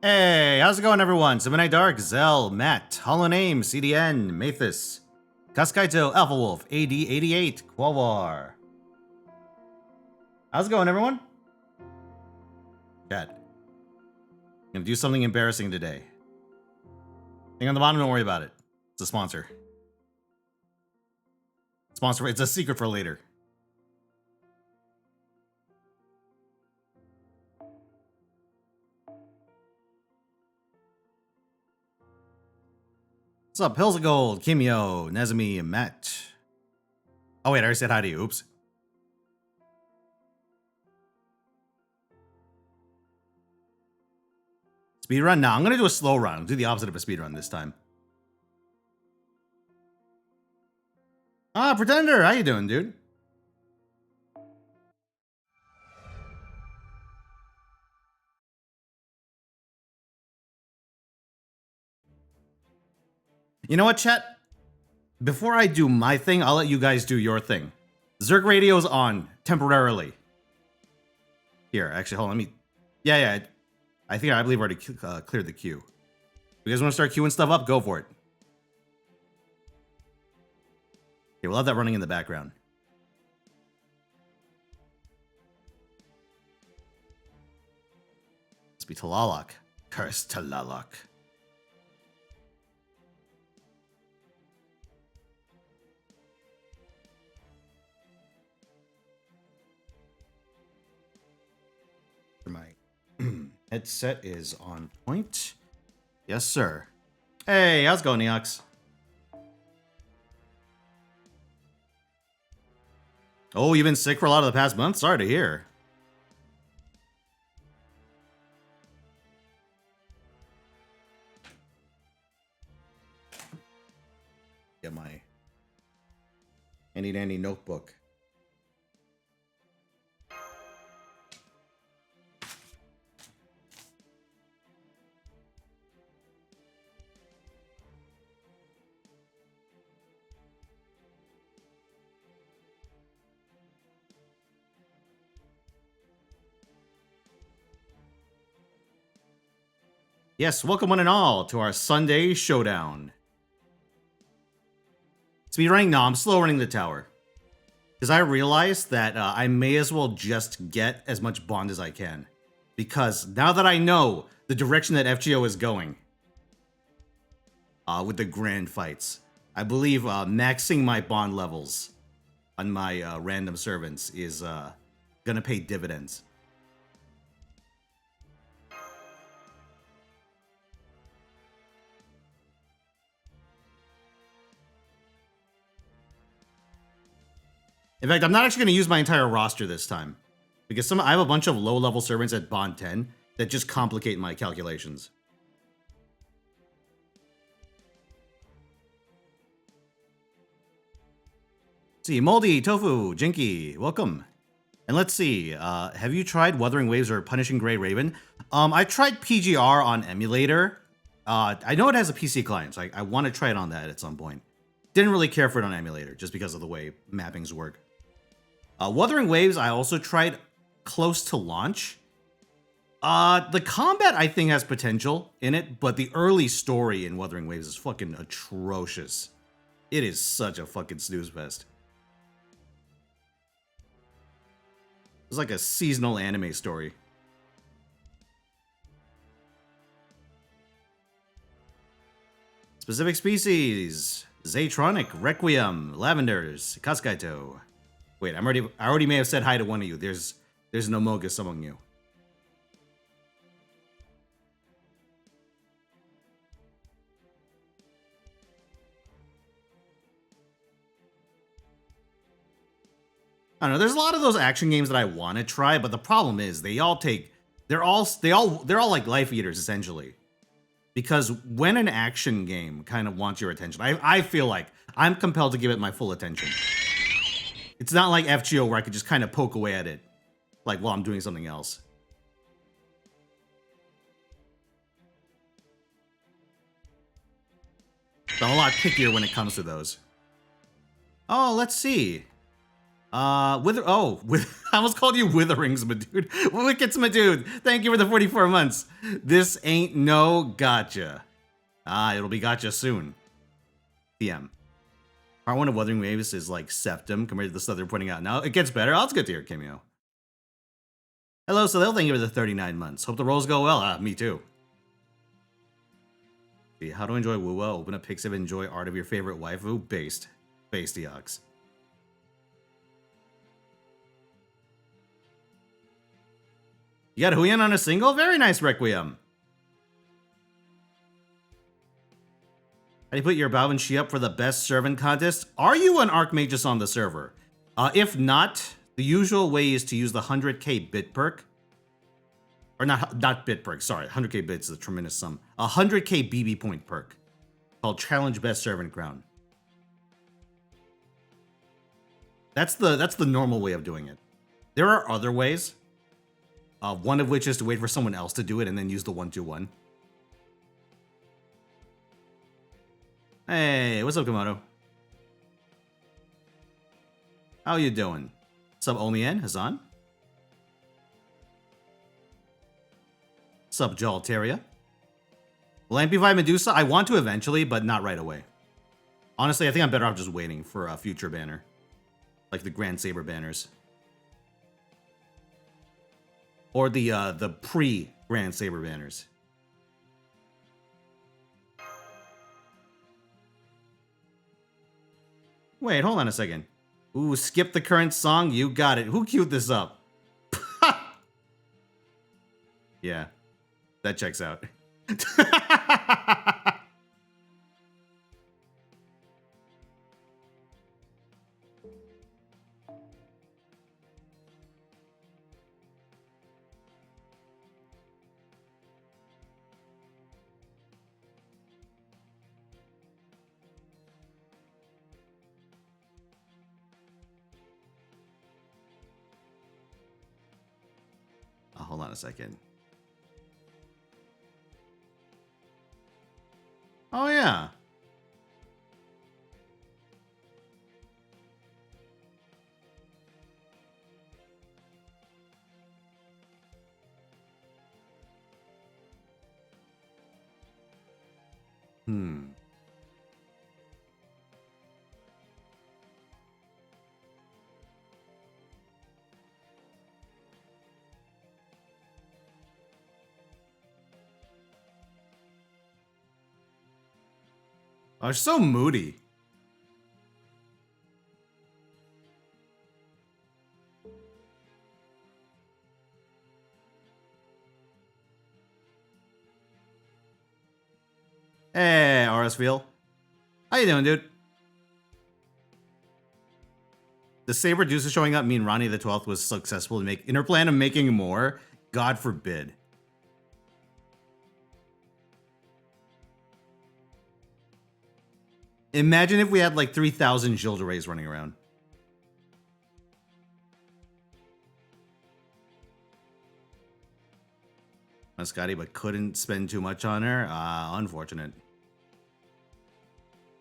Hey, how's it going, everyone? Symphony Dark, Zell, Matt, Hollow Name, CDN, Mathis, Kaskaito, Alpha Wolf, AD88, Qualwar. How's it going, everyone? Chat. I'm gonna do something embarrassing today. Thing on the bottom, don't worry about it. It's a sponsor. Sponsor, it's a secret for later. What's up, Hills of Gold, Kimio, Nezumi, and Matt? Oh wait, I already said hi to you, oops. Speed run? No, I'm gonna do a slow run. I'll do the opposite of a speed run this time. Ah, Pretender, how you doing, dude? You know what, chat? Before I do my thing, I'll let you guys do your thing. Zerg radio's on, temporarily. Here, actually, hold on, let me... Yeah. I believe I already cleared the queue. You guys want to start queuing stuff up? Go for it. Okay, we'll have that running in the background. Must be Talalak. Curse Talalak. My headset is on point. Yes, sir. Hey, how's it going, Neox? Oh, you've been sick for a lot of the past month? Sorry to hear. Get my handy-dandy notebook. Yes, welcome one and all to our Sunday showdown. Speed running? No, I'm slow running the tower. Because I realized that I may as well just get as much bond as I can. Because now that I know the direction that FGO is going with the grand fights, I believe maxing my bond levels on my random servants is going to pay dividends. In fact, I'm not actually going to use my entire roster this time. Because I have a bunch of low-level servants at Bond 10 that just complicate my calculations. Let's see, Moldy, Tofu, Jinky, welcome. And let's see, have you tried Wuthering Waves or Punishing Grey Raven? I tried PGR on emulator. I know it has a PC client, so I want to try it on that at some point. Didn't really care for it on emulator, just because of the way mappings work. Wuthering Waves, I also tried close to launch. The combat, I think, has potential in it, but the early story in Wuthering Waves is fucking atrocious. It is such a fucking snooze fest. It's like a seasonal anime story. Specific species: Zaytronic, Requiem, Lavenders, Kaskaito. Wait, I already may have said hi to one of you. There's an Amogus among you. I don't know. There's a lot of those action games that I want to try, but the problem is they're all like life eaters essentially. Because when an action game kind of wants your attention, I feel like I'm compelled to give it my full attention. It's not like FGO where I could just kind of poke away at it, like while I'm doing something else. So I'm a lot pickier when it comes to those. Oh, let's see. I almost called you Witherings, my dude. Wickets, my dude. Thank you for the 44 months. This ain't no gacha. It'll be gacha soon. PM. Part 1 of Wuthering Waves is like Septum compared to the stuff they're putting out now. It gets better. Oh, it's good to hear, Cameo. Hello, so they'll thank you for the 39 months. Hope the rolls go well. Me too. See, how to enjoy Wuwa? Open up Pixiv, enjoy art of your favorite waifu. Based. Based, Deox. You got Huyan on a single? Very nice, Requiem. How do you put your Balvin Shi up for the best servant contest? Are you an Archmagus on the server? If not, the usual way is to use the 100k bit perk. Or not bit perk, sorry. 100k bits is a tremendous sum. A 100k BB point perk called Challenge Best Servant Crown. That's the normal way of doing it. There are other ways. One of which is to wait for someone else to do it and then use the 1-2-1. Hey, what's up, Komodo? How you doing? Sub Omien, Hazan? Sub Jalteria? Will Amplify Medusa? I want to eventually, but not right away. Honestly, I think I'm better off just waiting for a future banner. Like the Grand Saber banners. Or the pre-Grand Saber banners. Wait, hold on a second. Ooh, skip the current song? You got it. Who queued this up? Yeah, that checks out. Hold on a second. Oh, yeah. Oh, it's so moody. Hey, RSVille. How you doing, dude? The Saber Deuce is showing up mean Ronnie the 12th was successful in her plan of making more? God forbid. Imagine if we had like 3,000 Gilderais running around. Scotty, but couldn't spend too much on her. Unfortunate.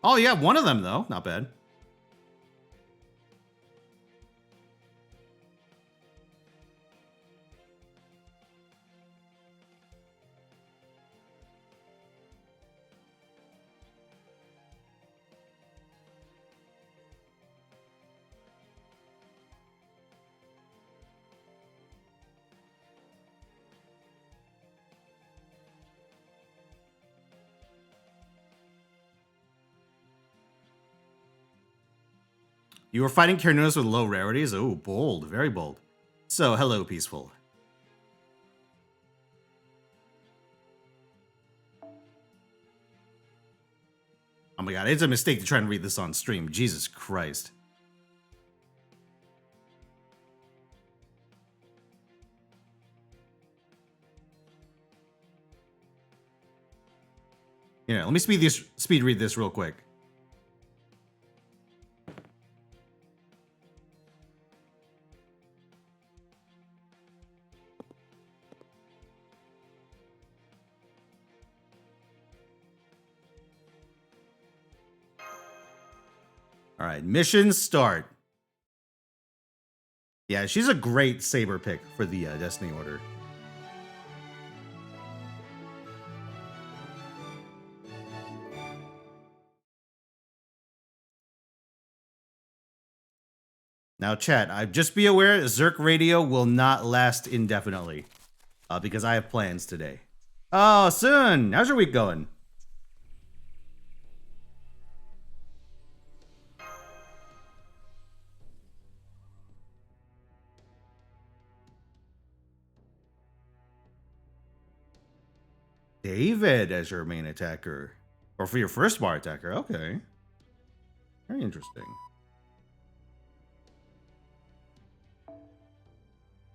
Oh, yeah, one of them, though. Not bad. You were fighting Kyrnus with low rarities? Oh, bold. Very bold. So, hello, Peaceful. Oh my god, it's a mistake to try and read this on stream. Jesus Christ. Yeah, let me speed read this real quick. All right, mission start. Yeah, she's a great Saber pick for the Destiny order. Now, chat, just be aware, Zerk Radio will not last indefinitely because I have plans today. Oh, Soon, how's your week going? David as your main attacker. Or for your first bar attacker, okay. Very interesting.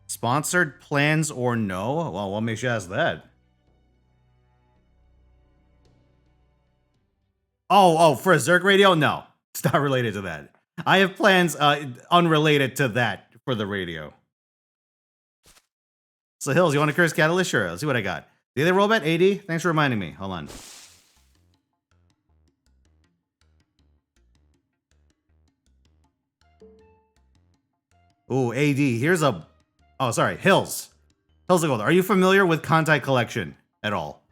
Sponsored plans or no? Well, what makes you ask that? Oh, for a Zerk radio? No, it's not related to that. I have plans unrelated to that for the radio. So Hills, you want to curse Catalyst? Sure, let's see what I got. Daily roll bet 80? Thanks for reminding me. Hold on. Ooh, AD. Here's a... Oh, sorry. Hills. Hills of Gold. Are you familiar with Contact Collection at all?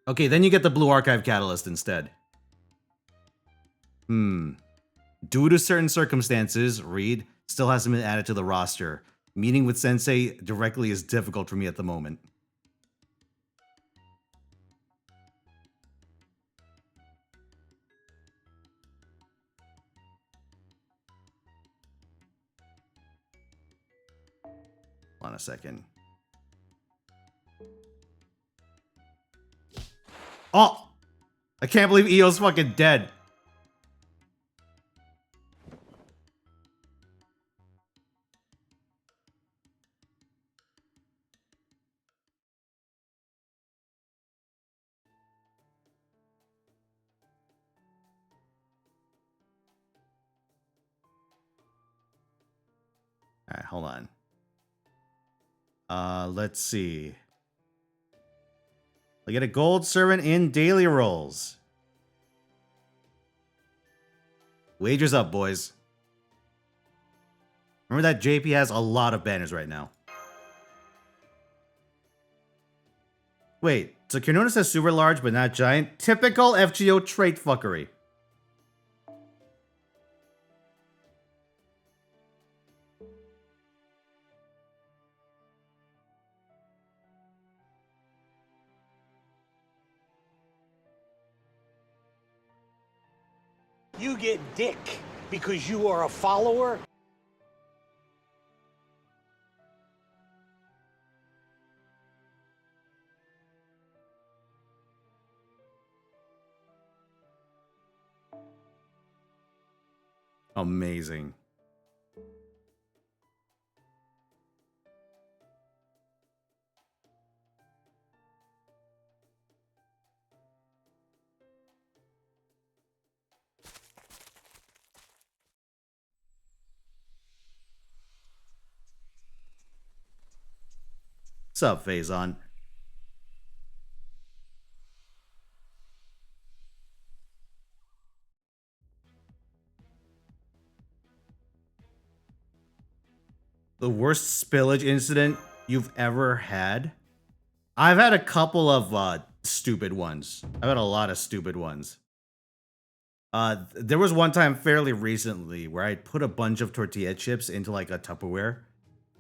Okay, then you get the Blue Archive Catalyst instead. Due to certain circumstances, Reed still hasn't been added to the roster. Meeting with Sensei directly is difficult for me at the moment. Hold on a second. Oh! I can't believe EO's fucking dead. Alright, hold on. Let's see. I get a gold servant in daily rolls. Wagers up, boys. Remember that JP has a lot of banners right now. Wait, so Kinoda says super large but not giant? Typical FGO trait fuckery. You get dick because you are a follower? Amazing. What's up, Phazon? The worst spillage incident you've ever had? I've had a couple of stupid ones. I've had a lot of stupid ones. There was one time fairly recently where I put a bunch of tortilla chips into like a Tupperware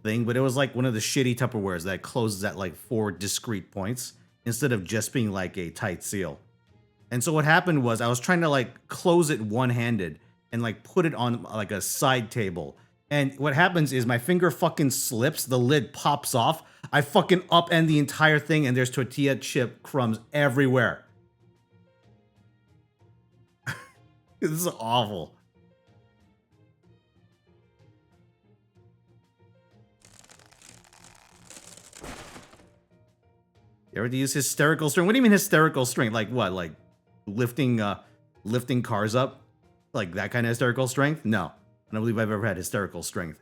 thing, but it was like one of the shitty Tupperwares that closes at like 4 discrete points instead of just being like a tight seal. And so what happened was I was trying to like close it one-handed and like put it on like a side table. And what happens is my finger fucking slips, the lid pops off, I fucking upend the entire thing and there's tortilla chip crumbs everywhere. This is awful. You ever use hysterical strength? What do you mean hysterical strength? Like what? Like lifting cars up? Like that kind of hysterical strength? No. I don't believe I've ever had hysterical strength.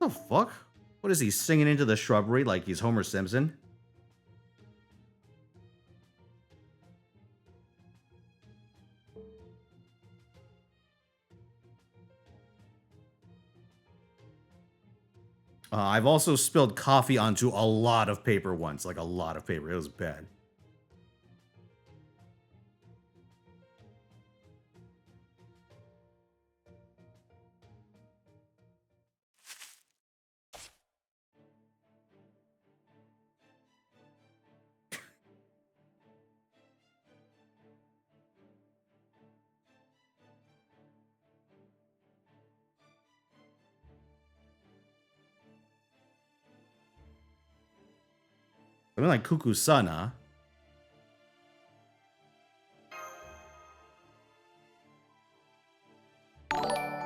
What the fuck? What is he singing into the shrubbery like he's Homer Simpson? I've also spilled coffee onto a lot of paper once, like a lot of paper. It was bad. Something like Cuckoo's son, huh?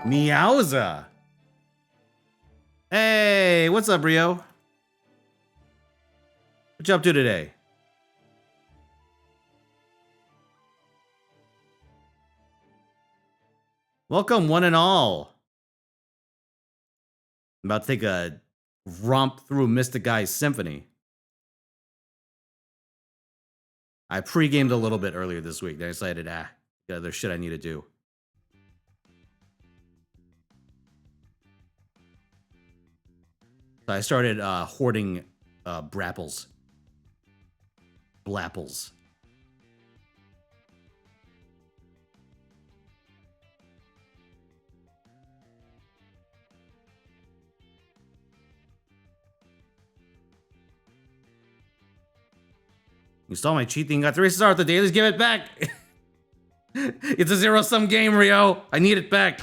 Meowza! Hey, what's up, Rio? What you up to today? Welcome, one and all. I'm about to take a romp through Mystic Guy's Symphony. I pre-gamed a little bit earlier this week. Then I decided, got other shit I need to do. So I started hoarding brapples. Blapples. You saw my cheat thing, got 3 stars at the dailies, give it back! It's a zero-sum game, Rio! I need it back!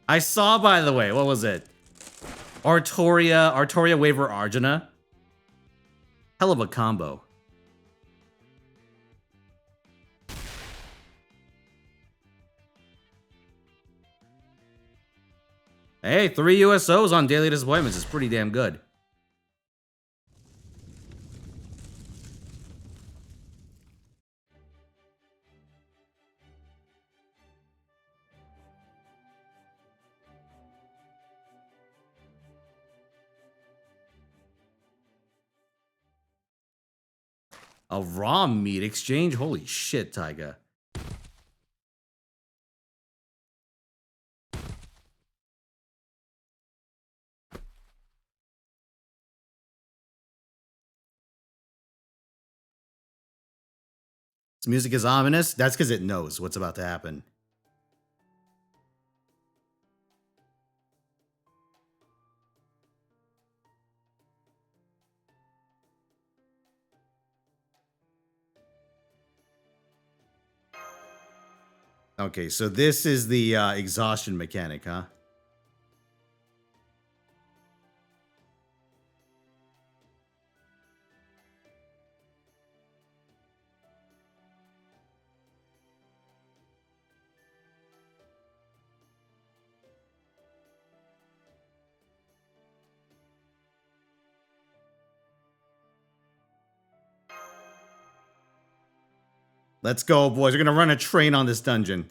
I saw, by the way, what was it? Artoria Waver Arjuna. Hell of a combo. Hey, 3 USOs on Daily Disappointments is pretty damn good. A raw meat exchange? Holy shit, Taiga. This music is ominous. That's because it knows what's about to happen. Okay, so this is the exhaustion mechanic, huh? Let's go, boys. We're gonna run a train on this dungeon.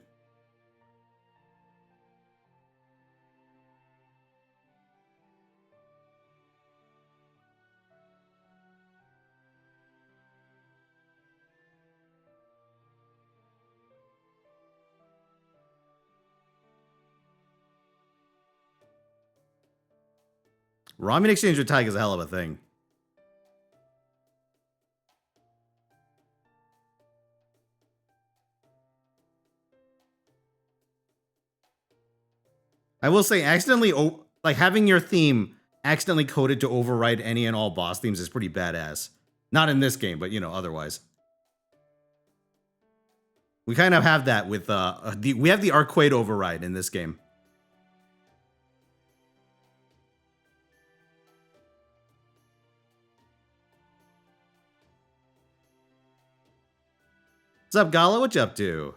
Ramen exchange with Taiga is a hell of a thing. I will say, accidentally, like having your theme accidentally coded to override any and all boss themes is pretty badass. Not in this game, but you know, otherwise. We kind of have that with we have the Arcade override in this game. What's up, Gala? What you up to?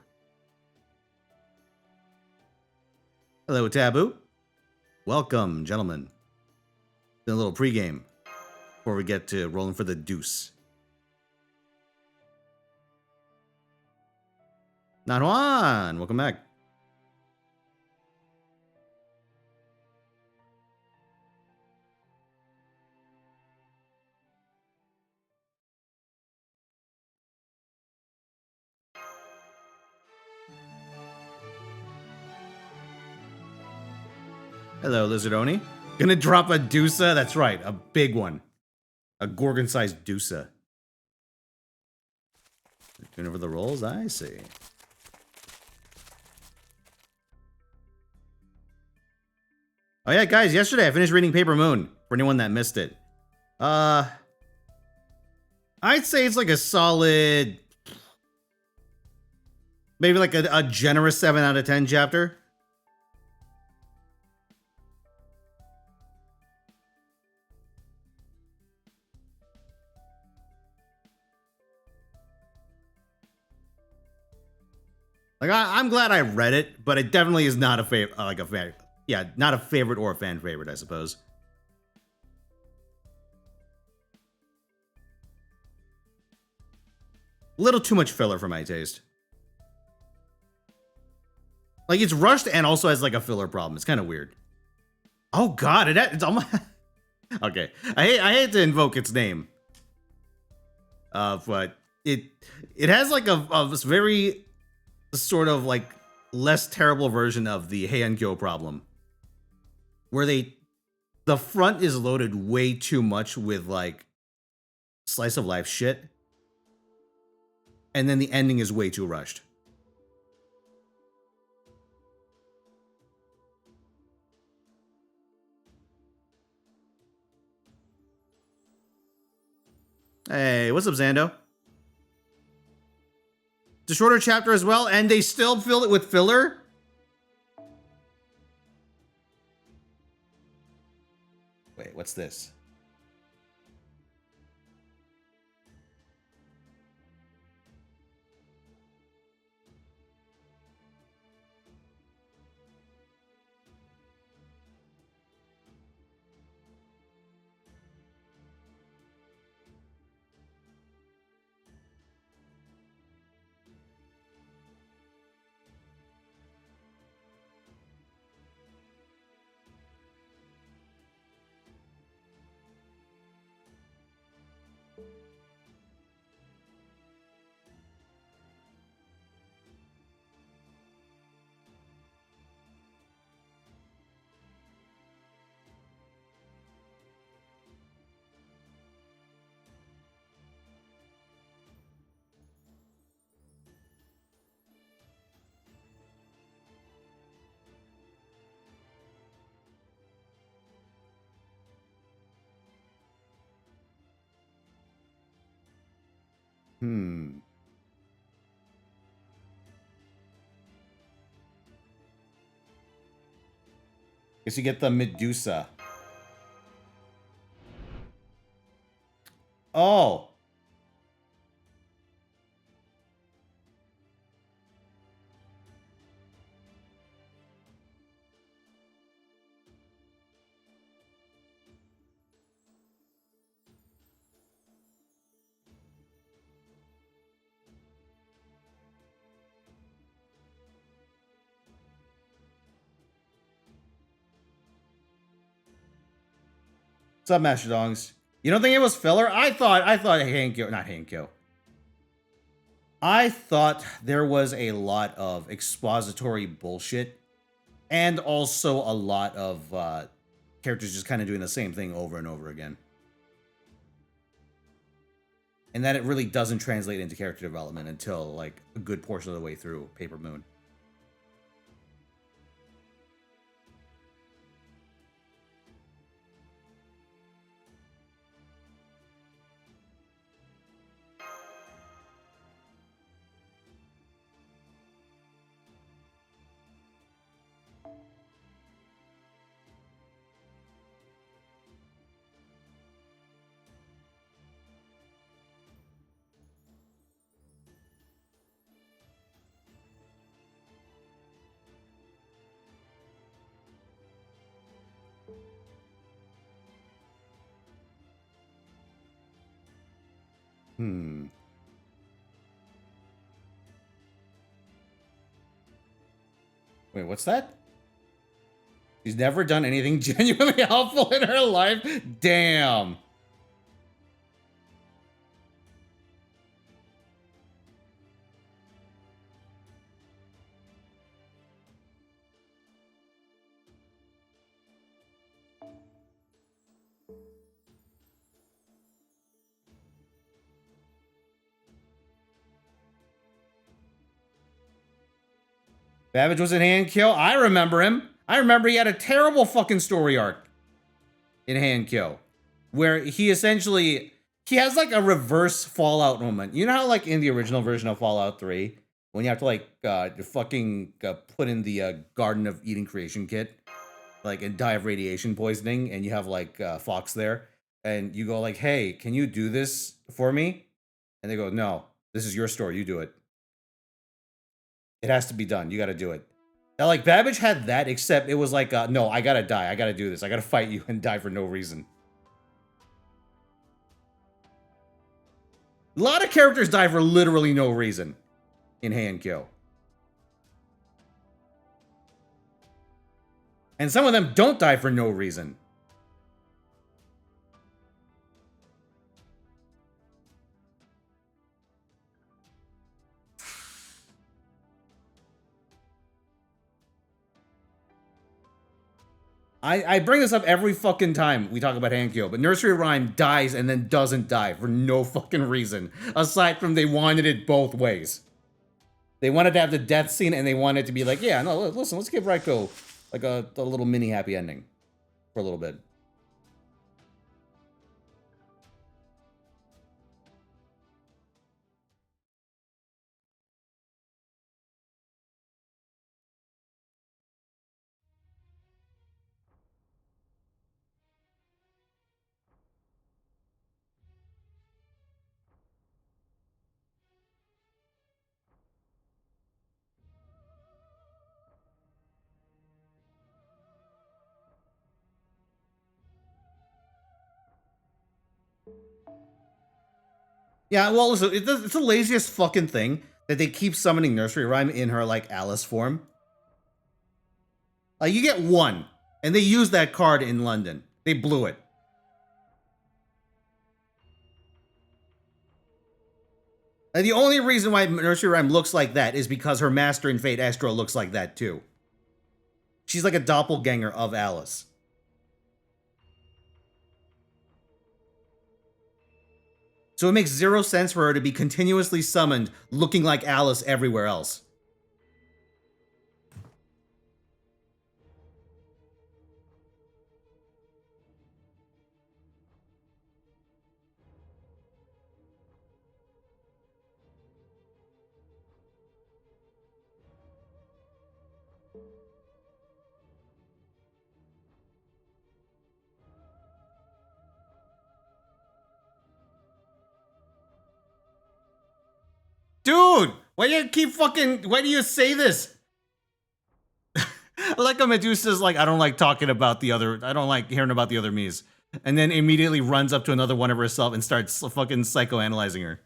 Hello, Taboo. Welcome, gentlemen. Been a little pregame before we get to rolling for the deuce. Not Juan, welcome back. Hello, Lizardoni. Gonna drop a Dusa? That's right, a big one. A Gorgon-sized Dusa. Doing over the rolls? I see. Oh yeah, guys, yesterday I finished reading Paper Moon, for anyone that missed it. I'd say it's like a solid... maybe like a generous 7 out of 10 chapter. Like I'm glad I read it, but it definitely is not a favorite, yeah, not a favorite or a fan favorite, I suppose. A little too much filler for my taste. Like it's rushed and also has like a filler problem. It's kind of weird. Oh God, it's almost okay. I hate to invoke its name, but it has like a very sort of like less terrible version of the Heian-kyo problem, where the front is loaded way too much with like slice of life shit, and then the ending is way too rushed. Hey, what's up, Zando? It's a shorter chapter as well, and they still filled it with filler? Wait, what's this? Guess you get the Medusa. Oh. What's up, Master Dongs? You don't think it was filler? I thought Hankyo, not Hankyo. I thought there was a lot of expository bullshit, and also a lot of characters just kind of doing the same thing over and over again. And that it really doesn't translate into character development until like a good portion of the way through Paper Moon. Wait, what's that? She's never done anything genuinely helpful in her life? Damn. Babbage was in Hand Kill. I remember him. I remember he had a terrible fucking story arc in Hand Kill, where he essentially he has like a reverse Fallout moment. You know how like in the original version of Fallout 3, when you have to like fucking put in the Garden of Eden creation kit, like and die of radiation poisoning, and you have like Fox there, and you go like, "Hey, can you do this for me?" And they go, "No, this is your story. You do it. It has to be done. You got to do it." Now, like Babbage had that, except it was like, "No, I gotta die. I gotta do this. I gotta fight you and die for no reason." A lot of characters die for literally no reason in Hand Kill. And some of them don't die for no reason. I bring this up every fucking time we talk about Hand Kill, but Nursery Rhyme dies and then doesn't die for no fucking reason, aside from they wanted it both ways. They wanted to have the death scene, and they wanted to be like, yeah, no, listen, let's give Raiko like a little mini happy ending for a little bit. Yeah, well, listen, it's the laziest fucking thing that they keep summoning Nursery Rhyme in her, like, Alice form. You get one, and they used that card in London. They blew it. And the only reason why Nursery Rhyme looks like that is because her master in Fate Astro looks like that, too. She's like a doppelganger of Alice. So it makes zero sense for her to be continuously summoned looking like Alice everywhere else. Dude, why do you say this? Like a Medusa's like, I don't like hearing about the other Mies. And then immediately runs up to another one of herself and starts fucking psychoanalyzing her.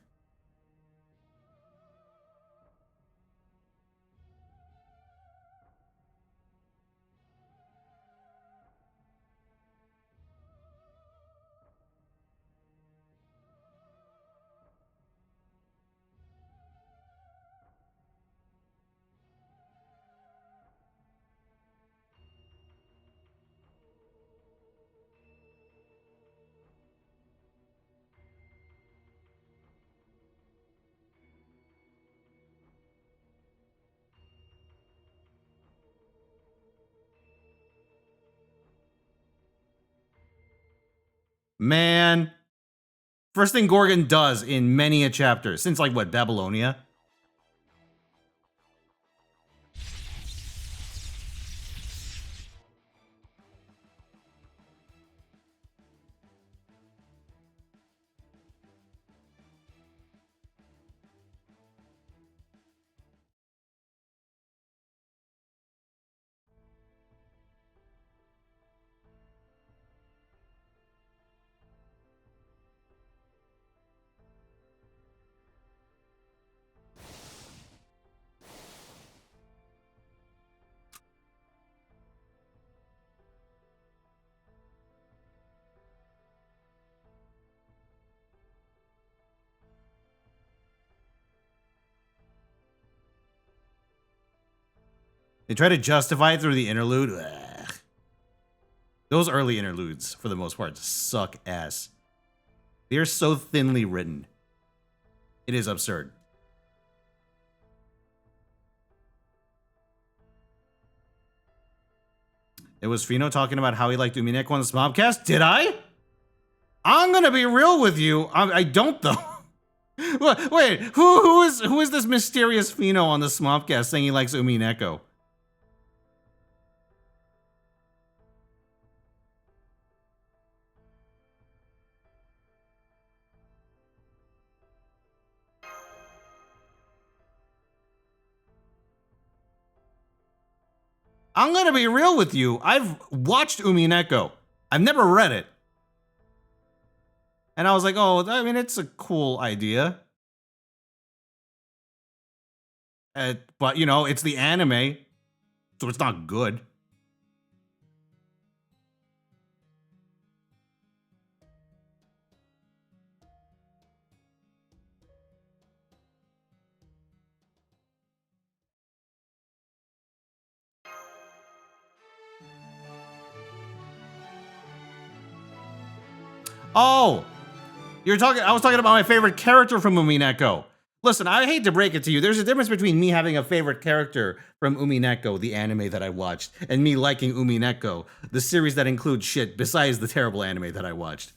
Man. First thing Gorgon does in many a chapter, since like what, Babylonia? They try to justify it through the interlude. Ugh. Those early interludes, for the most part, suck ass. They are so thinly written. It is absurd. It was Fino talking about how he liked Umineko on the Smobcast. Did I? I'm gonna be real with you. I don't though. Wait, who is this mysterious Fino on the Smobcast saying he likes Umineko? I'm gonna be real with you. I've watched Umineko. I've never read it. And I was like, oh, I mean, it's a cool idea. But, you know, it's the anime, so it's not good. Oh! I was talking about my favorite character from Umineko. Listen, I hate to break it to you. There's a difference between me having a favorite character from Umineko, the anime that I watched, and me liking Umineko, the series that includes shit besides the terrible anime that I watched.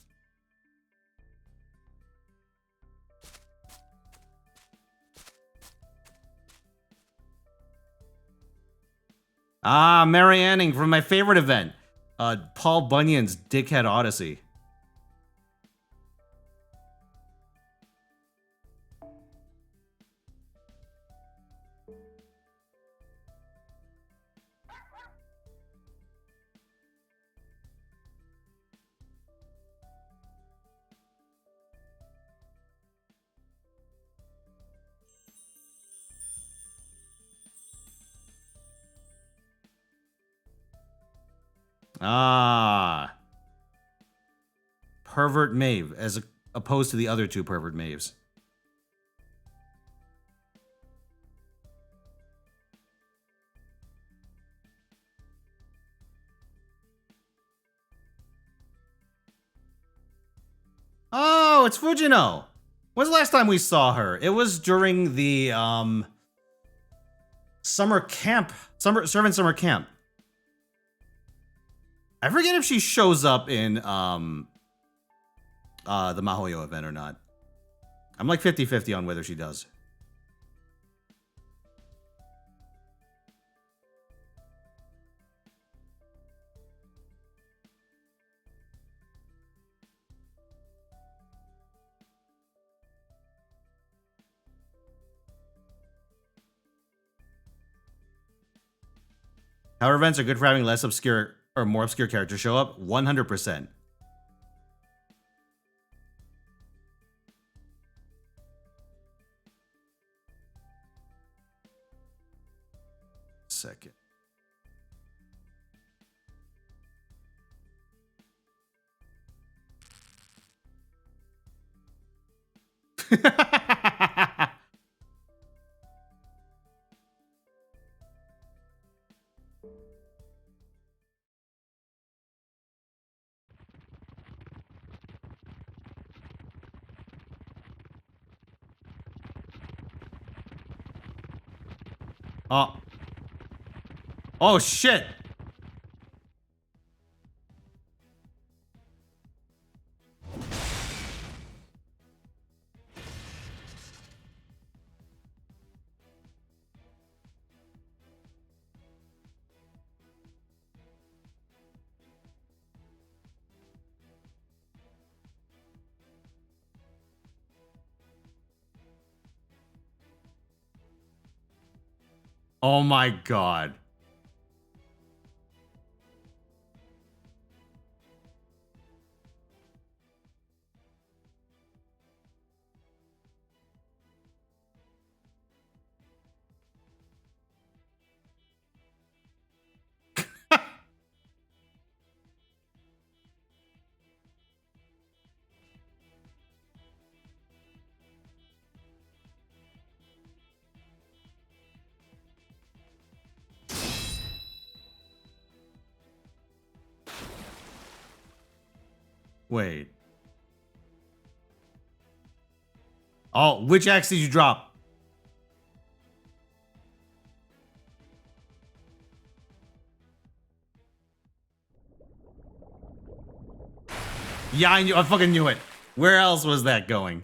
Ah, Mary Anning from my favorite event, Paul Bunyan's Dickhead Odyssey. Ah. Pervert Maeve, as opposed to the other two Pervert Maeves. Oh, it's Fujino. When's the last time we saw her? It was during the summer camp, servant summer camp. I forget if she shows up in the Mahoyo event or not. I'm like 50-50 on whether she does. How events are good for having less obscure or more obscure characters show up? 100%. Second. Oh. Oh, shit. Oh my god. Wait. Oh, which axe did you drop? Yeah, I fucking knew it. Where else was that going?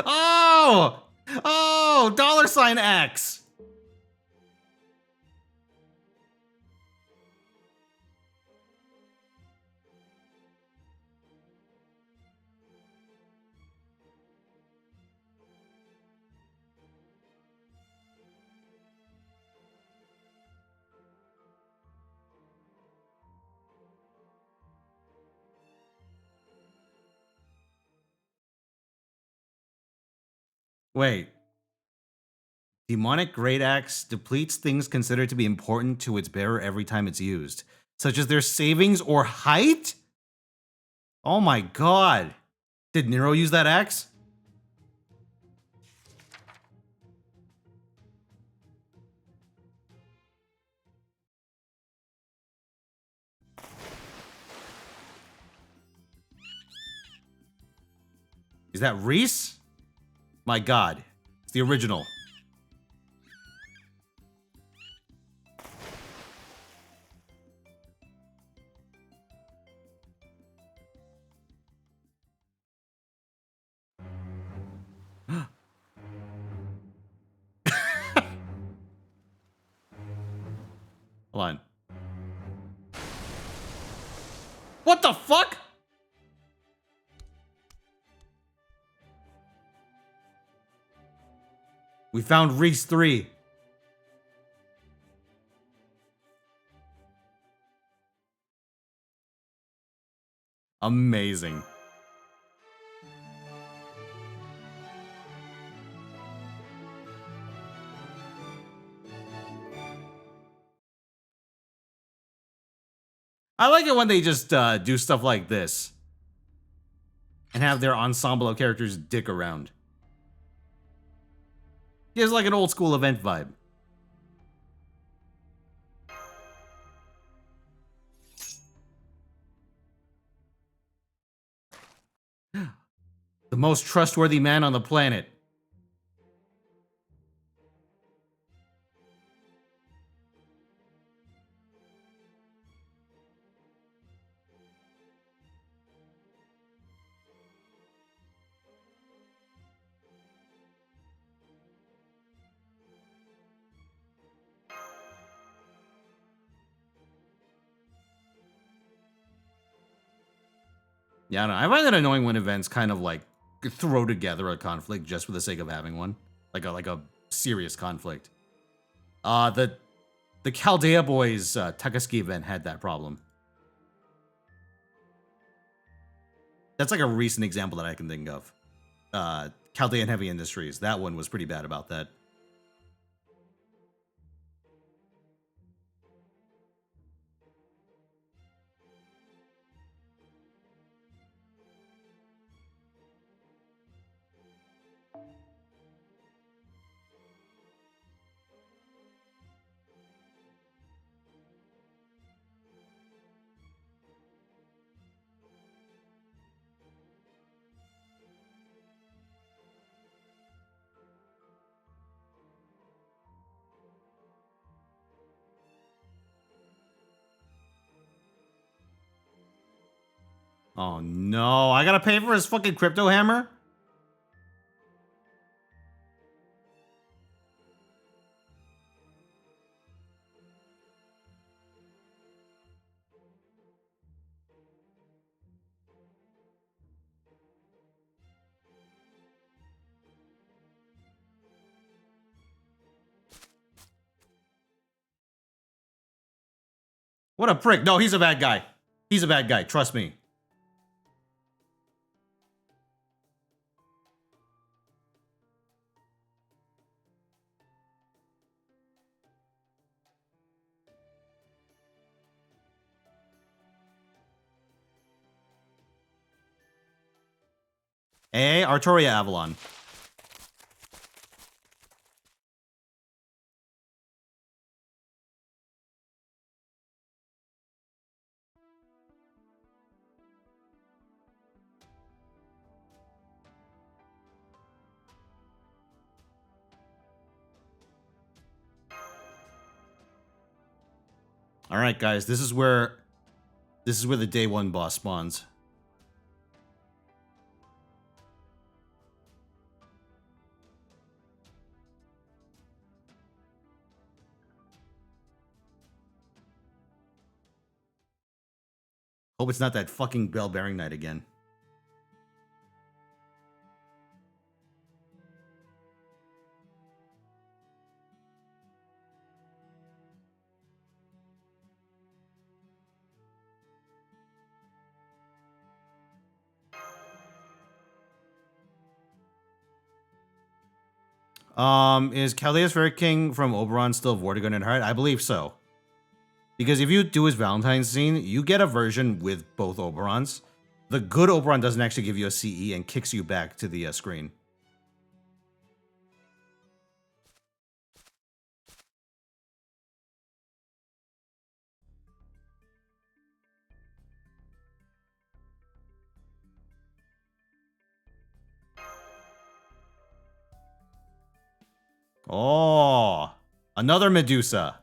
Oh! Oh, $X. Wait. Demonic Great Axe depletes things considered to be important to its bearer every time it's used, such as their savings or height? Oh my god. Did Nero use that axe? Is that Reese? My god. It's the original. Hold on. What the fuck? We found Reese 3. Amazing. I like it when they just do stuff like this and have their ensemble of characters dick around. Gives like an old school event vibe. The most trustworthy man on the planet. Yeah, I don't know. I find it annoying when events kind of like throw together a conflict just for the sake of having one, like a serious conflict. The Chaldea Boys Takaski event had that problem. That's like a recent example that I can think of. Chaldean Heavy Industries. That one was pretty bad about that. Oh no, I gotta pay for his fucking crypto hammer? What a prick. No, he's a bad guy. He's a bad guy, trust me. Hey, Artoria Avalon. All right, guys, this is where the day one boss spawns. Hope it's not that fucking bell-bearing knight again. Is Caldeus Fair King from Oberon still Vortigern and Heart? I believe so. Because if you do his Valentine's scene, you get a version with both Oberons. The good Oberon doesn't actually give you a CE and kicks you back to the screen. Oh, another Medusa.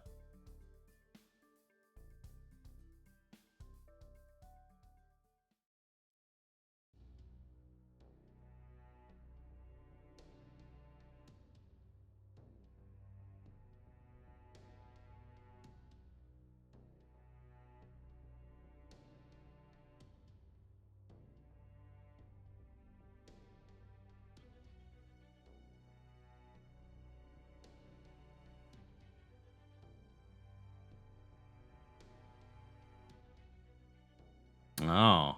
Oh.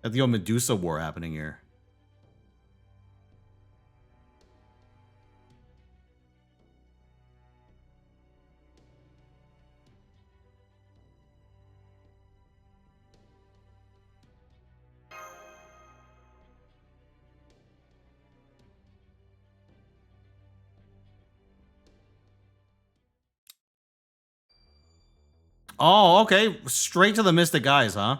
Got the old Medusa war happening here. Oh, okay. Straight to the Mystic Eyes, huh?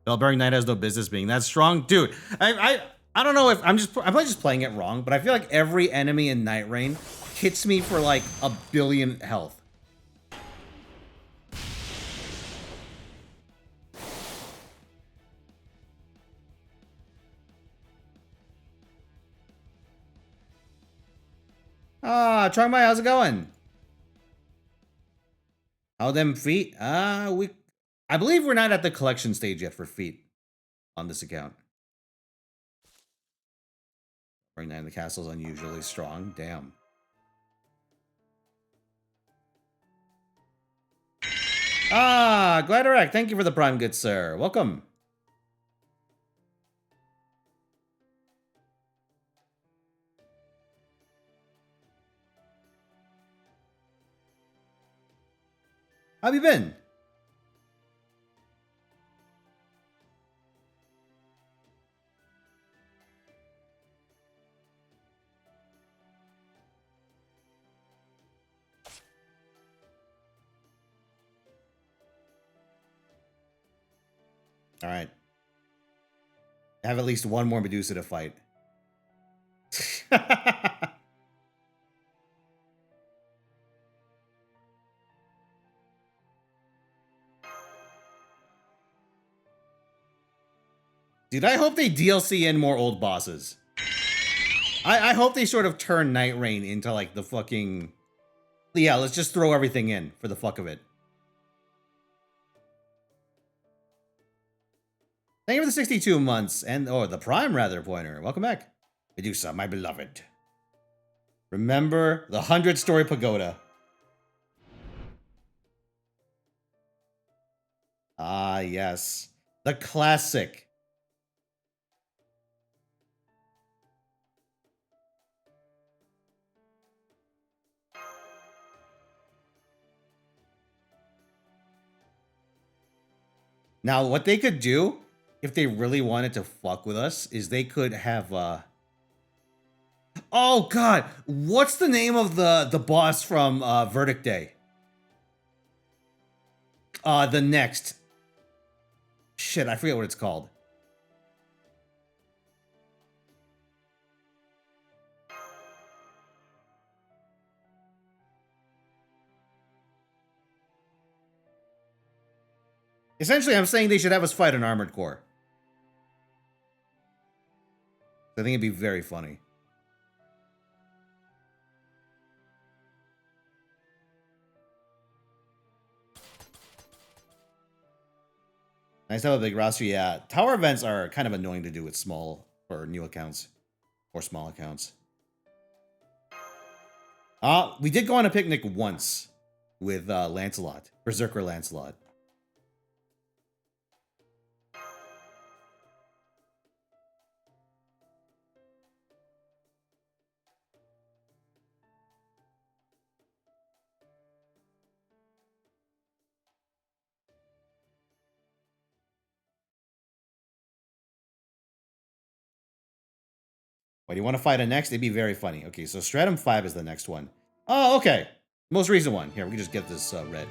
Bellbearing Knight has no business being that strong. Dude, I don't know if I'm probably just playing it wrong, but I feel like every enemy in Night Rain hits me for like 1 billion health. Ah, Chongmai, how's it going? How them feet? I believe we're not at the collection stage yet for feet on this account. Right now, the castle's unusually strong. Damn. Ah, Gladerack, thank you for the prime, good sir. Welcome. How have you been? All right. I have at least one more Medusa to fight. Dude, I hope they DLC in more old bosses. I hope they sort of turn Night Rain into like the fucking... Yeah, let's just throw everything in for the fuck of it. Thank you for the 62 months and, or the prime rather, Pointer. Welcome back. Medusa, my beloved. Remember the 100-story pagoda. Ah, yes. The classic. Now, what they could do if they really wanted to fuck with us, is they could have oh god, what's the name of the boss from Verdict Day? The next. Shit, I forget what it's called. Essentially, I'm saying they should have us fight an armored core. I think it'd be very funny. Nice to have a big roster. Yeah, tower events are kind of annoying to do with small or new accounts or small accounts. We did go on a picnic once with Lancelot, Berserker Lancelot. Wait, do you want to fight a next? It'd be very funny. Okay, so Stratum 5 is the next one. Oh, okay. Most recent one. Here, we can just get this red.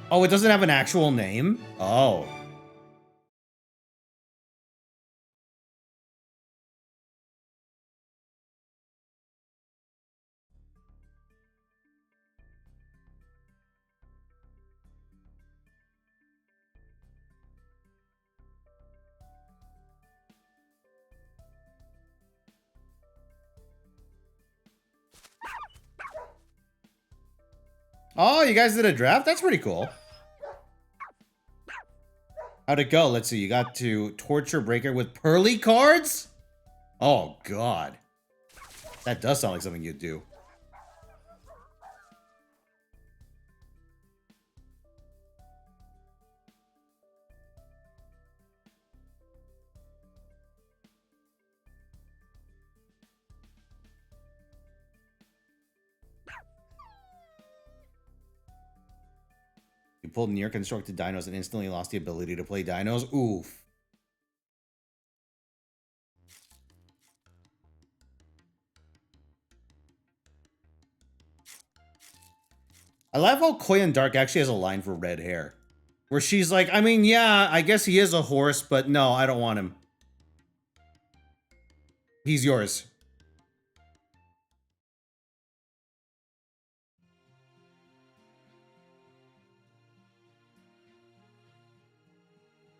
Oh, it doesn't have an actual name? Oh. Oh, you guys did a draft? That's pretty cool. How'd it go? Let's see. You got to torture Breaker with Pearly cards? Oh, God. That does sound like something you'd do. You pulled near constructed dinos and instantly lost the ability to play dinos. Oof. I love how Koyan Dark actually has a line for red hair. Where she's like, I mean, yeah, I guess he is a horse, but no, I don't want him. He's yours.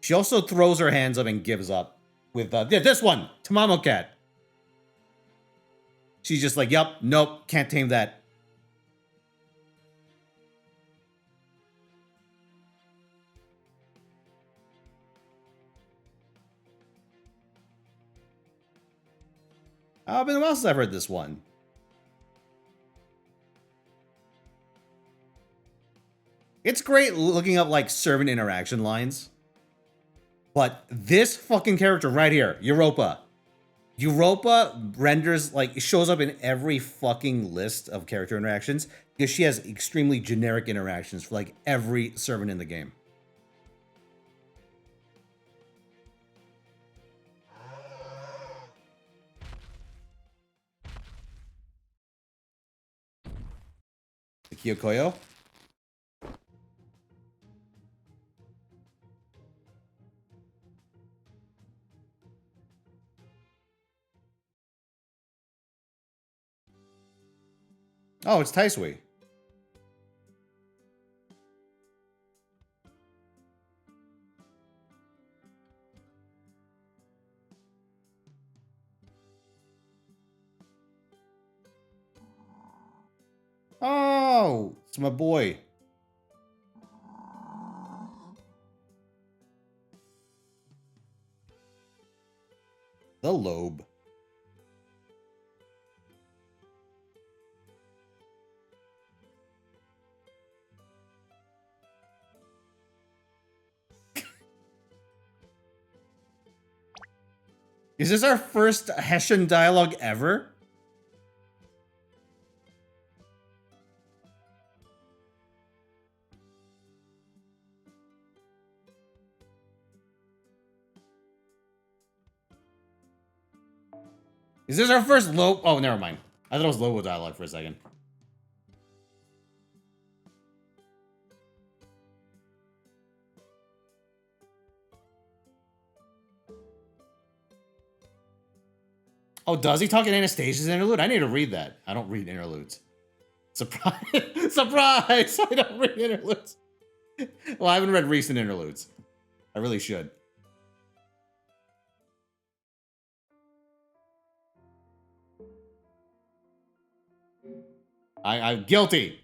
She also throws her hands up and gives up with this one, Tamamo Cat. She's just like, yep, nope, can't tame that. Been a while since I've heard this one. It's great looking up like servant interaction lines. But this fucking character right here, Europa. Europa renders, like, shows up in every fucking list of character interactions because she has extremely generic interactions for, like, every servant in the game. The Kyokoyo? Oh, it's Taisui. Oh, it's my boy. The Lobe. Is this our first Hessian dialogue ever? Is this our first low? Oh, never mind. I thought it was Lobo dialogue for a second. Oh, does he talk in Anastasia's interlude? I need to read that. I don't read interludes. Surprise! Surprise! I don't read interludes. Well, I haven't read recent interludes. I really should. I'm guilty.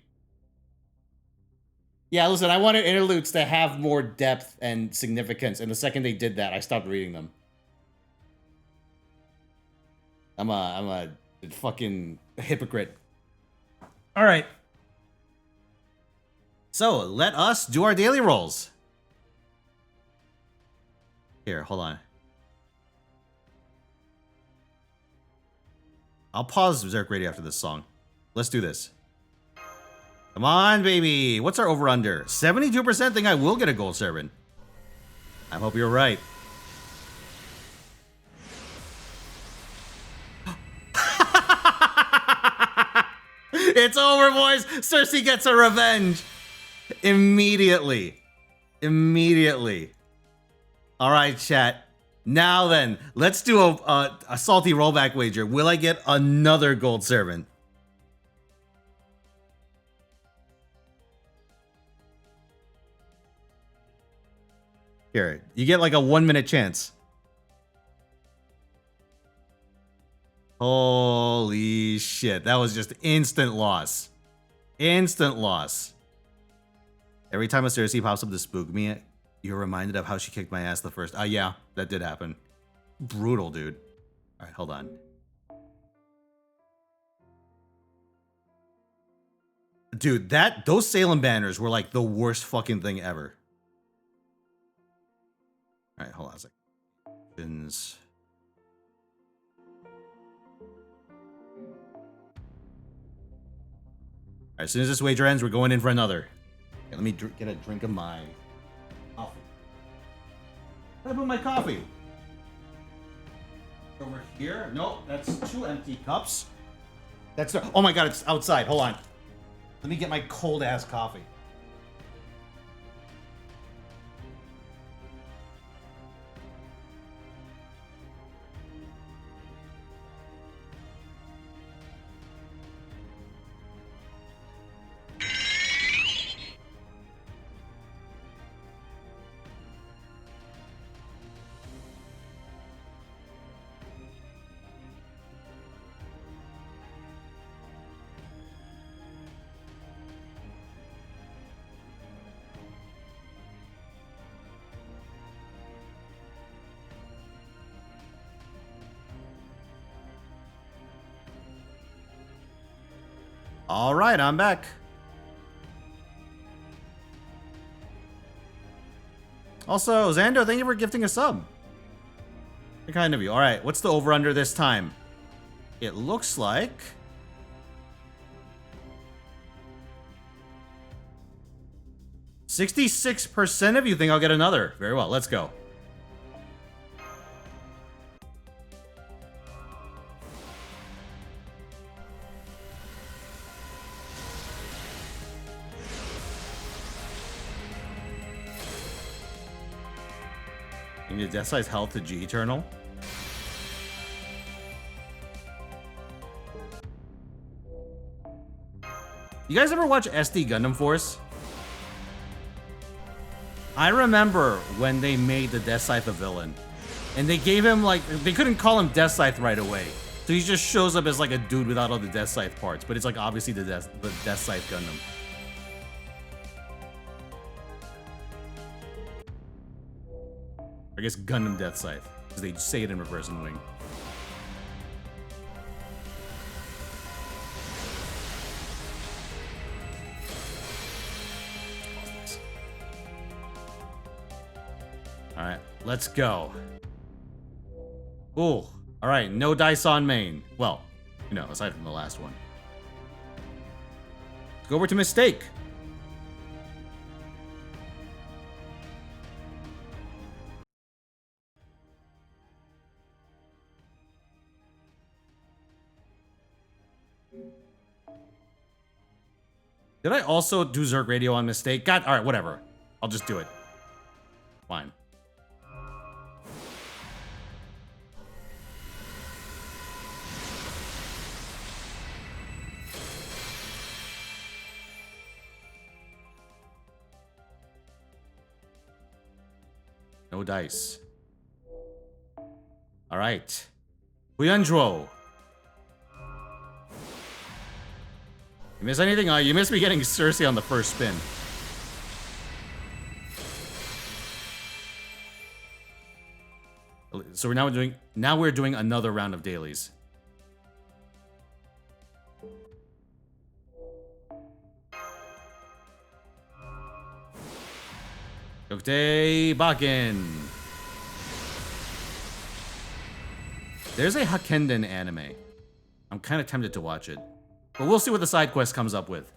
Yeah, listen, I wanted interludes to have more depth and significance, and the second they did that, I stopped reading them. I'm a fucking hypocrite. All right. So, let us do our daily rolls. Here, hold on. I'll pause Berserk Radio after this song. Let's do this. Come on, baby. What's our over-under? 72% think I will get a gold servant. I hope you're right. It's over, boys. Cersei gets a revenge. Immediately. Immediately. All right, chat. Now then, let's do a salty rollback wager. Will I get another gold servant? Here, you get like a 1-minute chance. Holy shit, that was just instant loss. Instant loss. Every time a Cersei pops up to spook me, you're reminded of how she kicked my ass the first... yeah, that did happen. Brutal, dude. All right, hold on. Dude, those Salem banners were like the worst fucking thing ever. All right, hold on a second. All right, as soon as this wager ends, we're going in for another. Okay, let me get a drink of my coffee. Where did I put my coffee? Over here? Nope, that's 2 empty cups. That's oh my god, it's outside. Hold on. Let me get my cold ass coffee. All right, I'm back. Also, Xando, thank you for gifting a sub. Very kind of you. All right, what's the over-under this time? It looks like... 66% of you think I'll get another. Very well, let's go. You need Death Size health to G Eternal. You guys ever watch SD Gundam Force? I remember when they made the Death Scythe a villain. And they gave him, like, they couldn't call him Death Scythe right away. So he just shows up as, like, a dude without all the Death Scythe parts. But it's, like, obviously the Death Scythe Gundam. I guess Gundam Death Scythe. Because they say it in reverse and wing. Alright, let's go. Ooh, alright, no dice on main. Well, you know, aside from the last one. Let's go over to Mistake. Did I also do Zerg Radio on mistake? God, all right, whatever. I'll just do it. Fine. No dice. All right. Huyandro. You miss anything? You missed me getting Cersei on the first spin. So we're doing another round of dailies. Yokte Bakken. There's a Hakenden anime. I'm kind of tempted to watch it. But we'll see what the side quest comes up with.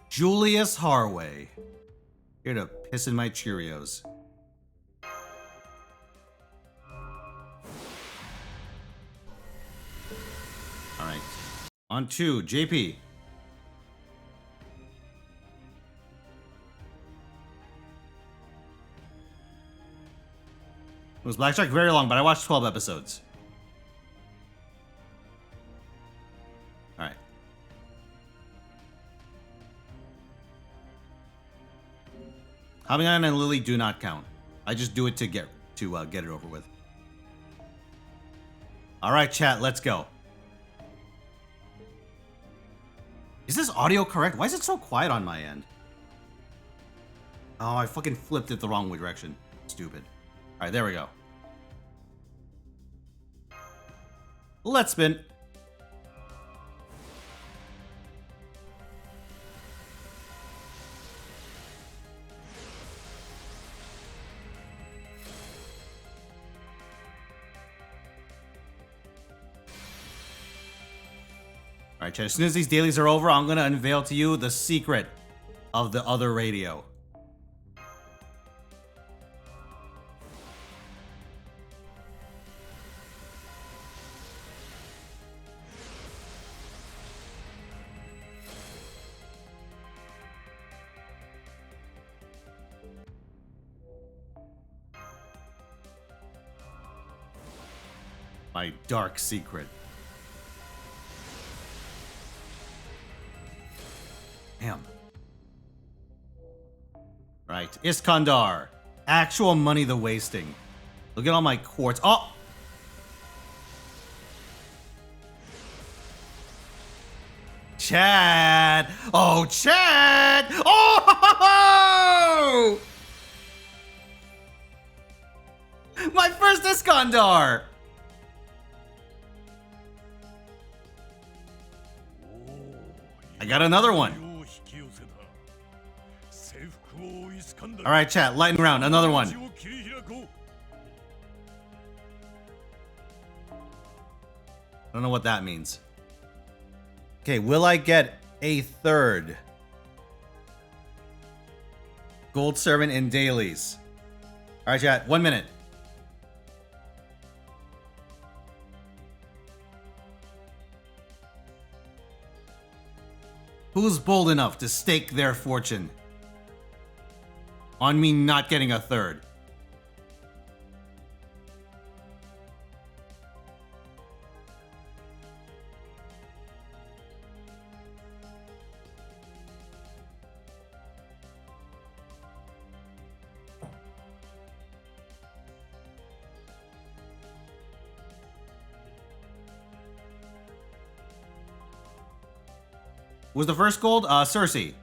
Julius Harway. Here to piss in my Cheerios. Alright. On 2, JP. It was Blackjack very long, but I watched 12 episodes. Alright. Hamian and Lily do not count. I just do it to get it over with. Alright, chat, let's go. Is this audio correct? Why is it so quiet on my end? Oh, I fucking flipped it the wrong direction. Stupid. Alright, there we go. Let's spin. Alright, chat, as soon as these dailies are over, I'm gonna unveil to you the secret of the other radio. My dark secret. Damn. Right, Iskandar. Actual money the wasting. Look at all my quartz. Oh! Chad! Oh, Chad! Oh! My first Iskandar! I got another one. All right, chat, lightning round, another one. I don't know what that means. Okay, will I get a third gold servant in dailies? All right, chat, 1 minute. Who's bold enough to stake their fortune on me not getting a third? Was the first gold? Cersei.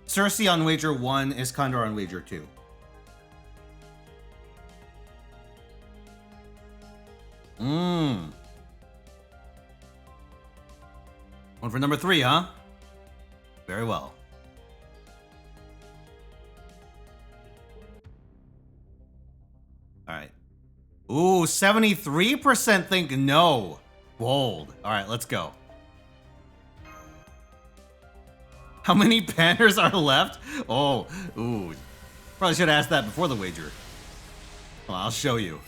Cersei on wager 1, Iskandar on wager 2. One for number 3, huh? Very well. Alright. Ooh, 73% think no. Bold. Alright, let's go. How many banners are left? Oh, ooh. Probably should have asked that before the wager. Well, I'll show you.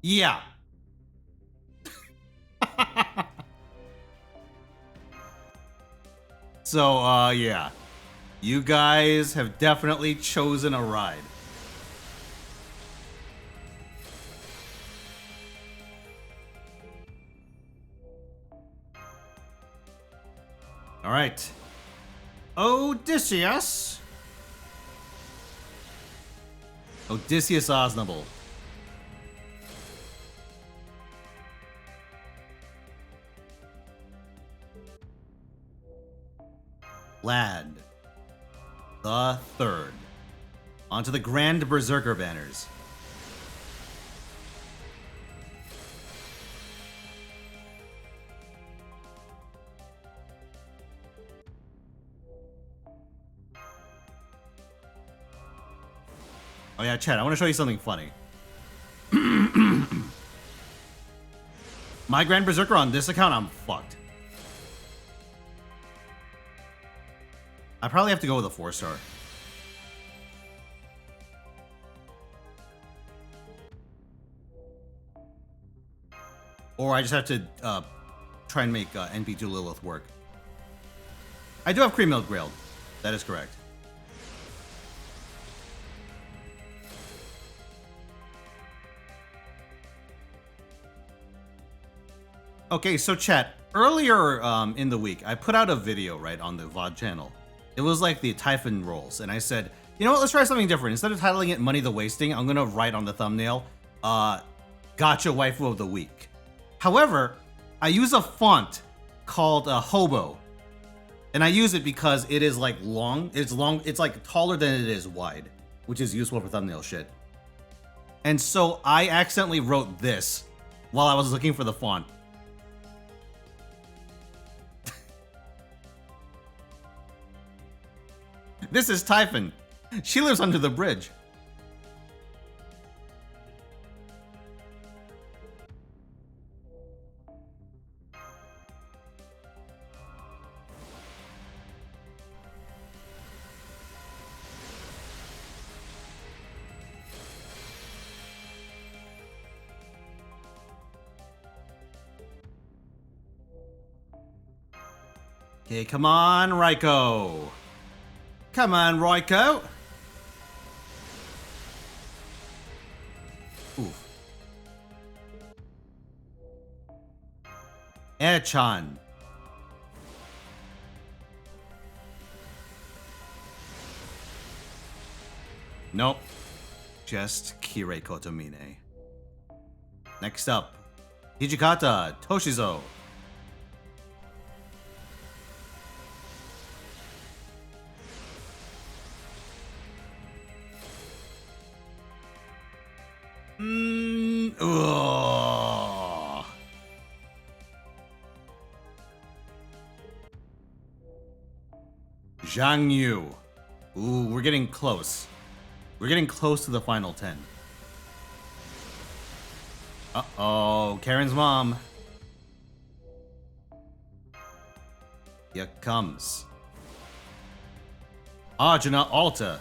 Yeah. So, yeah. You guys have definitely chosen a ride. All right. Odysseus. Odysseus Osnable. Lad. The Third. Onto the Grand Berserker banners. Oh yeah, Chad, I want to show you something funny. My Grand Berserker on this account, I'm fucked. I probably have to go with a 4-star. Or I just have to try and make NP2 Lilith work. I do have Cream Milk Grailed. That is correct. Okay, so chat, earlier in the week, I put out a video, right, on the VOD channel. It was like the Typhon rolls, and I said, you know what, let's try something different. Instead of titling it Money the Wasting, I'm gonna write on the thumbnail, Gacha Waifu of the Week. However, I use a font called Hobo, and I use it because it is like long, it's like taller than it is wide, which is useful for thumbnail shit. And so I accidentally wrote this while I was looking for the font. This is Typhon. She lives under the bridge. Okay, come on, Raiko. Come on, Raiko. Oof. Echan. Nope. Just Kirei Kotomine. Next up, Hijikata Toshizo. Ugh. Zhang Yu. Ooh, we're getting close. We're getting close to the final 10. Uh-oh, Karen's mom. Here comes Ajna Alta.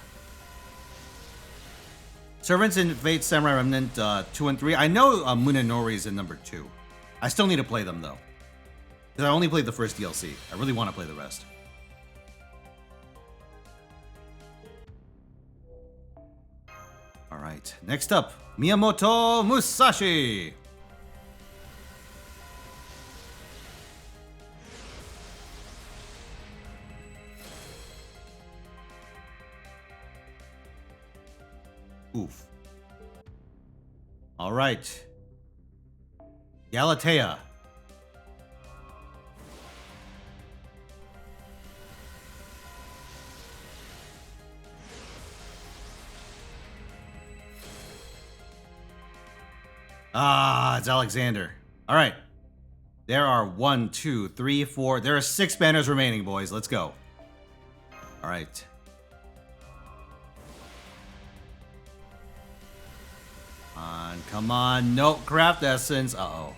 Servants in Fate Samurai Remnant 2 and 3. I know Munenori is in number 2. I still need to play them though, because I only played the first DLC. I really want to play the rest. All right, next up, Miyamoto Musashi. Oof. All right. Galatea. Ah, it's Alexander. All right. There are 1, 2, 3, 4. There are 6 banners remaining, boys. Let's go. All right. Come on, no craft essence. Uh-oh.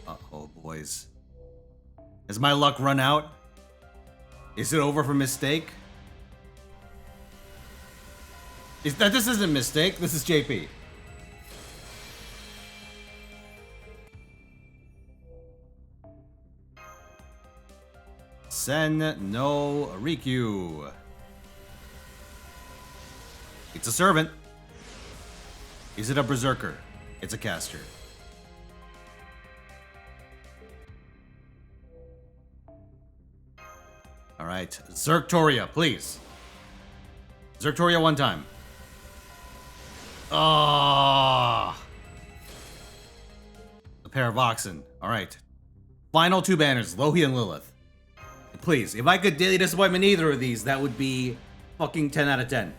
Uh-oh, boys. Has my luck run out? Is it over for mistake? This isn't Mistake, this is JP. Sen no Rikyu. It's a servant. Is it a berserker? It's a caster. All right, Zerktoria, please. Zerktoria one time. Ah, a pair of oxen. All right, final two banners, Lohi and Lilith. Please, if I could daily disappointment either of these, that would be fucking 10 out of 10.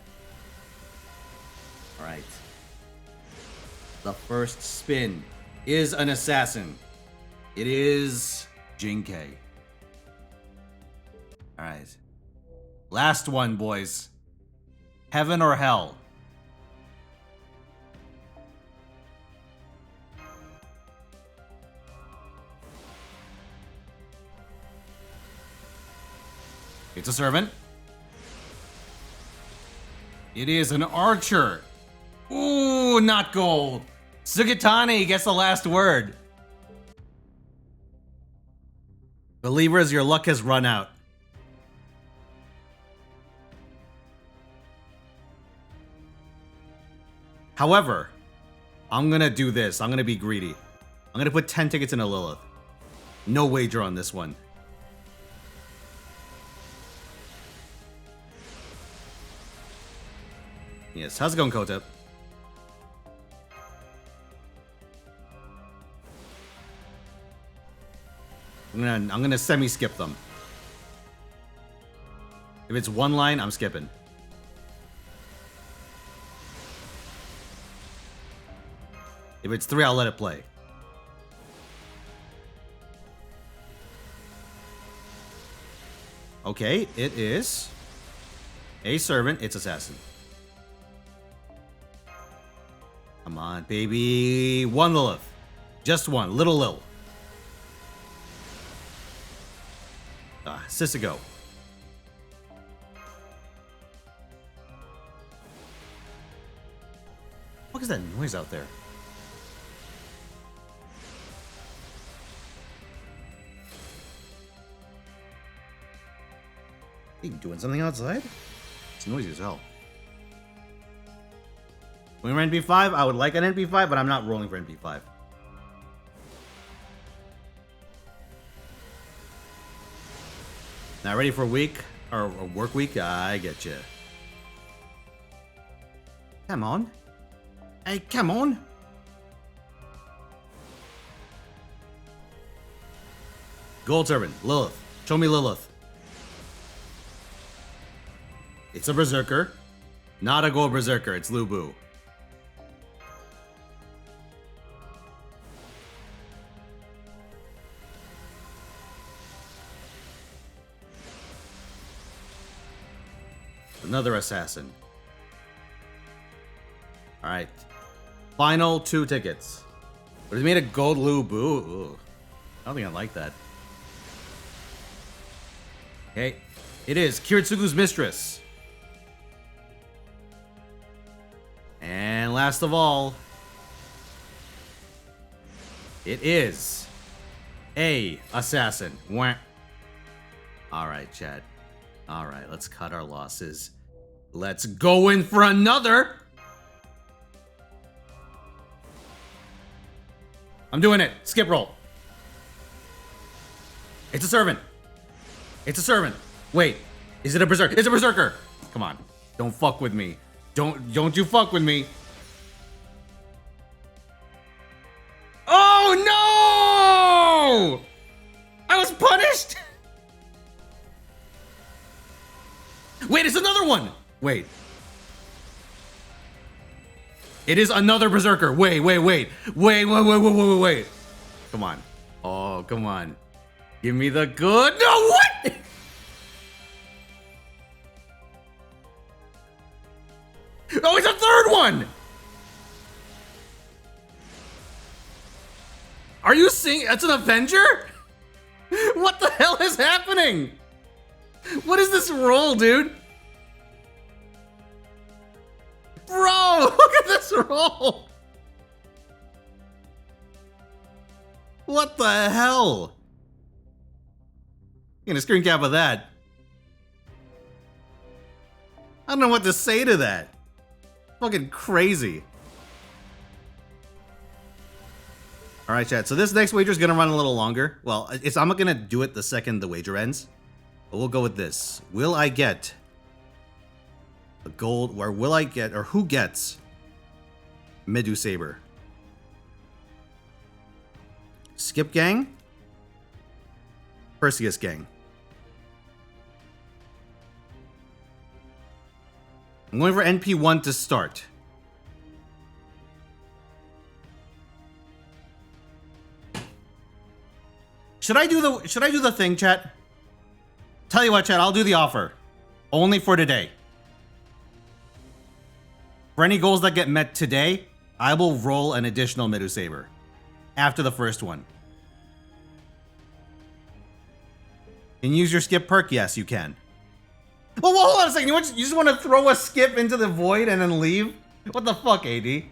All right. The first spin is an assassin. It is Jinkei. All right. Last one, boys. Heaven or hell? It's a servant. It is an archer. Ooh, not gold. Sugatani gets the last word. Believers, your luck has run out. However, I'm gonna do this. I'm gonna be greedy. I'm gonna put 10 tickets in a Lilith. No wager on this one. Yes, how's it going, Kotep? I'm gonna semi-skip them. If it's one line, I'm skipping. If it's three, I'll let it play. Okay, it is a servant. It's assassin. Come on, baby. One Lilith. Just one. Little Lil. Sisigo. What is that noise out there? Are you doing something outside? It's noisy as hell. When we're NP5, I would like an NP5, but I'm not rolling for NP5. Now, ready for a week? Or a work week? I get you. Come on. Hey, come on. Gold Servant, Lilith. Show me Lilith. It's a Berserker. Not a Gold Berserker, it's Lubu. Another assassin. Alright. Final two tickets. But it's made a gold Lubu. Ooh. I don't think I like that. Okay. It is Kiritsugu's Mistress. And last of all, it is a assassin. Wah. Alright, Chad. Alright, let's cut our losses. Let's go in for another. I'm doing it. Skip roll. It's a servant. It's a servant. Wait. Is it a berserker? It's a berserker. Come on. Don't fuck with me. Don't you fuck with me. Oh no! I was punished? Wait, it's another one. Wait. It is another berserker. Wait. Come on. Oh, come on. Give me the good. No, what? Oh, it's a third one. Are you seeing? That's an Avenger? What the hell is happening? What is this roll, dude? Reverse roll! What the hell? Get a screen cap of that. I don't know what to say to that. Fucking crazy. Alright, chat. So this next wager is gonna run a little longer. Well, I'm not gonna do it the second the wager ends. But we'll go with this. Will I get a gold, or will I get, or who gets MEDUSABER? Skip Gang? Perseus Gang. I'm going for NP1 to start. Should I do the thing, chat? Tell you what, chat, I'll do the offer. Only for today. For any goals that get met today, I will roll an additional MEDUSABER after the first one. Can you use your skip perk? Yes, you can. Well, hold on a second. You just want to throw a skip into the void and then leave? What the fuck, AD?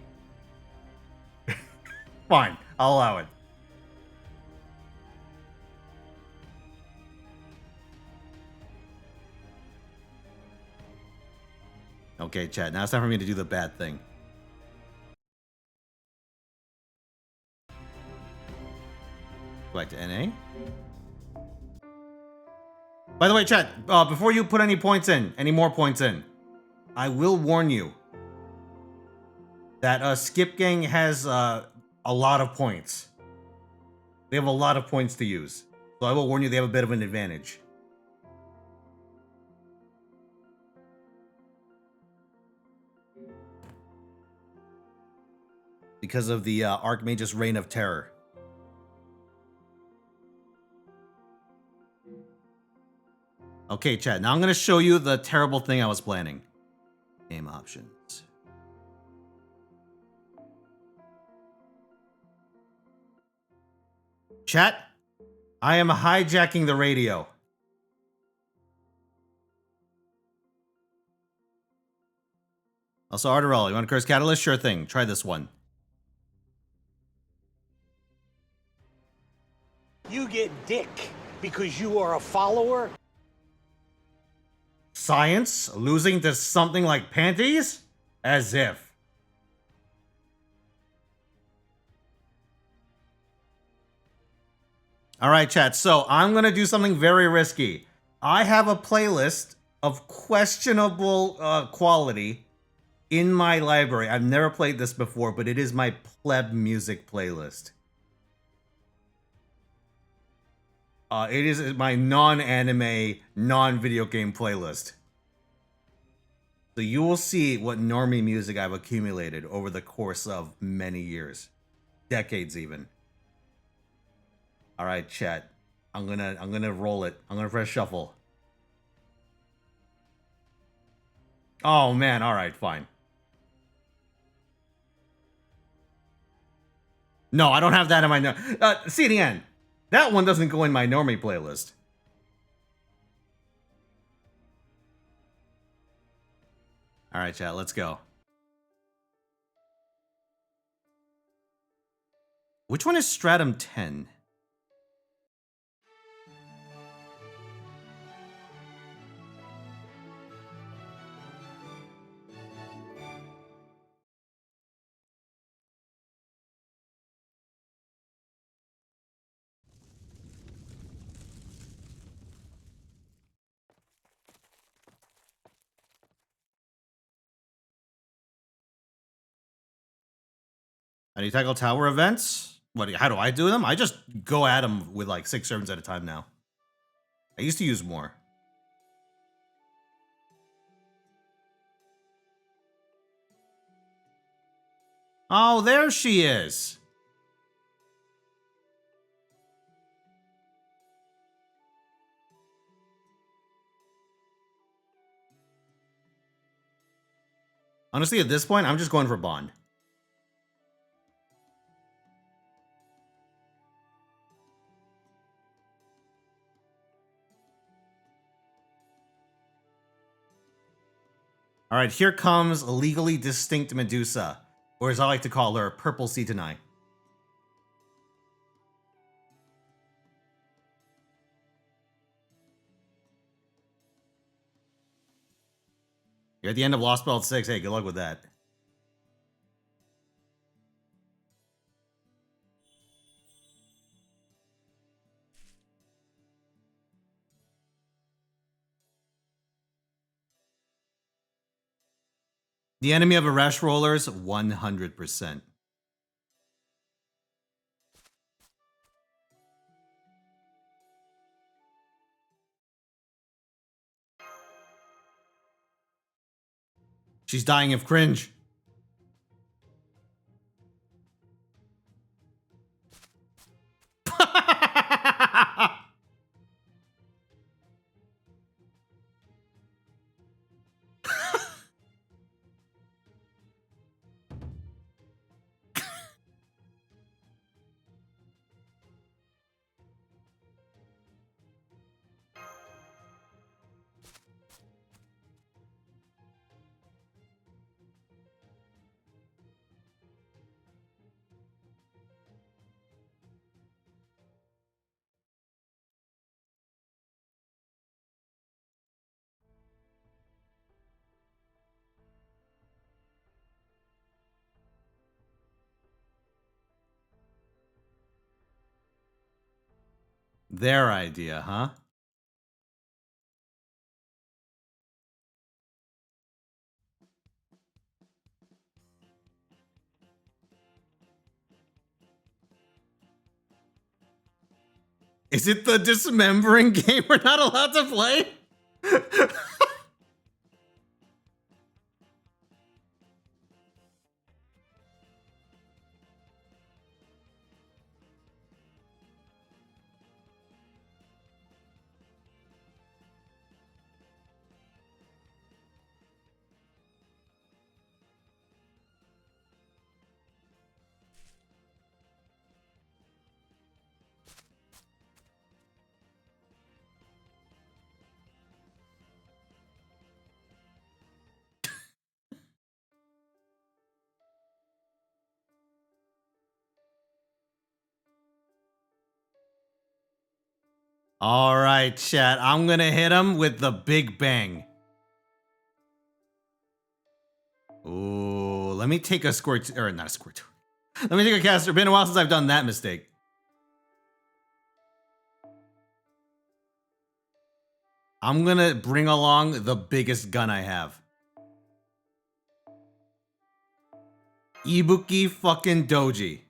Fine, I'll allow it. Okay, chat. Now it's time for me to do the bad thing. Go back to NA. By the way, chat, before you put any more points in, I will warn you that Skip Gang has a lot of points. They have a lot of points to use. So I will warn you they have a bit of an advantage. Because of the Archmage's Reign of Terror. Okay, chat. Now I'm going to show you the terrible thing I was planning. Game options. Chat, I am hijacking the radio. Also, Arterell, you want to curse Catalyst? Sure thing. Try this one. You get dick because you are a follower? Science losing to something like panties? As if. Alright, chat. So I'm going to do something very risky. I have a playlist of questionable quality in my library. I've never played this before, but it is my pleb music playlist. It is my non-anime, non-video game playlist. So you will see what normie music I've accumulated over the course of many years. Decades even. Alright, chat. I'm gonna roll it. I'm gonna press shuffle. Oh man, alright, fine. No, I don't have that in my CDN. That one doesn't go in my normie playlist. Alright, chat, let's go. Which one is Stratum 10? How do you tackle tower events? How do I do them? I just go at them with like 6 servants at a time now. I used to use more. Oh, there she is. Honestly, at this point, I'm just going for Bond. All right, here comes a legally distinct Medusa. Or as I like to call her, Purple Seatonai. You're at the end of Lost Belt 6. Hey, good luck with that. The enemy of Arash Rollers, 100%. She's dying of cringe. Their idea, huh? Is it the dismembering game we're not allowed to play? All right, chat. I'm gonna hit him with the big bang. Ooh, let me take a squirt, or not a squirt. Let me take a caster. Been a while since I've done that mistake. I'm gonna bring along the biggest gun I have. Ibuki fucking Doji.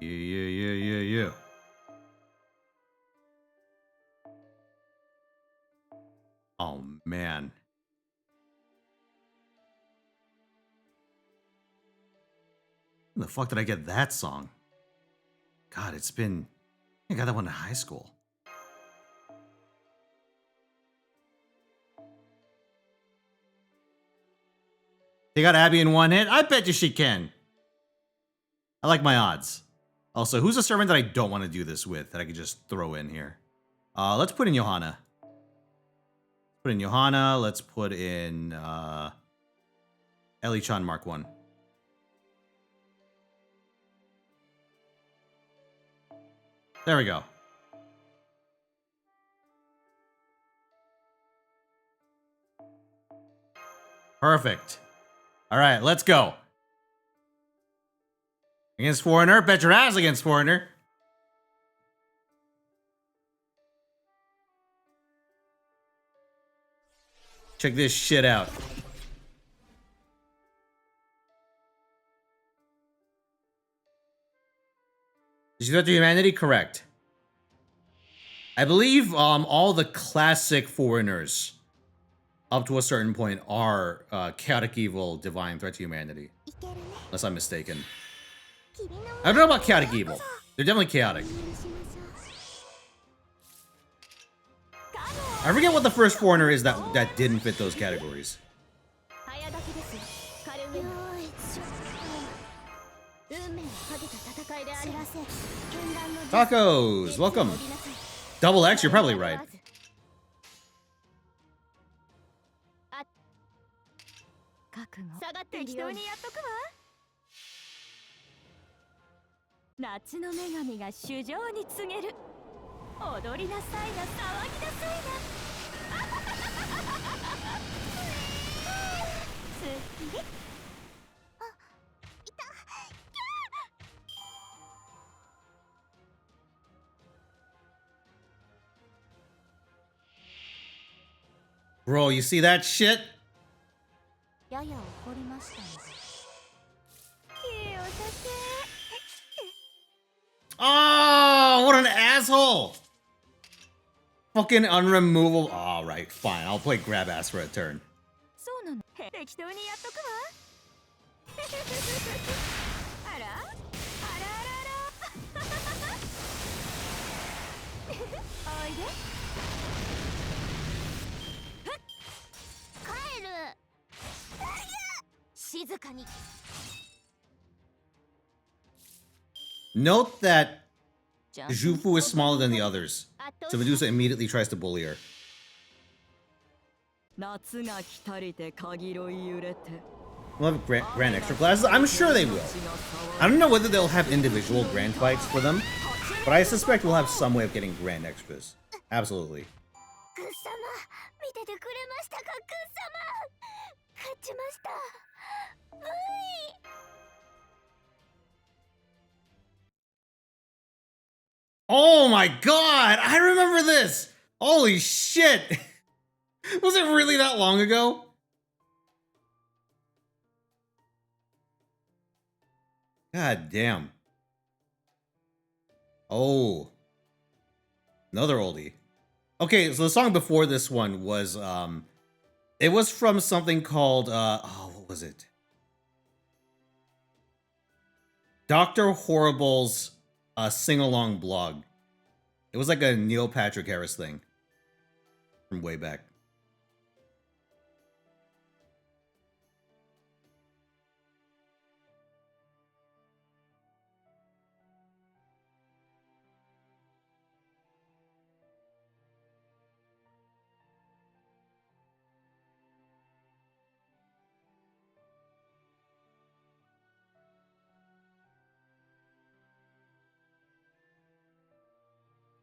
Yeah. Oh, man. When the fuck did I get that song? God, it's been... I got that one in high school. They got Abby in one hit? I bet you she can. I like my odds. Also, who's a servant that I don't want to do this with that I could just throw in here? Let's put in Johanna. Put in Johanna. Let's put in Ellie-chan Mark 1. There we go. Perfect. All right, let's go. Against Foreigner. Bet your ass against Foreigner. Check this shit out. Did you go to humanity? Correct. I believe all the classic Foreigners up to a certain point are chaotic evil, divine threat to humanity. Unless I'm mistaken. I don't know about chaotic evil. They're definitely chaotic. I forget what the first Foreigner is that didn't fit those categories. Tacos, welcome. Double X, you're probably right. 覚悟下がって適当にやっとくわ。夏の女神が衆生に告げる。踊りなさいな、騒ぎなさいな。すっきり。あ、いた。Bro, you see that shit? やや怒りましたので。いいお酒。Oh, what an asshole! Fucking unremovable. Alright, fine. I'll play grab ass for a turn. そうなの。適当にやっとくわ。あら、あらあらあら。おいで。帰る。静かに。 Note that Jufu is smaller than the others, so Medusa immediately tries to bully her. 夏が来たりて限ろい揺れて。 We'll have grand extra classes? I'm sure they will. I don't know whether they'll have individual grand fights for them, but I suspect we'll have some way of getting grand extras. Absolutely. グッ様、見ててくれましたか、グッ様。勝ちました。うい。 Oh my god! I remember this! Holy shit! Was it really that long ago? God damn. Oh. Another oldie. Okay, so the song before this one was, it was from something called, oh, what was it? Dr. Horrible's sing-along blog. It was like a Neil Patrick Harris thing from way back.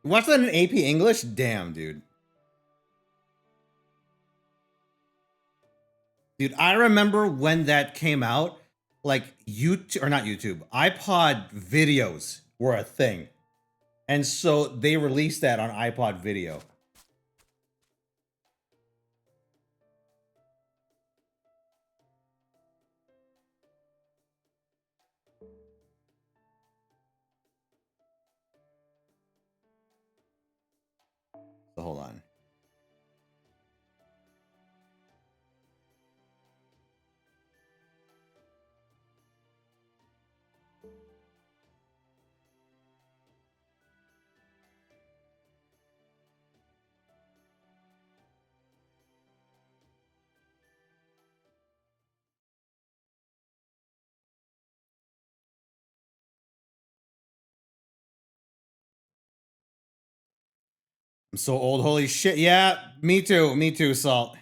Watch that in AP English? Damn, dude. Dude, I remember when that came out, like YouTube, or not YouTube, iPod videos were a thing. And so they released that on iPod video. So hold on. I'm so old, holy shit. Yeah, me too, Salt.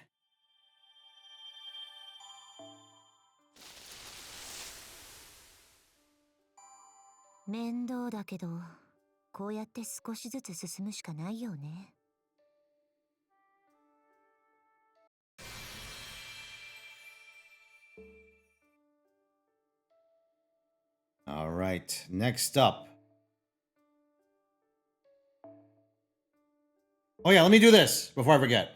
All right, next up. Oh yeah, let me do this before I forget.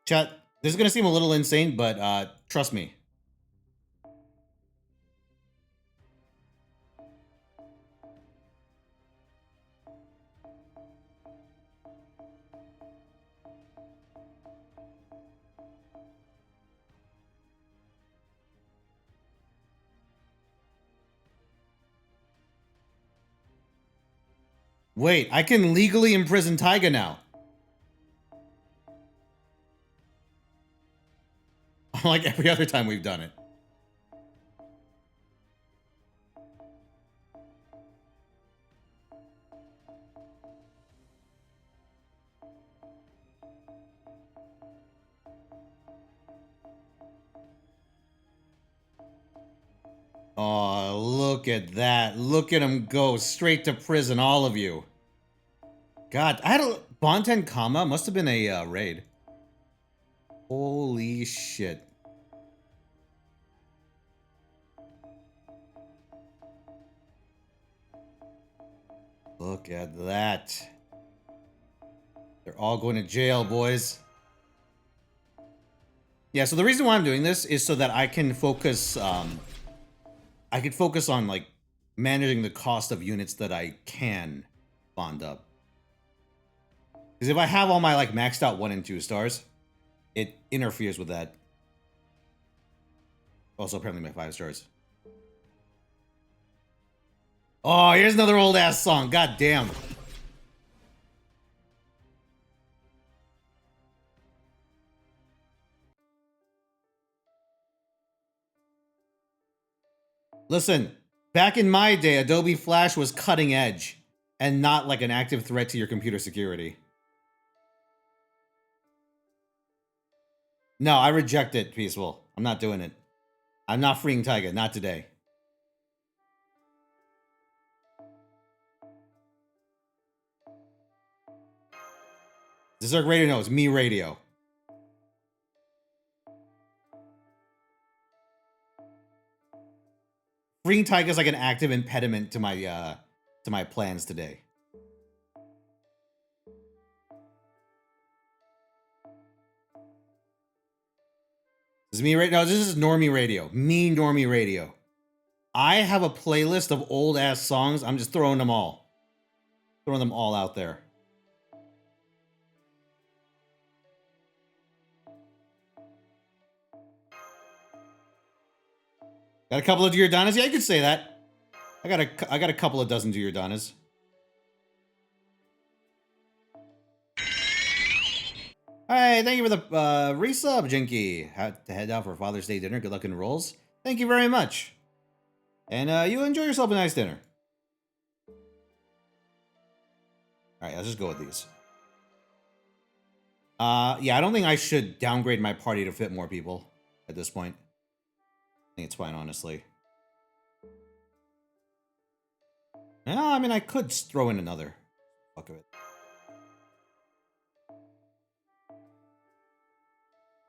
Chat, this is gonna seem a little insane, but trust me. Wait, I can legally imprison Taiga now. Like every other time we've done it. Oh, look at that. Look at him go straight to prison, all of you. God, I had a... Bonten Kama must have been a raid. Holy shit. Look at that. They're all going to jail, boys. Yeah, so the reason why I'm doing this is so that I can focus, I could focus on, like, managing the cost of units that I can bond up. Because if I have all my, like, maxed out 1 and 2 stars, it interferes with that. Also, apparently my 5 stars. Oh, here's another old-ass song. God damn. Listen, back in my day, Adobe Flash was cutting edge and not like an active threat to your computer security. No, I reject it, Peaceful. I'm not doing it. I'm not freeing Taiga, not today. Zerg Radio knows, me radio. Freeing Taiga is like an active impediment to my plans today. This is me radio. No, this is Normie Radio. Me Normie Radio. I have a playlist of old ass songs. I'm just throwing them all. Throwing them all out there. Got a couple of Giordano's? Yeah, you could say that. I got a couple of dozen Giordano's. Alright, thank you for the resub, Jinky. Had to head out for Father's Day dinner. Good luck in rolls. Thank you very much. And you enjoy yourself a nice dinner. Alright, let's just go with these. Yeah, I don't think I should downgrade my party to fit more people at this point. I think it's fine, honestly. No, I mean, I could throw in another. Fuck of it.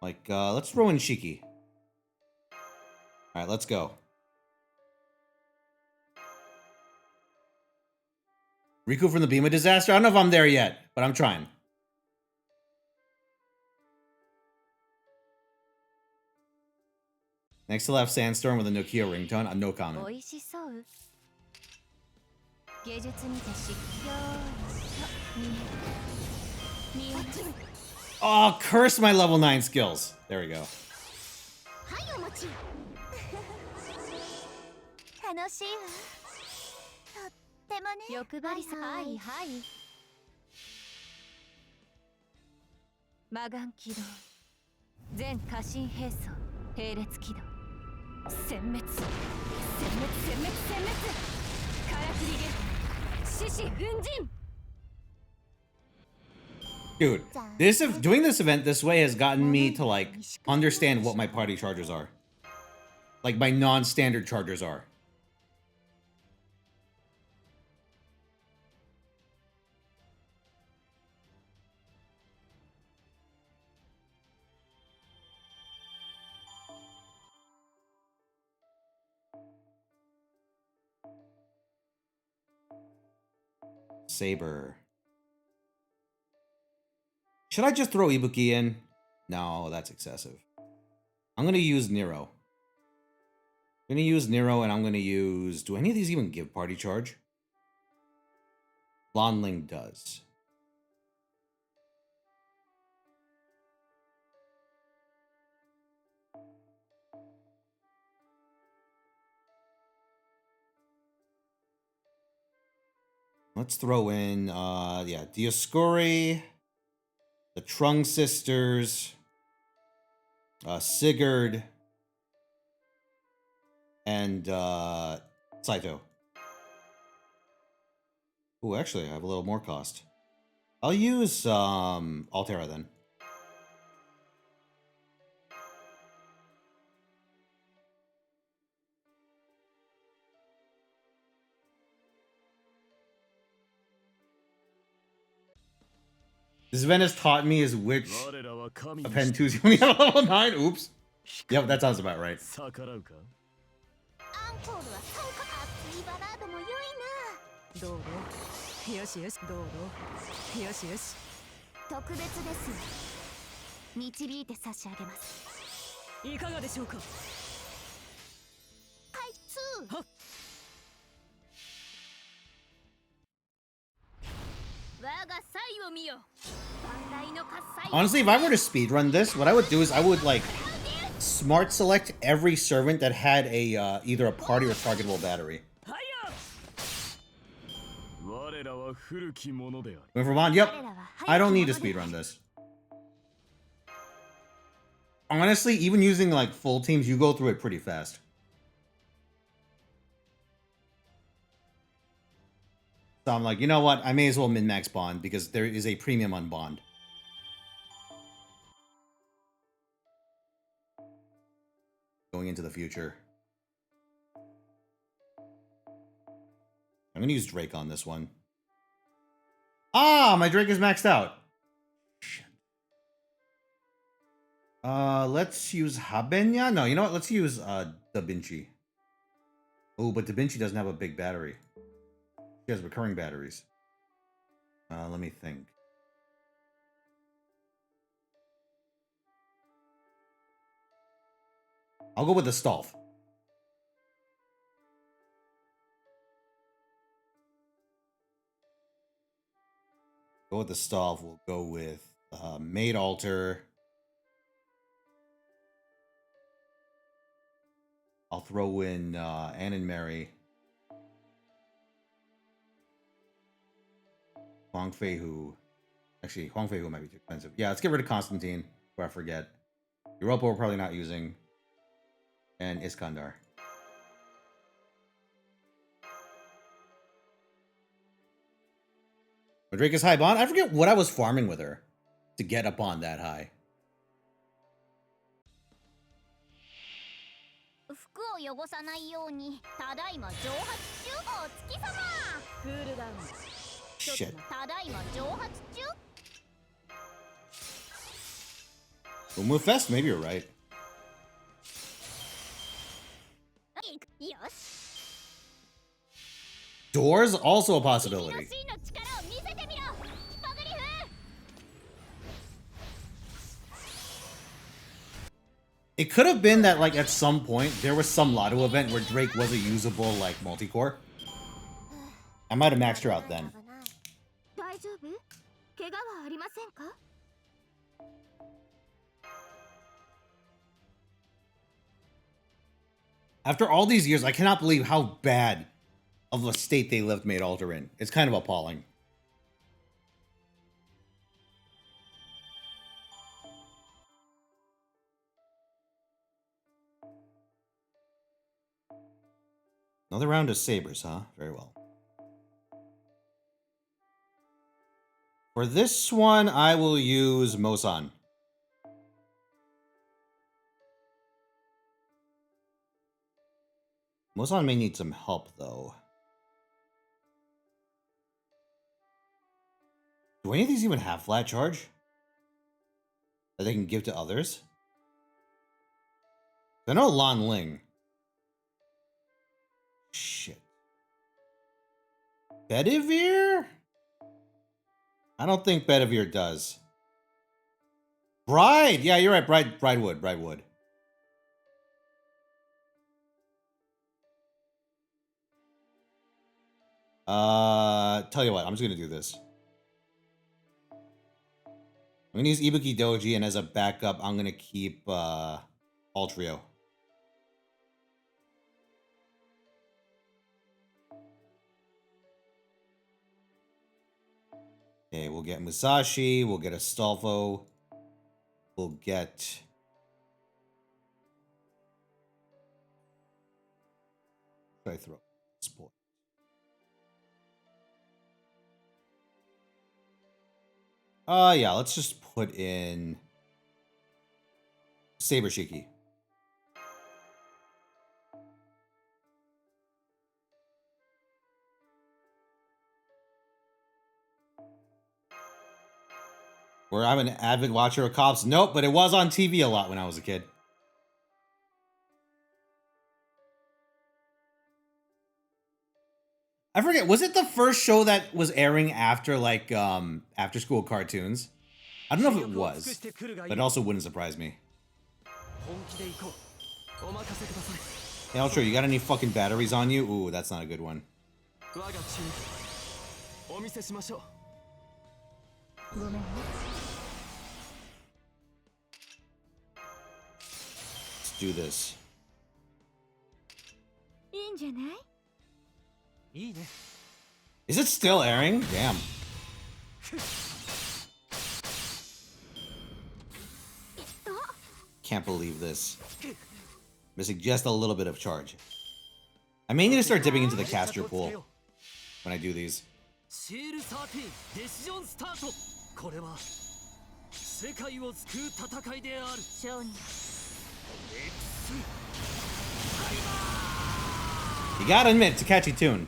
Like, let's throw in Shiki. Alright, let's go. Riku from the Beam of Disaster? I don't know if I'm there yet, but I'm trying. Next to left, Sandstorm with a Nokia ringtone. No comment. Oh, curse my level 9 skills. There we go. Dude, doing this event this way has gotten me to, like, understand what my party chargers are. Like, my non-standard chargers are. Saber. Should I just throw Ibuki in? No, that's excessive. I'm going to use Nero. I'm going to use Nero, and I'm going to use... Do any of these even give party charge? Blondling does. Let's throw in, yeah, Dioscuri, the Trung sisters, Sigurd, and Saito. Ooh, actually, I have a little more cost. I'll use Altera then. This event has taught me is which append 2 when you have level 9. Oops. Yep, that sounds about right. アンコールは参加熱いバラードも良いなどうぞよしよしどうぞよしよし特別ですよ導いて差し上げますいかがでしょうか開通はっ我が才を見よ万来の喝采 Honestly, if I were to speedrun this, what I would do is I would like smart select every servant that had a either a party or targetable battery. Going for Bond? Yep. I don't need to speedrun this. Honestly, even using like full teams, you go through it pretty fast. So I'm like, you know what? I may as well min-max Bond because there is a premium on Bond. Going into the future. I'm gonna use Drake on this one. Ah, my Drake is maxed out. Shit. Let's use Habenya. No, you know what? Let's use Da Vinci. Oh, but Da Vinci doesn't have a big battery. She has recurring batteries. Let me think. I'll go with the Stolf. Go with the Stolf. We'll go with Maid Altar. I'll throw in Anne and Mary. Huang Fei Hu. Actually, Huang Fei Hu might be too expensive. Yeah, let's get rid of Constantine, who I forget. Europa we're probably not using. And Iskandar. Drake is high bond. I forget what I was farming with her to get a bond that high. 服を汚さないようにただいま蒸発中お月様クールダウン Shit. ただいま蒸発中 We'll move fast. Maybe you're right. よし Doors also a possibility. 真の力を見せてみろバグリフ It could have been that, like, at some point, there was some Lotto event where Drake was a usable, like, multi-core. I might have maxed her out then. 大丈夫怪我はありませんか After all these years, I cannot believe how bad of a state they left Maid Altar in. It's kind of appalling. Another round of sabers, huh? Very well. For this one, I will use Mosan. Mosan may need some help, though. Do any of these even have flat charge that they can give to others? I know Lan Ling. Shit. Bedivere? I don't think Bedivere does. Bride! Yeah, you're right. Bride would. Tell you what, I'm just gonna do this. I'm gonna use Ibuki Doji, and as a backup, I'm gonna keep Altrio. Okay, we'll get Musashi, we'll get Astolfo, we'll get... What should I throw? Sport. Yeah, let's just put in Saber Shiki. Where I'm an avid watcher of cops. Nope, but it was on TV a lot when I was a kid. I forget, was it the first show that was airing after like after school cartoons? I don't know if it was, but it also wouldn't surprise me. Hey, Ultra, you got any fucking batteries on you? Ooh, that's not a good one. Let's do this. Is it still airing? Damn. Can't believe this. Missing just a little bit of charge. I may need to start dipping into the caster pool when I do these. You gotta admit, it's a catchy tune.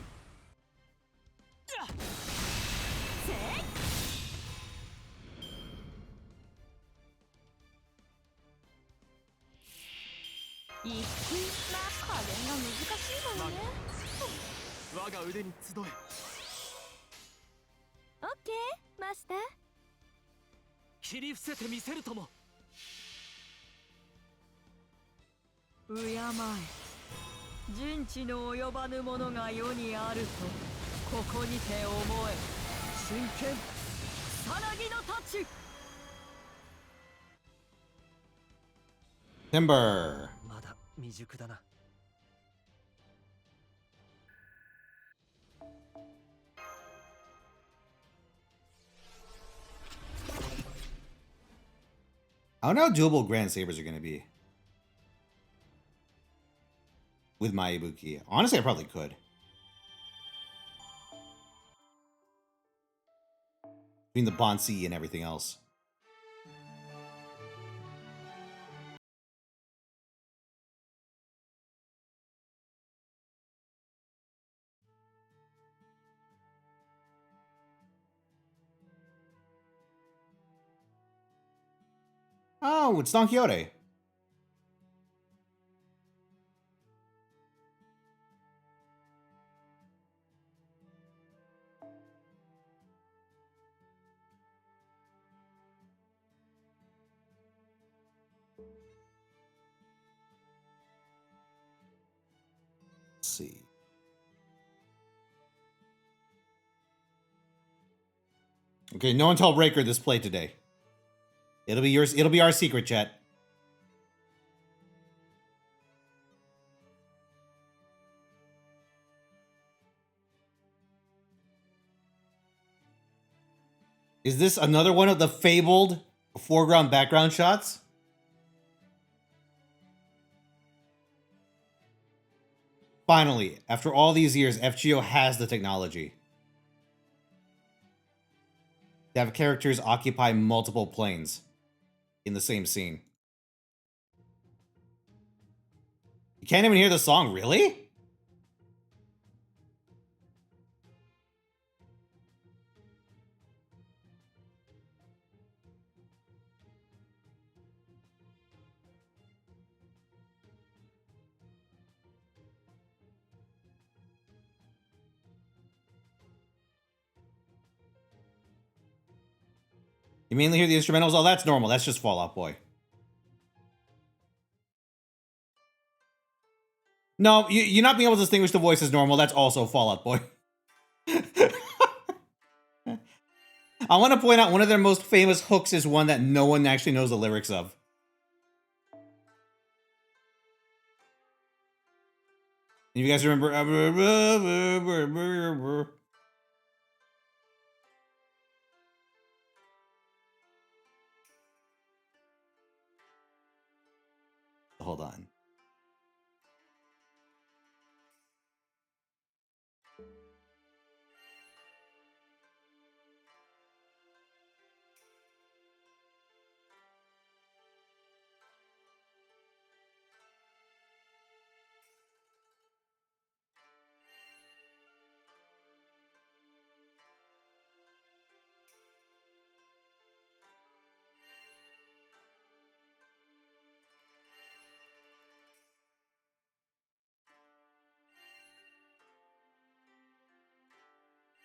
Timber. I don't know how doable Grand Sabers are going to be with my Ibuki. Honestly, I probably could. Between the Bonsi and everything else. Oh, it's Don Quixote. Let's see. Okay, no one tell Breaker this play today. It'll be yours. It'll be our secret, chat. Is this another one of the fabled foreground background shots? Finally, after all these years, FGO has the technology to have characters occupy multiple planes in the same scene. You can't even hear the song, really? You mainly hear the instrumentals? Oh, that's normal. That's just Fall Out Boy. No, you not being able to distinguish the voice is normal. That's also Fall Out Boy. I want to point out one of their most famous hooks is one that no one actually knows the lyrics of. You guys remember? Hold on.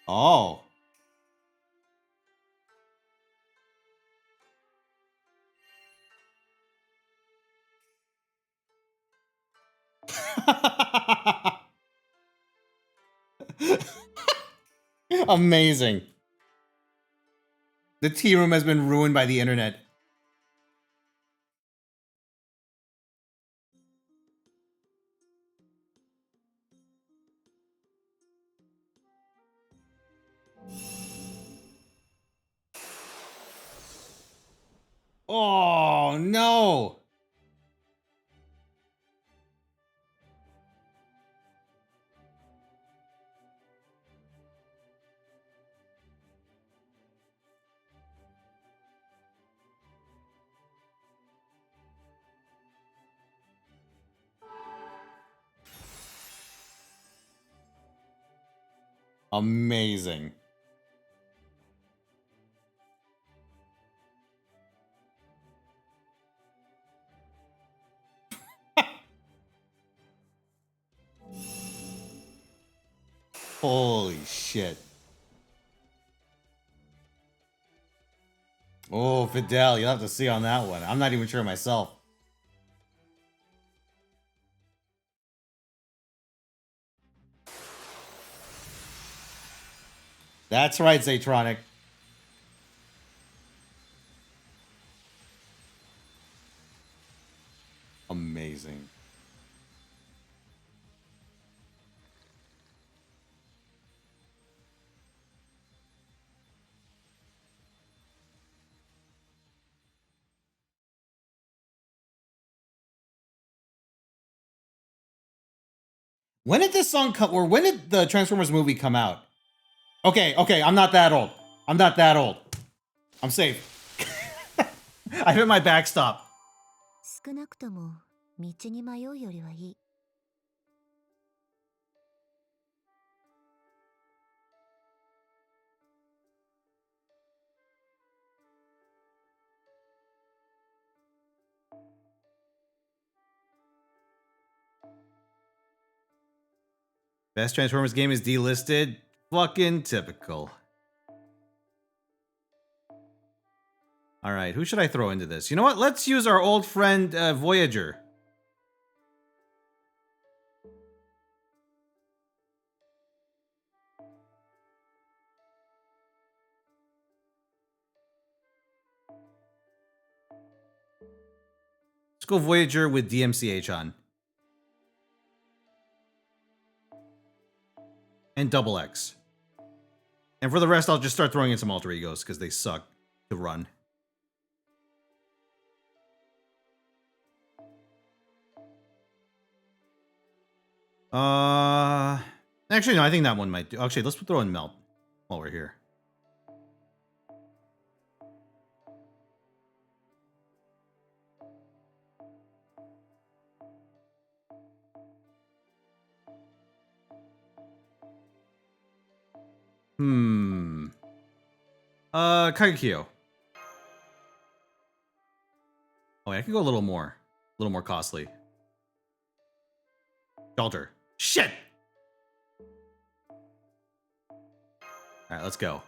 Oh. Amazing. The tea room has been ruined by the internet. Oh, no. Amazing. Holy shit. Oh, Fidel, you'll have to see on that one. I'm not even sure myself. That's right, Zaytronic. Amazing. When did this song come, or when did the Transformers movie come out? Okay, I'm not that old. I'm not that old. I'm safe. I hit my backstop. 少なくとも道に迷うよりはいい。Best Transformers game is delisted. Fucking typical. All right, who should I throw into this? You know what? Let's use our old friend Voyager. Let's go Voyager with DMCH on. And Double X. And for the rest, I'll just start throwing in some alter egos because they suck to run. Actually, no, I think that one might do. Actually, let's throw in Melt while we're here. Kagekyo. Oh, I could go a little more costly. Shelter. Shit! Alright, let's go.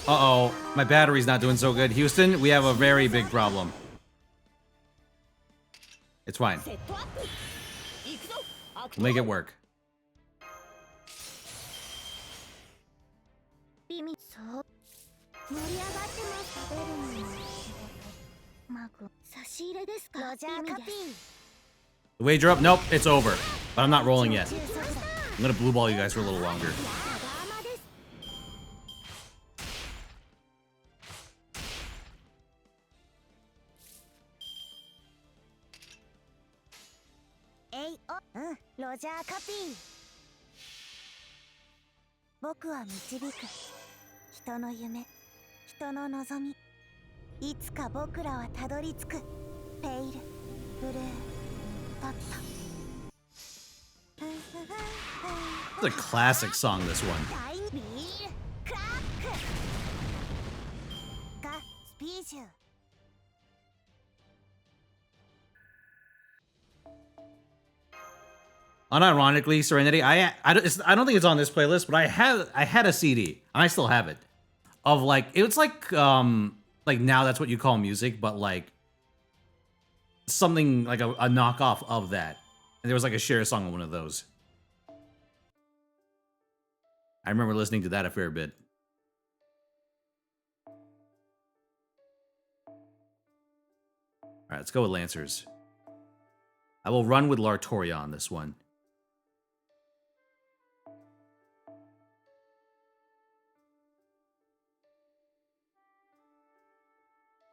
Uh-oh, my battery's not doing so good. Houston, we have a very big problem. It's fine. We'll make it work. The wager up? Nope, it's over. But I'm not rolling yet. I'm gonna blue ball you guys for a little longer. It's a classic song, this one. Unironically, Serenity, I don't think it's on this playlist, but I had a CD, and I still have it, of like, it was like now that's what you call music, but like something like a knockoff of that. And there was like a share song on one of those. I remember listening to that a fair bit. All right, let's go with Lancers. I will run with Lartoria on this one.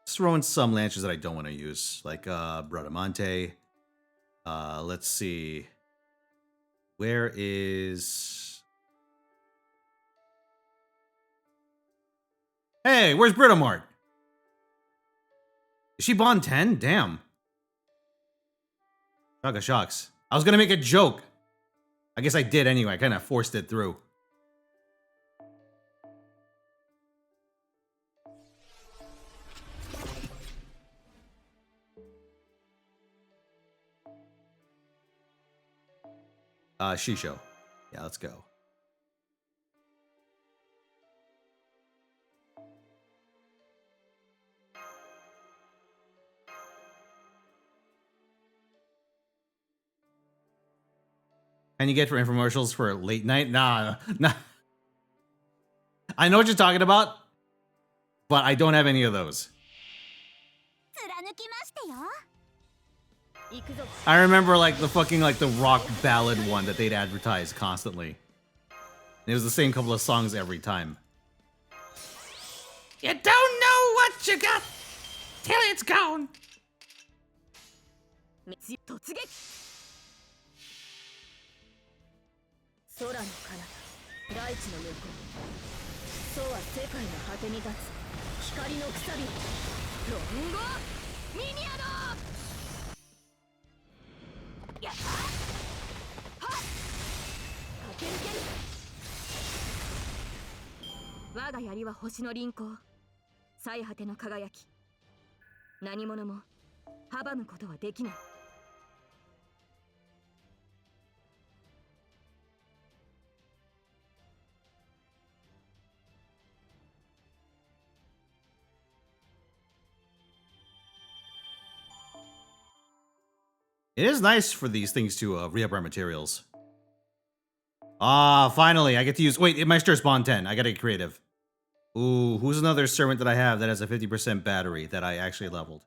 Let's throw in some Lancers that I don't want to use, like Bradamante. Let's see. Where is... Hey, where's Britomart? Is she Bond 10? Damn. Shaka shocks. I was gonna make a joke. I guess I did anyway. I kind of forced it through. Shisho. Yeah, let's go. And you get for infomercials for late night? Nah. I know what you're talking about, but I don't have any of those. I remember like the fucking like the rock ballad one that they'd advertise constantly. And it was the same couple of songs every time. You don't know what you got till it's gone. It is nice for these things to re-up our materials. Ah, finally, I get to use... Wait, my star's Bond 10. I gotta get creative. Ooh, who's another servant that I have that has a 50% battery that I actually leveled?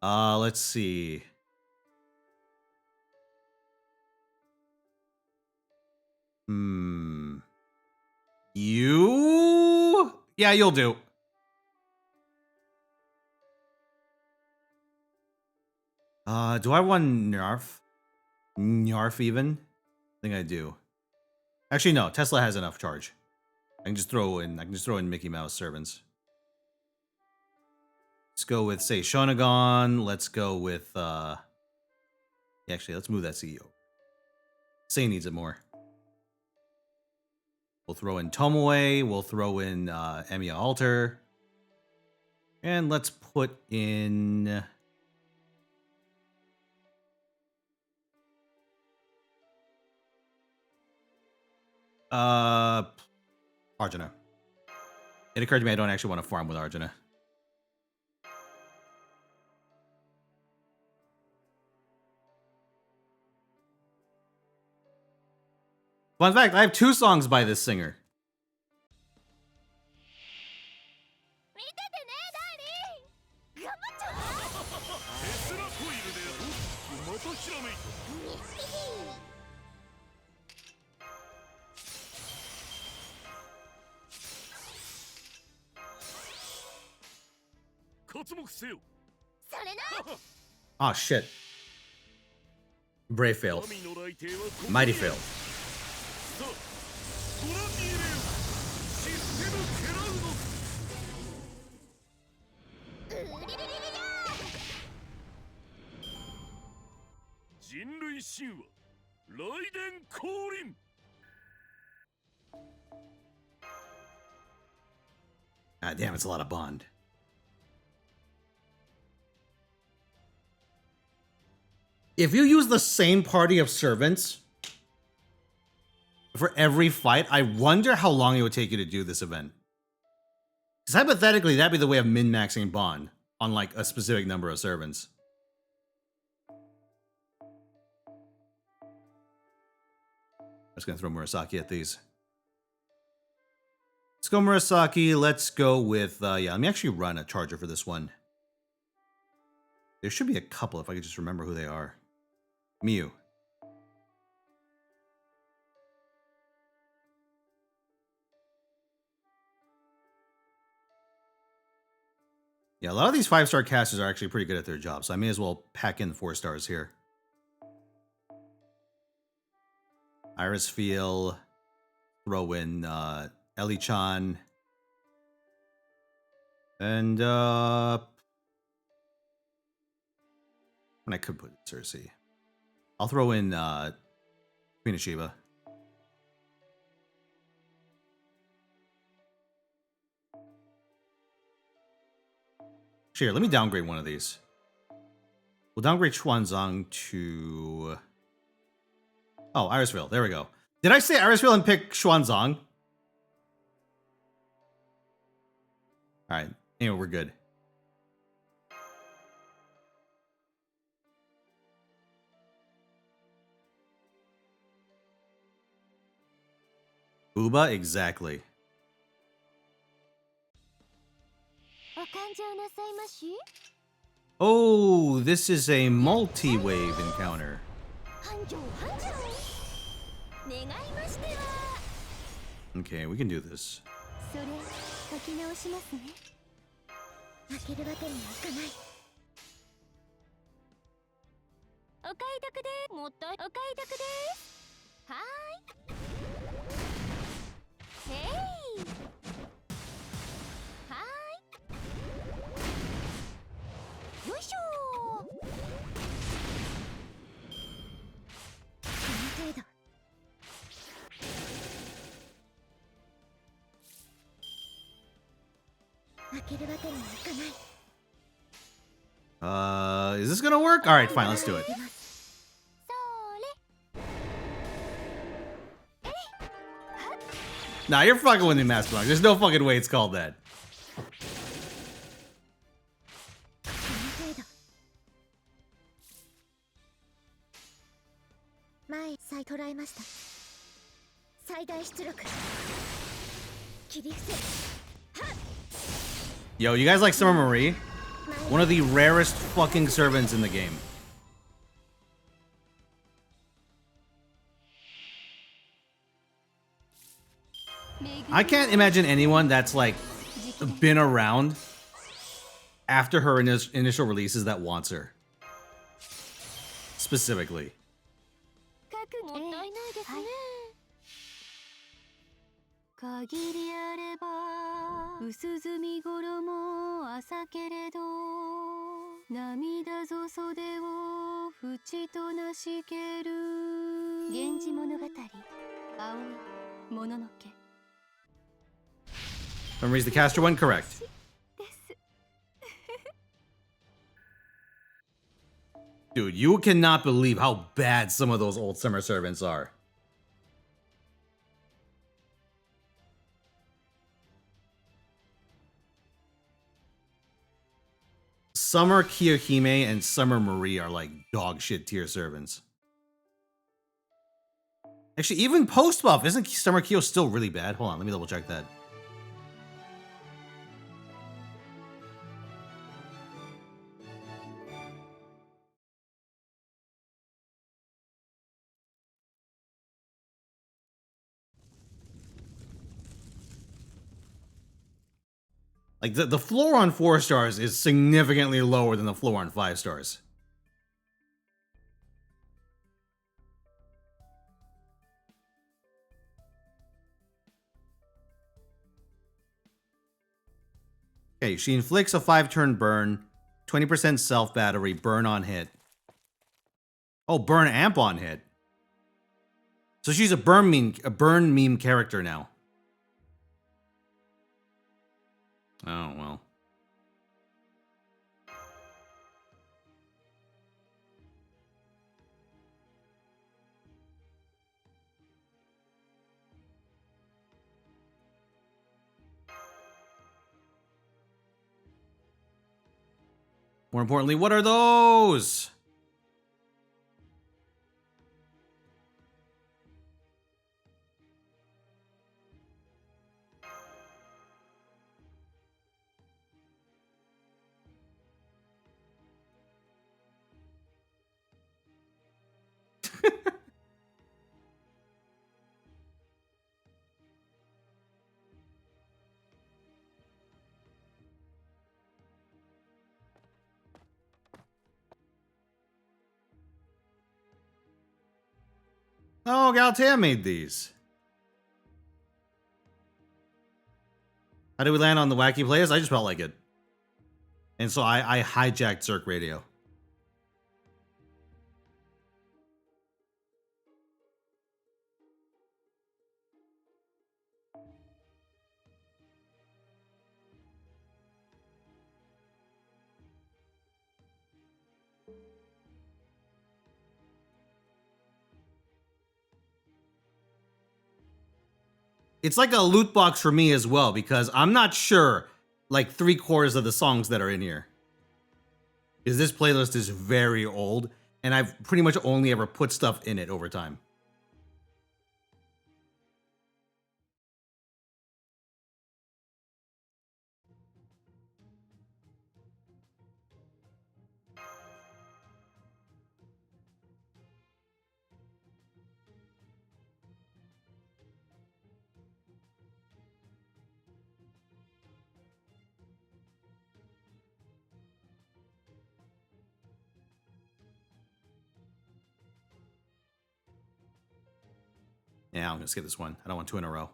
Let's see. You? Yeah, you'll do. Do I want Narf? Narf even? I think I do. Actually, no. Tesla has enough charge. I can just throw in Mickey Mouse servants. Let's go with, say, Shonagon. Let's go with, actually, let's move that CEO. Say needs it more. We'll throw in Tomoe. We'll throw in Emiya Alter. And let's put in... Arjuna. It occurred to me I don't actually want to farm with Arjuna. Fun fact, I have 2 songs by this singer. Oh shit. Brave failed. Mighty failed. Ah, damn, it's a lot of bond. If you use the same party of servants for every fight, I wonder how long it would take you to do this event. Because hypothetically, that'd be the way of min-maxing bond on like a specific number of servants. I'm just gonna throw Murasaki at these. Let's go Murasaki. Let's go with, yeah, let me actually run a charger for this one. There should be a couple if I could just remember who they are. Miyu. Yeah, a lot of these 5-star casters are actually pretty good at their job, so I may as well pack in 4 stars here. Iris Feel, throw in Ellie-chan, and and I could put Cersei. I'll throw in Queen of Sheba. Sure, let me downgrade one of these. We'll downgrade Xuanzang to... Oh, Irisville. There we go. Did I say Irisville and pick Xuanzang? Alright. Anyway, we're good. Uba? Exactly. Oh, this is a multi-wave encounter. Okay, we can do this. Is this gonna work? Alright, fine, let's do it. Nah, you're fucking with me, Master Block. There's no fucking way it's called that. Yo, you guys like Summer Marie? One of the rarest fucking servants in the game. I can't imagine anyone that's like been around after her initial releases that wants her. Specifically. Memories the caster one? Correct. Dude, you cannot believe how bad some of those old summer servants are. Summer Kiyohime and Summer Marie are like dog shit tier servants. Actually, even post buff, isn't Summer Kyo still really bad? Hold on, let me double check that. Like, the floor on 4 stars is significantly lower than the floor on 5 stars. Okay, she inflicts a 5-turn burn, 20% self-battery, burn on hit. Oh, burn amp on hit. So she's a burn meme character now. Oh well. More importantly, what are those? Oh, Galtea made these. How did we land on the wacky players? I just felt like it. And so I hijacked Zerk Radio. It's like a loot box for me as well, because I'm not sure like 3/4 of the songs that are in here. Because this playlist is very old, and I've pretty much only ever put stuff in it over time. Yeah, I'm gonna skip this one. I don't want 2 in a row.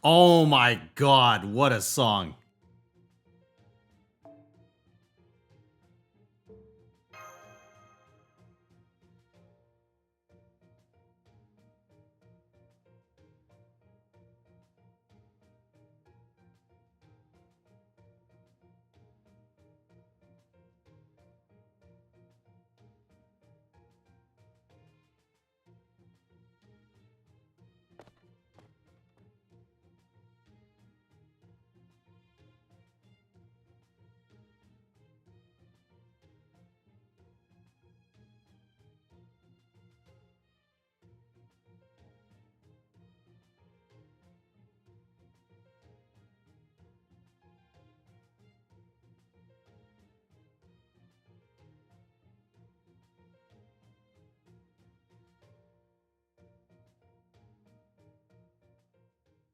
Oh my god, what a song.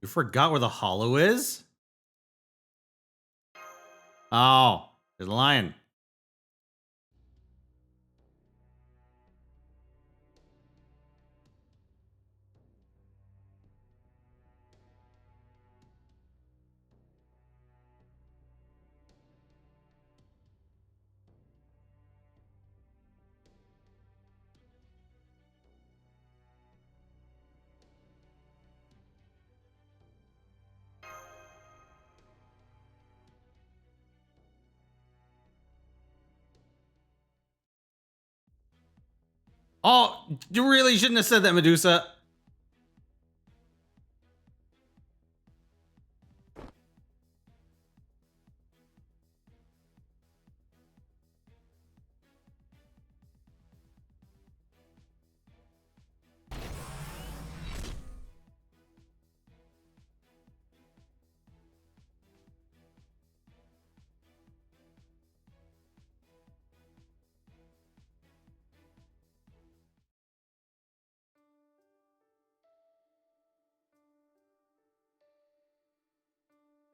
You forgot where the hollow is? Oh, there's a lion. Oh, you really shouldn't have said that, Medusa.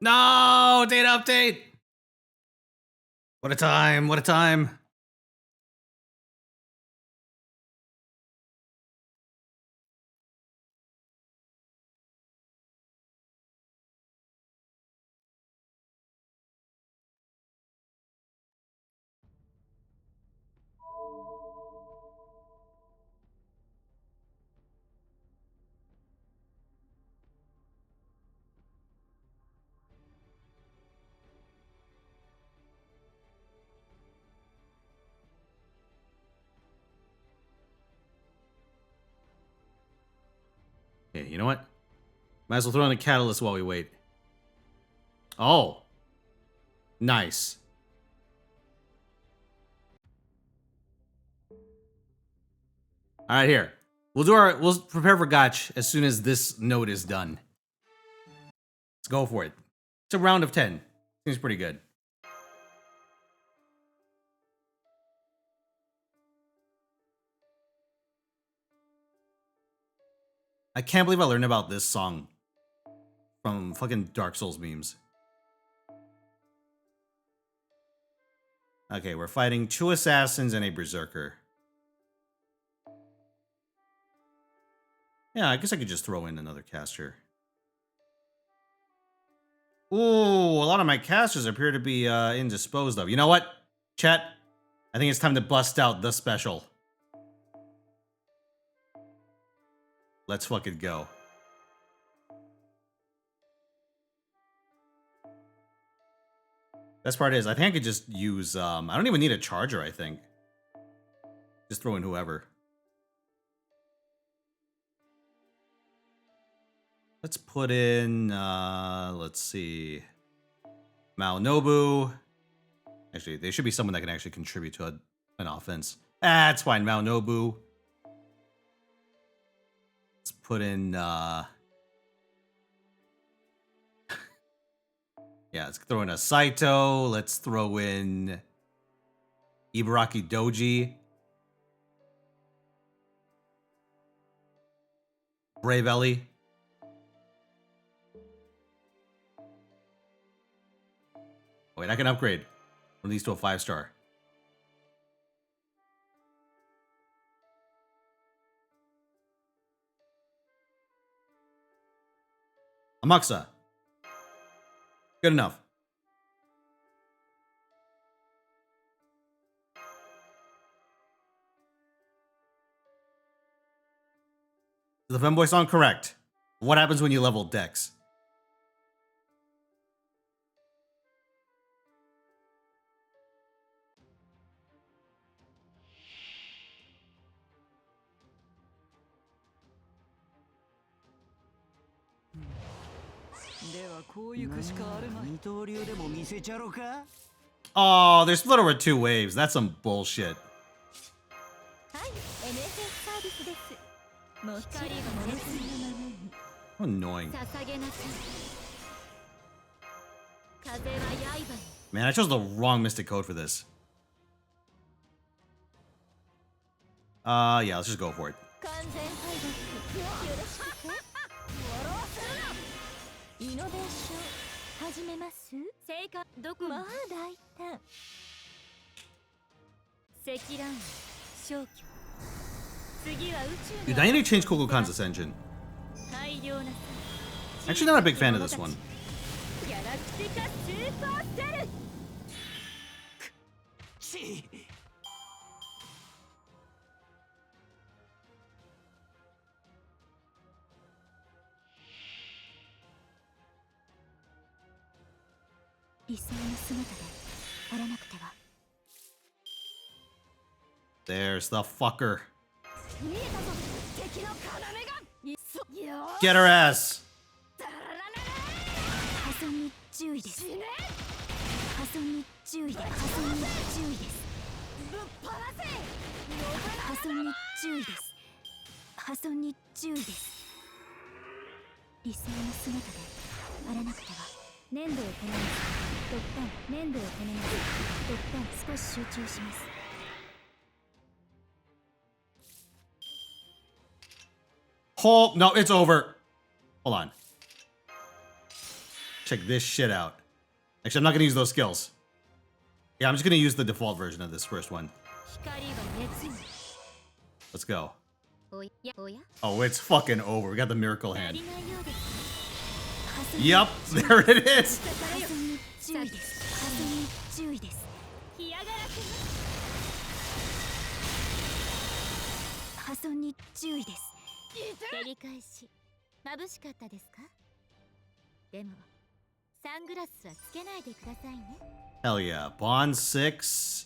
No, date update. What a time, what a time. Okay, you know what? Might as well throw in a catalyst while we wait. Oh. Nice. Alright, here. We'll prepare for Gach as soon as this node is done. Let's go for it. It's a round of 10. Seems pretty good. I can't believe I learned about this song from fucking Dark Souls memes. Okay, we're fighting 2 assassins and a berserker. Yeah, I guess I could just throw in another caster. Ooh, a lot of my casters appear to be indisposed of. You know what, chat? I think it's time to bust out the special. Let's fucking go. Best part is, I think I could just use, I don't even need a charger, I think. Just throw in whoever. Let's put in, let's see. Maonobu. Actually, they should be someone that can actually contribute to an offense. Ah, it's fine, Maonobu. Let's put in, yeah, let's throw in a Saito. Let's throw in Ibaraki Doji. Brave Ellie. Wait, I can upgrade one of these to a 5-star. Amakusa. Good enough. Is the Femboy song correct? What happens when you level Dex? Oh, they're split over 2 waves. That's some bullshit. How annoying. Man, I chose the wrong Mystic Code for this. Yeah, let's just go for it. Dude, I need to change Kokokan's Ascension. Actually, not a big fan of this one. There's the fucker. Get her ass. Oh, no, it's over. Hold on. Check this shit out. Actually, I'm not going to use those skills. Yeah, I'm just going to use the default version of this first one. Let's go. Oh, it's fucking over. We got the miracle hand. Yup, there it is. Hell yeah. Bond 6.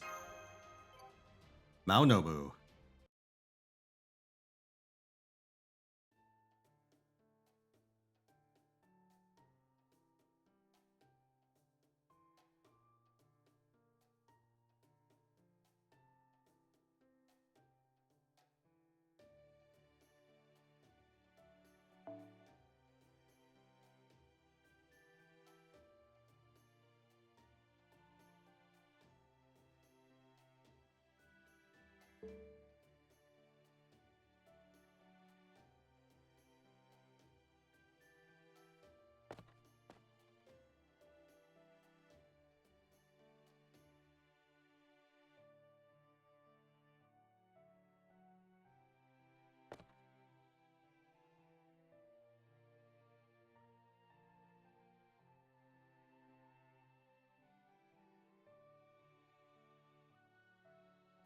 Maonobu.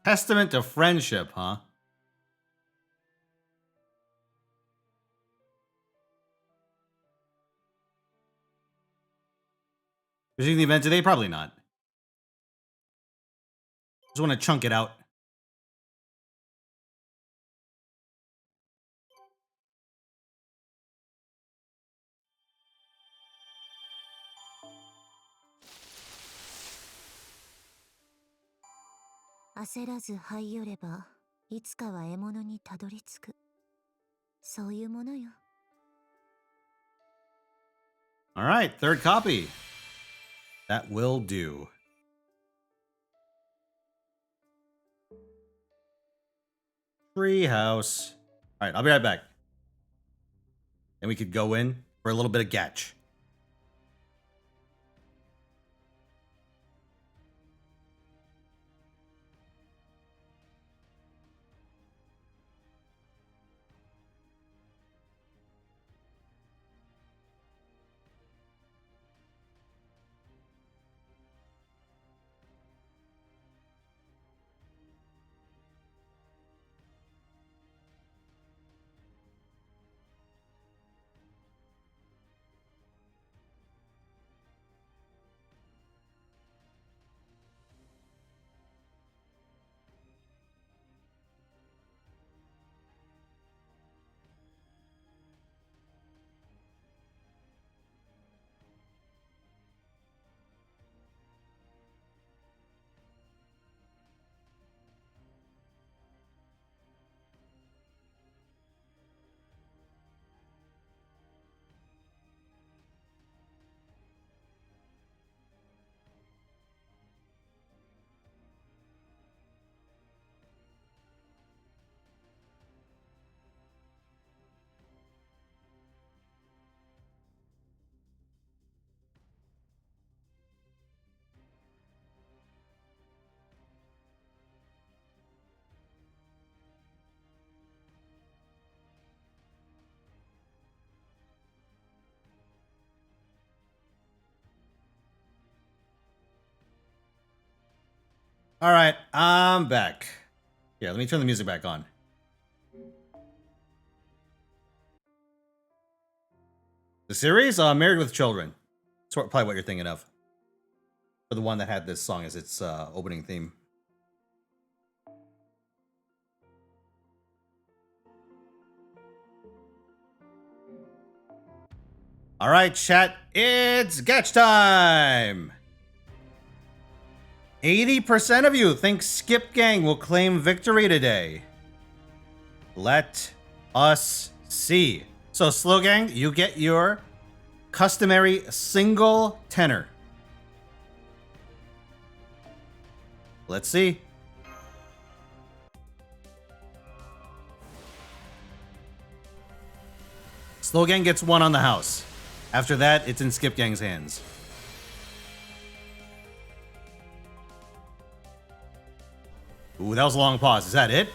Testament to friendship, huh? Is the event today? Probably not. Just want to chunk it out.焦らず這い寄れば、いつかは獲物にたどり着く。そういうものよ。All right, third copy. That will do. Treehouse. All right, I'll be right back. And we could go in for a little bit of Gacha. All right, I'm back. Yeah, let me turn the music back on. The series, Married with Children. That's probably what you're thinking of. For the one that had this song as its opening theme. All right, chat, it's Gacha time! 80% of you think Skip Gang will claim victory today. Let us see. So, Slow Gang, you get your customary single tenor. Let's see. Slow Gang gets one on the house. After that, it's in Skip Gang's hands. Ooh, that was a long pause. Is that it?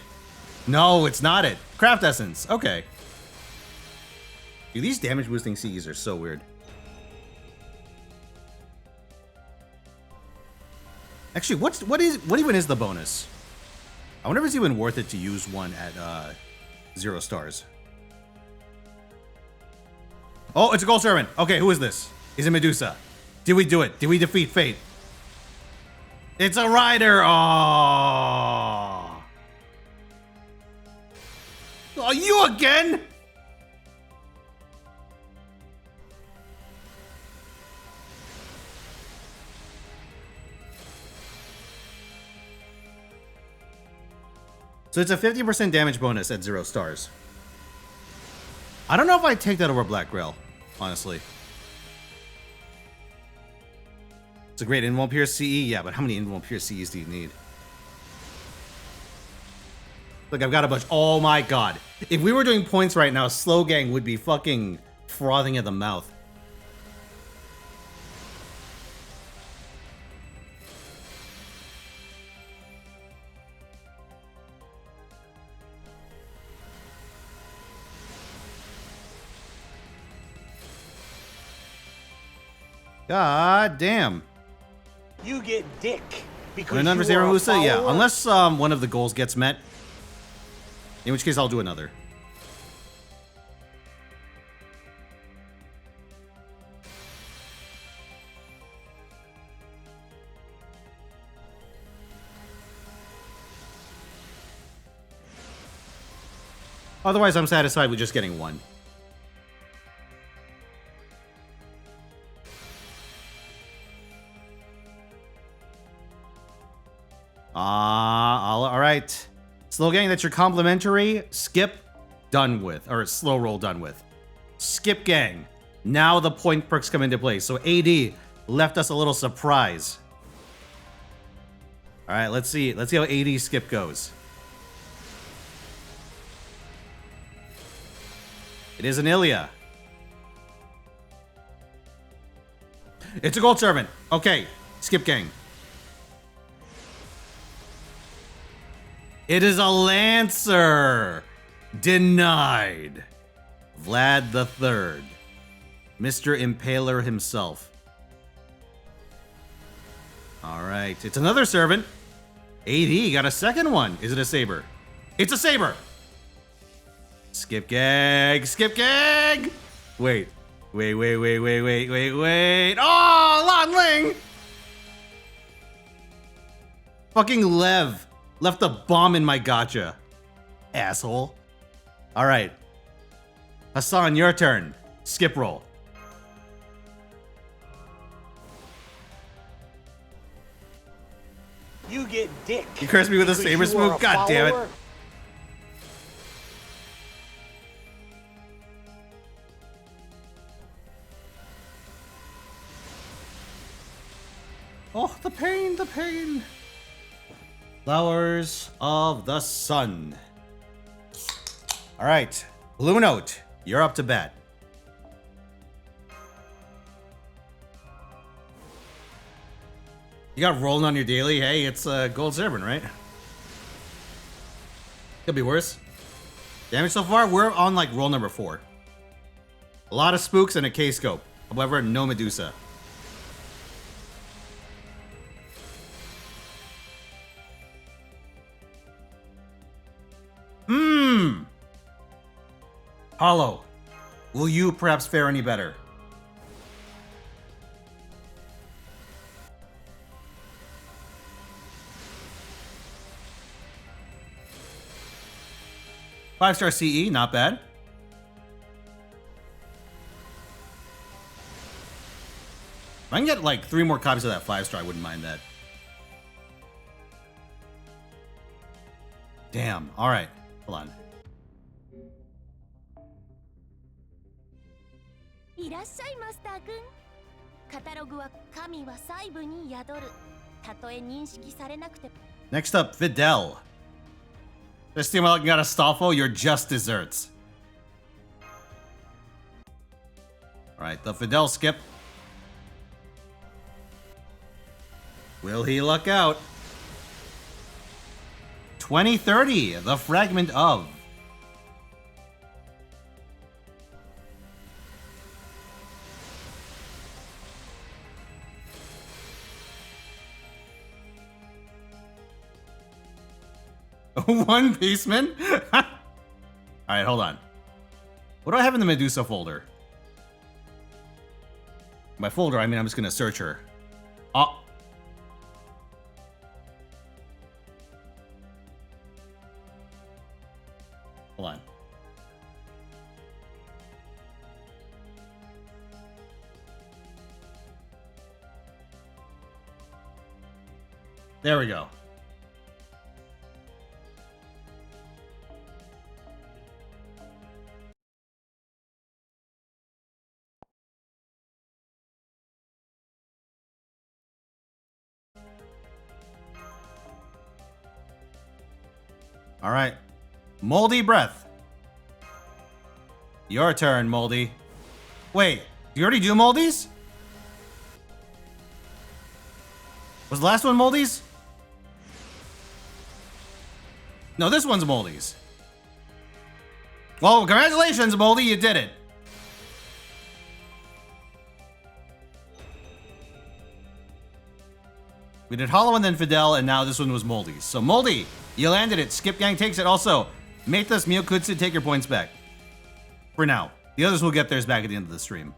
No, it's not it. Craft Essence. Okay. Dude, these damage boosting CEs are so weird. Actually, what even is the bonus? I wonder if it's even worth it to use one at 0 stars. Oh, it's a Gold Servant. Okay, who is this? Is it Medusa? Did we do it? Did we defeat Fate? It's a rider. Oh, you again? So it's a 50% damage bonus at 0 stars. I don't know if I'd take that over Black Grail, honestly. It's a great Invuln Pierce CE, yeah, but how many Invuln Pierce CEs do you need? Look, I've got a bunch. Oh my god. If we were doing points right now, Slow Gang would be fucking frothing at the mouth. God damn. You get dick because Win under you are a Musa? Yeah, follower? unless one of the goals gets met. In which case, I'll do another. Otherwise, I'm satisfied with just getting one. All right. Slow Gang, that's your complimentary. Skip, done with. Or slow roll, done with. Skip Gang. Now the point perks come into play. So AD left us a little surprise. All right, let's see. Let's see how AD skip goes. It is an Ilya. It's a Gold Servant. Okay, Skip Gang. It is a Lancer. Denied. Vlad the Third. Mr. Impaler himself. All right, it's another servant. AD got a second one. Is it a saber? It's a saber. Skip Gang. Skip Gang. Wait. Wait. Oh, Lan Ling. Fucking Lev left a bomb in my gacha. Asshole. All right. Hassan, your turn. Skip roll. You get dick. You cursed me with a because saber you are smoke? a God damn it. follower? Oh, the pain, the pain. Flowers of the Sun. All right. Blue Note, you're up to bat. You got rolling on your daily. Hey, it's a Gold Servant, right? Could be worse. Damage so far, we're on like roll number 4. A lot of spooks and a K-scope. However, no Medusa. Hollow, will you perhaps fare any better? Five-star CE, not bad. If I can get like 3 more copies of that 5-star, I wouldn't mind that. Damn. All right. Hold on. いらっしゃいマスター君。カタログは神は細部に宿る。たとえ認識されなくて。 Next up, Fidel. This team looking at Astolfo, you're just desserts. Alright, the Fidel skip. Will he luck out? 2030, the fragment of. One Pieceman? Alright, hold on. What do I have in the Medusa folder? My folder, I mean, I'm just gonna search her. Oh. Hold on. There we go. All right, Moldy breath. Your turn, Moldy. Wait, you already do Moldies? Was the last one Moldies? No, this one's Moldies. Well, congratulations, Moldy, you did it. We did Hollow and then Fidel, and now this one was Moldy's. So Moldy, you landed it. Skip Gang takes it. Also, Metas Miyokutsu, take your points back. For now. The others will get theirs back at the end of the stream.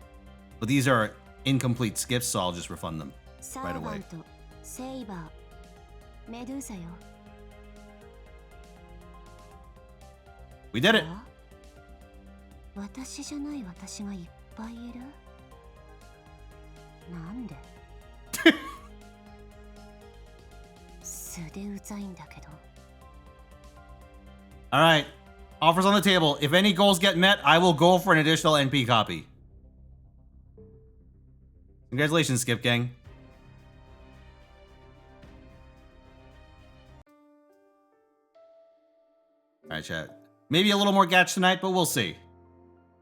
But these are incomplete skips, so I'll just refund them right away. We did it. 私じゃない私がいっぱいいるなんで素でうざいんだけど Alright. Offers on the table. If any goals get met, I will go for an additional NP copy. Congratulations, Skip Gang. Alright, chat. Maybe a little more Gacha tonight, but we'll see.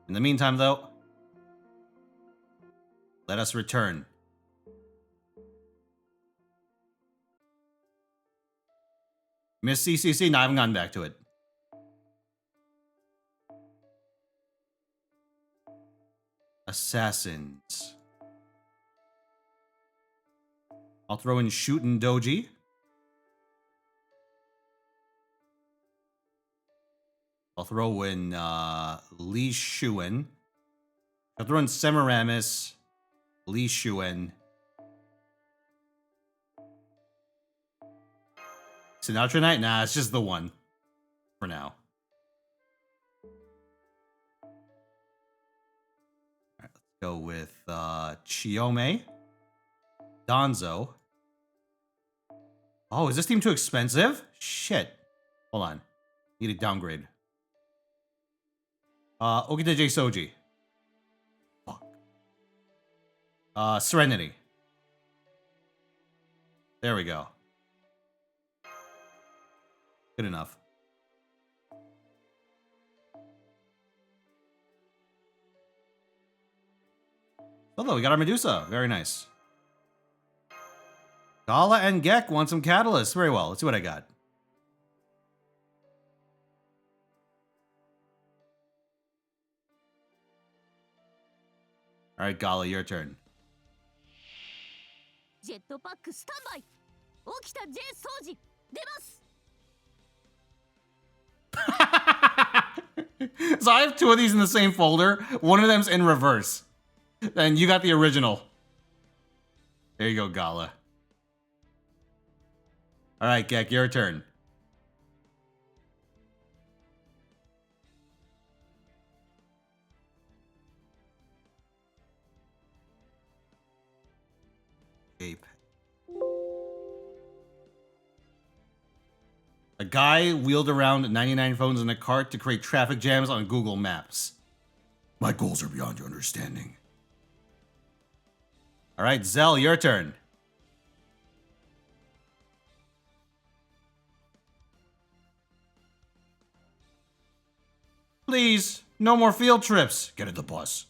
In the meantime, though, let us return. Miss CCC, no, I haven't gotten back to it. Assassins. I'll throw in Shootin' Doji. I'll throw in Lee Shuen. I'll throw in Semiramis, Lee Shuen. Sinatra Night? Nah, it's just the one. For now. Alright, let's go with Chiome. Donzo. Oh, is this team too expensive? Shit. Hold on. Need a downgrade. Okita J Soji. Fuck. Serenity. There we go. Good enough. Although we got our Medusa. Very nice. Gala and Gek want some catalysts. Very well. Let's see what I got. All right, Gala, your turn. Jetpack standby. Okita J Soji. 出ます So I have two of these in the same folder. One of them's in reverse. And you got the original. There you go, Gala. All right, Gek, your turn. Ape. A guy wheeled around 99 phones in a cart to create traffic jams on Google Maps. My goals are beyond your understanding. All right, Zell, your turn. Please, no more field trips. Get at the bus.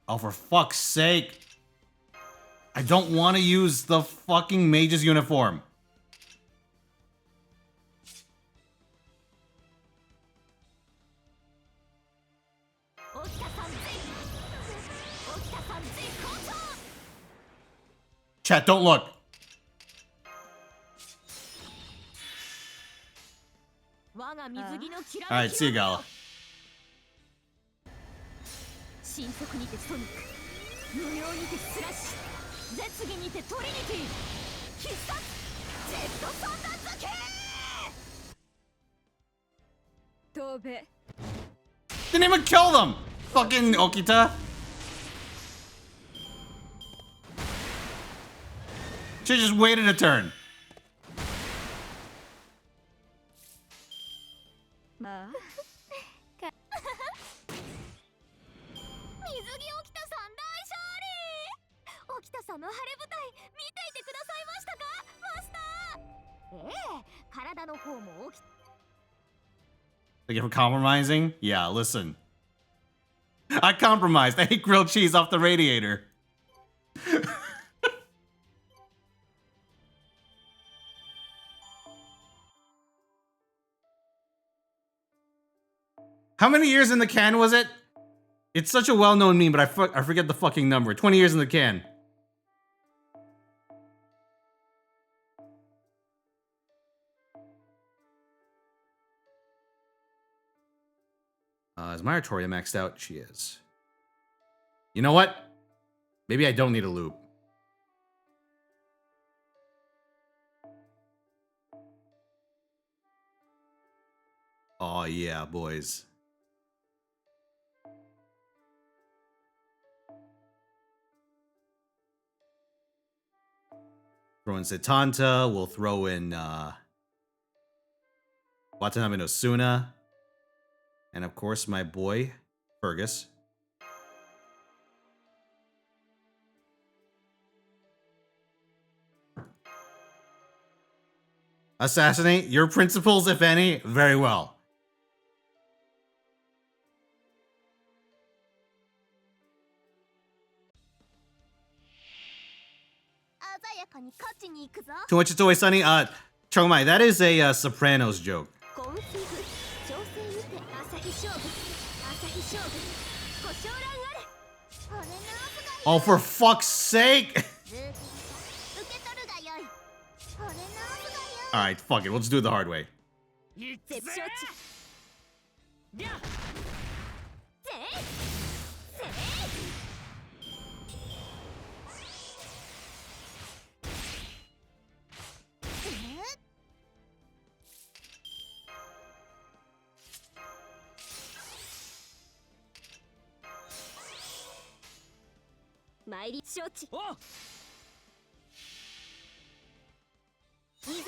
Oh, for fuck's sake. I don't want to use the fucking mage's uniform. Chat, don't look. Alright, see you, Gala. Didn't even kill them! Fucking Okita. She just waited a turn. その晴れ舞台見ていてくださいましたかマスター。ええ、体の方も大き Like if we're compromising? Yeah, listen. I compromised. I ate grilled cheese off the radiator. How many years in the can was it? It's such a well-known meme, but I forget the fucking number. 20 years in the can. Is my Artoria maxed out? She is. You know what? Maybe I don't need a loop. Oh yeah, boys. Throw in Setanta. We'll throw in Watanabe no Suna. And of course, my boy, Fergus. Assassinate your principles, if any, very well. 鮮やかに勝ちに行くぞ。 Too much, it's always sunny. Chongmai, that is a Sopranos joke. コンフィグ調整にて朝日勝負朝日勝負ご賞覧あれ。俺の奥が Oh, for fuck's sake! 受け取るがよい。俺の奥がよい。 Alright, fuck it. We'll just do it the hard way. 絶承知。ぜいせい。参り承知。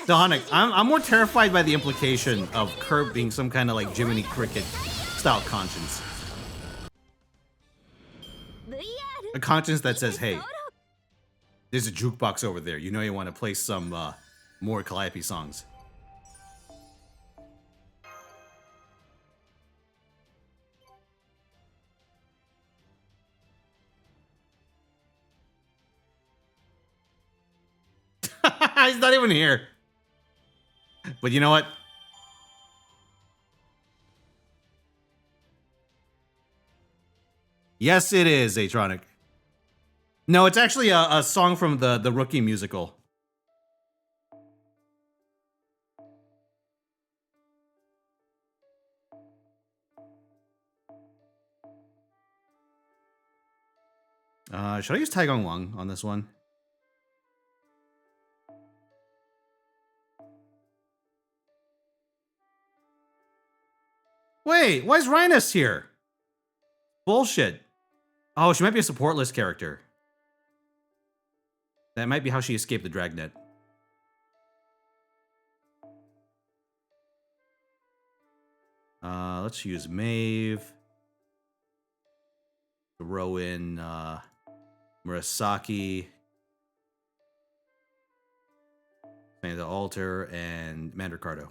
Donic, I'm more terrified by the implication of Curb being some kind of like Jiminy Cricket style conscience. A conscience that says, hey, there's a jukebox over there. You know you want to play some more Calliope songs. He's not even here. But you know what? Yes, it is, Atronic. No, it's actually a song from the Rookie musical. Should I use Taigong Wang on this one? Wait, why is Rhinus here? Bullshit. Oh, she might be a support list character. That might be how she escaped the dragnet. Let's use Maeve. Throw in Murasaki. The Altar and Mandricardo.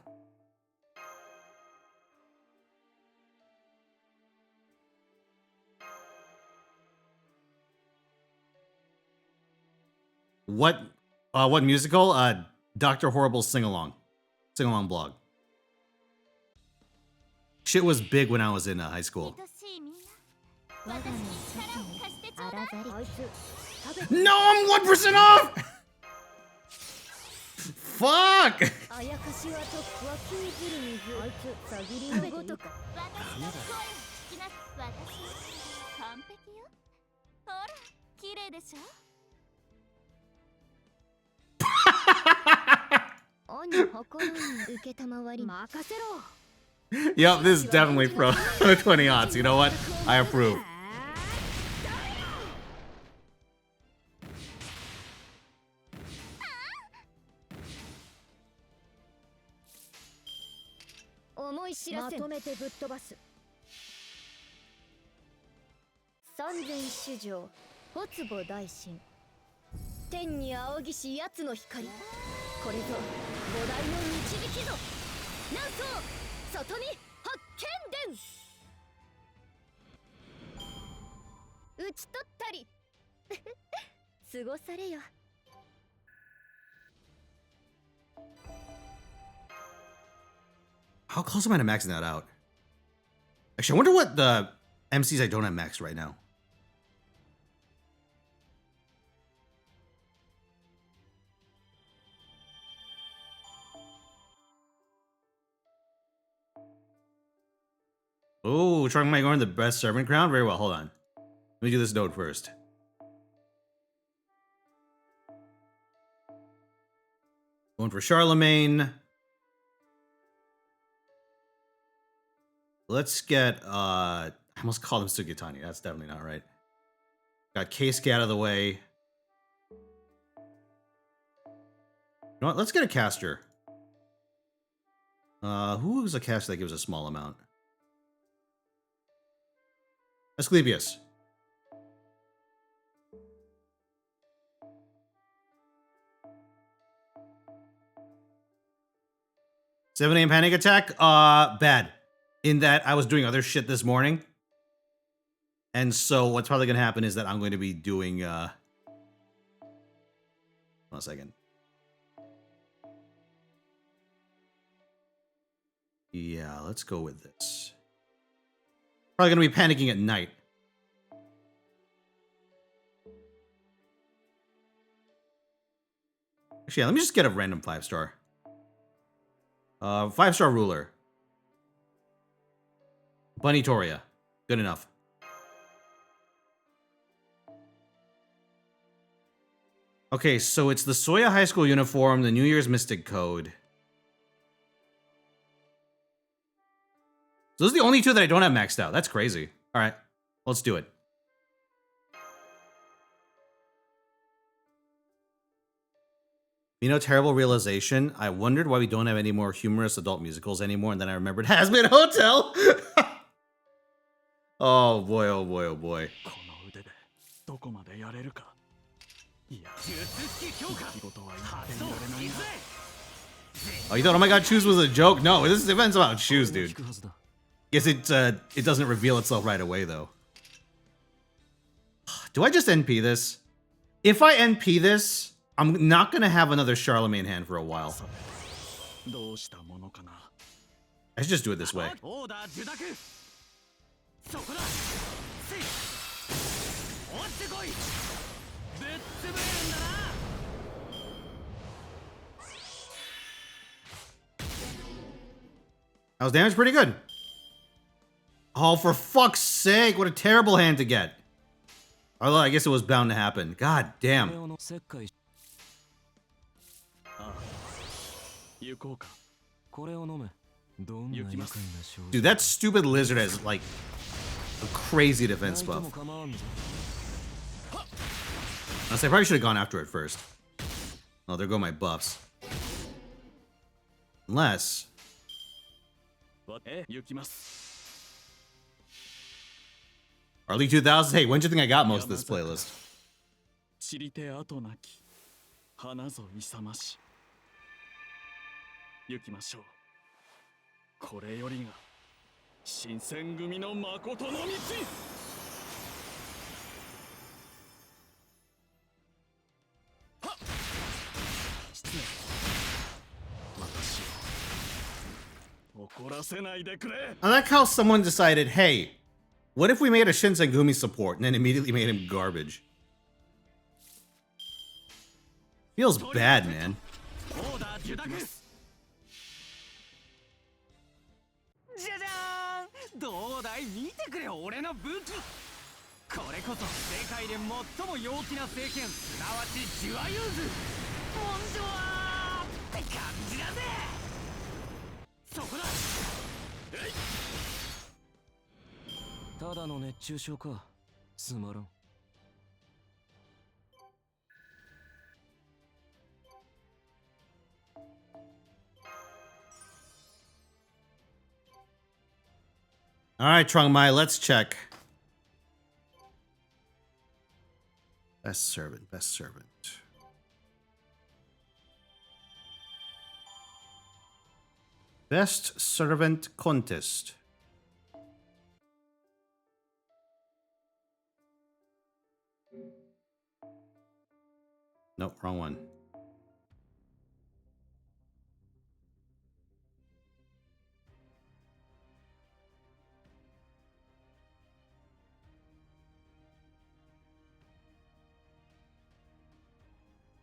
What musical? Dr. Horrible's sing-along blog. Shit was big when I was in high school. No, I'm 1% off! Fuck! Yep, this is definitely pro 20 odds. You know what? I approve. 天に仰ぎし奴の光、これぞ菩提の導きぞ。南宋里見八犬伝、討ち取ったり過ごされよ。How close am I to maxing that out? Actually, I wonder what the MCs I don't have maxed right now. Oh, trying my going the best servant crown? Very well, hold on. Let me do this node first. Going for Charlemagne. Let's get, I almost called him Sugitani. That's definitely not right. Got Keisuke out of the way. You know what? Let's get a caster. Who's a caster that gives a small amount? Asclepius. Seven AM panic attack? Bad. In that I was doing other shit this morning. And so what's probably gonna happen is that I'm going to be doing hold on a second. Yeah, let's go with this. Probably gonna be panicking at night. Actually, yeah, let me just get a random 5-star. 5-star ruler. Bunny Toria. Good enough. Okay, so it's the Soya High School uniform, the New Year's Mystic Code. So those are the only two that I don't have maxed out. That's crazy. All right, let's do it. You know, terrible realization. I wondered why we don't have any more humorous adult musicals anymore, and then I remembered Hazbin Hotel. Oh boy, oh boy, oh boy. Oh, you thought, oh my god, shoes was a joke? No, this event's about shoes, dude. Guess it doesn't reveal itself right away, though. Do I just NP this? If I NP this, I'm not gonna have another Charlemagne hand for a while. I should just do it this way. That was damage pretty good. Oh, for fuck's sake, what a terrible hand to get. Although I guess it was bound to happen. God damn. Dude, that stupid lizard has like a crazy defense buff. Honestly, I probably should have gone after it first. Oh, there go my buffs. Unless... Early 2000s? Hey, when do you think I got most of this playlist? I like how someone decided, hey, what if we made a Shinsengumi support and then immediately made him garbage? Feels bad, man. All right, Trung Mai, let's check. Best servant, best servant. Best servant contest. Nope, wrong one.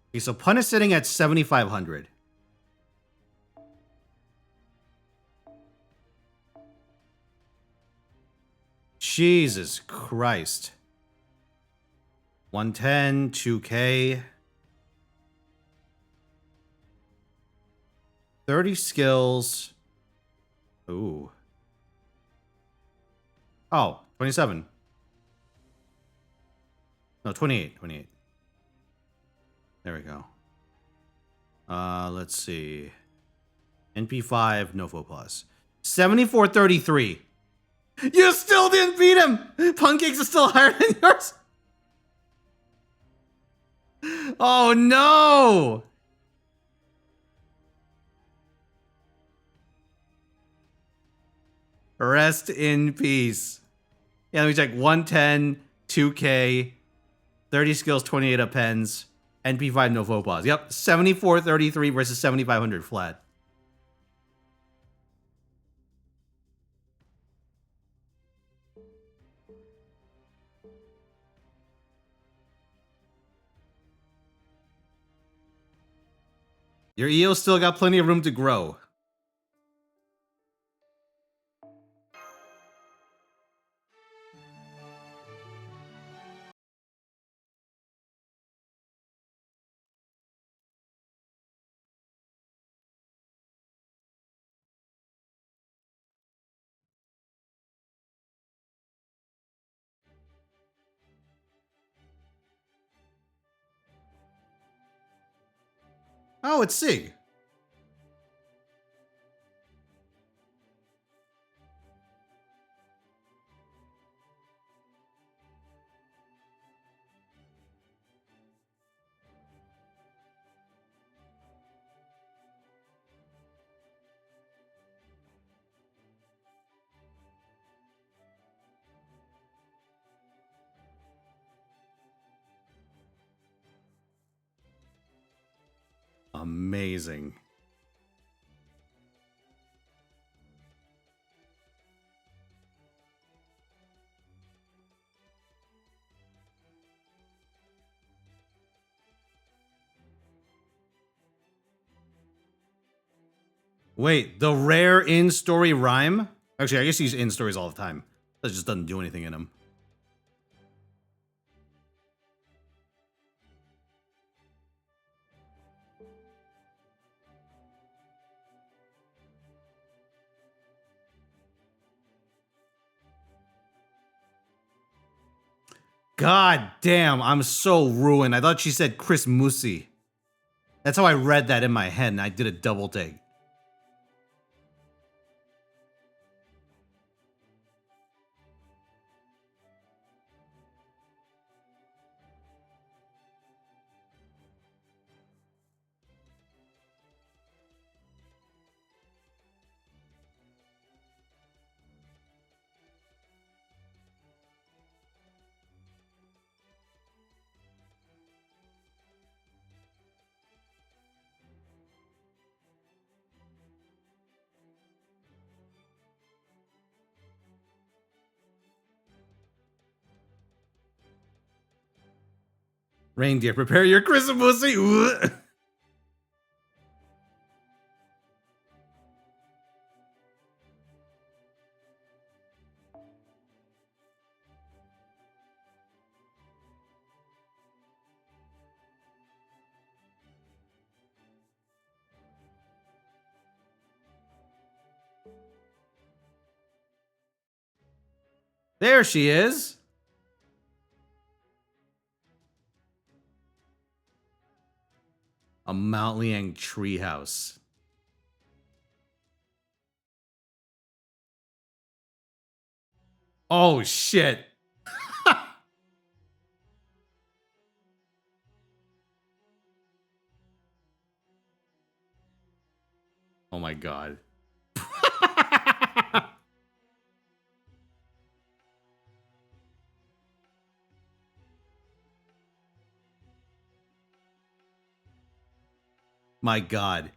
Okay, so Pun is sitting at 7,500. Jesus Christ. 110, 2K. 30 skills. Ooh. Oh, 27. No, 28. 28. There we go. Let's see. NP5, no faux plus. 74.33. You still didn't beat him! Pancakes is still higher than yours. Oh no! Rest in peace. Yeah, let me check. 110, 2K, 30 skills, 28 appends, NP5, no faux pas. Yep, 74.33 versus 7,500 flat. Your EO still got plenty of room to grow. Oh, it's Sig. Amazing. Wait, the rare in-story rhyme? Actually, I guess he's in stories all the time. That just doesn't do anything in them. God damn, I'm so ruined. I thought she said Chris Musi. That's how I read that in my head, and I did a double take. Reindeer, prepare your Chris Musi. There she is. A Mount Liang treehouse. Oh shit. Oh my god. My god.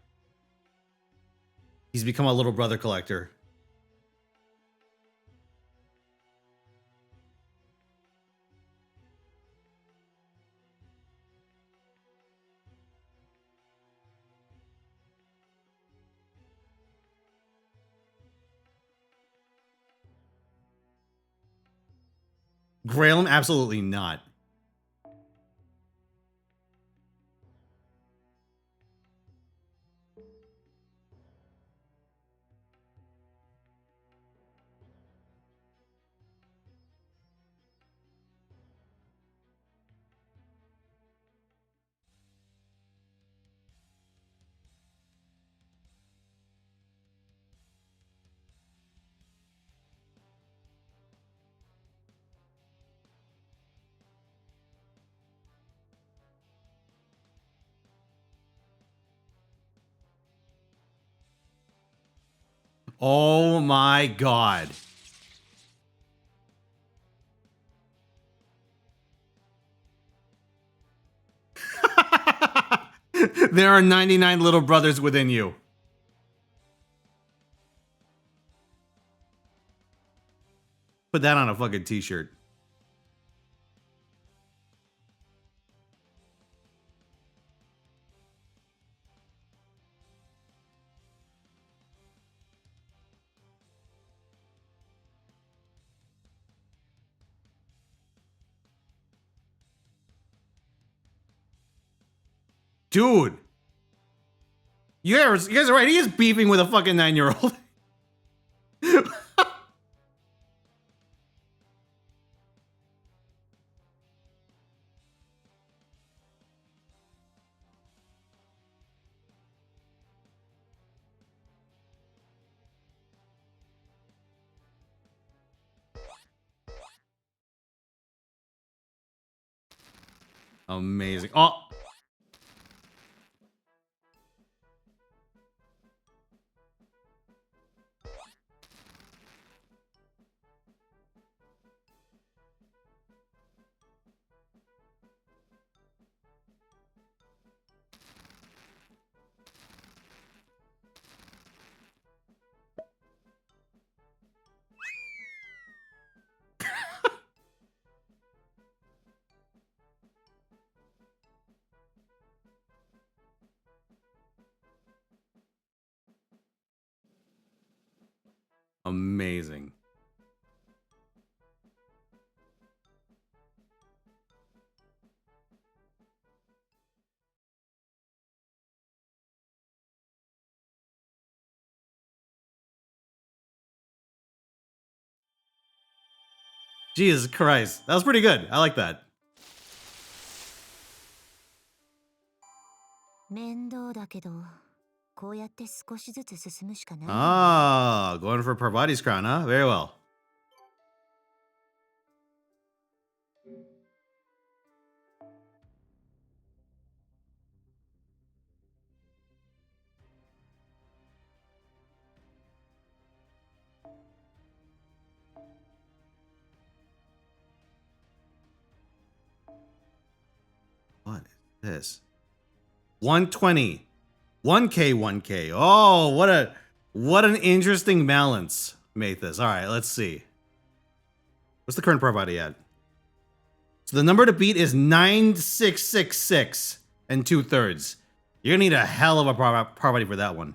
He's become a little brother collector. Grailum? Absolutely not. Oh my god. There are 99 little brothers within you. Put that on a fucking t-shirt. Dude. You guys are right. He is beefing with a fucking 9-year-old. Amazing. Oh. Amazing. Jesus Christ. That was pretty good. I like that. 面倒だけど、こうやって少しずつ進むしかない。Ah, going for Parvati's crown, huh? Very well. What is this? 120. 1K, 1K. Oh, what an interesting balance, Mathis. All right, let's see. What's the current Parvati at? So the number to beat is 9666 and 2/3. You're gonna need a hell of a Parvati for that one.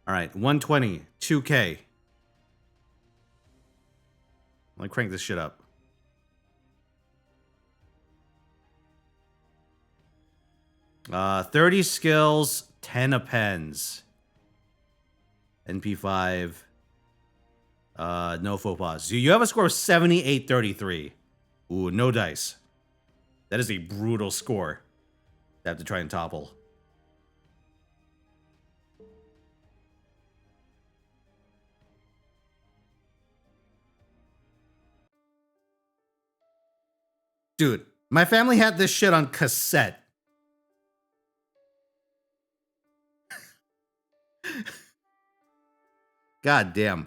All right, 120, 2K. Let me crank this shit up. Uh, 30 skills, 10 appends. NP5. No faux pas. So you have a score of 7833. Ooh, no dice. That is a brutal score to have to try and topple. Dude, my family had this shit on cassette. God damn.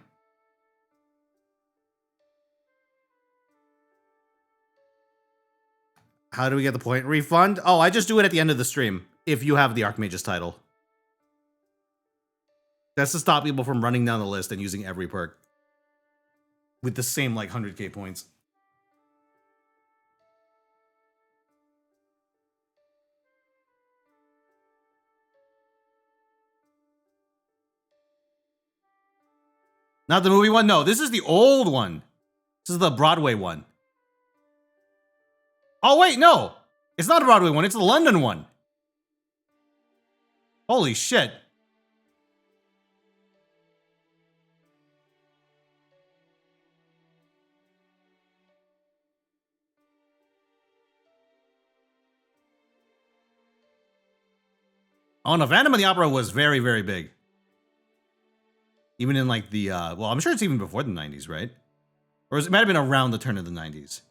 How do we get the point? Refund? Oh, I just do it at the end of the stream if you have the Archmage's title. That's to stop people from running down the list and using every perk with the same like 100k points. Not the movie one? No, this is the old one. This is the Broadway one. Oh, wait, no. It's not a Broadway one. It's the London one. Holy shit. Oh no, Phantom of the Opera was very, very big. Even in like the, well, I'm sure it's even before the 90s, right? Or it might have been around the turn of the 90s.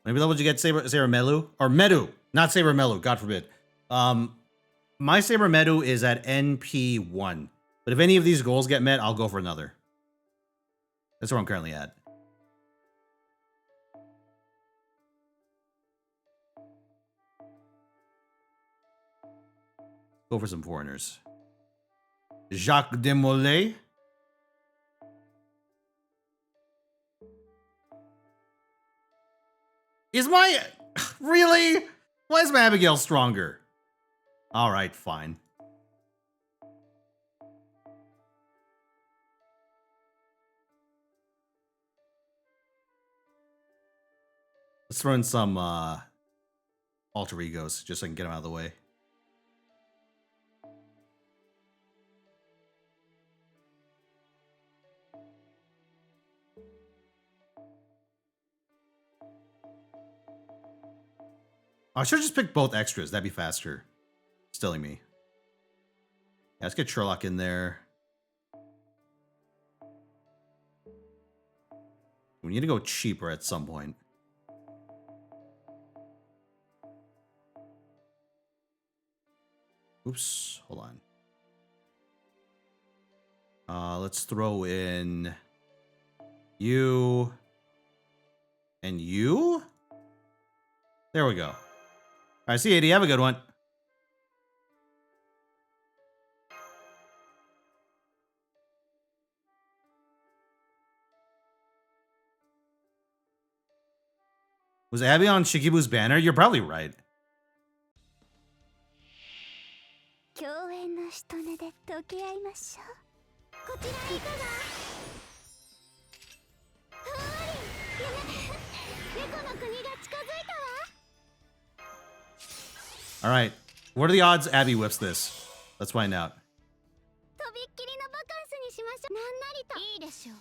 Maybe level did you get Saber Melu? Or Medu, not Saber Melu, God forbid. My Saber Medu is at NP1. But if any of these goals get met, I'll go for another. That's where I'm currently at. Go for some foreigners. Jacques Demolay. Is my... Really? Why is my Abigail stronger? Alright, fine. Let's throw in some alter egos, just so I can get them out of the way. I should have just picked both extras. That'd be faster. Stilling me. Yeah, let's get Sherlock in there. We need to go cheaper at some point. Oops, hold on. Let's throw in you and you. There we go. All right, C80, have a good one. Was Abby on Shikibu's banner? You're probably right. 共演のしとねで溶け合いましょう。こちらいかが？ふわり、猫の国が近づいたわ。 All right, what are the odds Abby whips this? Let's find out. とびっきりのバカンスにしましょう。なんなりと。いいでしょ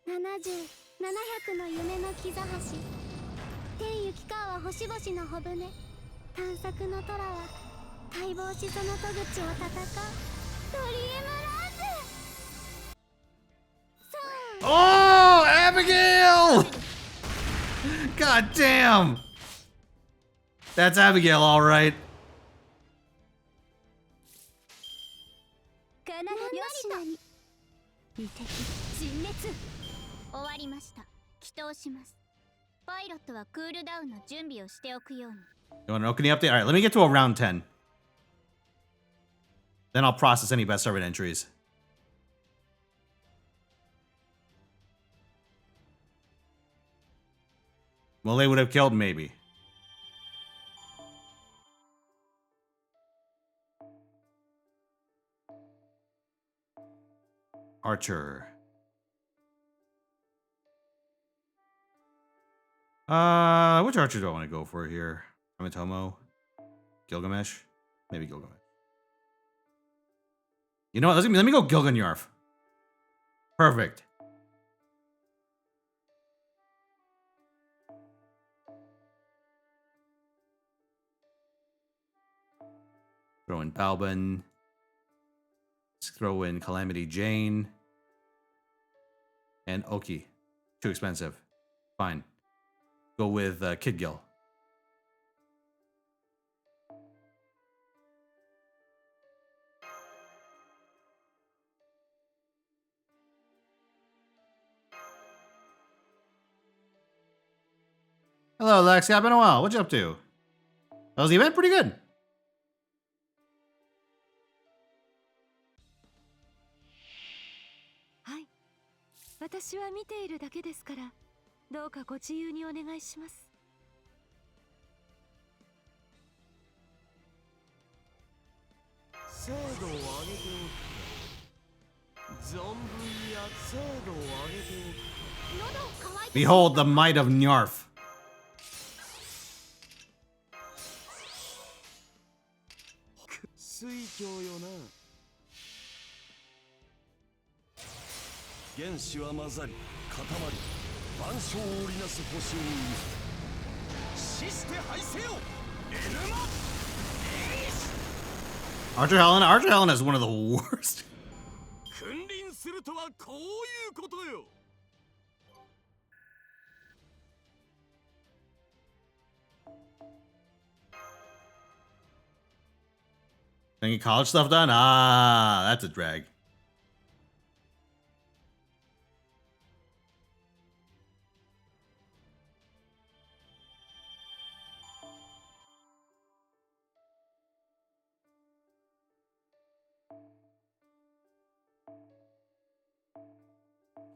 う。70、700の夢の木座橋。天行川星々の帆船。 探索の虎は待望しその戸口を戦うドリームランズ。Oh, Abigail! God damn! That's Abigail, all right. かなりよしなに二敵陣滅終わりました。祈祷します。パイロットはクールダウンの準備をしておくように。 You want an Okini update? All right, let me get to around 10. Then I'll process any best servant entries. Well, they would have killed, maybe. Archer. Which archer do I want to go for here? Amitomo? Gilgamesh? Maybe Gilgamesh. You know what? Let me go Gilganyarf. Perfect. Throw in Balban. Let's throw in Calamity Jane. And Oki. Too expensive. Fine. Go with Kid Gil. Hello, Lex. Yeah, been a while. What you up to? That was the event? Pretty good. はい。私は見ているだけですから、どうかご自由にお願いします。精度を上げておく。存分や精度を上げておく。 Behold the might of Nyarf. 水郷よな。原子は混ざり固まり万象を織りなす星を生み死して敗せよエルマ。 Archer Helen is one of the worst. 君臨するとはこういうことよ。 Any college stuff done? Ah, that's a drag.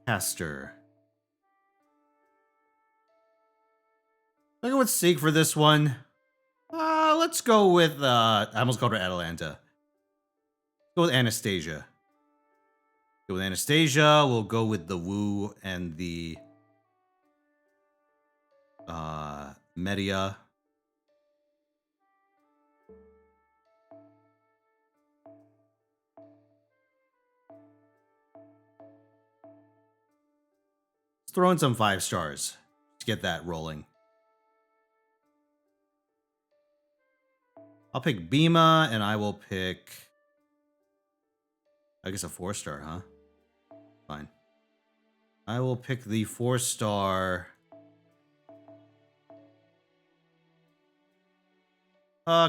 Caster. I'll go with Seek for this one. Let's go with, I almost called her Atalanta. Go with Anastasia. Go with Anastasia. We'll go with the Wu and the, Media. Let's throw in some 5 stars to get that rolling. I'll pick Bima, and I will pick... I guess a 4-star, huh? Fine. I will pick the 4-star...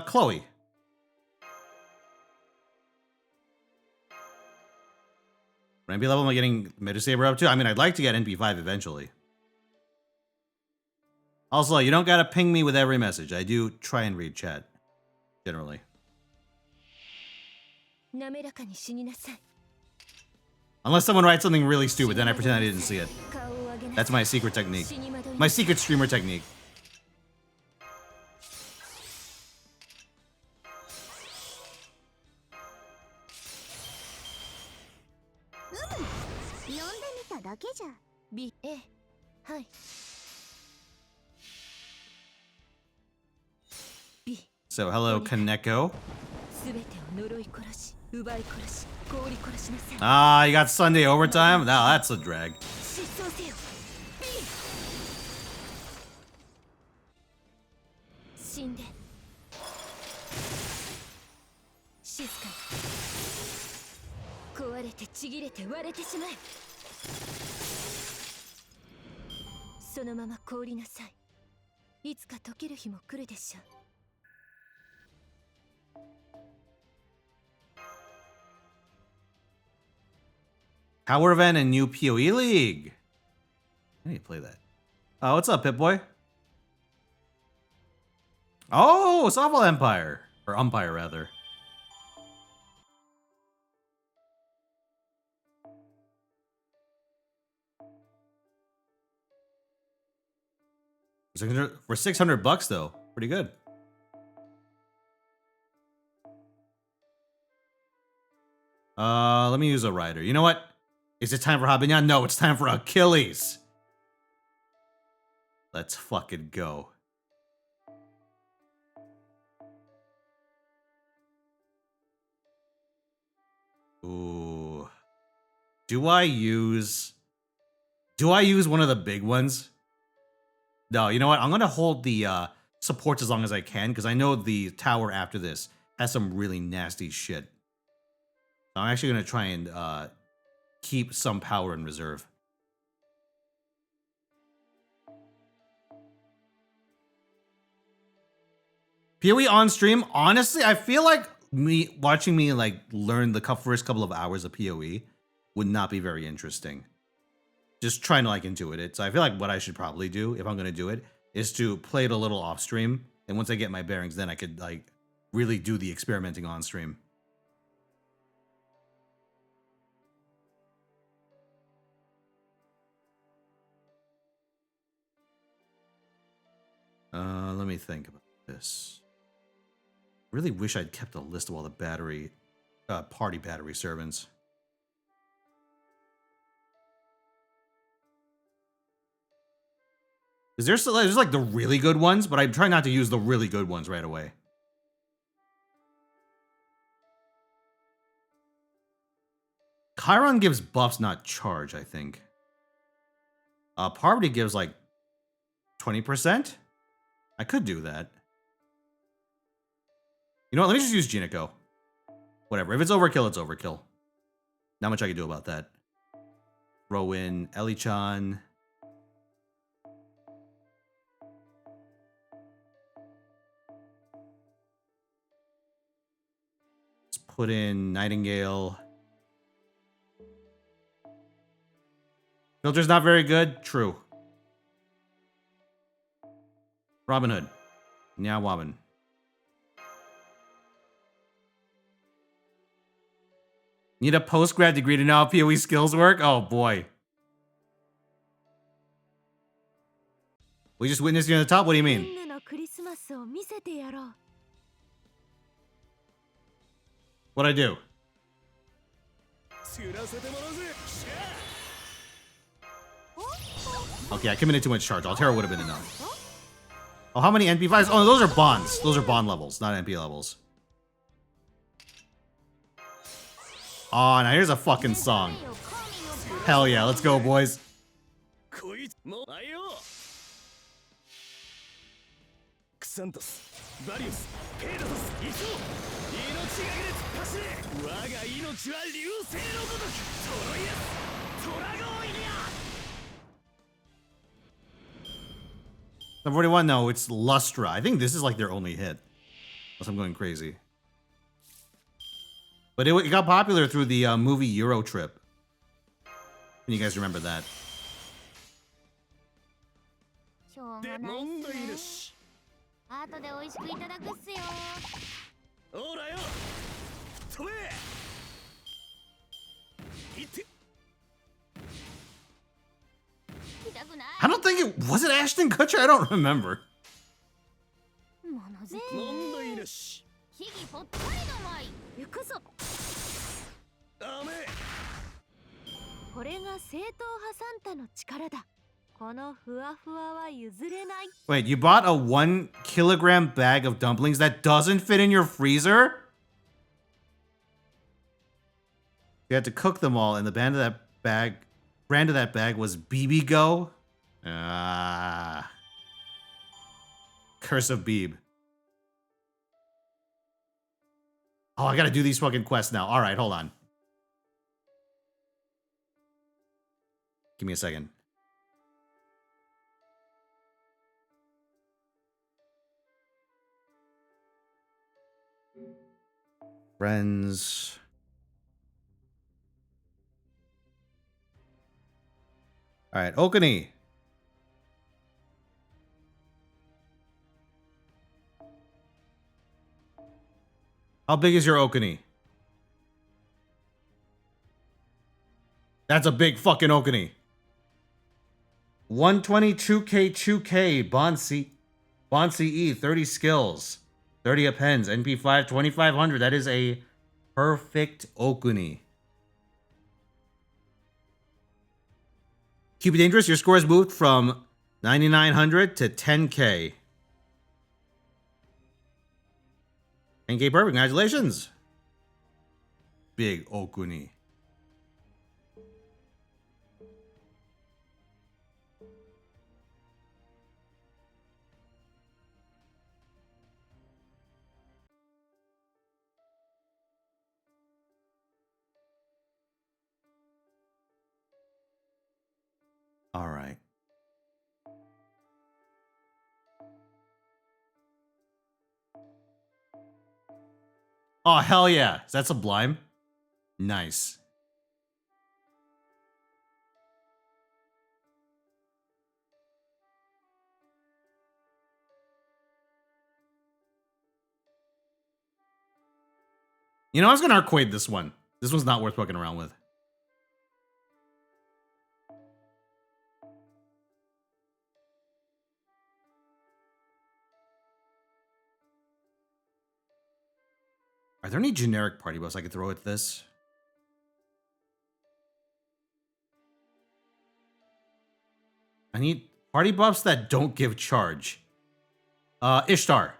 Chloe. What NP level am I getting MEDUSABER up to? I mean, I'd like to get NP5 eventually. Also, you don't gotta ping me with every message. I do try and read chat. Generally. Unless someone writes something really stupid, then I pretend I didn't see it. That's my secret technique. My secret streamer technique. So, hello, Kaneko. Ah, you got Sunday overtime? Now that's a drag. Power event and new PoE League. I need to play that. Oh, what's up, Pip-Boy? Oh, Softball Empire. Or Umpire, rather. For 600 bucks, though. Pretty good. Let me use a rider. You know what? Is it time for Habinyan? No, it's time for Achilles. Let's fucking go. Ooh. Do I use one of the big ones? No, you know what? I'm going to hold the supports as long as I can, because I know the tower after this has some really nasty shit. I'm actually going to try and keep some power in reserve. PoE on stream, honestly, I feel like watching me like learn the first couple of hours of PoE would not be very interesting. Just trying to like intuit it. So I feel like what I should probably do, if I'm going to do it, is to play it a little off stream, and once I get my bearings, then I could like really do the experimenting on stream. Let me think about this. Really wish I'd kept a list of all the party battery servants. Is there's like the really good ones, but I'm trying not to use the really good ones right away. Chiron gives buffs, not charge, I think. Parvati gives like 20%? I could do that. You know what? Let me just use Jineko. Whatever. If it's overkill, it's overkill. Not much I can do about that. Throw in Ellie-chan. Let's put in Nightingale. Filter's not very good. True. Robin Hood. Nya Wobbin. Need a post-grad degree to know how PoE skills work? Oh boy. We just witnessed you on the top? What do you mean? What'd I do? Okay, I committed too much charge. Altera would have been enough. Oh, how many NP5s? Oh, those are bonds. Those are bond levels, not NP levels. Oh, now here's a fucking song. Hell yeah, let's go, boys. Number 41, no, it's Lustra. I think this is like their only hit. Unless I'm going crazy. But it got popular through the movie Euro Trip. You guys remember that. I don't think it was it Ashton Kutcher? I don't remember. Wait, you bought a 1 kilogram bag of dumplings that doesn't fit in your freezer? You had to cook them all, and the brand of that bag was BB Go. Ah. Curse of Beeb. Oh, I gotta do these fucking quests now. Alright, hold on. Give me a second. Friends. Alright, Okani. How big is your Okani? That's a big fucking Okani. 122k, Bond CE, 30 skills, 30 appends, NP5, 2500. That is a perfect Okuni. Keep it dangerous. Your score has moved from 9,900 to 10k. 10k perfect. Congratulations. Big Okuni. All right. Oh, hell yeah. Is that Sublime? Nice. You know, I was gonna arcade this one. This one's not worth fucking around with. Are there any generic party buffs I could throw at this? I need party buffs that don't give charge. Ishtar.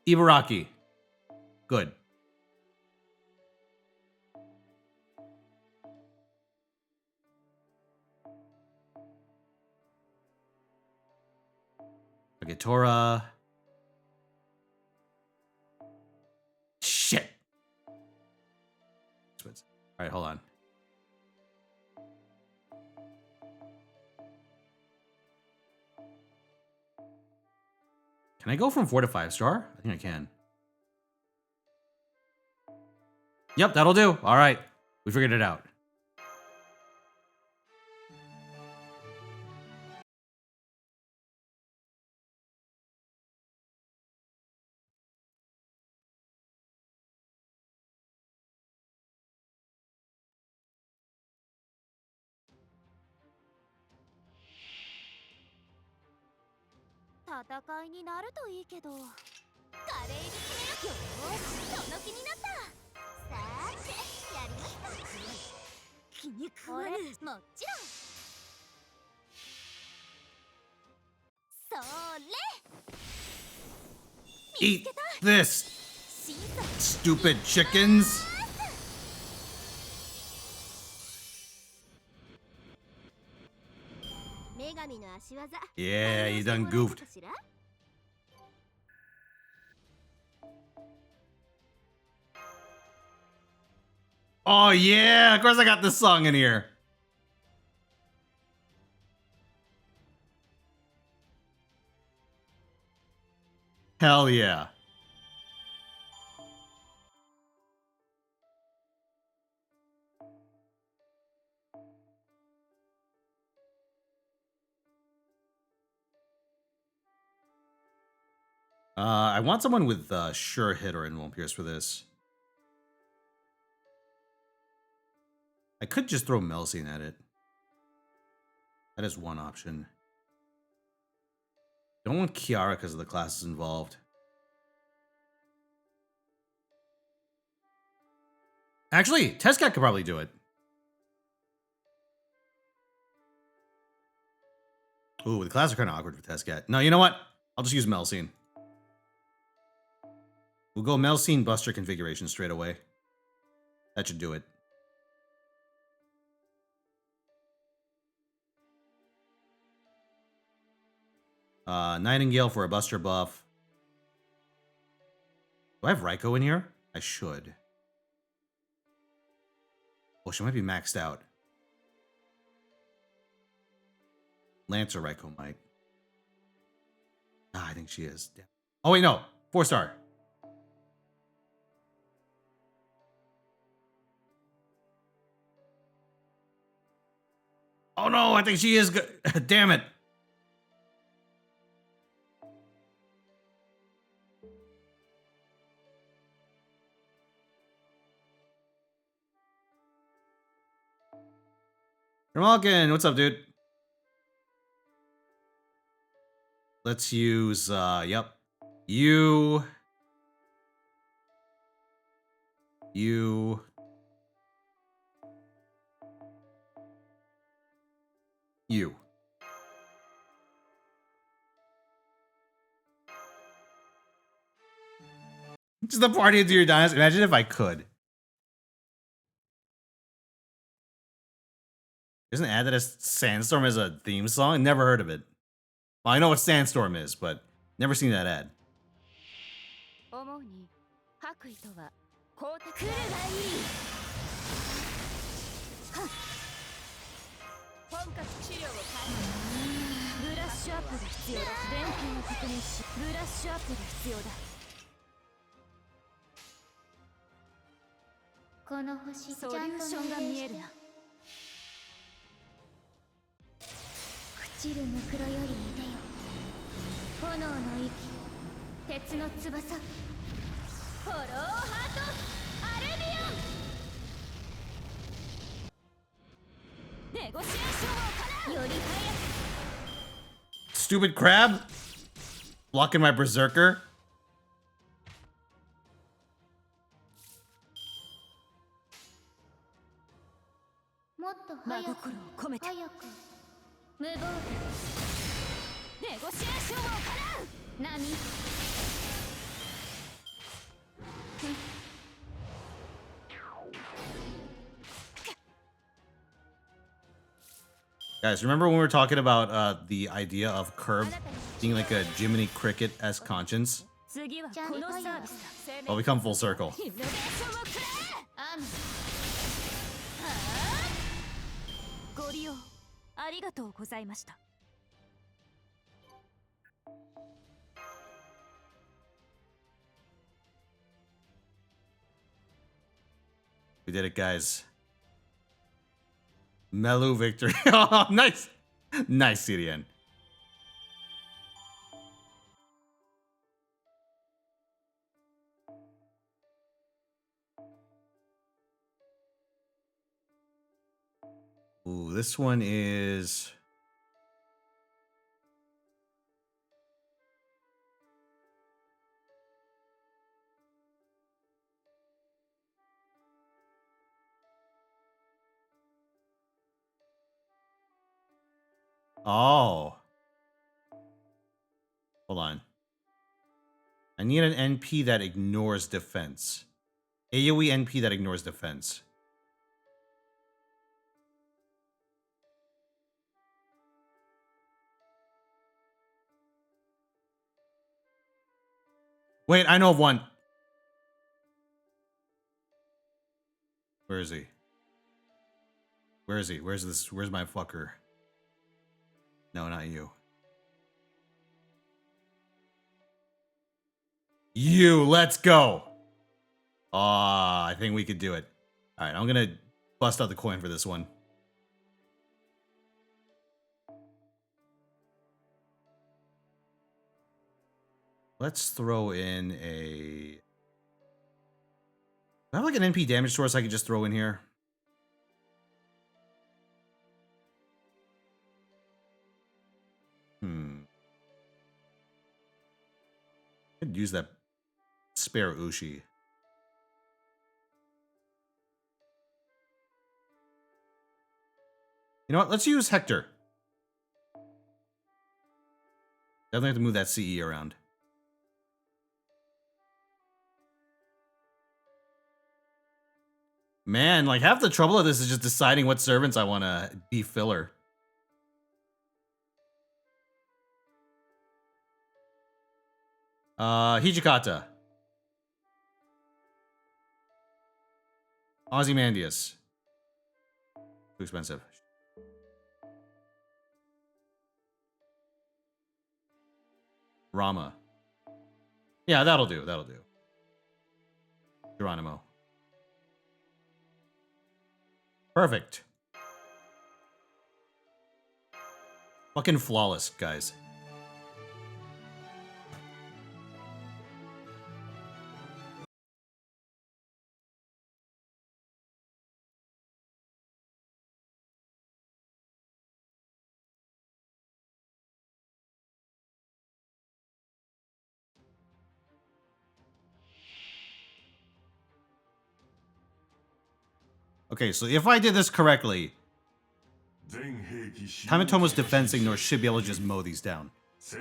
Ibaraki. Good. Gatora. Shit. All right, hold on. Can I go from 4 to 5 star? I think I can. Yep, that'll do. All right. We figured it out. Eat this, stupid chickens. Yeah, you done goofed. Oh yeah, of course I got this song in here. Hell yeah. I want someone with sure hit or in won't pierce for this. I could just throw Melsine at it. That is one option. Don't want Kiara because of the classes involved. Actually, Tezcat could probably do it. Ooh, the classes are kind of awkward for Tezcat. No, you know what? I'll just use Melsine. We'll go Melsine Buster configuration straight away. That should do it. Nightingale for a Buster buff. Do I have Raikou in here? I should. Oh, she might be maxed out. Lancer Raikou might. Ah, I think she is. Damn. Oh, wait, no. 4 star. Oh, no, I think she is good. Damn it. Malkin, what's up, dude? Let's use, yep. You. Just the party into your dynasty. Imagine if I could. Isn't it added as Sandstorm as a theme song? Never heard of it. Well, I know what Sandstorm is, but never seen that ad. 炎の息鉄の翼フォローハートアルビオンネゴシエーションを行うより早く Stupid crab? Blocking my berserker? もっと早く真心を込めて早く無謀だネゴシエーションを行う波 Guys, remember when we were talking about the idea of Curve being like a Jiminy Cricket-esque conscience? 次はこのサービスだ Well, we come full circle. イノベーションをくれアンご利用ありがとうございました We did it, guys. Melu victory. Oh, nice. Nice, CDN. Ooh, this one is... Oh. Hold on. I need an NP that ignores defense. AoE NP that ignores defense. Wait, I know of one. Where is he? Where is he? Where's this? Where's my fucker? No, not you. You, let's go. Ah, I think we could do it. All right, I'm gonna bust out the coin for this one. Let's throw in a... Do I have like an NP damage source I could just throw in here? Could use that spare Ushi. You know what? Let's use Hector. Definitely have to move that CE around. Man, like half the trouble of this is just deciding what servants I want to be filler. Hijikata. Ozymandias. Too expensive. Rama. Yeah, that'll do. That'll do. Geronimo. Perfect. Fucking flawless, guys. Okay, so if I did this correctly, Kamitomo's defense ignore should be able to just mow these down. Do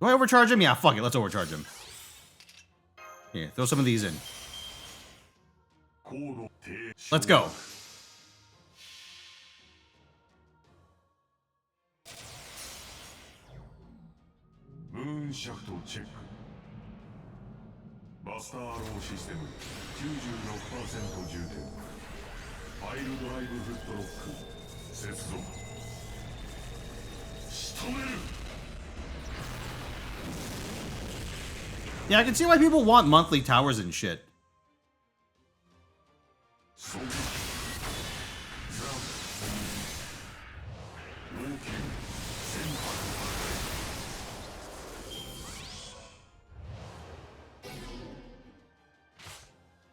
I overcharge him? Yeah, fuck it, let's overcharge him. Here, throw some of these in. Let's go. Yeah, I can see why people want monthly towers and shit.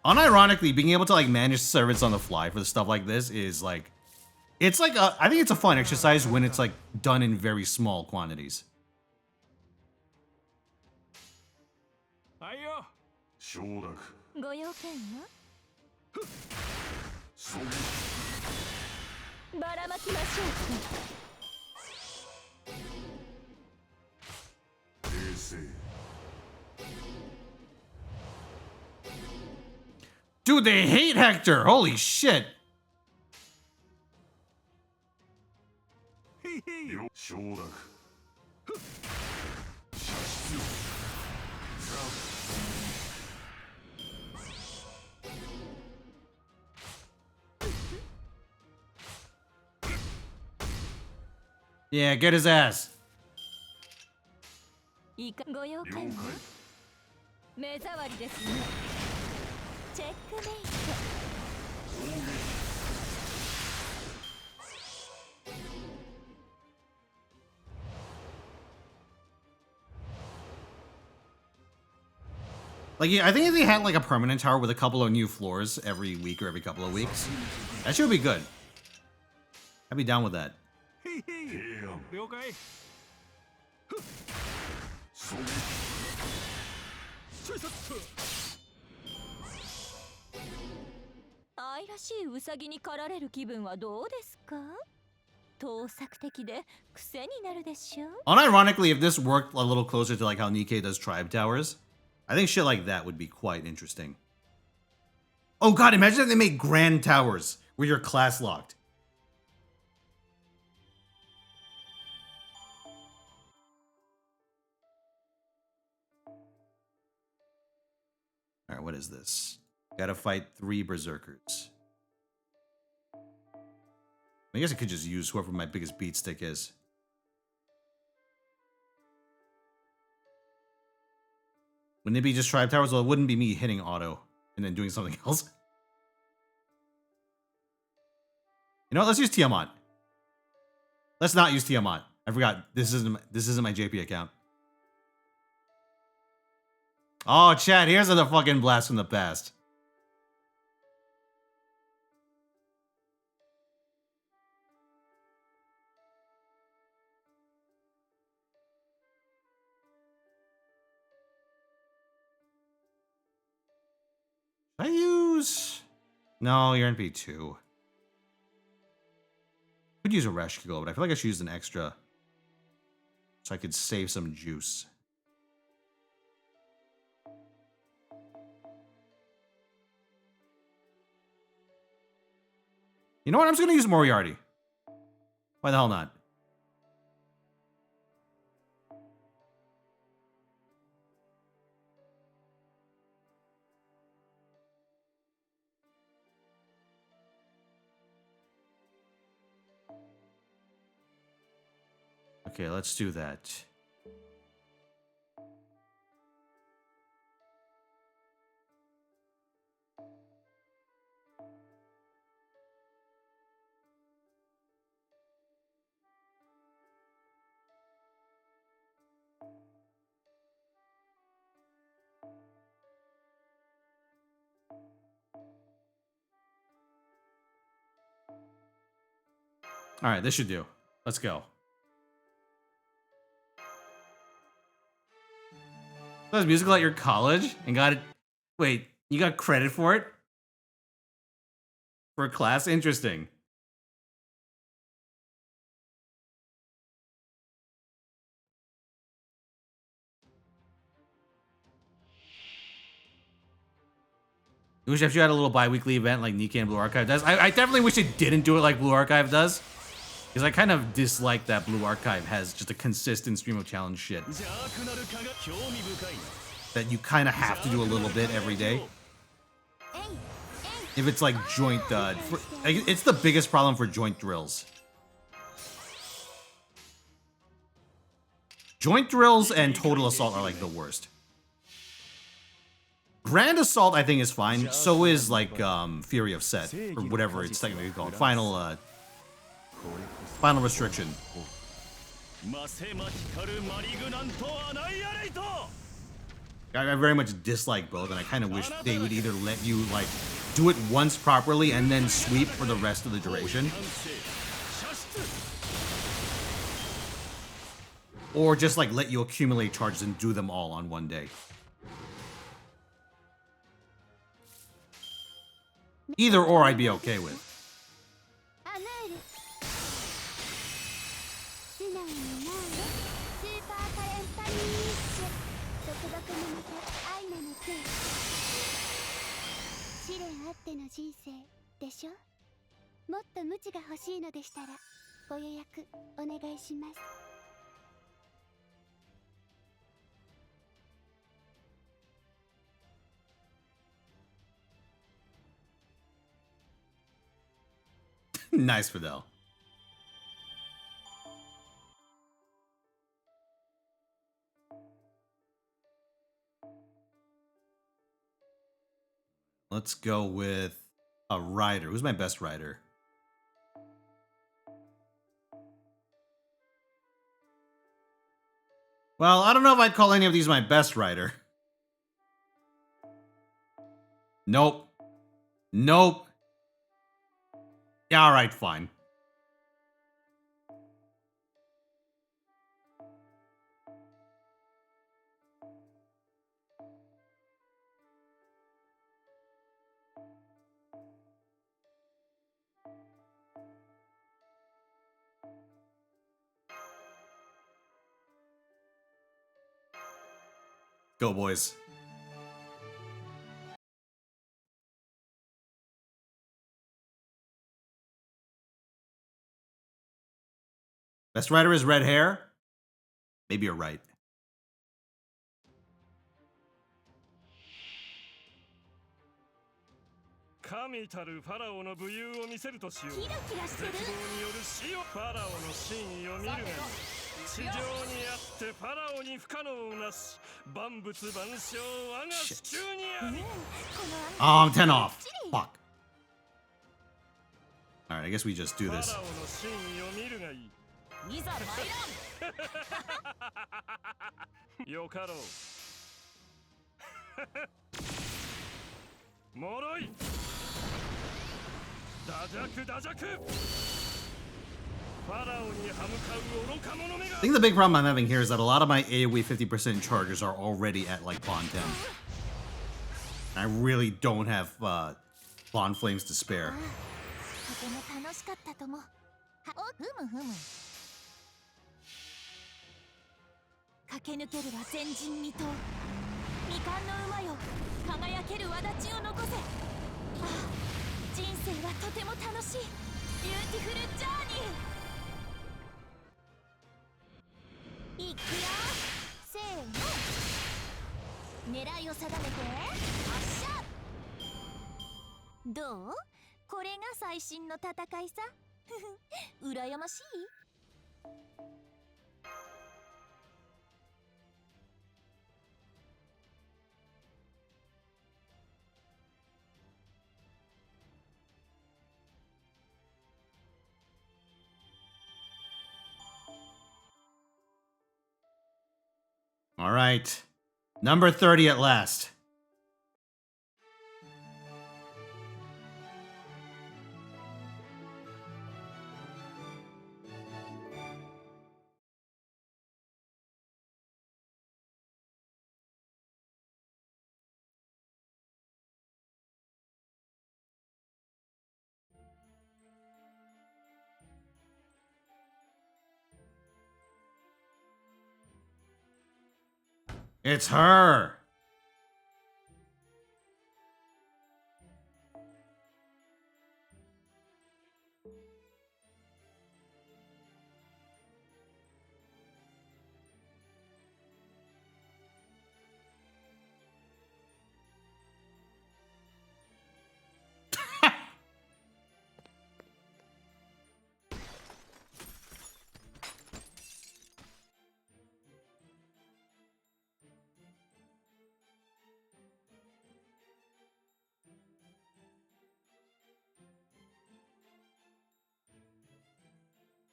Unironically, being able to like manage servants on the fly for stuff like this is like, it's like I think it's a fun exercise when it's like done in very small quantities. はいよ。承諾。ご用件はそう。ばらまきましょう。冷静。 Dude, they hate Hector. Holy shit. よ承諾。射出。 Yeah, get his ass. いいかご用件は目障りですね。チェックメイト。 Like, yeah, I think if they had like a permanent tower with a couple of new floors every week or every couple of weeks, that should be good. I'd be down with that. 了解。そう。愛らしいウサギに狩られる気分はどうですか？盗作的で癖になるでしょう。 Unironically, if this worked a little closer to like how Nikkei does tribe towers, I think shit like that would be quite interesting. Oh god, imagine if they made grand towers where you're class locked. Alright, what is this? Gotta fight 3 berserkers. I guess I could just use whoever my biggest beat stick is. Wouldn't it be just tribe towers? Well, it wouldn't be me hitting auto and then doing something else. You know what? Let's use Tiamat. Let's not use Tiamat. I forgot. This isn't my JP account. Oh, chat, here's the fucking blast from the past. Should I use... No, you're NP2. Could use a Reshkill, but I feel like I should use an extra so I could save some juice. You know what? I'm just going to use Moriarty. Why the hell not? Okay, let's do that. All right, this should do. Let's go. That was musical at your college and got it. Wait, you got credit for it? For a class? Interesting. I wish if you had a little bi-weekly event like Nikkei and Blue Archive does. I definitely wish it didn't do it like Blue Archive does. Because I kind of dislike that Blue Archive has just a consistent stream of challenge shit. That you kind of have to do a little bit every day. If it's like joint, it's the biggest problem for joint drills. Joint drills and total assault are like the worst. Grand assault I think is fine. So is like Fury of Set or whatever it's technically called. Final restriction. I very much dislike both, and I kind of wish they would either let you like do it once properly and then sweep for the rest of the duration, or just like let you accumulate charges and do them all on one day. Either or I'd be okay with. アナール素直になーれスーパーカレンタニッシュ独特のまた愛なのて試練あっての人生でしょもっと無知が欲しいのでしたらご予約お願いします Nice, Fidel. Let's go with a rider. Who's my best rider? Well, I don't know if I'd call any of these my best rider. Nope. Nope. Yeah, alright, fine. Go, boys. Best rider is red hair? Maybe you're right. Oh, I'm 10 off. Fuck. Alright, I guess we just do this. I think the big problem I'm having here is that a lot of my AoE 50% charges are already at like Bond 10. I really don't have Bond Flames to spare. とても楽しかったともはおふむふむ駆け抜けるは前人未到未完の馬よ輝ける轍を残せああ人生はとても楽しいビューティフルジャーニーいくよせーの狙いを定めて発射どうこれが最新の戦いさ羨ましい All right. Number 30 at last. It's her.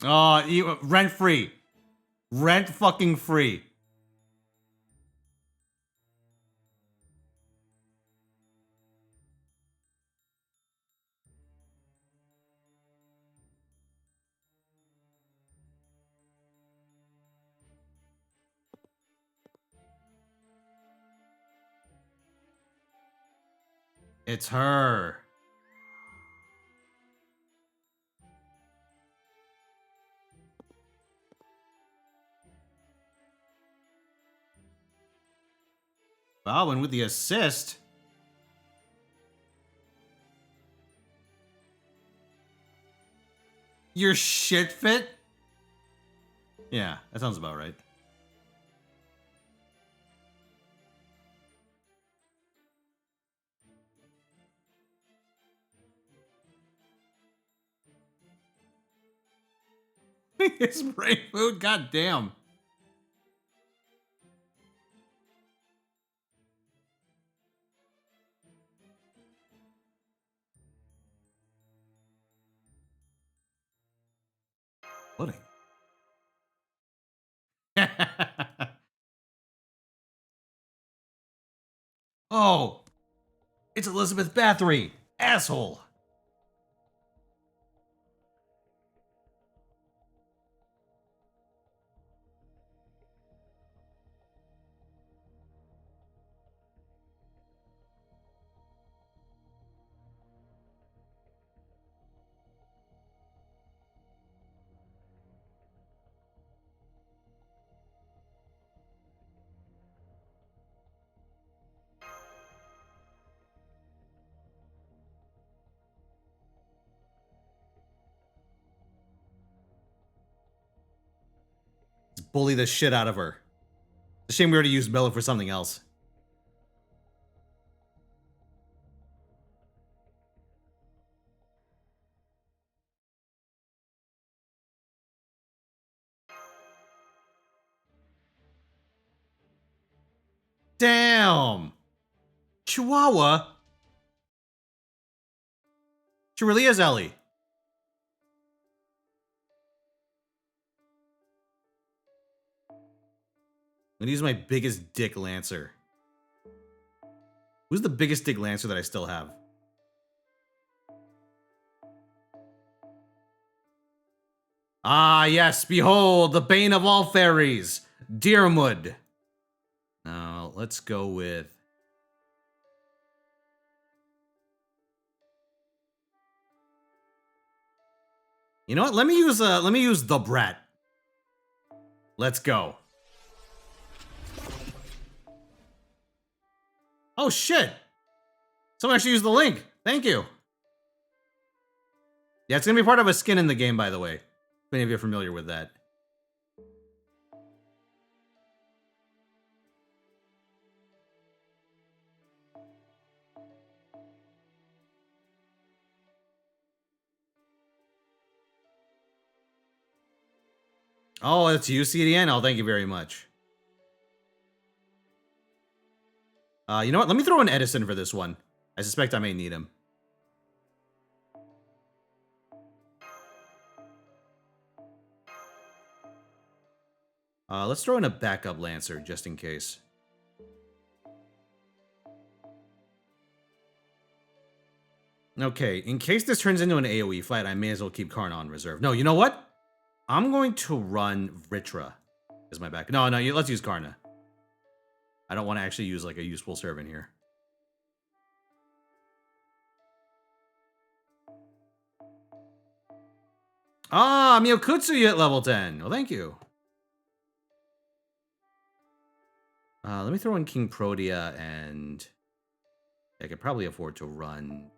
Rent free. Rent fucking free. It's her. Wow, and with the assist. Your shit fit? Yeah, that sounds about right. His brain food, goddamn. Pudding. Oh, it's Elizabeth Bathory, asshole. Bully the shit out of her. It's a shame we already used Bella for something else. Damn! Chihuahua? She really is Ellie. I'm gonna use my biggest dick Lancer. Who's the biggest dick Lancer that I still have? Ah, yes, behold, the bane of all fairies, Deermud. Now, let's go with... You know what? Let me use the Brat. Let's go. Oh shit! Someone actually used the link. Thank you. Yeah, it's gonna be part of a skin in the game, by the way. If any of you are familiar with that. Oh, that's you, CDN? Oh, thank you very much. You know what? Let me throw in Edison for this one. I suspect I may need him. Let's throw in a backup Lancer, just in case. Okay, in case this turns into an AoE fight, I may as well keep Karna on reserve. No, you know what? I'm going to run Vritra as my back. No, let's use Karna. I don't want to actually use like a useful servant here. Ah, Miyokutsuya at level 10. Well, thank you. Let me throw in King Protea, and I could probably afford to run.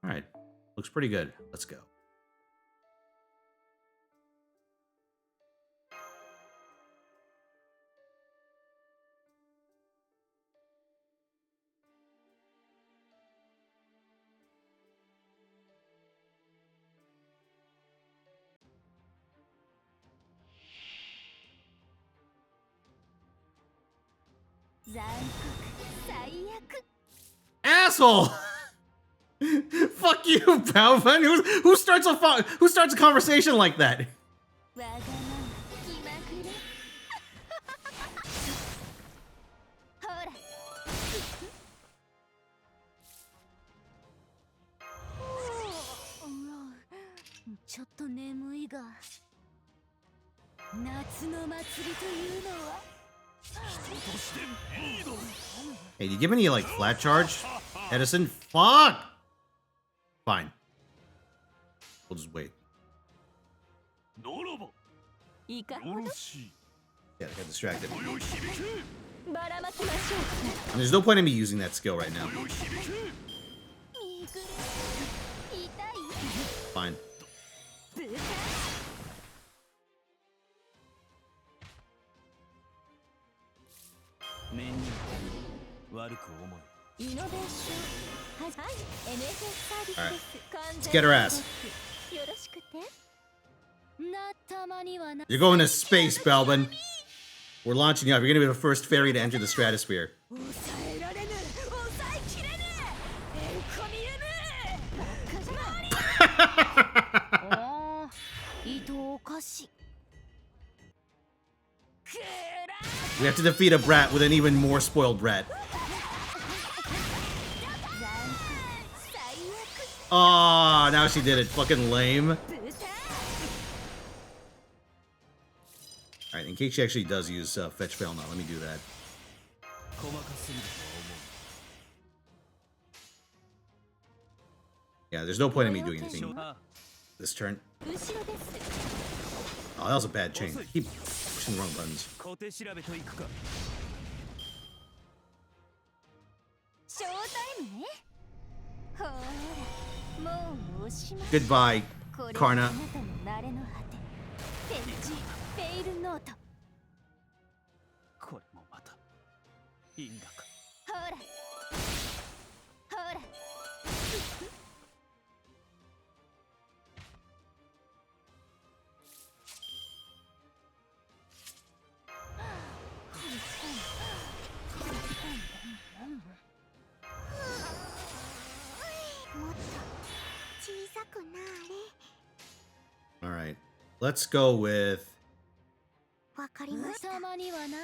All right, looks pretty good. Let's go. Asshole! Fuck Fuck you, Palvin. Who starts a conversation like that? わがまま気まぐれほらちょっと眠いが夏の祭りというのは Hey, do you give any like flat charge, Edison? Fuck. Fine. We'll just wait. ならばいかよろしい Yeah, I got distracted. こよ響け ばらまきましょう And there's no point in me using that skill right now. こよ響けみぐれ痛い Fine. ブー面に悪く思いイノベーションはい NFS サービス Alright. です完 Let's 全 get her ass. よろしくてなたまにはな You're going to space, Balvin. We're launching you off. You're gonna be the first fairy to enter the stratosphere. 抑えられぬ抑えきれぬエンコミエムあー糸おかしくら We have to defeat a brat with an even more spoiled brat. 残最悪 Oh, now she did it. Fucking lame. ブタ Alright, in case she actually does use fetch fail now, let me do that. 細かすぎるとは Yeah, there's no point in me doing 思う anything あ this turn. 後ろです Oh, that was a bad chain. Keep pushing the wrong buttons. 小手調べといくかショータイムねほらもうおしまい Goodbye, これ Karna. あなたの慣れの果てペンチフェイルノートこれもまた因果かほらほらもっと小さくなれ Alright. Let's go with. わかりましたたまにはな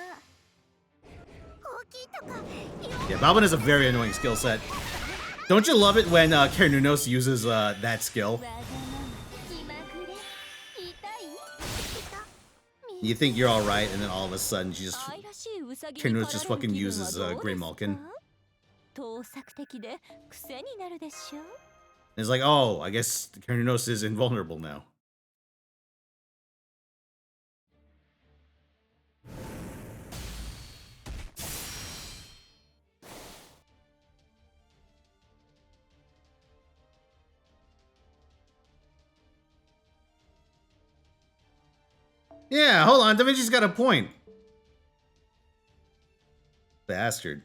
大きいとか Yeah, Balvin has a very annoying skill set. Don't you love it when Kernunos uses that skill? わがまま気まぐれ痛い痛 You think you're alright, and then all of a sudden she just. 愛らしいウサギ Kernunos just fucking uses Grey Malkin. 盗作的で癖になるでしょ And it's like, oh, I guess Kernunos is invulnerable now. Yeah, hold on. Da Vinci's got a point. Bastard.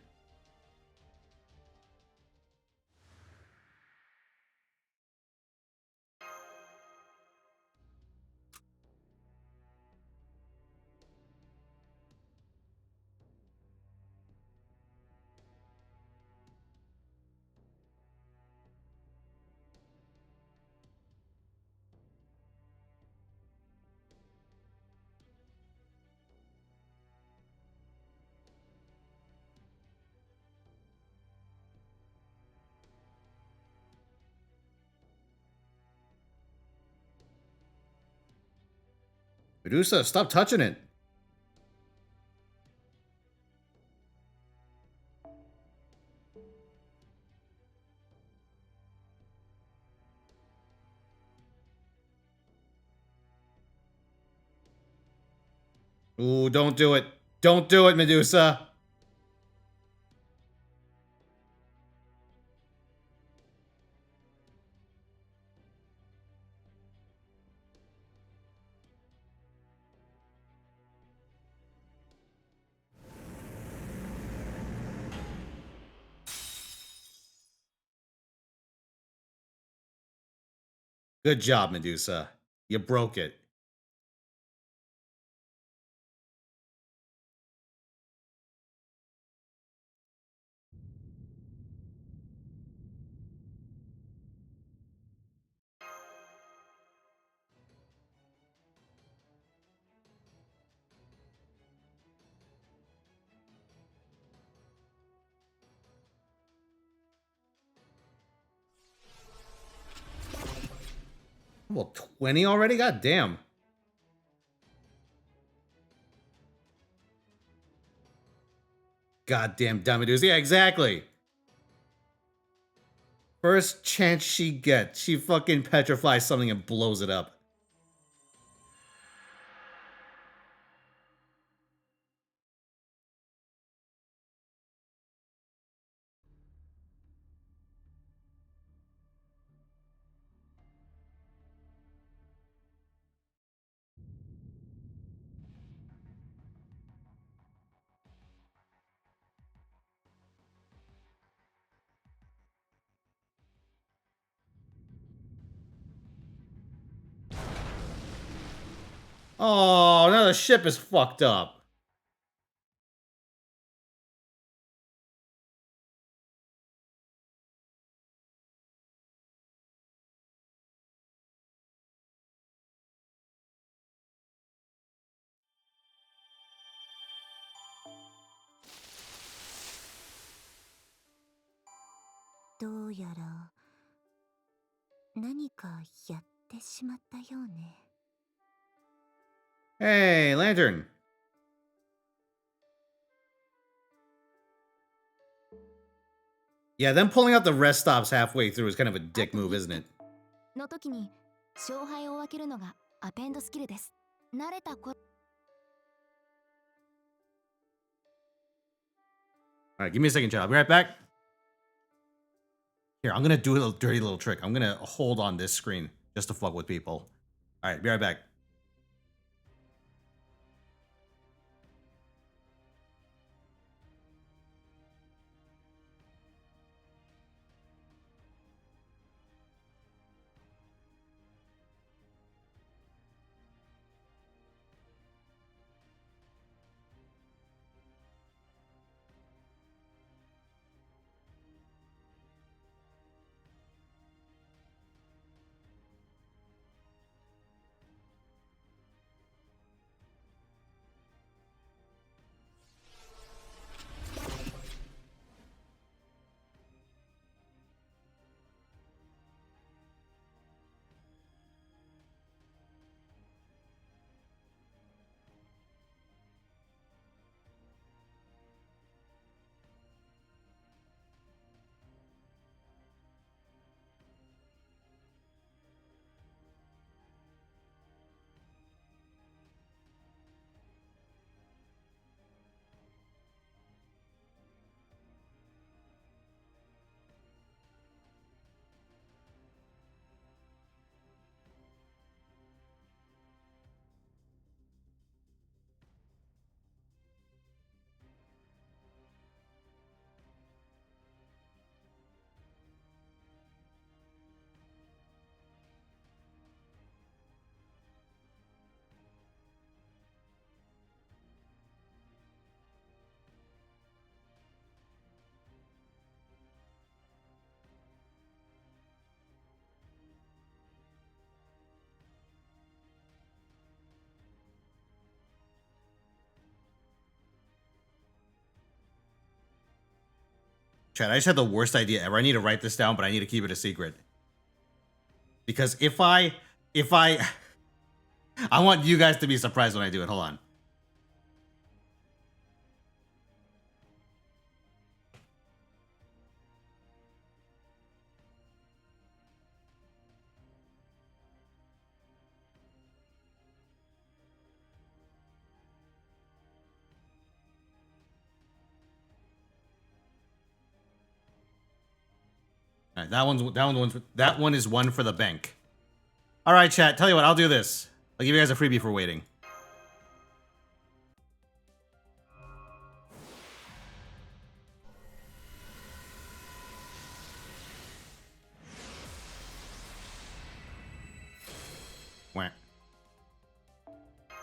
Medusa, stop touching it. Ooh, don't do it. Don't do it, Medusa. Good job, Medusa. You broke it. Well, 20 already? God damn. Goddamn Medusa. Yeah, exactly. First chance she gets, she fucking petrifies something and blows it up. Oh, now the ship is fucked up. Hey, Lantern. Yeah, them pulling out the rest stops halfway through is kind of a dick move, isn't it? の時に勝敗を分けるのがアペンドスキルです。慣れたこ Alright, give me a second, chat. I'll be right back. Here, I'm gonna do a little dirty little trick. I'm gonna hold on this screen just to fuck with people. Alright, be right back. Chat, I just had the worst idea ever. I need to write this down, but I need to keep it a secret. Because if I I want you guys to be surprised when I do it. Hold on. All right, that one is one for the bank. All right, chat. Tell you what, I'll do this. I'll give you guys a freebie for waiting. Wah.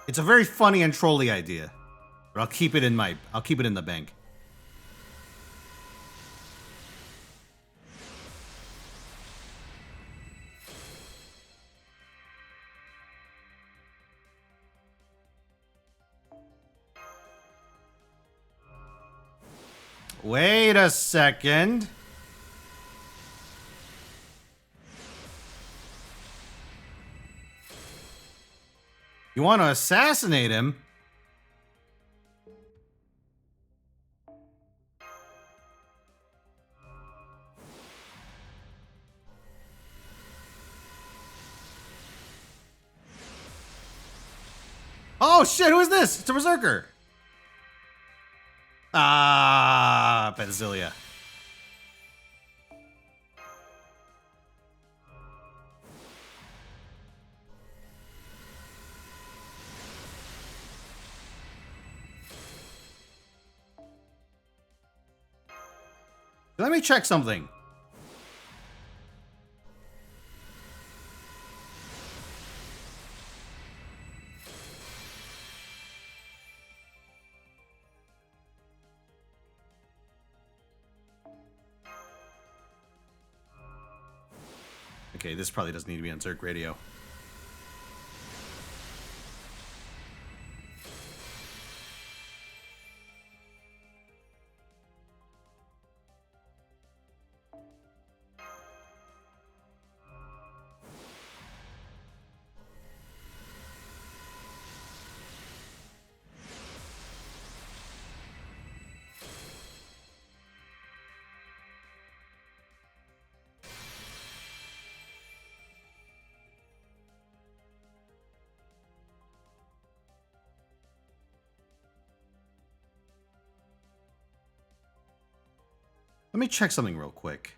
It's a very funny and trolly idea, but I'll keep it in the bank. Wait a second. You want to assassinate him? Oh shit, who is this? It's a berserker. Ah, Penicillia. Let me check something. Okay, this probably doesn't need to be on Zerk Radio. Let me check something real quick.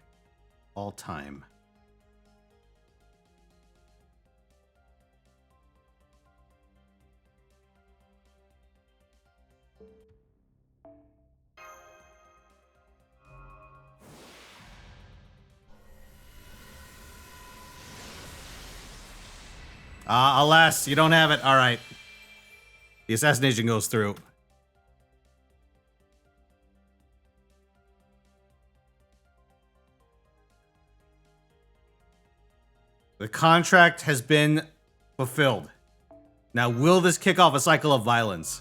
All time. Alas, you don't have it. All right. The assassination goes through. The contract has been fulfilled. Now, will this kick off a cycle of violence?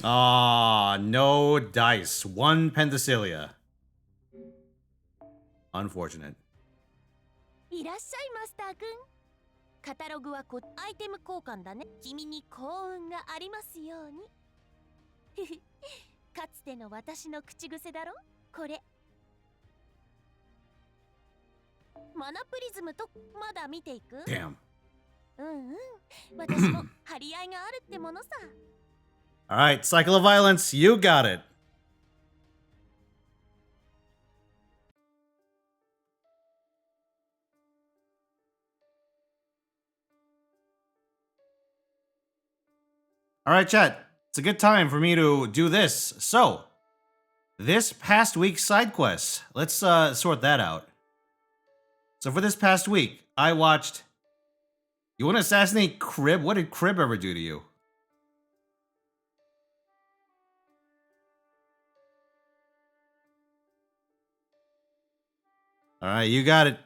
Ah, no dice. One Penthesilea. Unfortunate. いらっしゃいマスターくん。カタログはアイテム交換だね。君に幸運がありますように。かつての私の口癖だろこれ。マナプリズムとまだ見ていく Damn. 私も張り合いがあるってものさ。All right, cycle of violence. You got it. All right, chat. It's a good time for me to do this. So, this past week's side quests. Let's sort that out. So for this past week, I watched... You want to assassinate Crib? What did Crib ever do to you? All right, you got it.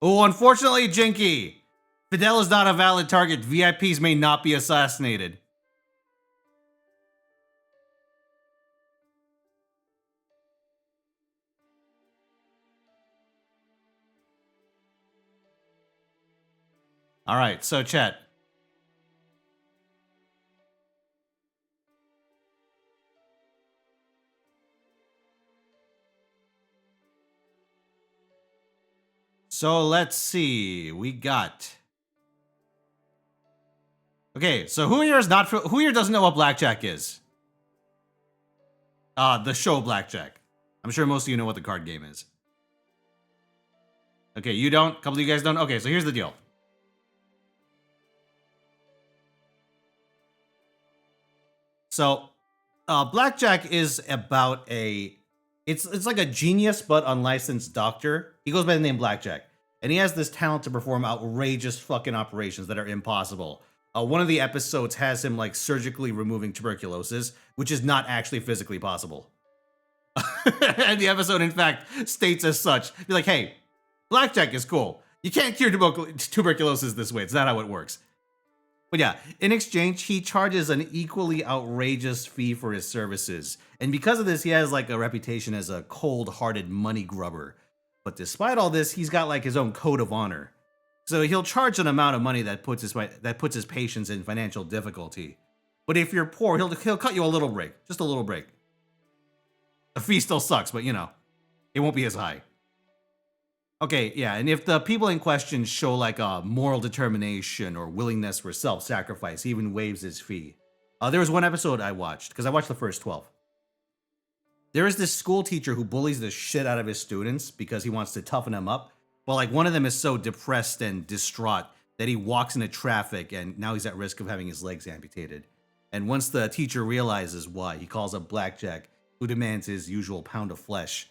Oh, unfortunately, Jinky, Fidel is not a valid target. VIPs may not be assassinated. All right, so chat. So let's see. We got. Okay, so who here doesn't know what blackjack is? The show blackjack. I'm sure most of you know what the card game is. Okay, you don't? A couple of you guys don't? Okay, so here's the deal. So, blackjack is about a... It's like a genius but unlicensed doctor. He goes by the name Blackjack. And he has this talent to perform outrageous fucking operations that are impossible. One of the episodes has him like surgically removing tuberculosis, which is not actually physically possible. And the episode, in fact, states as such. Be like, hey, blackjack is cool. You can't cure tuberculosis this way. It's not how it works. But yeah, in exchange, he charges an equally outrageous fee for his services. And because of this, he has like a reputation as a cold-hearted money grubber. But despite all this, he's got like his own code of honor. So he'll charge an amount of money that puts his patients in financial difficulty. But if you're poor, he'll cut you a little break, just a little break. The fee still sucks, but you know, it won't be as high. Okay, yeah, and if the people in question show like a moral determination or willingness for self-sacrifice, he even waives his fee. There was one episode I watched, because I watched the first 12. There is this school teacher who bullies the shit out of his students because he wants to toughen them up. But like one of them is so depressed and distraught that he walks into traffic and now he's at risk of having his legs amputated. And once the teacher realizes why, he calls up Blackjack, who demands his usual pound of flesh.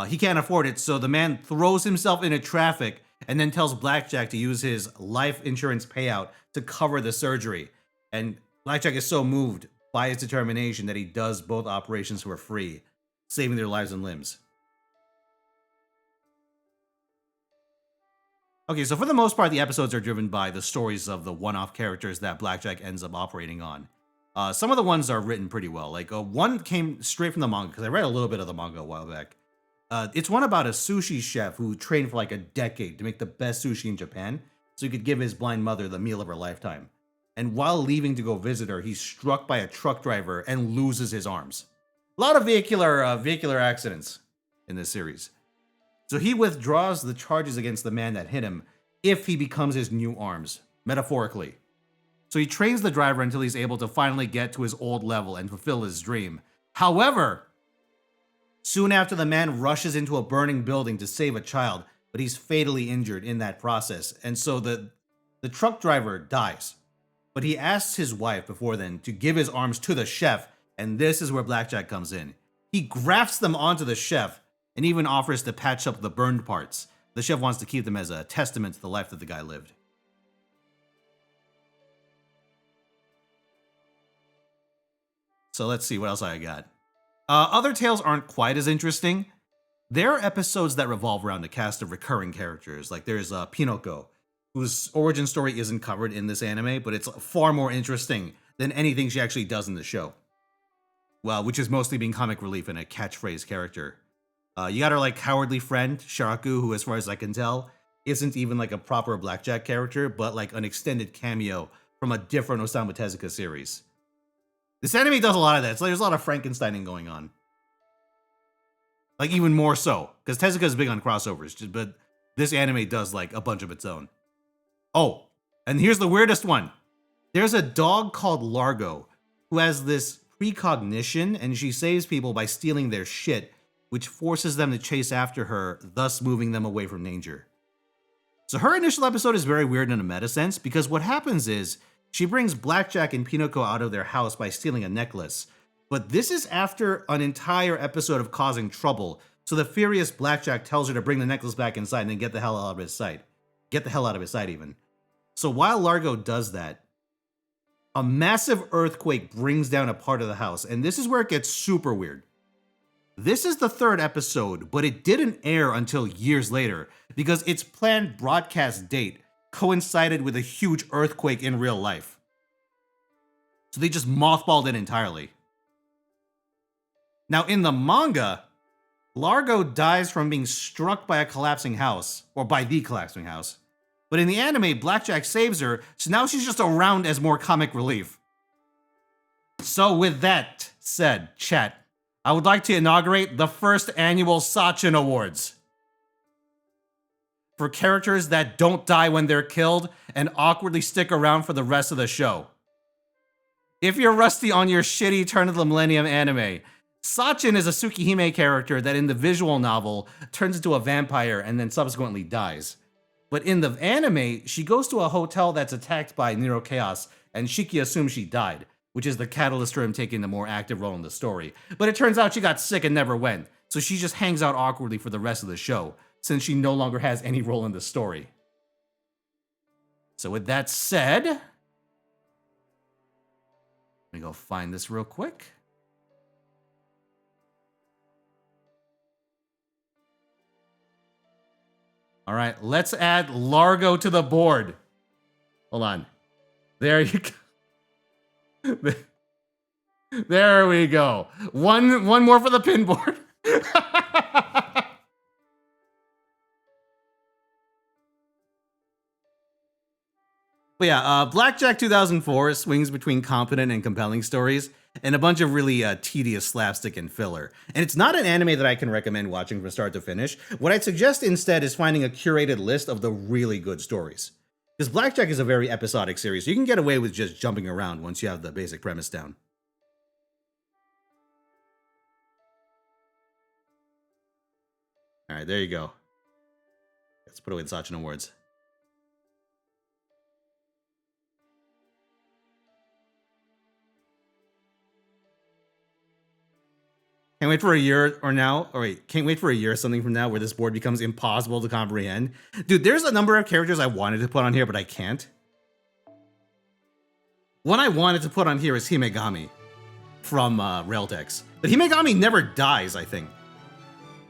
He can't afford it, so the man throws himself into traffic and then tells Blackjack to use his life insurance payout to cover the surgery. And Blackjack is so moved by his determination that he does both operations for free, saving their lives and limbs. Okay, so for the most part, the episodes are driven by the stories of the one-off characters that Blackjack ends up operating on. Some of the ones are written pretty well. Like one came straight from the manga, because I read a little bit of the manga a while back. It's one about a sushi chef who trained for like a decade to make the best sushi in Japan, so he could give his blind mother the meal of her lifetime. And while leaving to go visit her, he's struck by a truck driver and loses his arms. A lot of vehicular accidents in this series. So he withdraws the charges against the man that hit him if he becomes his new arms, metaphorically. So he trains the driver until he's able to finally get to his old level and fulfill his dream. However, soon after, the man rushes into a burning building to save a child, but he's fatally injured in that process. And so the truck driver dies. But he asks his wife before then to give his arms to the chef, and this is where Blackjack comes in. He grafts them onto the chef and even offers to patch up the burned parts. The chef wants to keep them as a testament to the life that the guy lived. So let's see what else I got. Other tales aren't quite as interesting. There are episodes that revolve around a cast of recurring characters. Like there's Pinocchio, whose origin story isn't covered in this anime, but it's far more interesting than anything she actually does in the show. Well, which is mostly being comic relief and a catchphrase character. You got her like cowardly friend, Sharaku, who as far as I can tell, isn't even like a proper Blackjack character, but like an extended cameo from a different Osamu Tezuka series. This anime does a lot of that. So there's a lot of Frankensteining going on. Like even more so, because Tezuka is big on crossovers, but this anime does like a bunch of its own. Oh, and here's the weirdest one. There's a dog called Largo who has this precognition, and she saves people by stealing their shit, which forces them to chase after her, thus moving them away from danger. So her initial episode is very weird in a meta sense, because what happens is she brings Blackjack and Pinocchio out of their house by stealing a necklace. But this is after an entire episode of causing trouble, so the furious Blackjack tells her to bring the necklace back inside and then get the hell out of his sight. Get the hell out of his sight, even. So while Largo does that, a massive earthquake brings down a part of the house, and this is where it gets super weird. This is the third episode, but it didn't air until years later because its planned broadcast date coincided with a huge earthquake in real life. So they just mothballed it entirely. Now in the manga, Largo dies from being struck by a collapsing house, or by the collapsing house. But in the anime, Blackjack saves her, so now she's just around as more comic relief. So with that said, chat, I would like to inaugurate the first annual Sachin Awards. For characters that don't die when they're killed and awkwardly stick around for the rest of the show. If you're rusty on your shitty Turn of the Millennium anime, Sachin is a Tsukihime character that in the visual novel turns into a vampire and then subsequently dies. But in the anime, she goes to a hotel that's attacked by Nero Chaos, and Shiki assumes she died, which is the catalyst for him taking the more active role in the story. But it turns out she got sick and never went, so she just hangs out awkwardly for the rest of the show, since she no longer has any role in the story. So with that said, let me go find this real quick. All right, let's add Largo to the board. Hold on. There you go. There we go. One more for the pin board. But yeah, Blackjack 2004 swings between competent and compelling stories and a bunch of really tedious slapstick and filler. And it's not an anime that I can recommend watching from start to finish. What I'd suggest instead is finding a curated list of the really good stories. Because Blackjack is a very episodic series, so you can get away with just jumping around once you have the basic premise down. All right, there you go. Let's put away the Sachin Awards. Can't wait for a year or now, or wait, can't wait for a year or something from now where this board becomes impossible to comprehend. Dude, there's a number of characters I wanted to put on here, but I can't. One I wanted to put on here is Himegami from Railtex. But Himegami never dies, I think,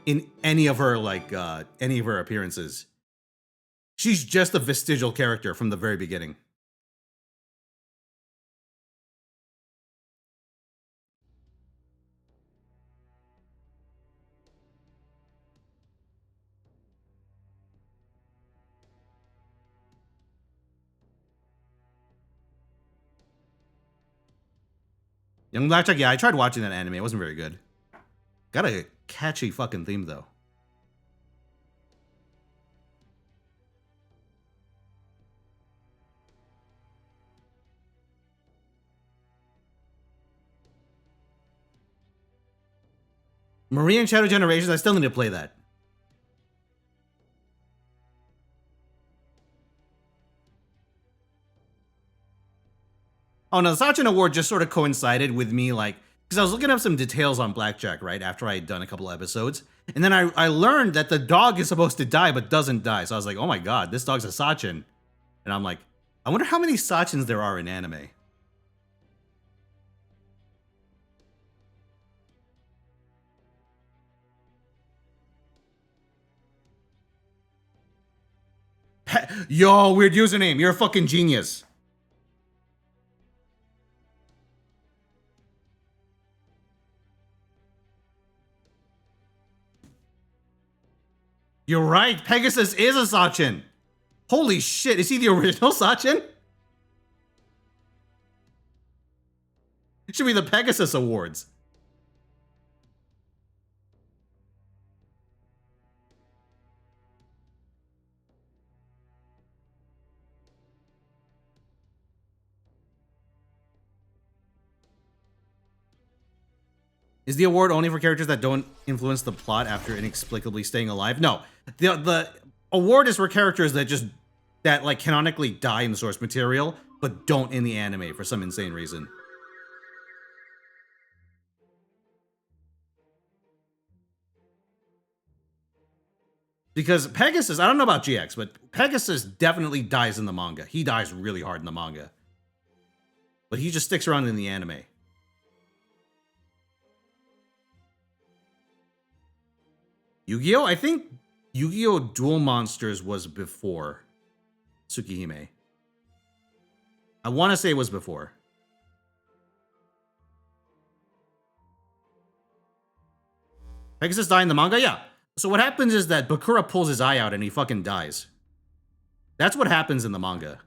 in any of her, any of her appearances. She's just a vestigial character from the very beginning. Young Blackjack, yeah, I tried watching that anime. It wasn't very good. Got a catchy fucking theme, though. Maria and Shadow Generations, I still need to play that. Oh no, the Sachin Award just sort of coincided with me, because I was looking up some details on Blackjack, right, after I had done a couple episodes. And then I learned that the dog is supposed to die, but doesn't die. So I was like, oh my god, this dog's a Sachin. And I'm like, I wonder how many Sachins there are in anime. Yo, weird username. You're a fucking genius. You're right. Pegasus is a Sachin. Holy shit. Is he the original Sachin? It should be the Pegasus Awards. Is the award only for characters that don't influence the plot after inexplicably staying alive? No. The award is for characters that like canonically die in the source material, but don't in the anime for some insane reason. Because Pegasus, I don't know about GX, but Pegasus definitely dies in the manga. He dies really hard in the manga. But he just sticks around in the anime. Yu-Gi-Oh! I think Yu-Gi-Oh! Duel Monsters was before Tsukihime. I want to say it was before. Pegasus died in the manga? Yeah. So what happens is that Bakura pulls his eye out and he fucking dies. That's what happens in the manga.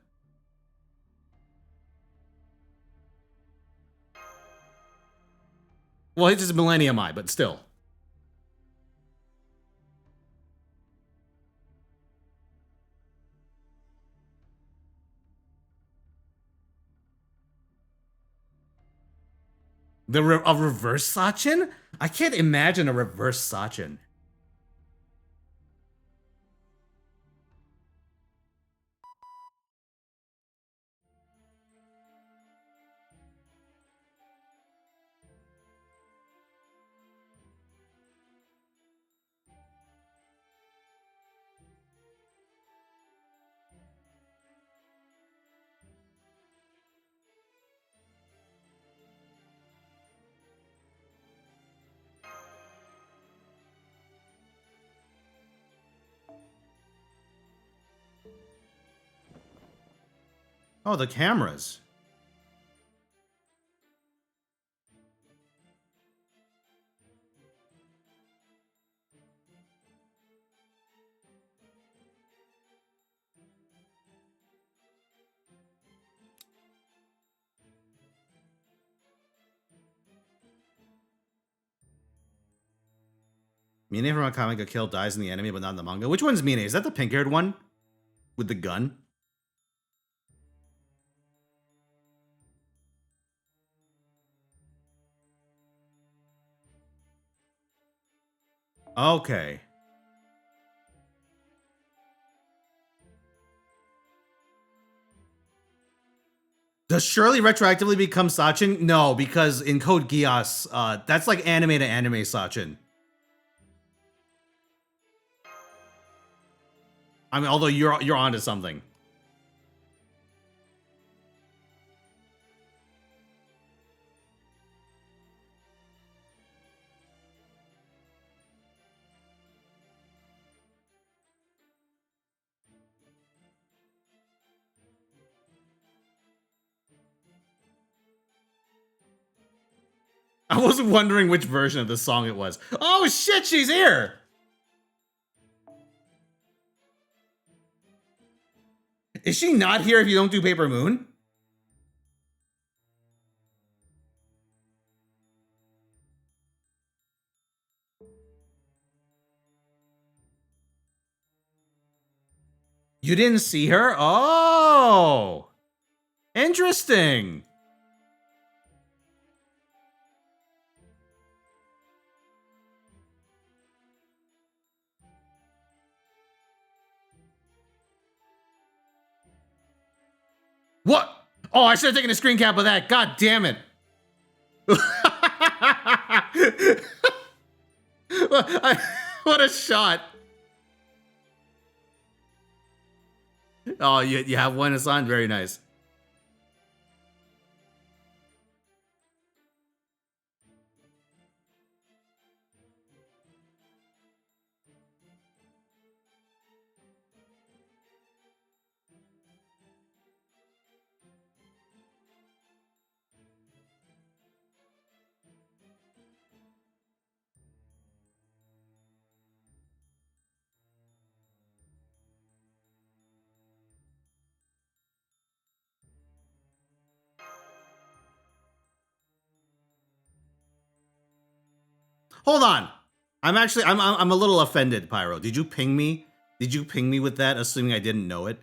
Well, it's just Millennium Eye, but still. A reverse Sachin? I can't imagine a reverse Sachin. Oh, the cameras. Mine from a comic got killed, dies in the anime, but not in the manga. Which one's Mine? Is that the pink-haired one? With the gun? Okay. Does Shirley retroactively become Sachin? No, because in Code Geass, that's like anime to anime Sachin. I mean, although you're onto something. I was wondering which version of the song it was. Oh shit, she's here! Is she not here if you don't do Paper Moon? You didn't see her? Oh! Interesting! What? Oh, I should have taken a screen cap of that. God damn it. What a shot. Oh, you have one assigned? Very nice. Hold on. I'm a little offended, Pyro. Did you ping me? Did you ping me with that, assuming I didn't know it?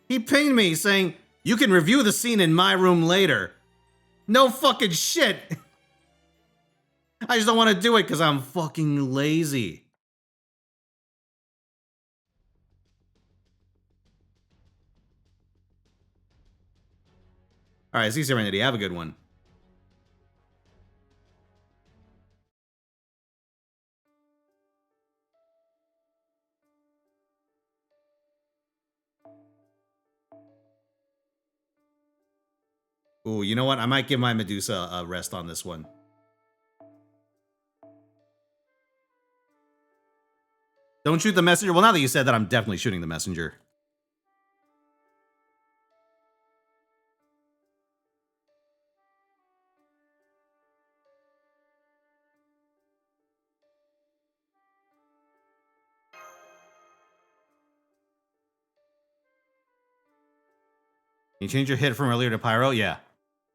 He pinged me saying, you can review the scene in my room later. No fucking shit. I just don't want to do it because I'm fucking lazy. All right, see Serenity. Have a good one. Ooh, you know what? I might give my Medusa a rest on this one. Don't shoot the messenger. Well, now that you said that, I'm definitely shooting the messenger. You change your hit from earlier to Pyro? Yeah,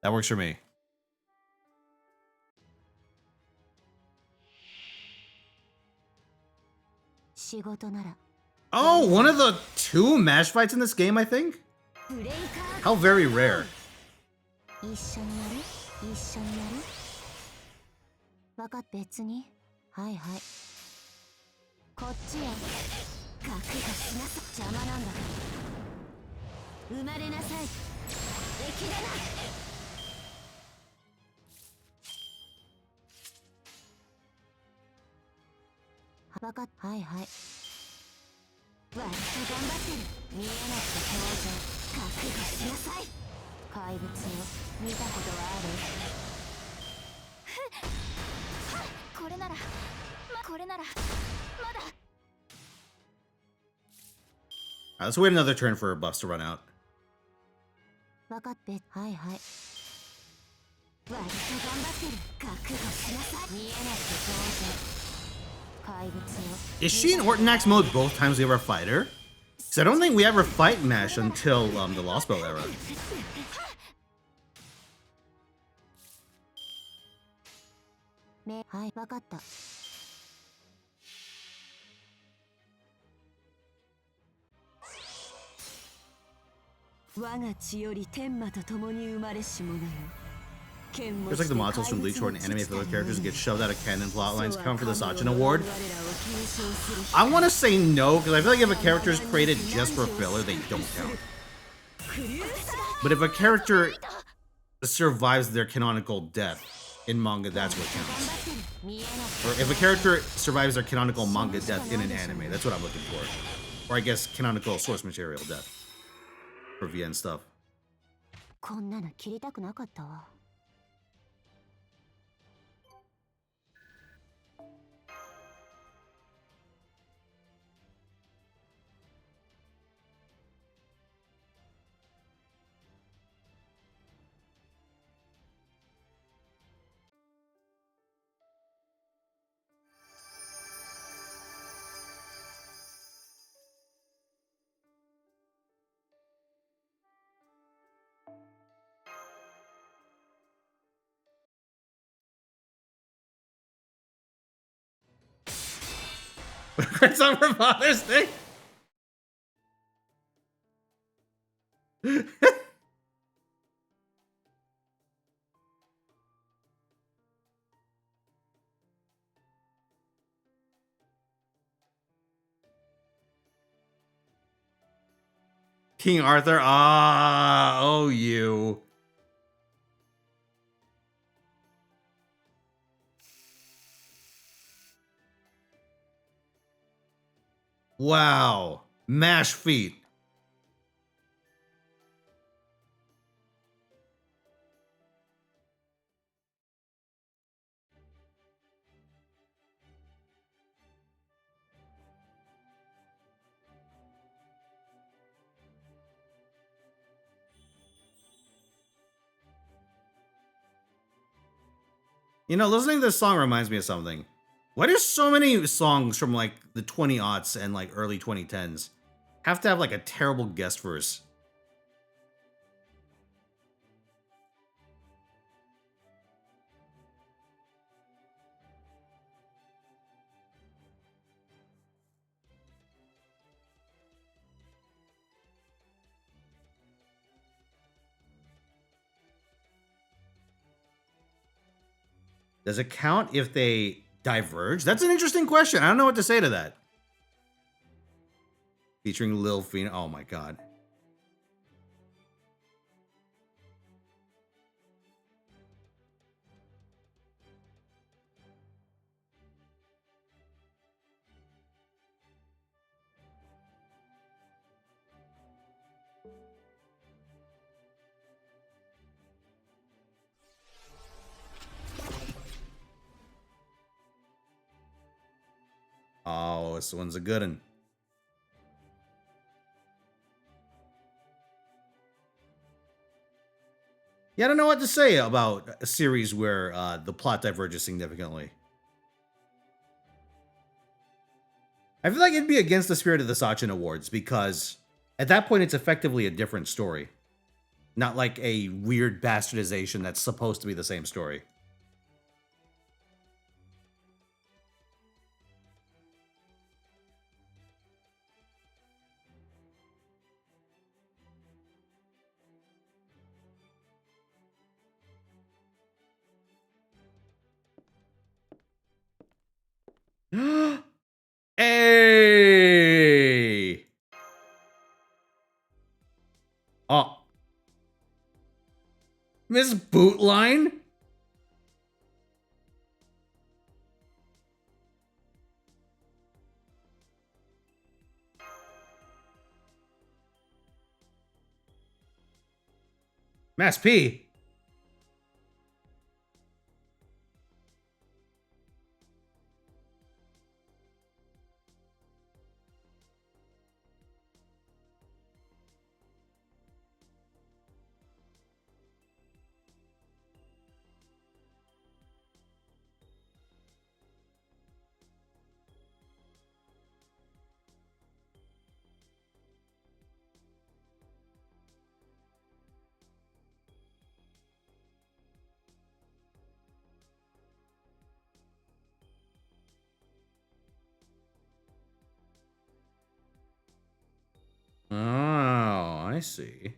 that works for me. Oh, one of the 2 MASH fights in this game, I think? How very rare. 割と頑張ってる。見えなくて当然。覚悟しなさい。怪物を見たことはある？これならまだ。 Alright, let's wait another turn for buffs to run out. 分かって。はいはい。割と頑張ってる。覚悟しなさい。見えなくて当然。怪物を。Is she in Ortonax mode both times we ever fight her? Because I don't think we ever fight Nash until the Lost Belt era. はい、分かった。我が血より天魔と共に生まれし者よ。 There's like the modules from Bleach Sword and anime filler characters get shoved out of canon plot lines come for the Sachin Award. I want to say no, because I feel like if a character is created just for filler, they don't count. But if a character survives their canonical death in manga, that's what counts. Or if a character survives their canonical manga death in an anime, that's what I'm looking for. Or I guess canonical source material death. For VN stuff. こんなの切りたくなかったわ。 It's on for Father's Day. King Arthur. Ah, oh you. Wow. Mash feet. You know, listening to this song reminds me of something. Why do so many songs from like the 20-aughts and like early 2010s have to have like a terrible guest verse? Does it count if they diverge? That's an interesting question. I don't know what to say to that. Featuring Lil Fino. Oh my god. Oh, this one's a good one. Yeah, I don't know what to say about a series where the plot diverges significantly. I feel like it'd be against the spirit of the Sachin Awards because at that point it's effectively a different story. Not like a weird bastardization that's supposed to be the same story. Hey! Oh. Miss Bootline? Mass P. Oh, I see.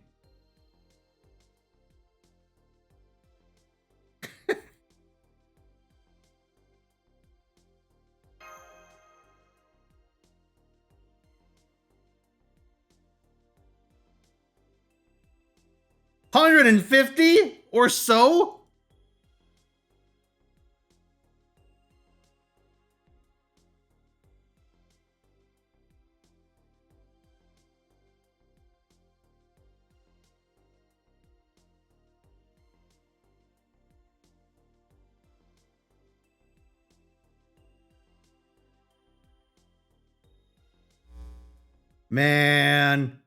$150 or so? Man.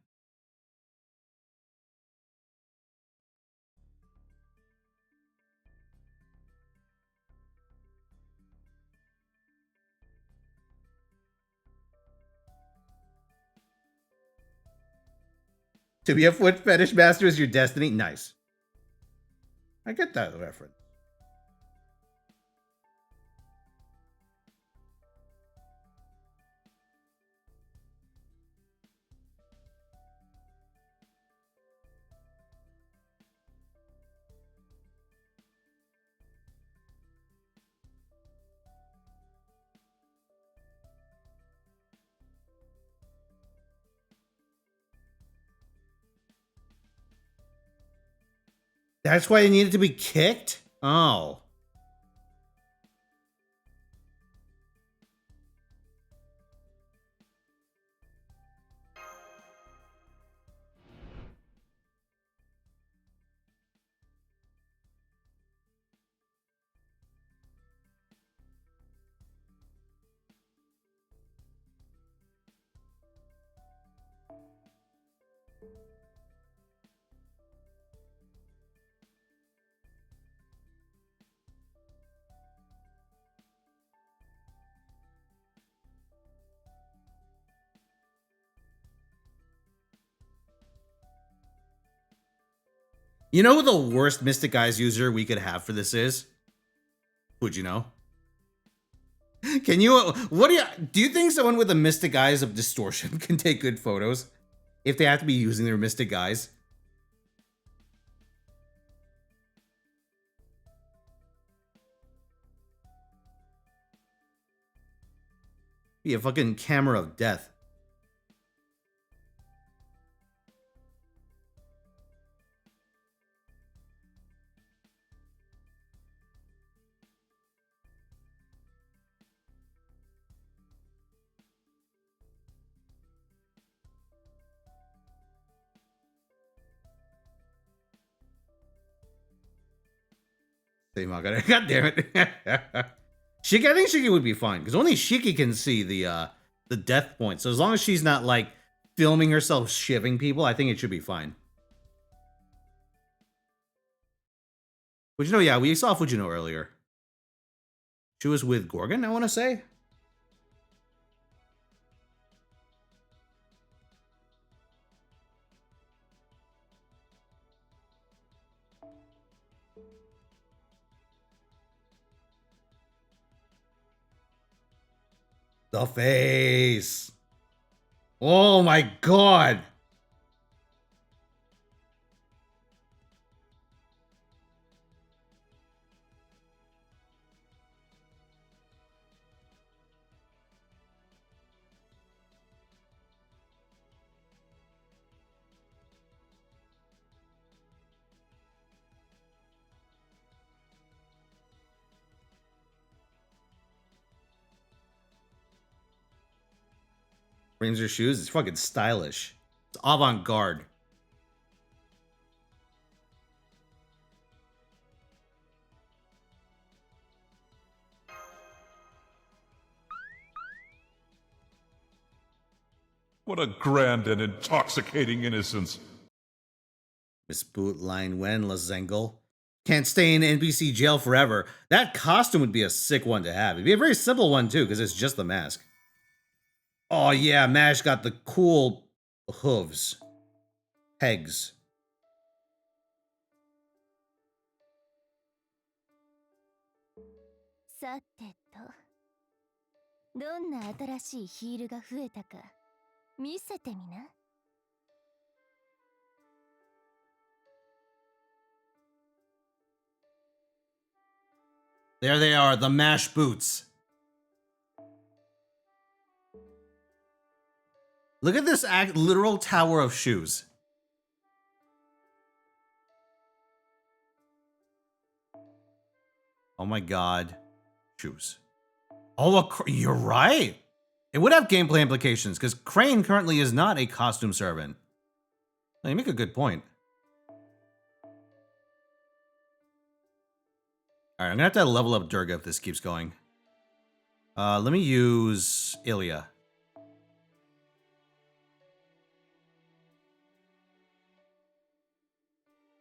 To be a foot fetish master is your destiny? Nice. I get that reference. That's why it needed to be kicked? Oh. You know who the worst Mystic Eyes user we could have for this is? Would you know? Can you, what do you think someone with the Mystic Eyes of distortion can take good photos? If they have to be using their Mystic Eyes? Be a fucking camera of death. God damn it. Shiki, I think Shiki would be fine, because only Shiki can see the death point. So as long as she's not like filming herself shivving people, I think it should be fine. Fujino, yeah, we saw Fujino earlier. She was with Gorgon, I want to say. The face. Oh my god. Ranger shoes, it's fucking stylish. It's avant-garde. What a grand and intoxicating innocence. Miss Boot Line Wen Lazengel. Can't stay in NPC jail forever. That costume would be a sick one to have. It'd be a very simple one too, because it's just the mask. Oh yeah, Mash got the cool hooves. Pegs. さてと、どんな新しいヒールが増えたか見せてみな。There they are, the Mash boots. Look at this literal tower of shoes. Oh my god. Shoes. Oh, you're right. It would have gameplay implications, because Crane currently is not a costume servant. You make a good point. Alright, I'm gonna have to level up Durga if this keeps going. Let me use Ilya.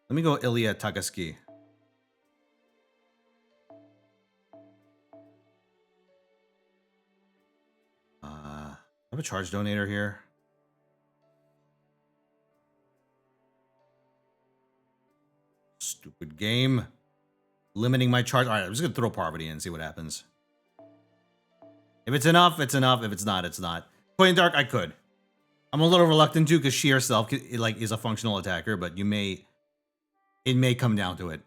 Let me go Ilya Takasuki. I have a charge donator here. Stupid game. Limiting my charge. Alright, I'm just gonna throw Parvati in and see what happens. If it's enough, it's enough. If it's not, it's not. Coin Dark, I could. I'm a little reluctant to because she herself is a functional attacker, but it may come down to it.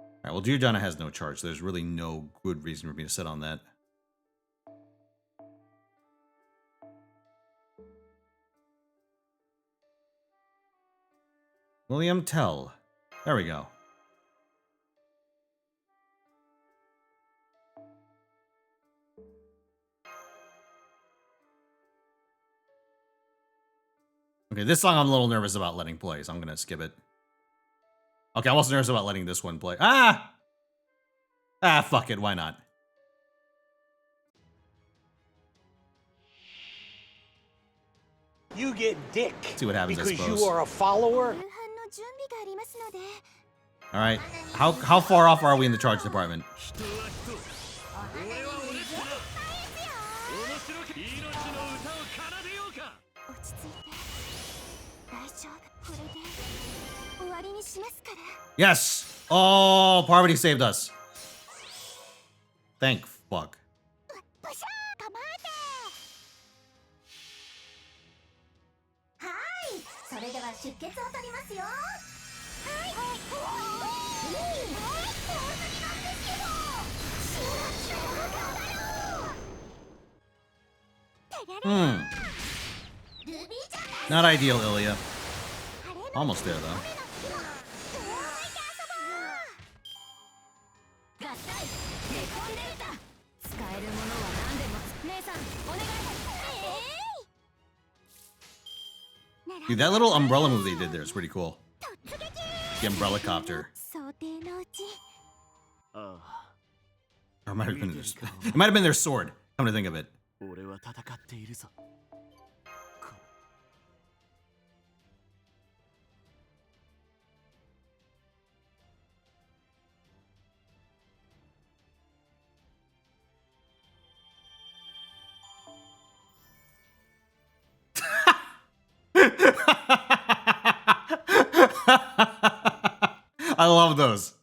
Alright, well, Giordana has no charge, so there's really no good reason for me to sit on that. William Tell. There we go. Okay, this song I'm a little nervous about letting play, so I'm gonna skip it. Okay, I wasn't nervous about letting this one play. Ah! Ah, fuck it, why not? You get dick. See what happens, I because suppose. you are a follower. 夕飯の準備がありますので。 Alright, how far off are we in the charge department? 落ち着いて。大丈夫。これで終わりにしますから。 Yes! Oh, Parvati saved us. Thank fuck. パシャー構えて。はい、それでは出血を取りますよ。はい。Not ideal, Ilya. Almost there, though. 合体デコンデルタ使えるものは何でも姉さんお願い Dude, that little umbrella move they did there is pretty cool. The umbrella copter. 想定のうち Ah, Or it might have been it might have been their sword, come to think of it. 俺は戦っているぞ。I love those.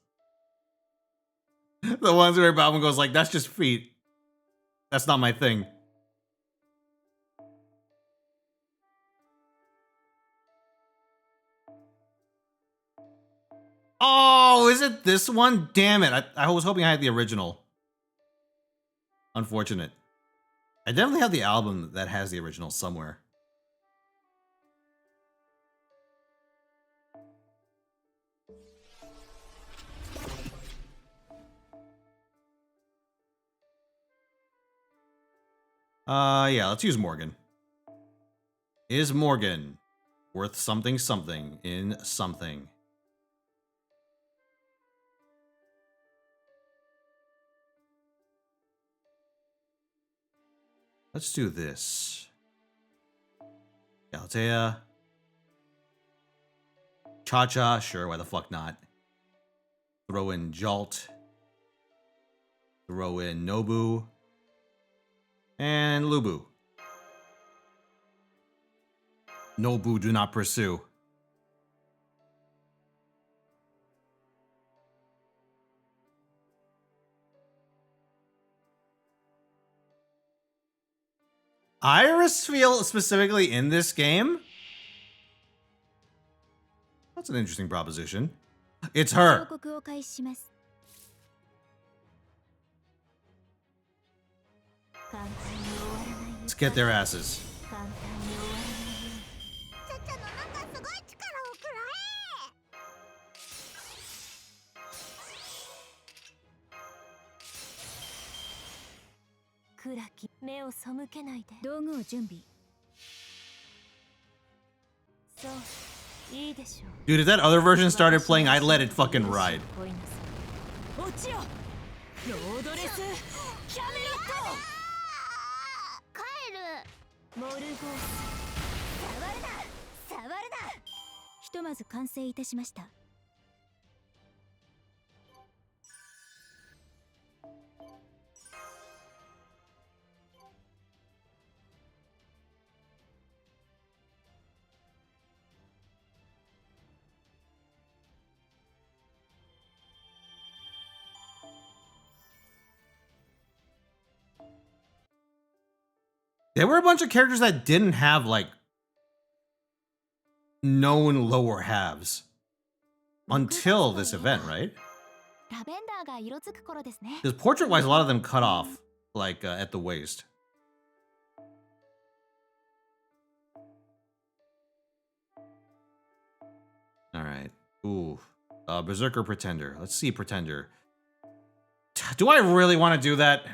The ones where Batman goes like, that's just feet. That's not my thing. Oh, is it this one? Damn it. I was hoping I had the original. Unfortunate. I definitely have the album that has the original somewhere. Yeah, let's use Morgan. Is Morgan worth something in something? Let's do this. Galatea. Cha-Cha, sure, why the fuck not? Throw in Jolt. Throw in Nobu. And Lubu. Nobu, do not pursue. Iris feel specifically in this game? That's an interesting proposition. It's her. 報告を開始します。簡単に終わらないよ。 Let's get their asses. 簡単に終わらないよ。ちゃちゃの中すごい力をくらえ。暗き目を背けないで。道具を準備。そう。 Dude, if that other version started playing, I'd let it fucking ride. There were a bunch of characters that didn't have, like, known lower halves until this event, right? Because portrait-wise, a lot of them cut off, like, at the waist. All right. Ooh. Berserker Pretender. Let's see Pretender. Do I really want to do that?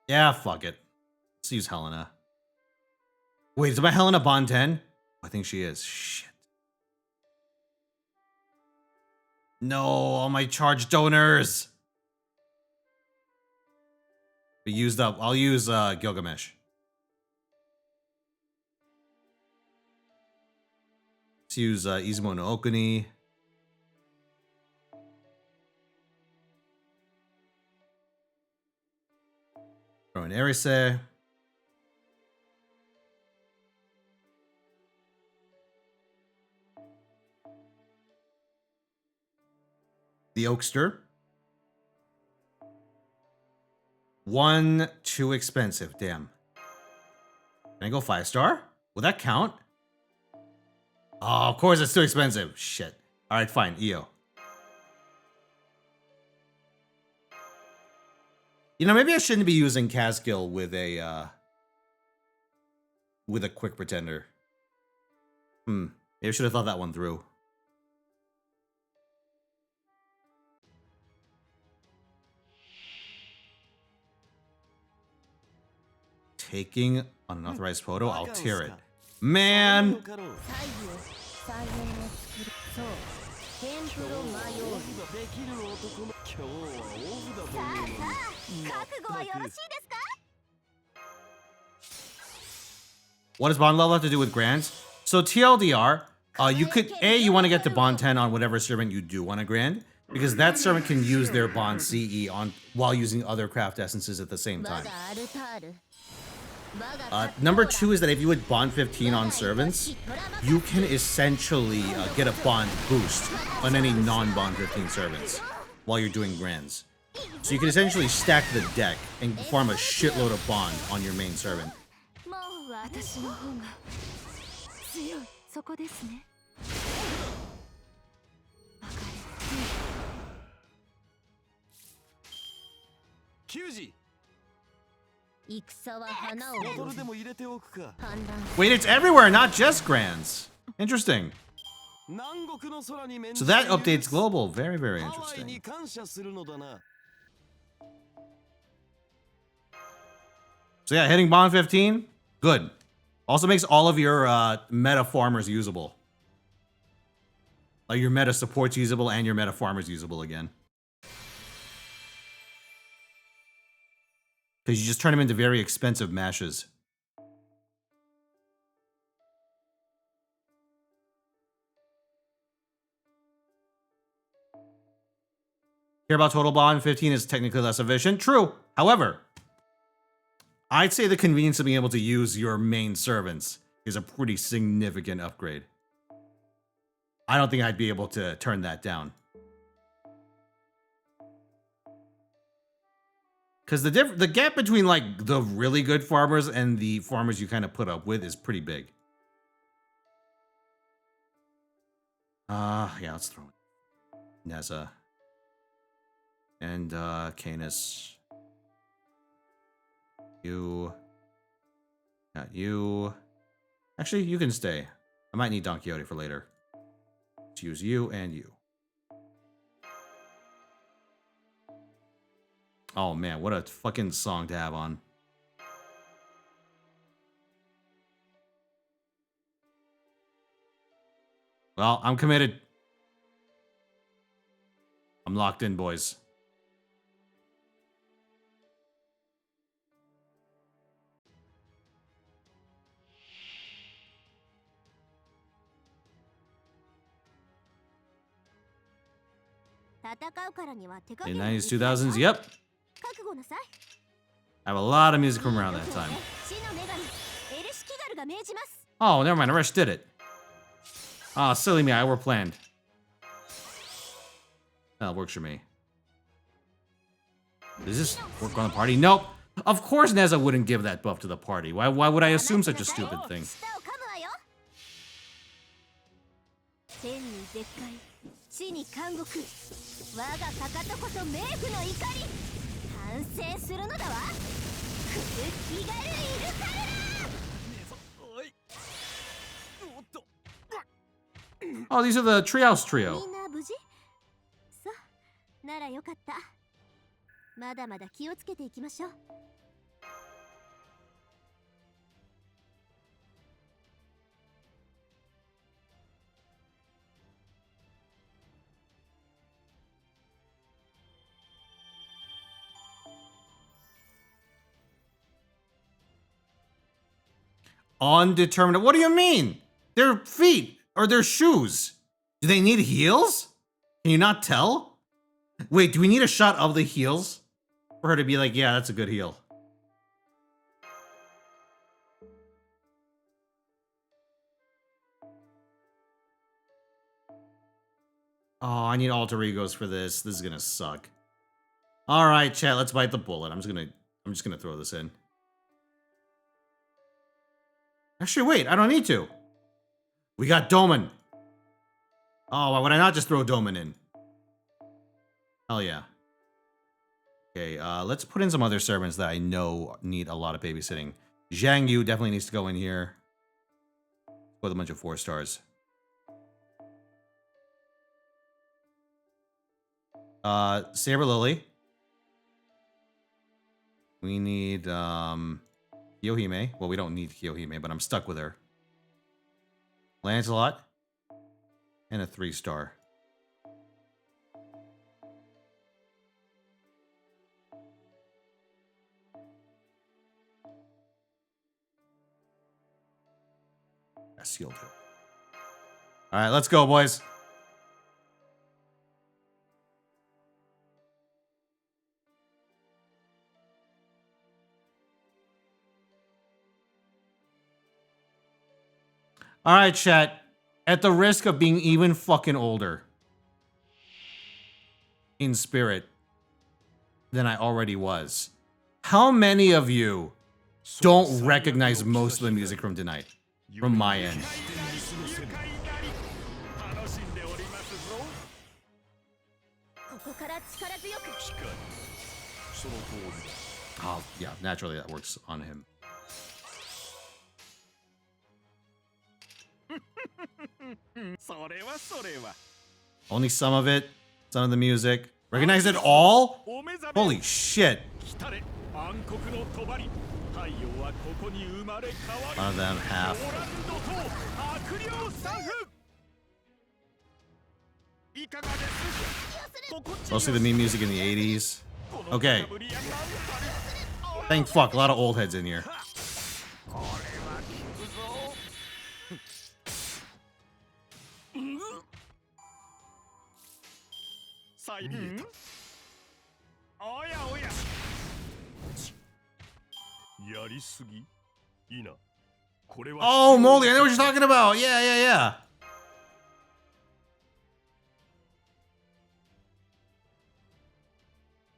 Yeah, fuck it. Let's use Helena. Wait, is my Helena Bond 10? I think she is. Shit. No, all my charge donors. We used up. I'll use Gilgamesh. Let's use Izumo no Okuni. Throw in Erise. The Oakster. 1 too expensive. Damn. Can I go 5-star? Will that count? Oh, of course it's too expensive. Shit. All right, fine. EO. You know, maybe I shouldn't be using Caskill with a quick pretender. Maybe I should have thought that one through. Taking unauthorized photo, I'll tear it. Man! What does bond level have to do with grants? So TLDR, you could you want to get to bond 10 on whatever servant you do want to grant, because that servant can use their bond CE on while using other craft essences at the same time. Number 2 is that if you would bond 15 on servants, you can essentially get a bond boost on any non-bond 15 servants while you're doing grands. So you can essentially stack the deck and farm a shitload of bond on your main servant. Wait, it's everywhere, not just grands. Interesting. So that updates global. Very, very interesting. So yeah, hitting bond 15, good. Also makes all of your meta farmers usable. Like your meta supports usable and your meta farmers usable again. Because you just turn them into very expensive mashes. Care about total bond? 15 is technically less efficient. True. However, I'd say the convenience of being able to use your main servants is a pretty significant upgrade. I don't think I'd be able to turn that down. Because the gap between like the really good farmers and the farmers you kind of put up with is pretty big. Yeah, let's throw in Neza. And Canis. You. Not you. Actually, you can stay. I might need Don Quixote for later. Let's use you and you. Oh man, what a fucking song to have on. Well, I'm committed. I'm locked in, boys. In 90s, 2000s, yep. I have a lot of music from around that time. Oh, never mind, Aresh did it. Oh, silly me, I overplanned. That works for me. Does this work on the party? Nope. Of course Neza wouldn't give that buff to the party. Why would I assume such a stupid thing? Oh, these are the Treehouse Trio. Undetermined. What do you mean? Their feet or their shoes. Do they need heels? Can you not tell? Wait, do we need a shot of the heels for her to be like, yeah, that's a good heel? Oh, I need alter egos for this. This is gonna suck. All right, chat, let's bite the bullet. I'm just gonna throw this in. Actually, wait, I don't need to. We got Doman. Oh, why would I not just throw Doman in? Hell yeah. Okay, let's put in some other servants that I know need a lot of babysitting. Zhang Yu definitely needs to go in here. With a bunch of 4 stars. Saber Lily. We need, Yohime. Well, we don't need Yohime, but I'm stuck with her. Lancelot. And a 3-star. Yes, you'll do. Alright, let's go, boys. Alright, chat. At the risk of being even fucking older in spirit than I already was, how many of you don't recognize most of the music from tonight? From my end. Oh, yeah, naturally that works on him. Only some of it, some of the music. Recognize it all? Holy shit. One of them, half. Mostly the meme music in the 80s. Okay. Thank fuck, a lot of old heads in here. これは効くぞ。さあ見えた。おやおや。やりすぎ？いいな。これは。Oh, Moldy, I know what you're talking about. Yeah, yeah, yeah.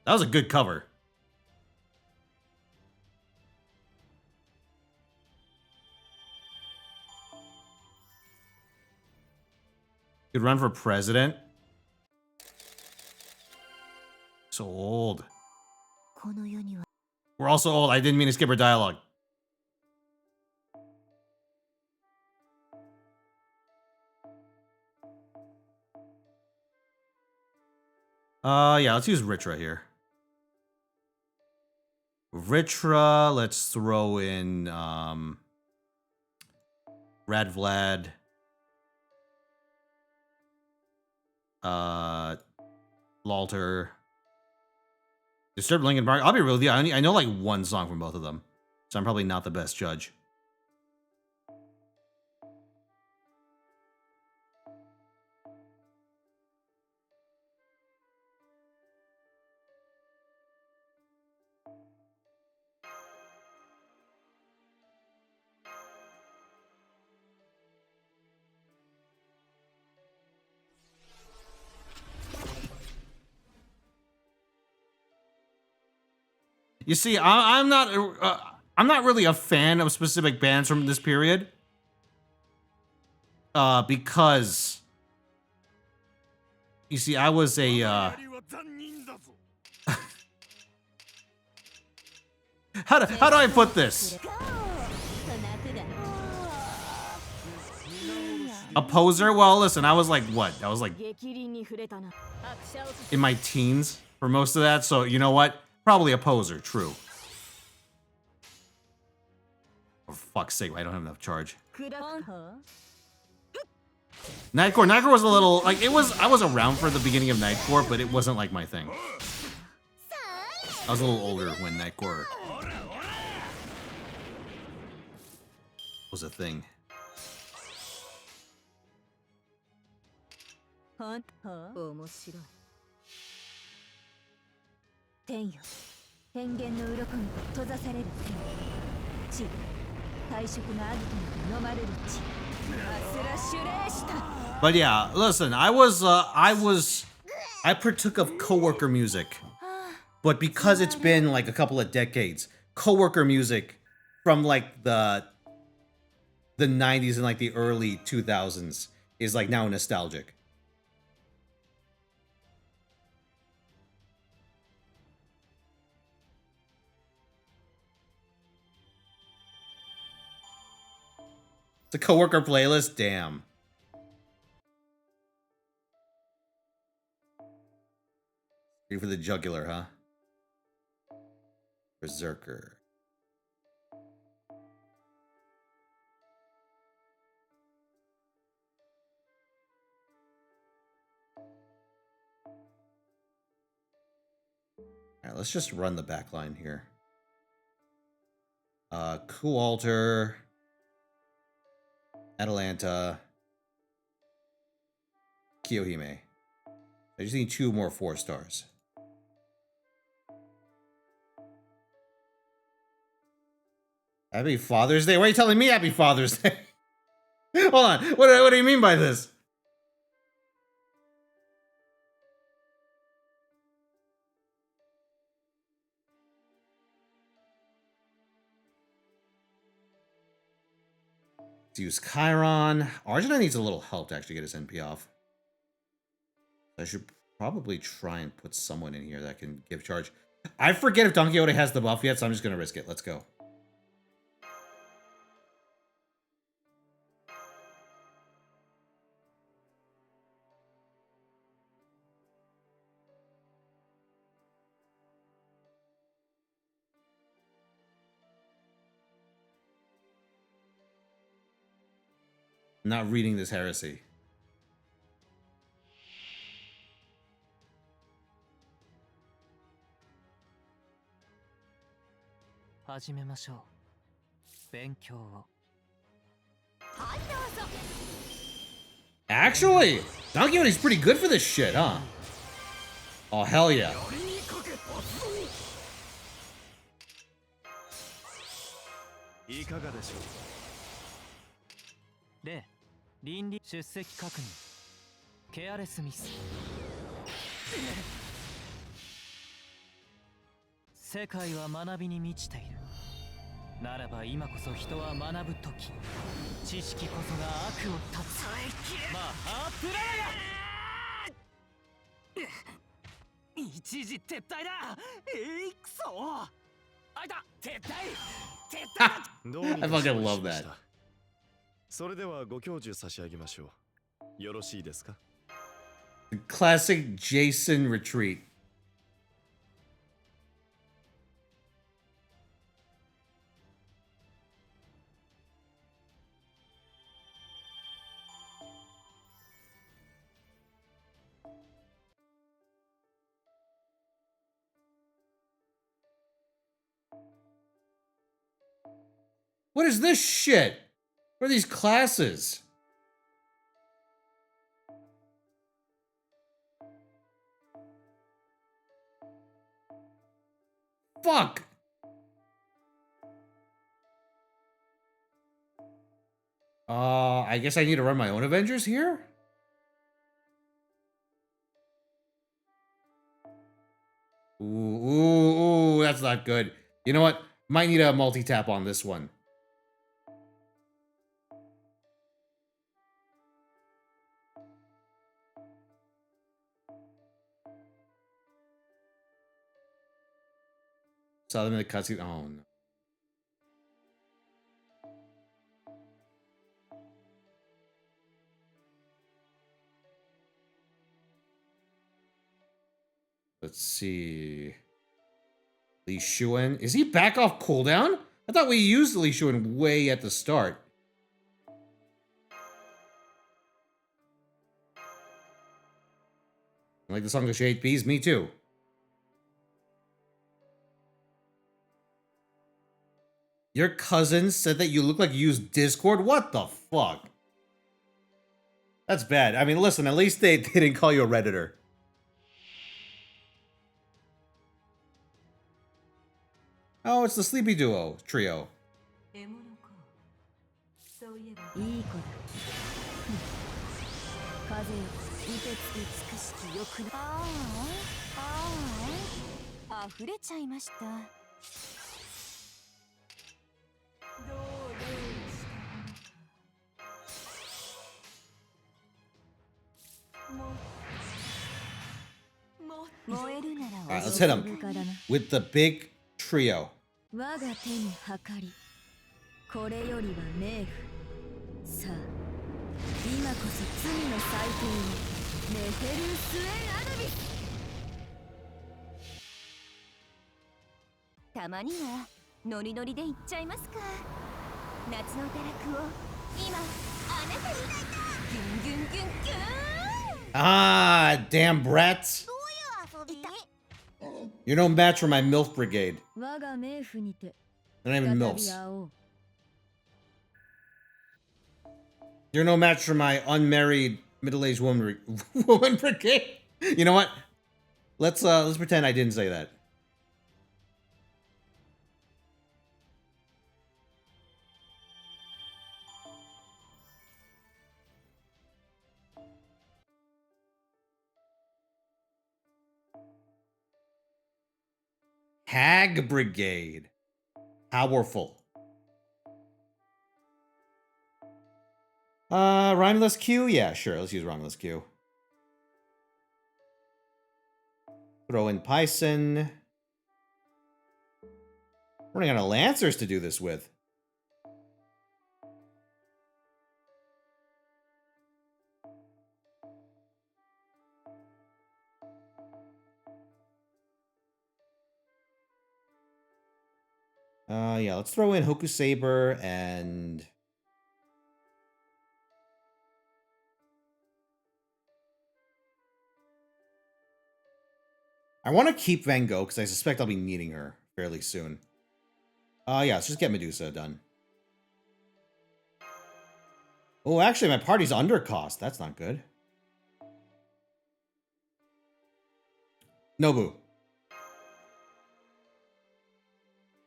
That was a good cover. Could run for president. So old. この世には We're also old. I didn't mean to skip her dialogue. Yeah, let's use Ritra here. Ritra, let's throw in Rad Vlad. Lalter. Disturbed Linkin Park. I'll be real with you. I know like one song from both of them. So I'm probably not the best judge. You see, I'm not really a fan of specific bands from this period. Because you see, I was a how do I put this? A poser? Well, listen, I was like what? I was like in my teens for most of that, so you know what? Probably a poser, true. For fuck's sake, I don't have enough charge. Nightcore was a little like I was around for the beginning of Nightcore, but it wasn't like my thing. I was a little older when Nightcore was a thing. But yeah, listen, I partook of coworker music. But because it's been like a couple of decades, coworker music from like the 90s and like the early 2000s is like now nostalgic. It's a coworker playlist? Damn. Ready for the jugular, huh? Berserker. Alright, let's just run the back line here. Cool Alter. Atalanta. Kiyohime. I just need 2 more 4 stars. Happy Father's Day? Why are you telling me Happy Father's Day? Hold on. What do you mean by this? Let's use Chiron. Arjuna needs a little help to actually get his NP off. I should probably try and put someone in here that can give charge. I forget if Don Quixote has the buff yet, so I'm just going to risk it. Let's go. I'm not reading this heresy. 始めましょう。勉強を。はいどうぞ。 Actually, Don Quixote's pretty good for this shit, huh? Oh, hell yeah. いかがでしょう。例、倫理出席確認。ケアレスミス。世界は学びに満ちている。ならば今こそ人は学ぶ時。知識こそが悪を断つ。マハプラヤ。一時撤退だ。くそ。あいた。撤退。どうに I か fucking 承知 love しまし that. た。それではご教授差し上げましょう。よろしいですか。 The classic Jason retreat. What is this shit? What are these classes? Fuck! I guess I need to run my own Avengers here? Ooh, that's not good. You know what? Might need a multi-tap on this one. Saw them in the cutscene. Oh, no. Let's see. Li Shuen. Is he back off cooldown? I thought we used Li Shuen way at the start. Like the song of Shade Bees? Me too. Your cousin said that you look like you use Discord? What the fuck? That's bad. I mean, listen, at least they didn't call you a Redditor. Oh, it's the Sleepy Duo trio. 獲物か。そういえばいい子だ。風よ、いてつく美しき欲の。溢れちゃいました。どうしたのか。燃えるなら Alright, let's hit him with the big trio. 我が手に計り、これよりは冥府。さあ、今こそ罪の祭典を、ネフェルス・エン・アヌビス。たまにはノリノリで行っちゃいますか。夏の堕落を今あなたにギュンギュンギュンギュン。Ah, damn brats. どういう遊びYou're no match for my MILF brigade. 我が冥府にて They're not even 再び MILFs. 会おう。 You're no match for my unmarried middle-aged woman brigade. You know what? Let's pretend I didn't say that. Hag Brigade. Powerful. Rhymeless Q? Yeah, sure. Let's use Rhymeless Q. Throw in Python. Running out of Lancers to do this with. Yeah, let's throw in Hoku Saber and... I want to keep Van Gogh because I suspect I'll be needing her fairly soon. Yeah, let's just get Medusa done. Oh, actually, my party's under cost. That's not good. Nobu.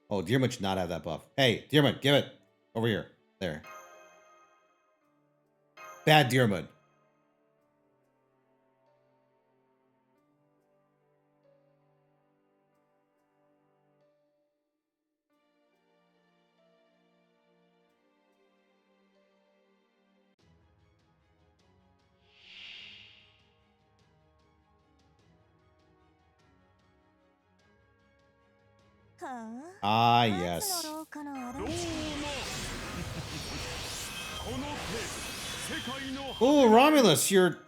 Oh, Dearmid should not have that buff. Hey, Dearmid, give it. Over here. There. Bad Dearmid. Ah, yes. どうもこの手世界の Oh, Romulus, you're...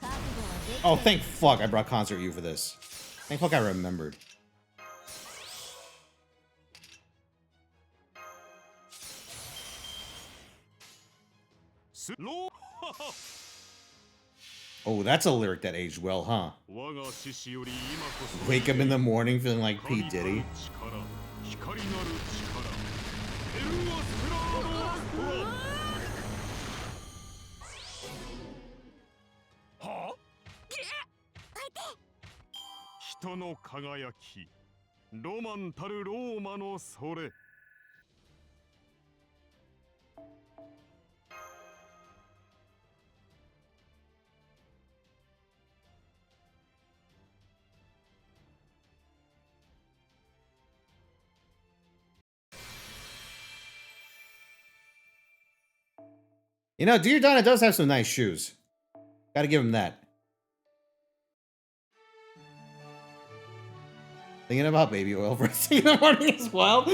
Oh, thank fuck I brought Concert U for this. Thank fuck I remembered. Oh, that's a lyric that aged well, huh? 我が獅子より今こそ Wake up in the morning feeling like P. Diddy. 光なる力エルアステラードストラは人の輝きロマンたるローマのそれ You know, Dear Donna does have some nice shoes. Gotta give him that. Thinking about baby oil for in the morning as well.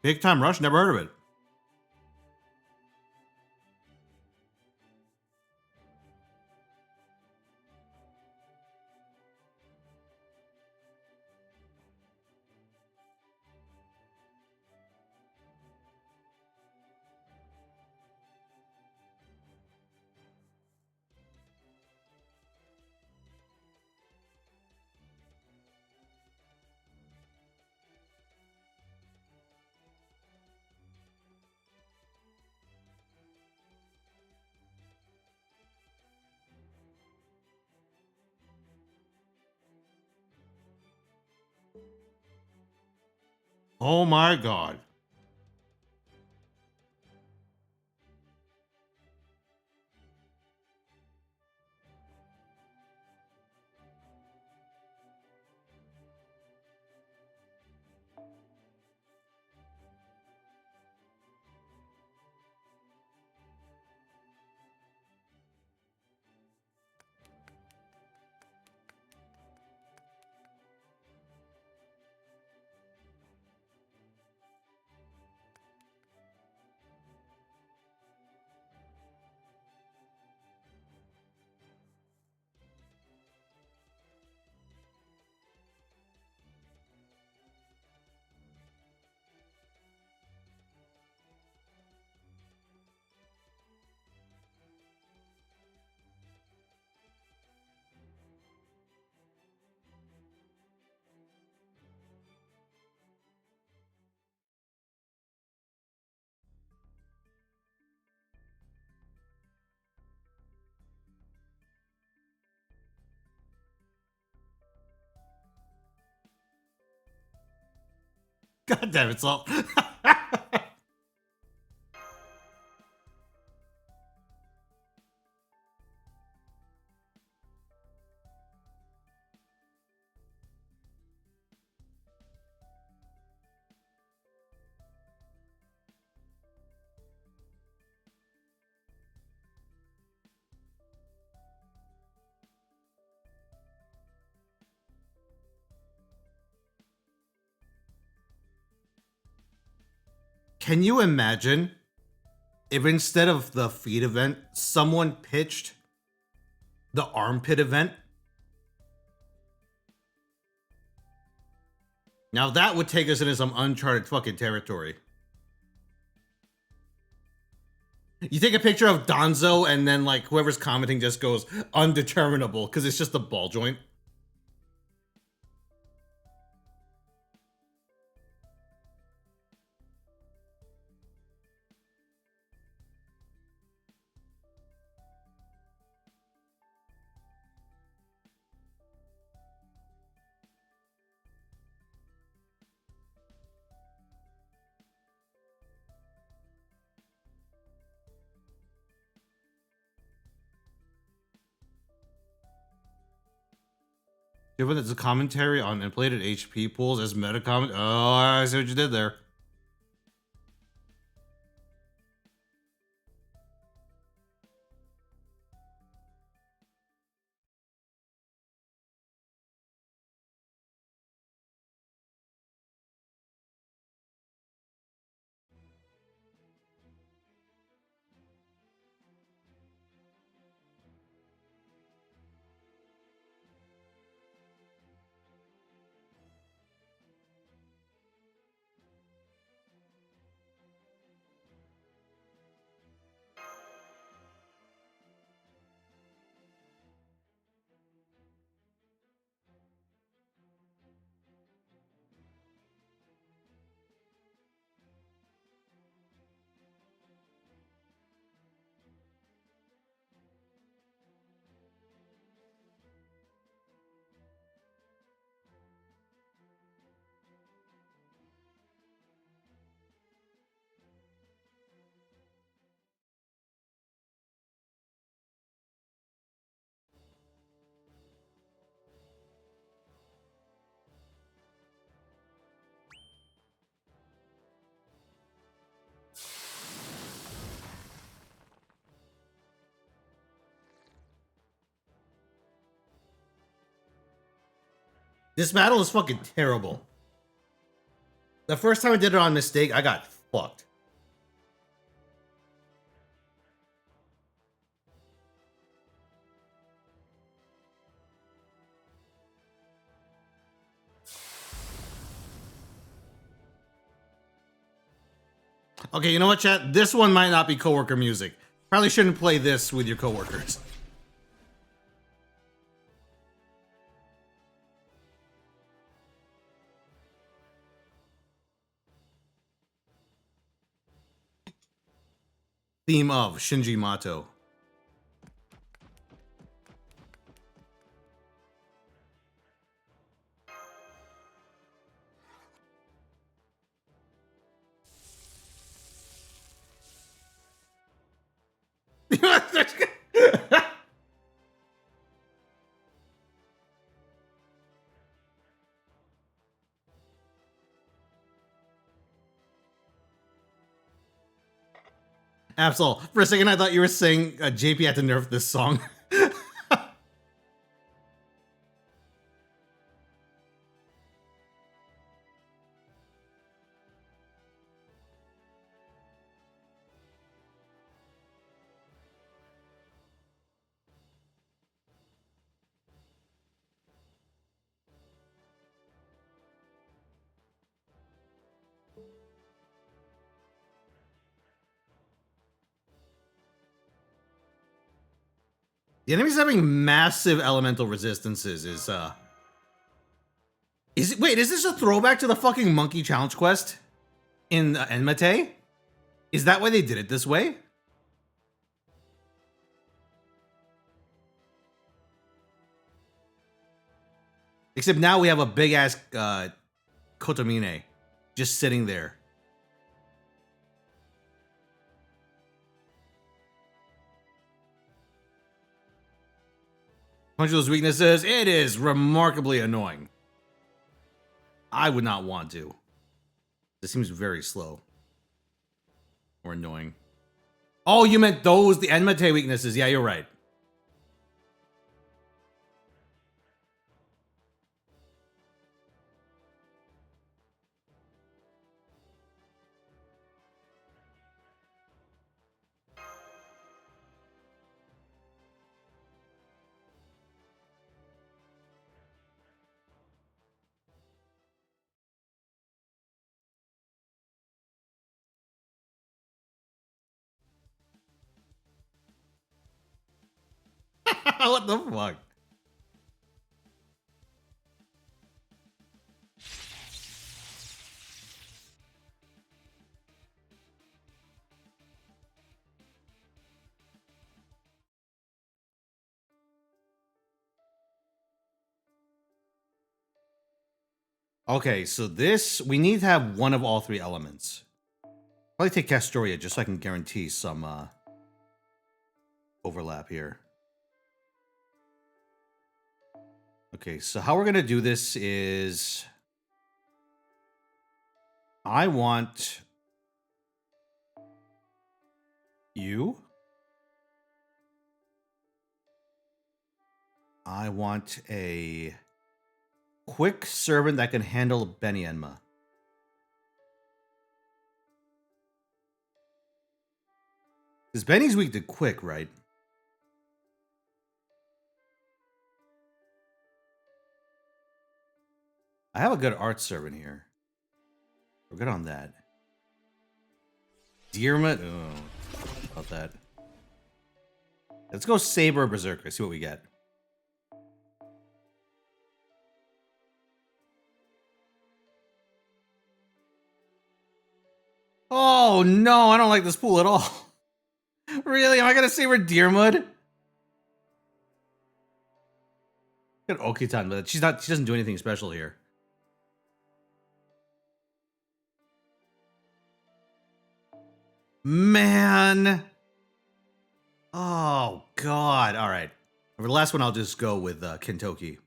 Big Time Rush? Never heard of it. Oh my god. God damn it, Salt. Can you imagine if instead of the feet event, someone pitched the armpit event? Now that would take us into some uncharted fucking territory. You take a picture of Donzo and then like whoever's commenting just goes undeterminable because it's just a ball joint. Given it's a commentary on inflated HP pools as meta comment. Oh, I see what you did there. This battle is fucking terrible. The first time I did it on mistake, I got fucked. Okay, you know what, chat? This one might not be coworker music. Probably shouldn't play this with your coworkers. Theme of Shinji Mato. Absol, for a second I thought you were saying JP had to nerf this song. The enemies having massive elemental resistances is it, wait, is this a throwback to the fucking monkey challenge quest in Enmate? Is that why they did it this way? Except now we have a big ass Kotomine. Just sitting there. Punchul's weaknesses, it is remarkably annoying. I would not want to. This seems very slow. Or annoying. Oh, you meant those, the Enmate weaknesses. Yeah, you're right. What the fuck? Okay, so this, we need to have one of all three elements. Probably take Castoria just so I can guarantee some overlap here. Okay, so how we're gonna do this is I want you. I want a quick servant that can handle Benny Enma. Because Benny's weak to quick, right? I have a good art servant here. We're good on that. Dearmut? Oh, about that. Let's go Saber Berserker, see what we get. Oh no, I don't like this pool at all. Really? Am I gonna Saber Dearmut? Got Okitan, but she doesn't do anything special here. Man. Oh, God. All right. For the last one, I'll just go with Kentoki.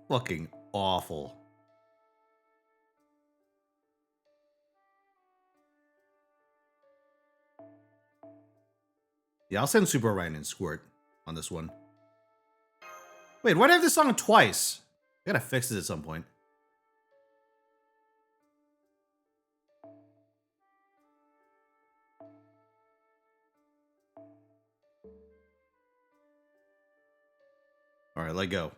Fucking awful. Yeah, I'll send Super Ryan and Squirt on this one. Wait, why do I have this song twice? I gotta fix this at some point. Alright, let go.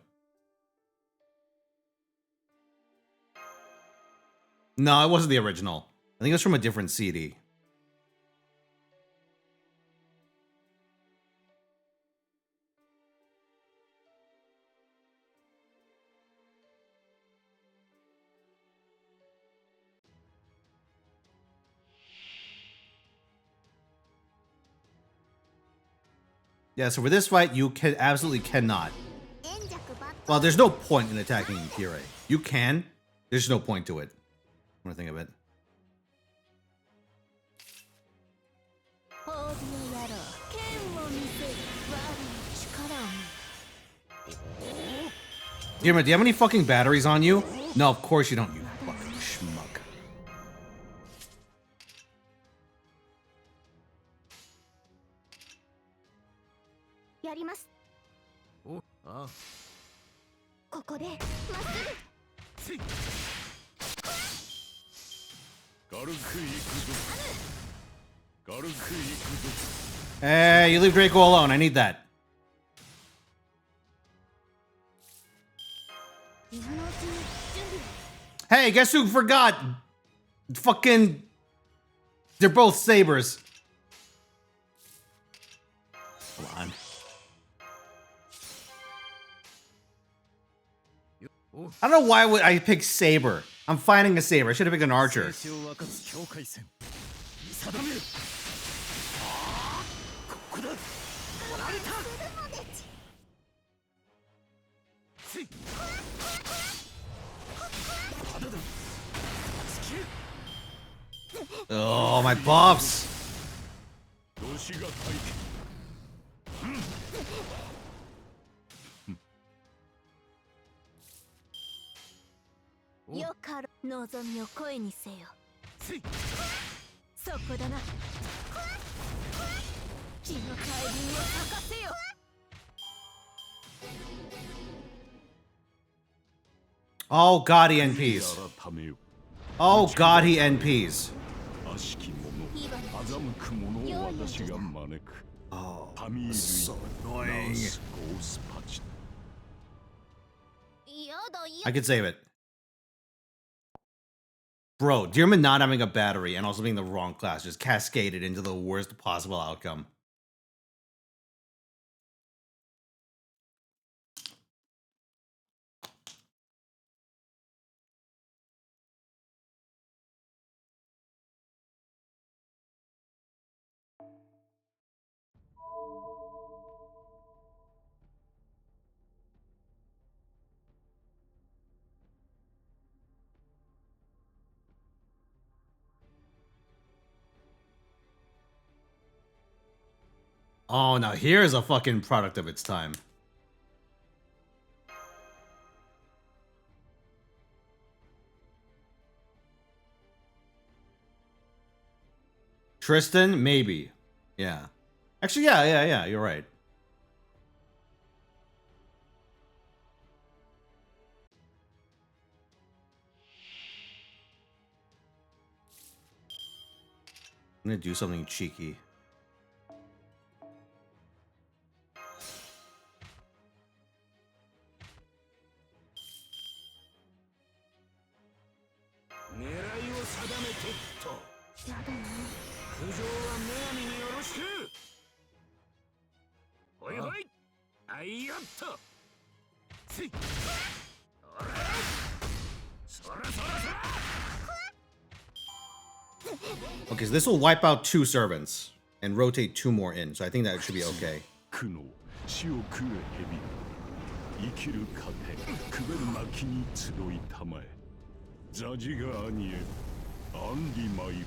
No, it wasn't the original. I think it was from a different CD. Yeah, so for this fight, you can absolutely cannot. Well, there's no point in attacking Kire. You can. There's no point to it. When I think of it. Dearmut, do you have any fucking batteries on you? No, of course you don't, you fucking schmuck. Hey, you leave Draco alone. I need that. Hey, guess who forgot? Fucking... They're both sabers. Hold on. I don't know why would I pick Saber. I'm fighting a Saber. I should have picked an Archer. Oh, my buffs. どしがたいよかろ望みを声にせよ。そこだな。血の大輪を咲かせよ。Oh god, he NPs. 改めよ Oh god, he NPs. 悪しき者欺く者を私が招く Oh, タミール so イ annoying. ナースゴースパチ やだ I could save it. Bro, Dearman not having a battery and also being the wrong class just cascaded into the worst possible outcome. Oh, now here's a fucking product of its time. Tristan, maybe. Yeah. Actually, yeah, you're right. I'm gonna do something cheeky. Okay, so this will wipe out 2 servants and rotate 2 more in, so I think that should be okay. 苦悩死を食う蛇生きる糧くべる薪に集いたまえザジが兄へアンリマイ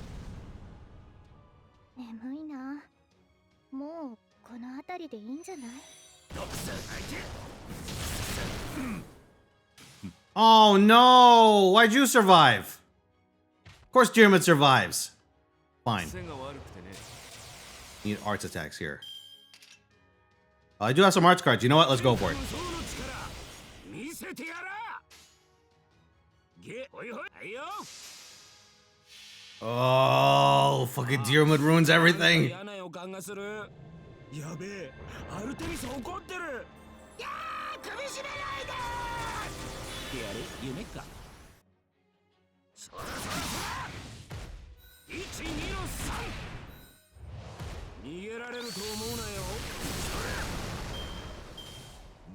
眠いな。もうこの辺りでいいんじゃない？ Oh no! Why'd you survive? Of course Dearman survives. Fine. Need arts attacks here. I do have some arts cards. You know what? Let's go for it. Oh, fucking Dearman ruins everything. やべえアルテミス怒ってるいやー首絞めないでやる夢かそらそらそら1、2の3逃げられると思うなよ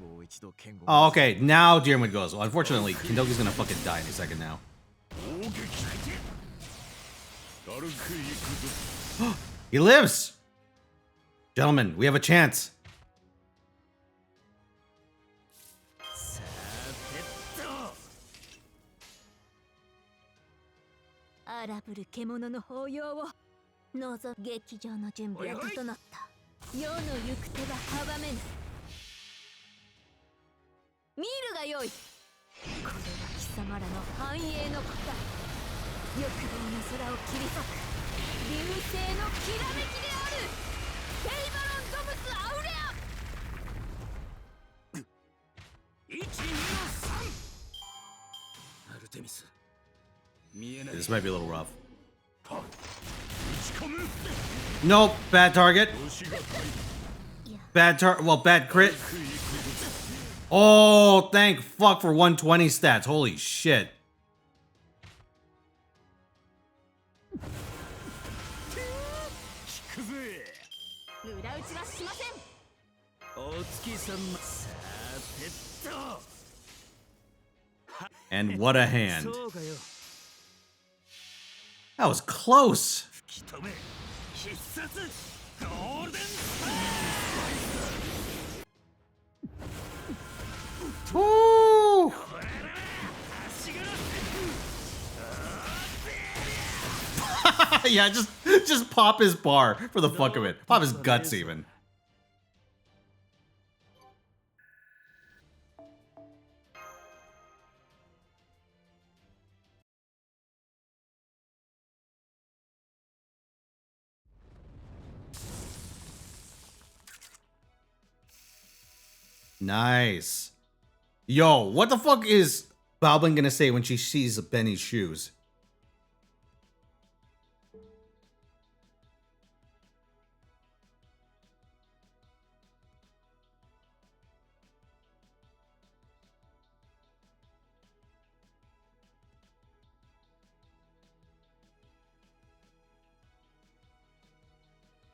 もう一度剣を Oh, okay. Now Dearman goes. Well, unfortunately, Kindoki's gonna fucking die any second now. 攻撃軽くいくぞ He lives! Gentlemen, we have a chance. さてと荒ぶる獣の抱擁を望劇場の準備は整った。世の行く手が阻めぬ。見るがよい。これは貴様らの繁栄の子だ。欲望の空を切り裂く流星のきらめきである。テイバロンドムスアウレア。1、2の3アルテミス見えない This might be a little rough. 打ち込む Nope, bad target. 星が入る Bad crit. Oh, thank fuck for 120 stats. Holy shit. 聞くぜ裏打ちはしません。お月様さてと And what a hand. そうかよ That was close. 吹き止め必殺ゴールデンス Woo! Yeah, just pop his bar for the fuck of it. Pop his guts even. Nice. Yo, what the fuck is Balbin gonna say when she sees Benny's shoes?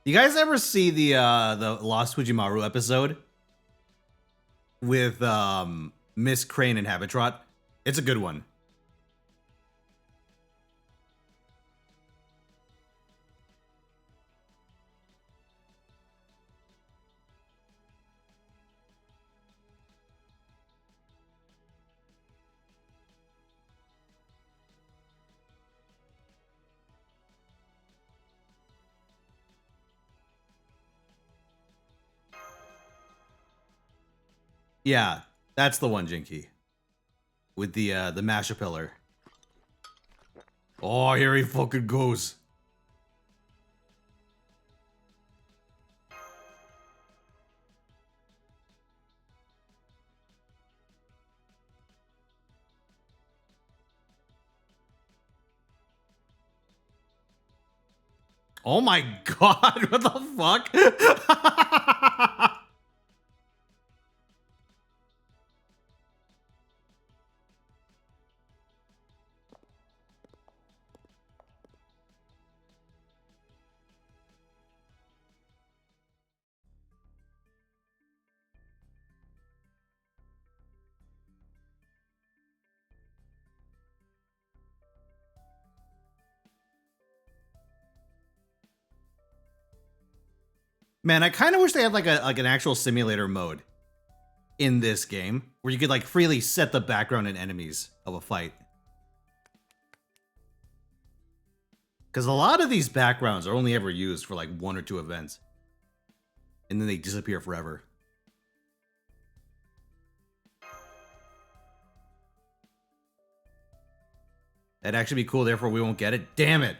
You guys ever see the Lost Fujimaru episode with Miss Crane and Habitrot? It's a good one. Yeah, that's the one, Jinky. With the masher pillar. Oh, here he fucking goes. Oh my god, what the fuck? Man, I kind of wish they had like an actual simulator mode in this game where you could like freely set the background and enemies of a fight. Because a lot of these backgrounds are only ever used for like 1 or 2 events. And then they disappear forever. That'd actually be cool, therefore we won't get it. Damn it!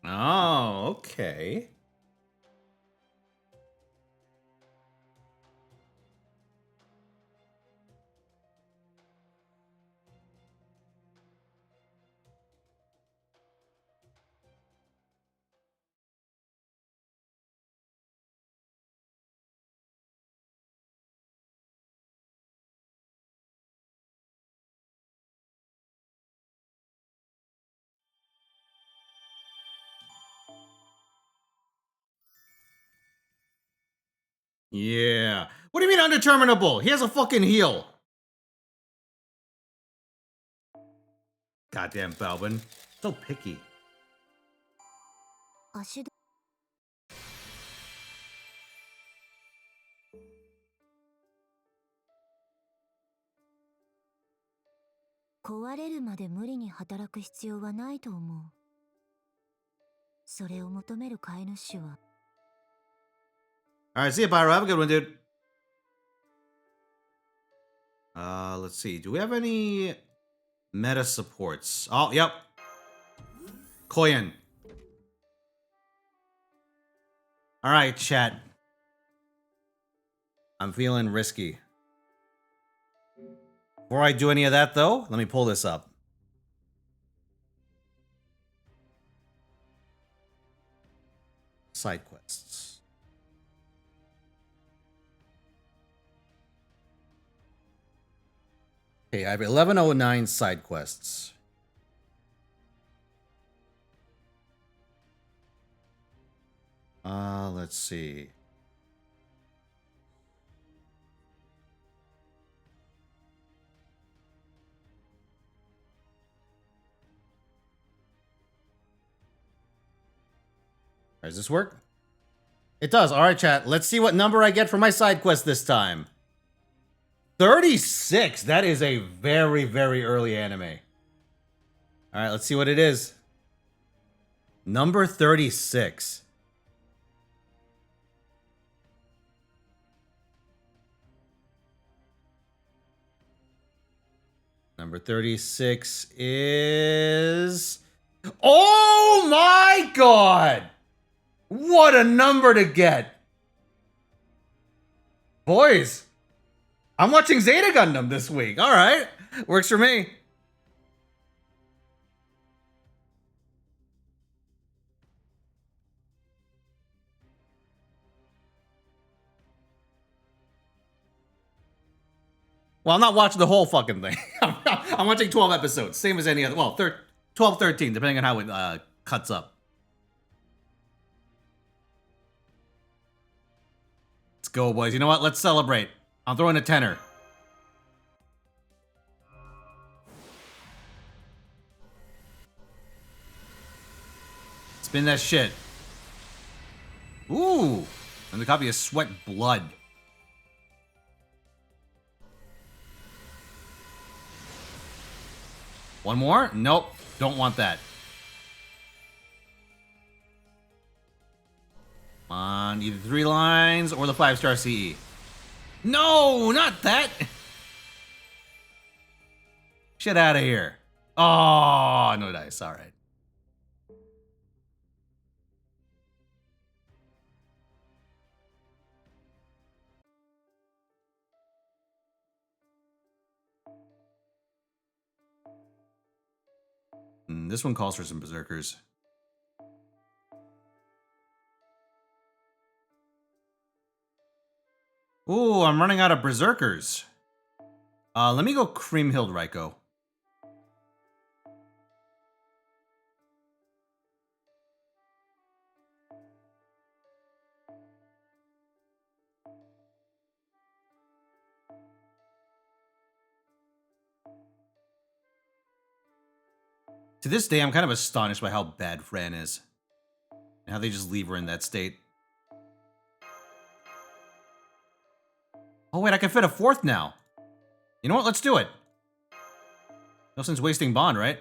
Oh, okay. Yeah. What do you mean undeterminable? He has a fucking heel. Goddamn Balvin. So picky. 足ど壊れるまで無理に働く必要はないと思う。それを求める飼い主は Alright, see ya, Pyro. Have a good one, dude. Let's see. Do we have any meta supports? Oh, yep. Koyan. Alright, chat. I'm feeling risky. Before I do any of that, though, let me pull this up. Side quests. Okay, I have 1109 side quests. Let's see. Does this work? It does. All right, chat. Let's see what number I get for my side quest this time. 36. That is a very, very early anime. All right, let's see what it is. Number 36. Number 36 is... Oh my god! What a number to get! Boys, I'm watching Zeta Gundam this week. All right, works for me. Well, I'm not watching the whole fucking thing. I'm watching 12 episodes, same as any other. Well, 12, 13, depending on how it cuts up. Let's go, boys. You know what? Let's celebrate. I'm throwing a tenner. Spin that shit. Ooh. And the copy of Sweat Blood. One more? Nope. Don't want that. Come on, either 3 lines or the 5-star CE. No, not that. Shit out of here. Oh, no dice. All right. This one calls for some berserkers. Ooh, I'm running out of berserkers. Let me go Creamhilled Raiko. To this day, I'm kind of astonished by how bad Fran is. And how they just leave her in that state. Oh wait, I can fit a 4th now. You know what? Let's do it. No sense wasting bond, right?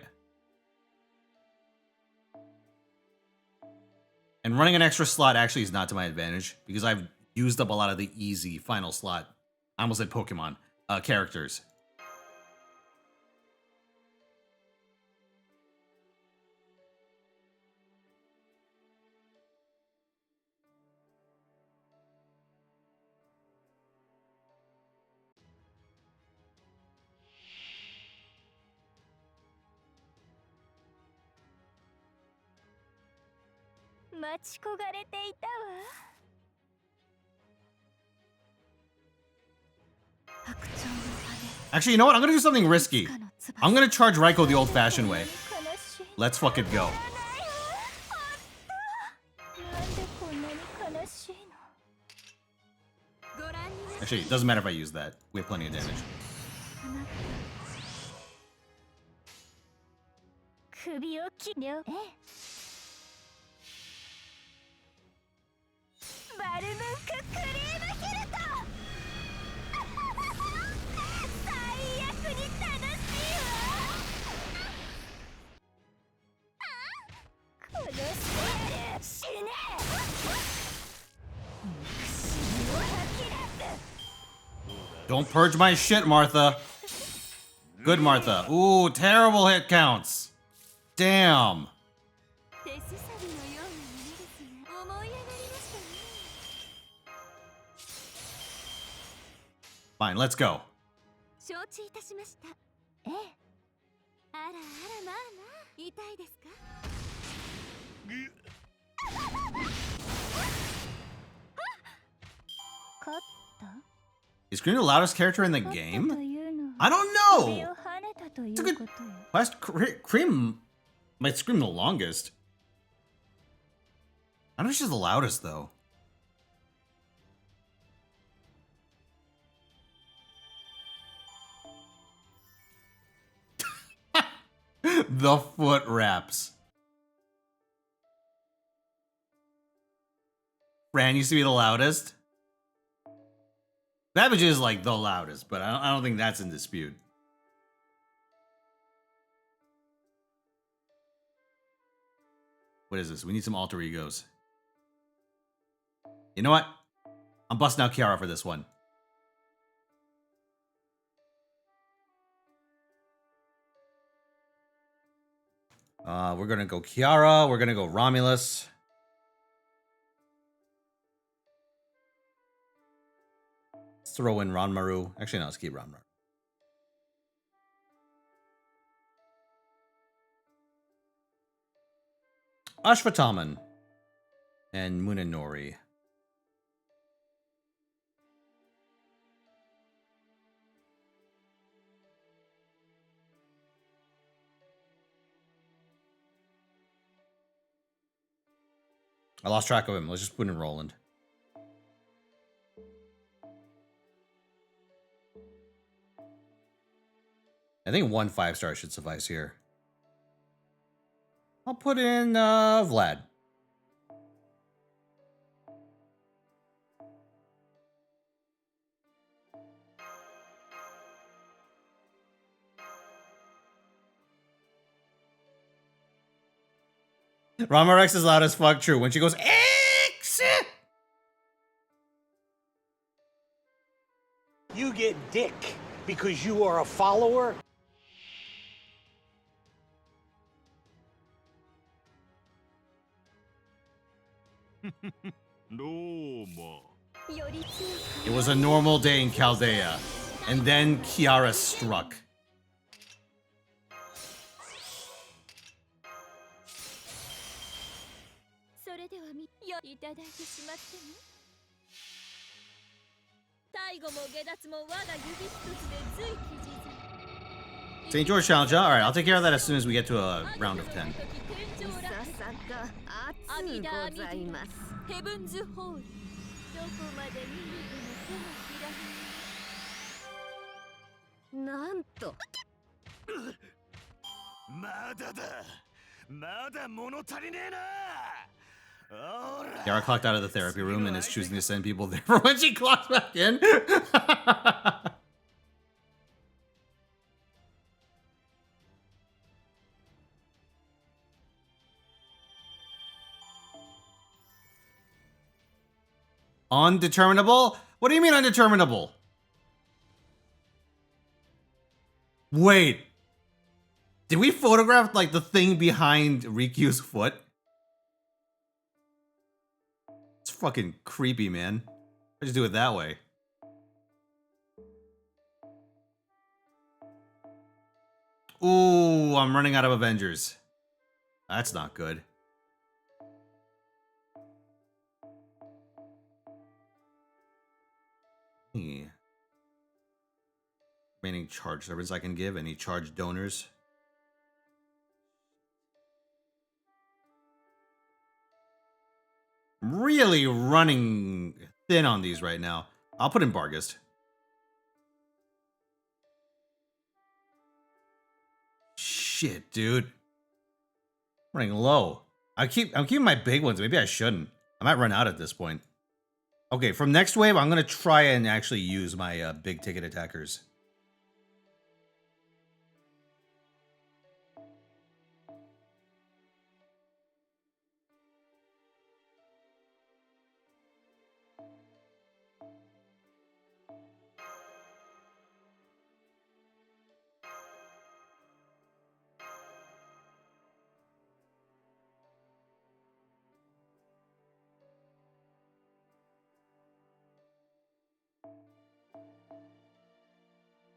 And running an extra slot actually is not to my advantage, because I've used up a lot of the easy final slot. I almost said Pokemon. Characters. Actually, you know what? I'm gonna do something risky. I'm gonna charge Raiko the old-fashioned way. Let's fucking go. Actually, it doesn't matter if I use that. We have plenty of damage. Don't purge my shit, Martha. Good, Martha. Ooh, terrible hit counts. Damn. Fine, let's go. Is Green the loudest character in the game? I don't know. It's a good quest. Cream might scream the longest. I don't know if she's the loudest though. The foot wraps. Fran used to be the loudest. Babbage is like the loudest, but I don't think that's in dispute. What is this? We need some alter egos. You know what? I'm busting out Kiara for this one. We're gonna go Kiara. We're gonna go Romulus. Let's throw in Ranmaru. Actually, no, let's keep Ranmaru. Ashwataman and Munenori. I lost track of him. Let's just put in Roland. I think 1 5-star should suffice here. I'll put in Vlad. Rama Rex is loud as fuck, true. When she goes, X! You get dick because you are a follower. It was a normal day in Chaldea, and then Kiara struck. St. George Challenge. Alright, I'll take care of that as soon as we get to a round of 10. Kiara clocked out of the therapy room and is choosing to send people there for when she clocks back in. Undeterminable? What do you mean undeterminable? Wait. Did we photograph like the thing behind Rikyu's foot? It's fucking creepy, man. I just do it that way. Ooh, I'm running out of Avengers. That's not good. Remaining charge servants I can give. Any charge donors? I'm really running thin on these right now. I'll put in Bargist. Shit, dude. I'm running low. I'm keeping my big ones. Maybe I shouldn't. I might run out at this point. Okay, from next wave, I'm going to try and actually use my big ticket attackers.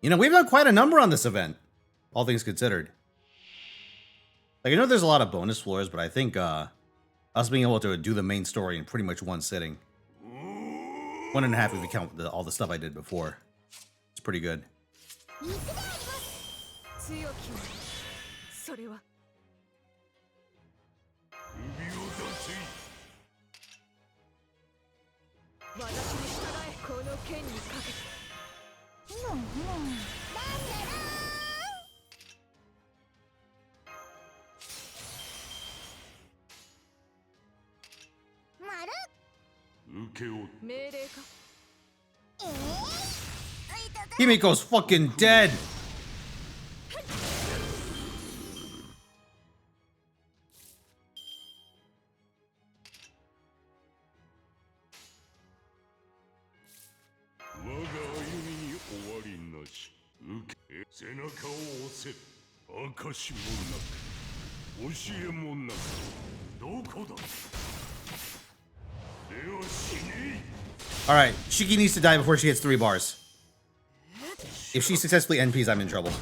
You know, we've done quite a number on this event, all things considered. Like, I know there's a lot of bonus floors, but I think us being able to do the main story in pretty much one sitting. 1.5 if you count all the stuff I did before. It's pretty good. 行くであります。強きはそれは首を出せ。私に従え。この剣にかけて。なんだろう。まる。受け負っ命令か。Himiko's fucking dead. 我が歩みに終わりなし。受け背中を押せ。証もなく教えもなくどこだ。では死ね。 All right, Shiki needs to die before she hits 3 bars. If she successfully NPs, I'm in trouble.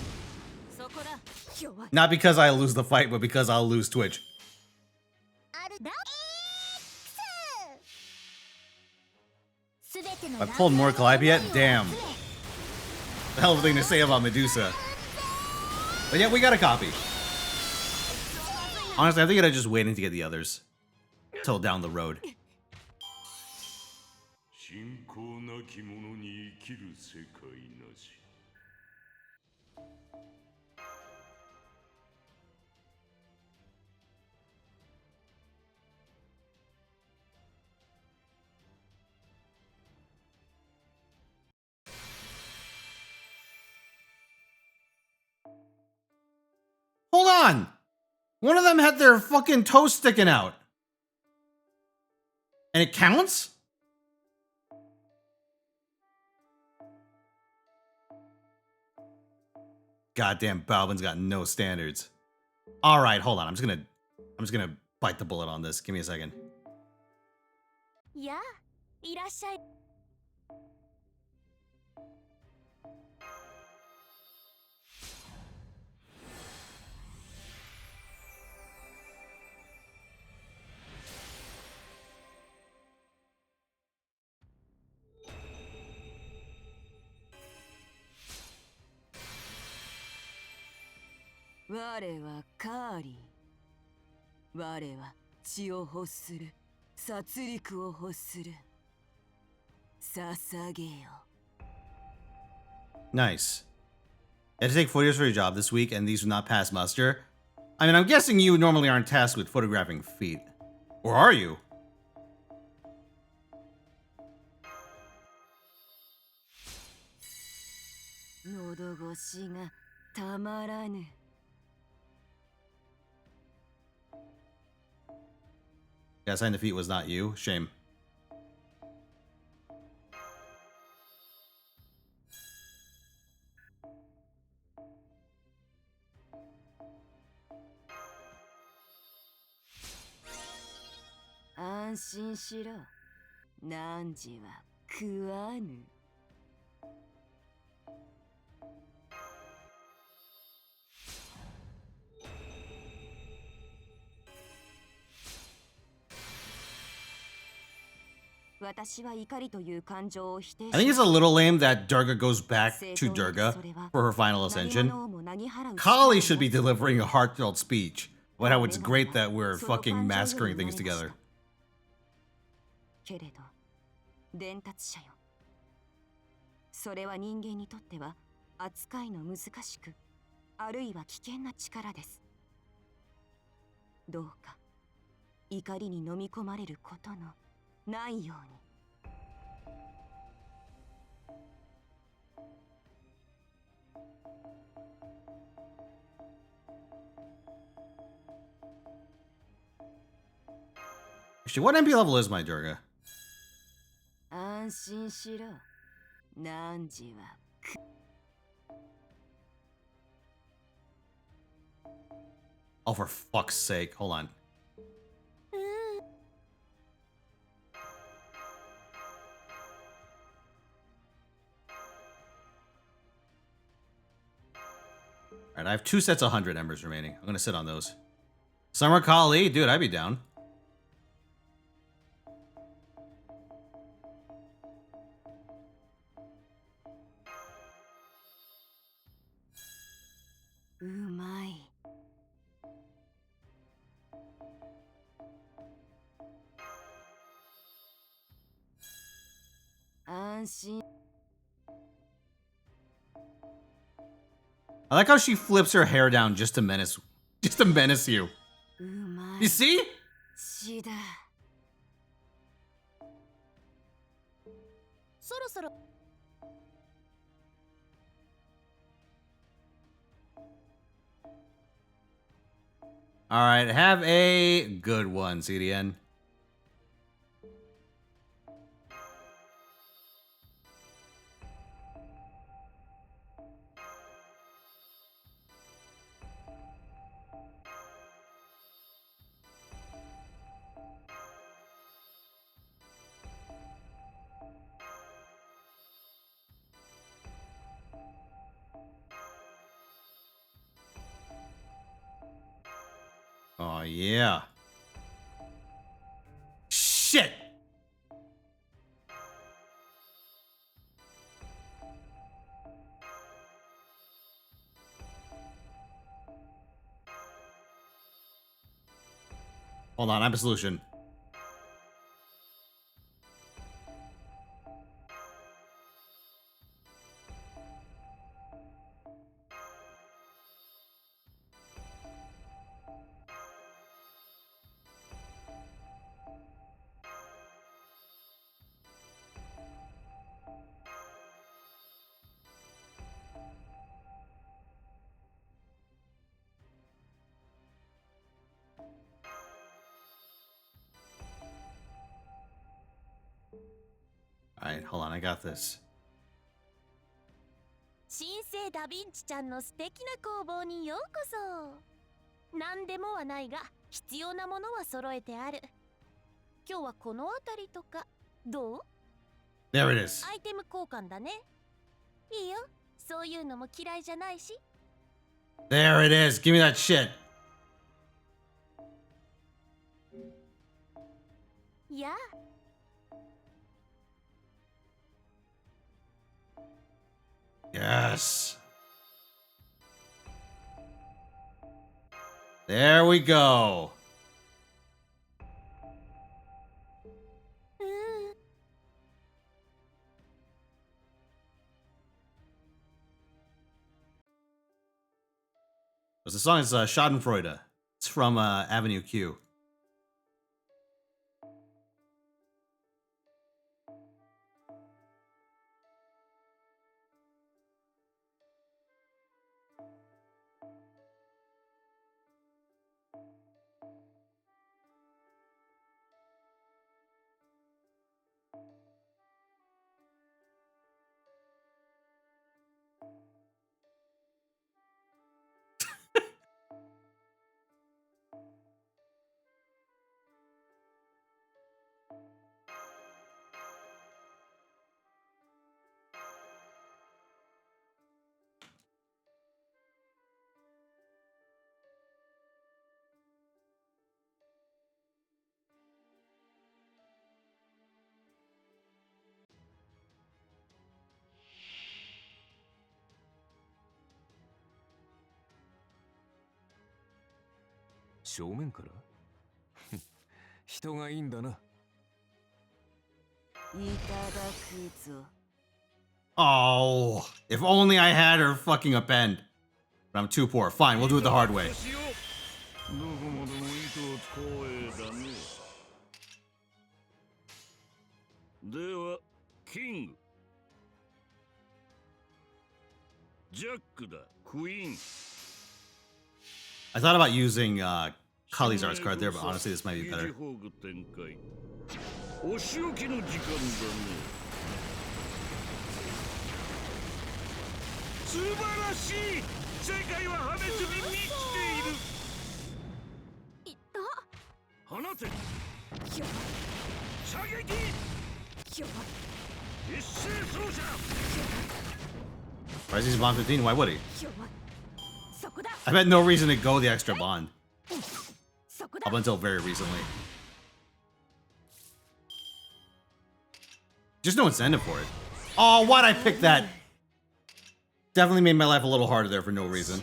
そこだ。弱い。 Not because I lose the fight, but because I'll lose Twitch. あるだ。すべての I've pulled more Calliope yet? Damn. The hell of a thing to say about Medusa. But yeah, we got a copy. Honestly, I think I'm just waiting to get the others. Till down the road. 信仰なき者に生きる世界なし。 Hold on! One of them had their fucking toe sticking out. And it counts? Goddamn Balvin's got no standards. Alright, hold on. I'm just gonna bite the bullet on this. Give me a second. やあ、いらっしゃい。我はカーリー。我は血を欲する。殺戮を欲する。捧げよ。 Nice. You had to take photos for your job this week, and these would not pass muster. I mean, I'm guessing you normally aren't tasked with photographing feet. Or are you? 喉越しがたまらぬ。 Yeah, sign the feet was not you. Shame. 安心しろ。汝は食わぬ。 私は怒りという感情を否定し I think it's a little lame that Durga goes back to Durga for her final ascension. Kali should be delivering a heartfelt speech about how it's great that we're fucking massacring things together. けれど伝達者よ。それは人間にとっては扱いの難しく、あるいは危険な力です。どうか怒りに飲み込まれることのないように。 Actually, what MP level is my Durga? 安心しろ。汝は Oh, for fuck's sake. Hold on. Alright, I have 2 sets of 100 embers remaining. I'm gonna sit on those. Summer Kali, dude, I'd be down. うまい。安心。 I like how she flips her hair down just to menace you. うま You い。 see? 血だ。そろそろ All right, have a good one, CDN. Oh, yeah. Shit! Hold on, I have a solution. Alright, hold on, I got this. 新生ダヴィンチちゃんの素敵な工房にようこそ。何でもはないが必要なものは揃えてある。今日はこの辺りとかどう？ There it is. アイテム交換だね。いいよ、そういうのも嫌いじゃないし。 There it is. Give me that shit. やあ。 Yes. There we go. うん。 The song is Schadenfreude. It's from Avenue Q. Oh, if only I had her fucking append. But I'm too poor. Fine, we'll do it the hard way. どこまでも糸を使おうだね。では、キング。ジャックだ、クイーン。 I thought about using Kali's card there, but honestly, this might be better. お仕置きの時間だね。素晴らしい。世界は破滅に満ちている。いった。放て。ひょ。射撃。ひょ。一斉操作。 Why is he bond 15? Why would he? ひょ。そこだ。 I've had no reason to go the extra bond. そこだ。 Up until very recently. Just no incentive for it. Oh, why'd I pick that? Definitely made my life a little harder there for no reason.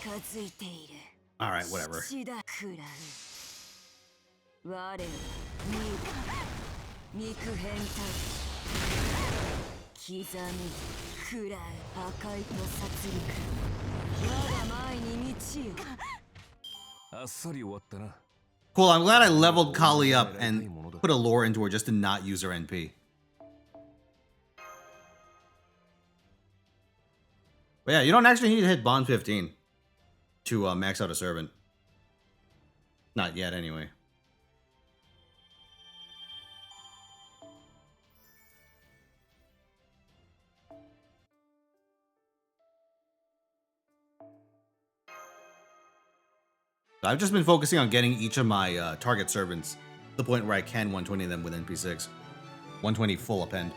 づいている。 All right, whatever. 父だ食らう。我は肉変態。刻み食らう。破壊と殺戮。我が前に道よ。あっさり終わったな。 Cool, I'm glad I leveled Kali up and put a lore into her just to not use her NP. But yeah, you don't actually need to hit Bond 15 to max out a servant. Not yet, anyway. I've just been focusing on getting each of my target servants to the point where I can 120 them with NP6. 120 full append.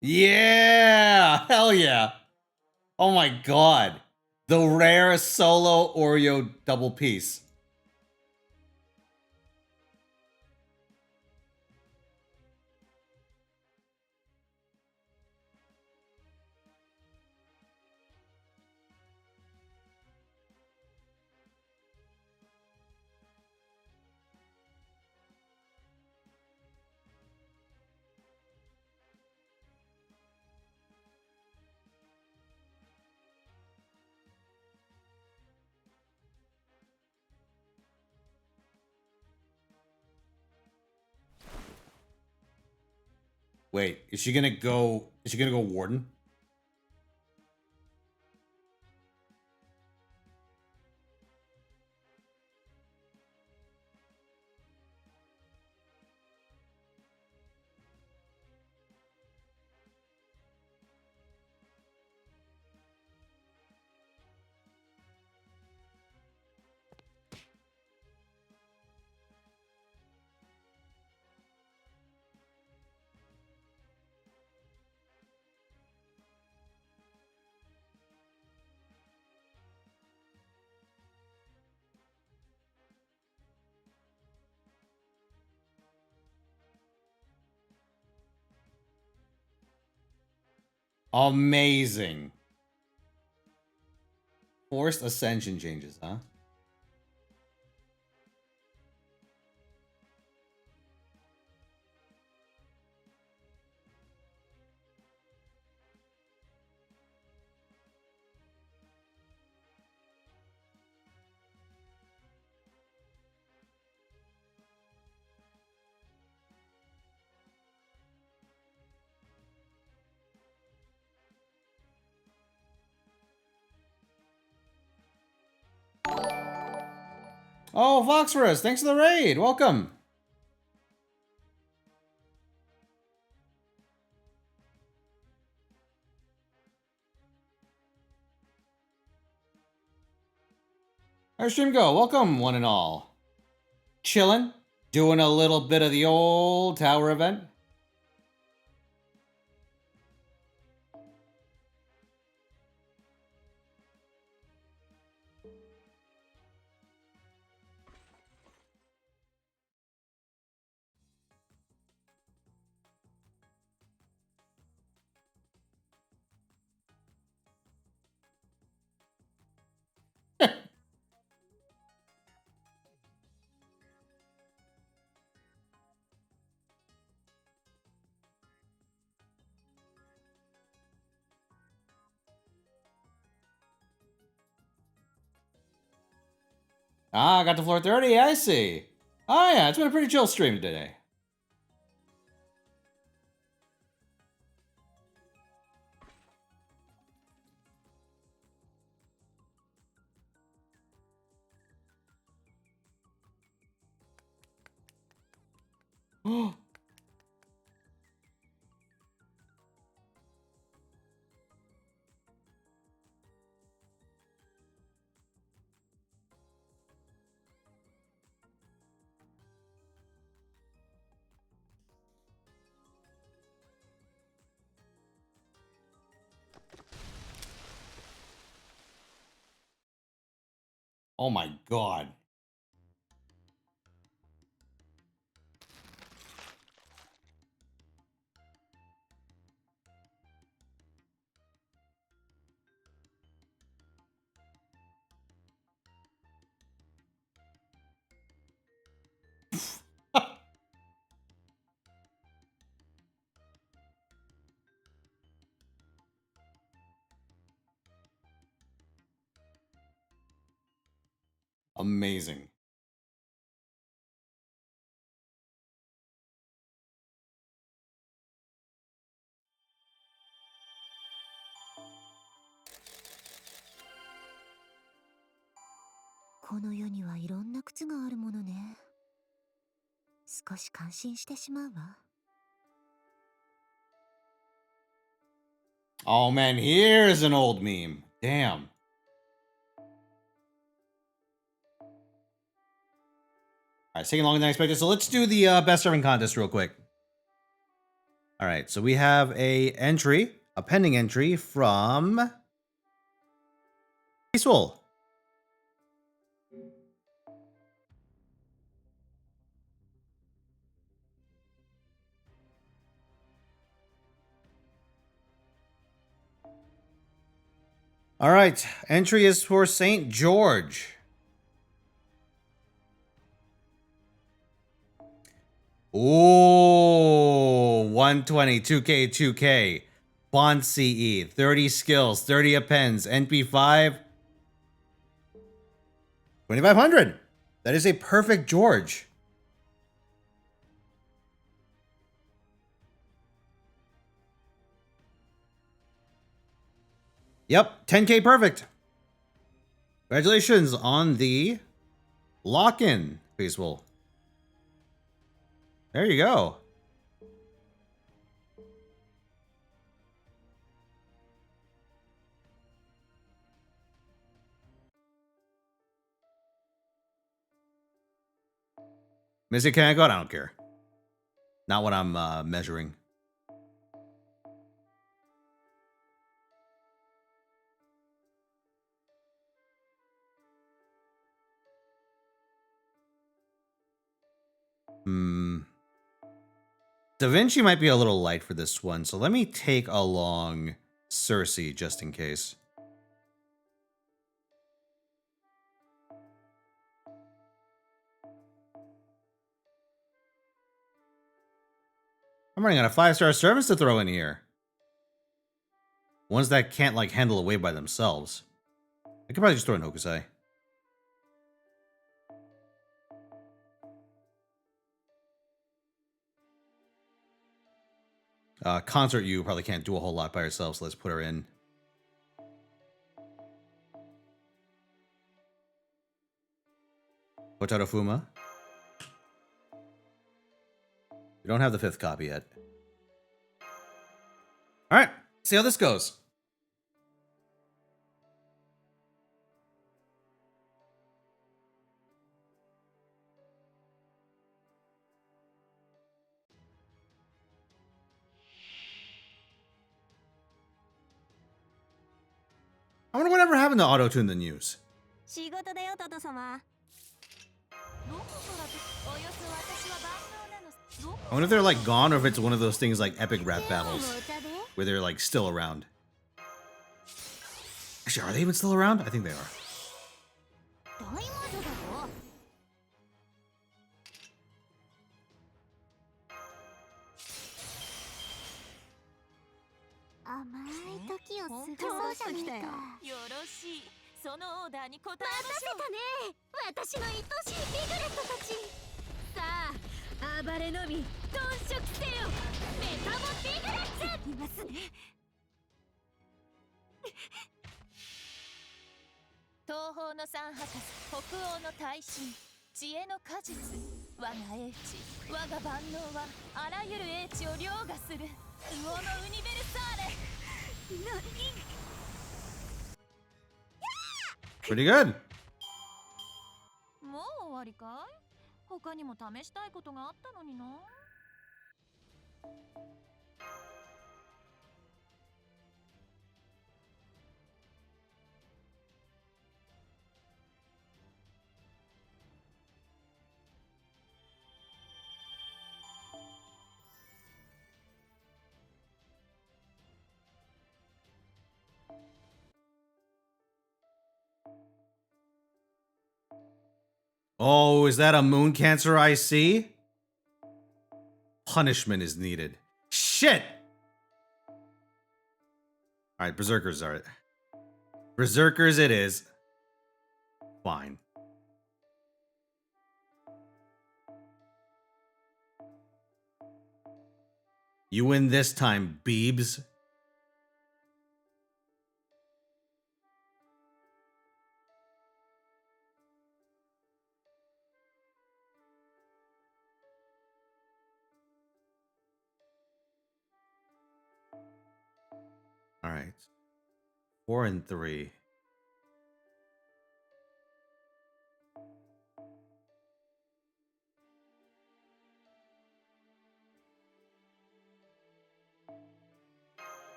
Yeah! Hell yeah! Oh my god. The rare solo Oreo double piece. Wait, is she gonna go Warden? Amazing. Forced ascension changes, huh? Oh, Voxorus, thanks for the raid. Welcome. How's stream go? Welcome, one and all. Chillin', doing a little bit of the old tower event. Ah, got to floor 30, I see. Oh yeah, it's been a pretty chill stream today. Oh my god. Amazing. Oh man, here's an old meme. Damn. All right, it's taking longer than I expected. So let's do the best serving contest real quick. All right, so we have a pending entry from Peaceful. All right, entry is for St. George. Ooh, 120, 2K, 2K. Bond CE, 30 skills, 30 appends, NP5, 2,500. That is a perfect George. Yep, 10K perfect. Congratulations on the lock-in, Peaceful. There you go. Missy, can I go out? I don't care. Not what I'm measuring. Da Vinci might be a little light for this one, so let me take along Cersei just in case. I'm running out of 5-star servants to throw in here. Ones that can't, like, handle a wave by themselves. I could probably just throw in Hokusai. Concert you probably can't do a whole lot by herself, so let's put her in. Hotaru Fuma. We don't have the 5th copy yet. Alright, see how this goes. I wonder whatever happened to auto-tune the news. 仕事だよトト様。どこからとおよそ私は万能なの。どこ I wonder if they're like gone or if it's one of those things like epic rap battles の歌で where they're like still around. Actually, are they even still around? I think they are. 大魔女だろ。甘い時を過ごそうじゃねえか。よろしい。そのオーダーに応えま待たせたね。私の愛しいピグレットたち。さあ、暴れのみ頓食せよ。メタボピグレッツ。いますね。東方の三博士、北欧の大神、知恵の果実。我が英知、我が万能はあらゆる英知を凌駕する。魚のウニベルサーレ。 Pretty good. もう終わりかい？他にも試したいことがあったのにな。Oh, is that a moon cancer I see? Punishment is needed. Shit! Alright, Berserkers are it. Berserkers it is. Fine. You win this time, Beebs. All right. 4 and 3.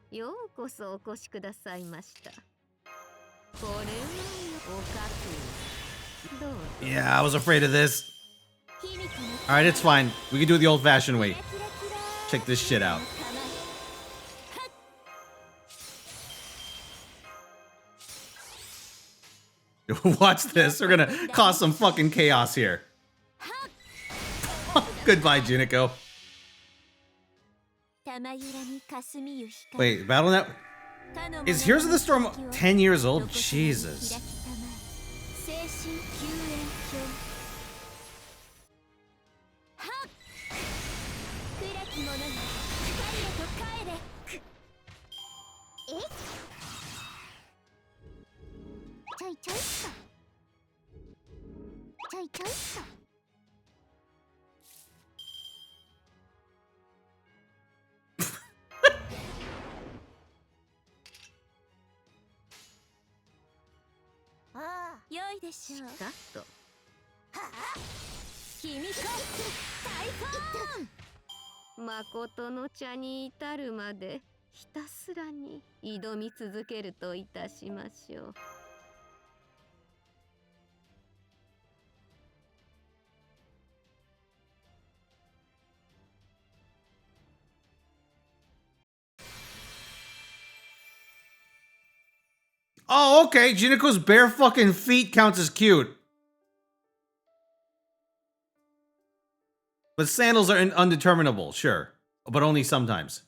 ようこそお越しくださいました。これはおかく。どうぞ。 Yeah, I was afraid of this. All right, it's fine. We can do it the old-fashioned way. Check this shit out. Watch this. We're gonna cause some fucking chaos here. Goodbye, Juniko. Wait, BattleNet? Is Heroes of the Storm 10 years old? Jesus.誠の茶に至るまでひたすらに挑み続けるといたしましょう。Oh, okay. Juniko's bare fucking feet counts as cute. But sandals are undeterminable, sure. But only sometimes.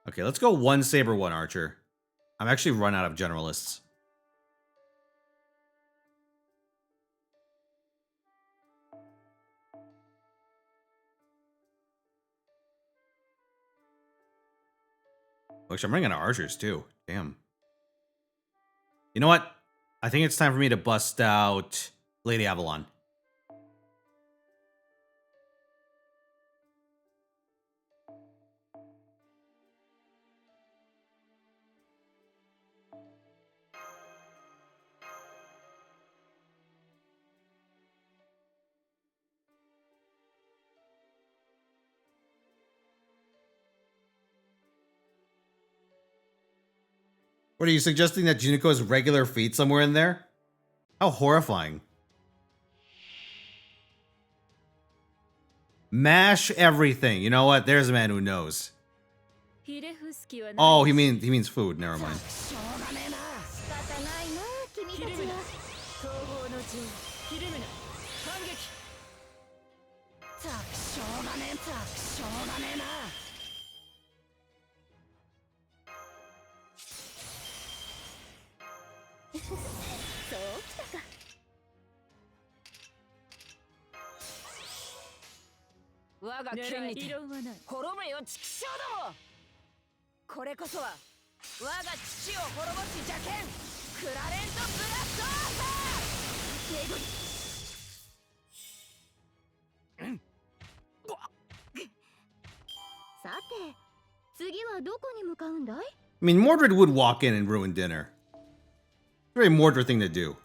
Okay, let's go 1 Saber, 1 Archer. I'm actually run out of generalists. Actually, I'm running out of archers too. Damn. You know what? I think it's time for me to bust out Lady Avalon. What are you suggesting, that Juniko has regular feet somewhere in there? How horrifying. Mash everything. You know what? There's a man who knows. Oh, he means food. Never mind. I mean, Mordred would walk in and ruin dinner. Very Mordred thing to do.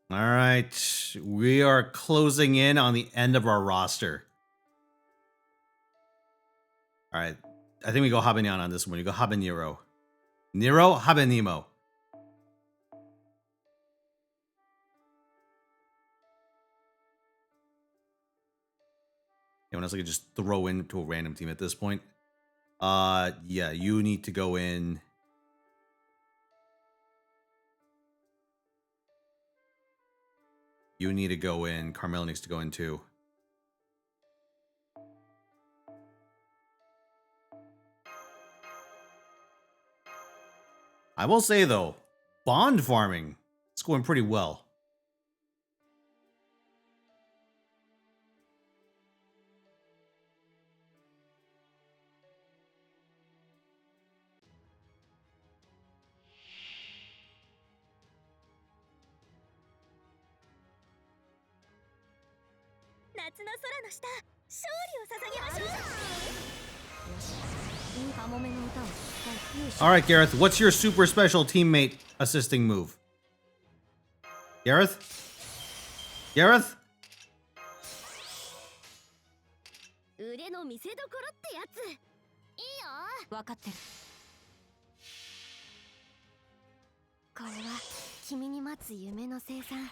All right, we are closing in on the end of our roster. All right, I think we go Habanyan on this one. You go Habanero. Nero, Habanemo. Anyone else I could just throw into a random team at this point? Yeah, you need to go in. You need to go in. Carmelo needs to go in too. I will say though, bond farming is going pretty well. All right, Gareth, what's your super special teammate assisting move? Gareth? Gareth? 腕の見せ所ってやつ。いいよ。分かってる。これは君に待つ夢の生産。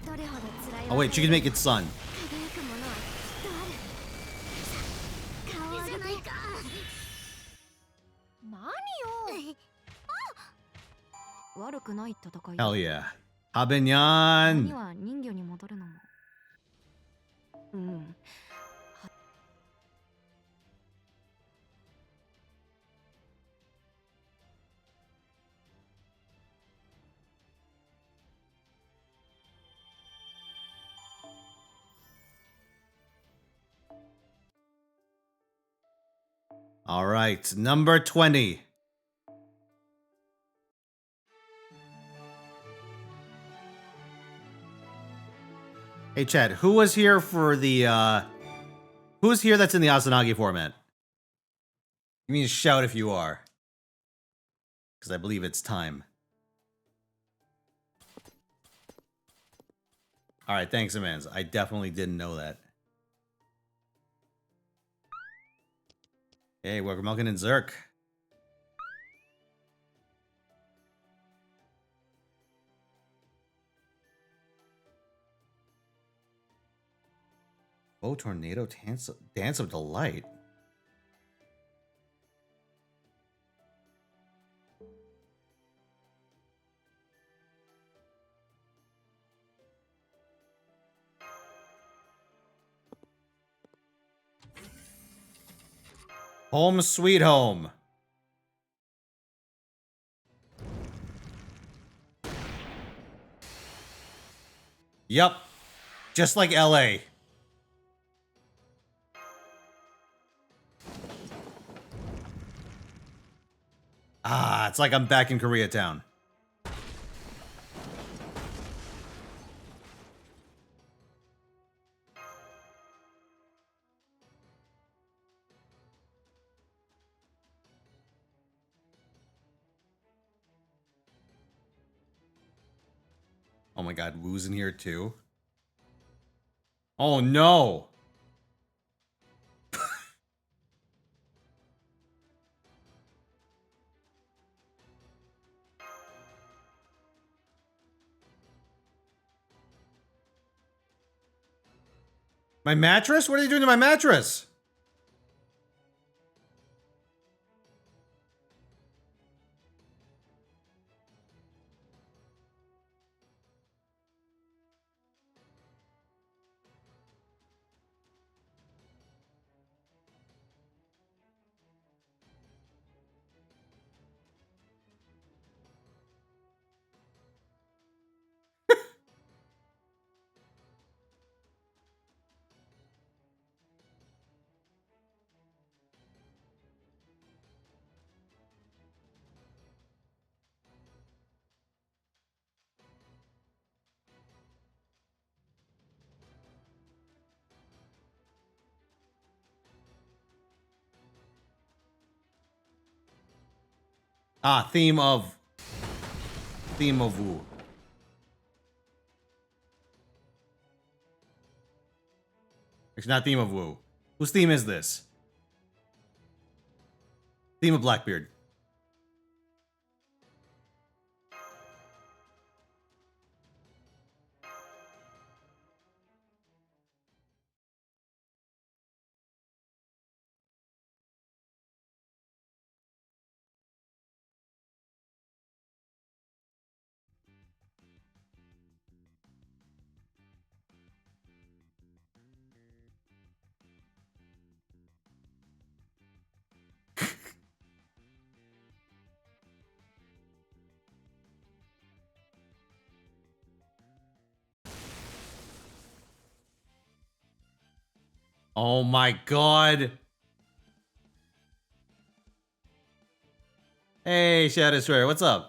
どれほど辛い。 Oh wait, you can make it sun. 輝くものはきっとある。顔を上げて。何よ。悪くない戦い。 Hell yeah. に Habanyan. は人魚に戻るのも。うん。 All right, number 20. Hey, Chad, who was here for the, who's here that's in the Asanagi format? Give me a shout if you are. Because I believe it's time. All right, thanks, Amans. I definitely didn't know that. Hey, welcome, Malkin and Zerk. Oh, tornado dance of delight. Home sweet home. Yup. Just like LA. Ah, it's like I'm back in Koreatown. Oh my god, Wu's in here too. Oh no! My mattress? What are they doing to my mattress? Ah, theme of Wu. It's not theme of Wu. Whose theme is this? Theme of Blackbeard. Oh my god. Hey, Shadow Destroyer, what's up?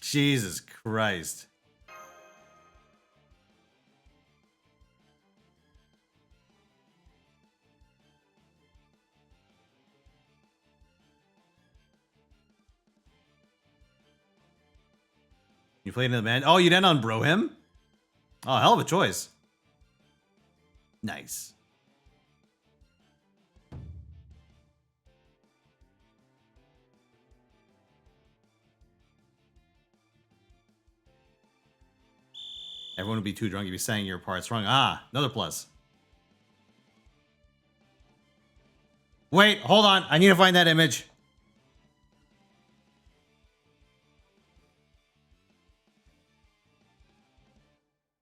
Jesus Christ. You played in the man. Oh, you didn't unbro him? Oh, hell of a choice. Nice. Everyone would be too drunk if you sang your parts wrong. Ah, another plus. Wait, hold on. I need to find that image.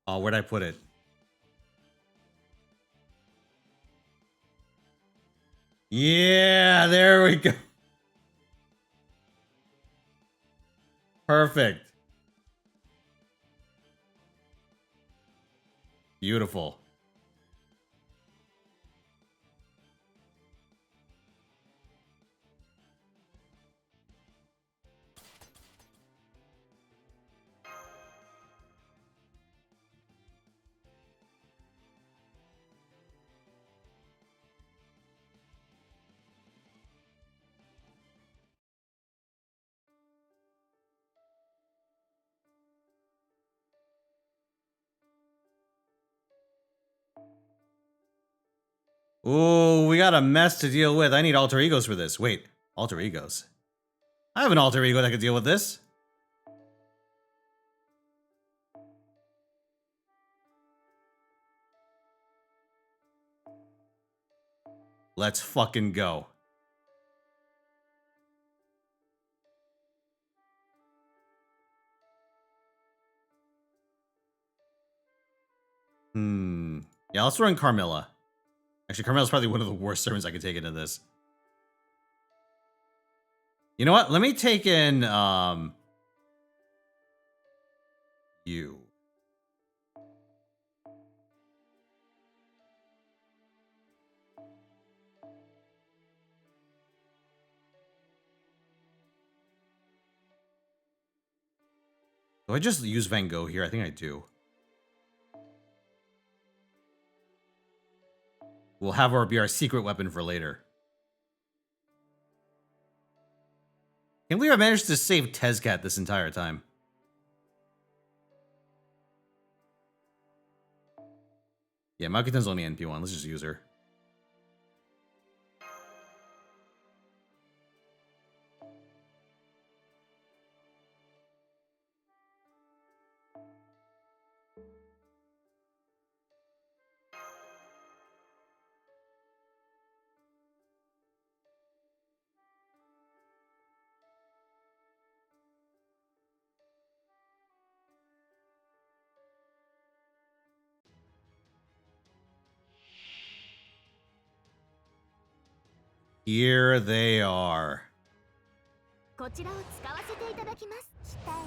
Oh, where'd I put it? Yeah, there we go. Perfect. Beautiful. Ooh, we got a mess to deal with. I need alter egos for this. Wait, alter egos. I have an alter ego that could deal with this. Let's fucking go. Yeah, let's throw in Carmilla. Actually, Carmilla's probably one of the worst servants I could take into this. You know what? Let me take in, you. Do I just use Van Gogh here? I think I do. We'll have her be our secret weapon for later. Can't believe I managed to save Tezcat this entire time. Yeah, Makuten's only NP1. Let's just use her. Here they are. こちらを使わせていただきます。期待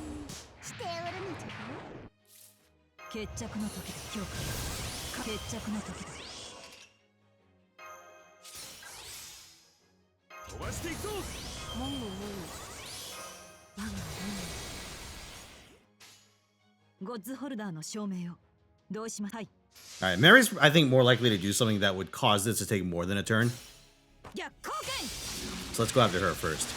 しておるのじゃ。決着の時だ、強化。決着の時だ。飛ばしていくぞ。もうもう。我がゴッズホルダーの証明を。どうしまはい。Alright, Mary's, I think, more likely to do something that would cause this to take more than a turn. 逆光剣。 So let's go after her first.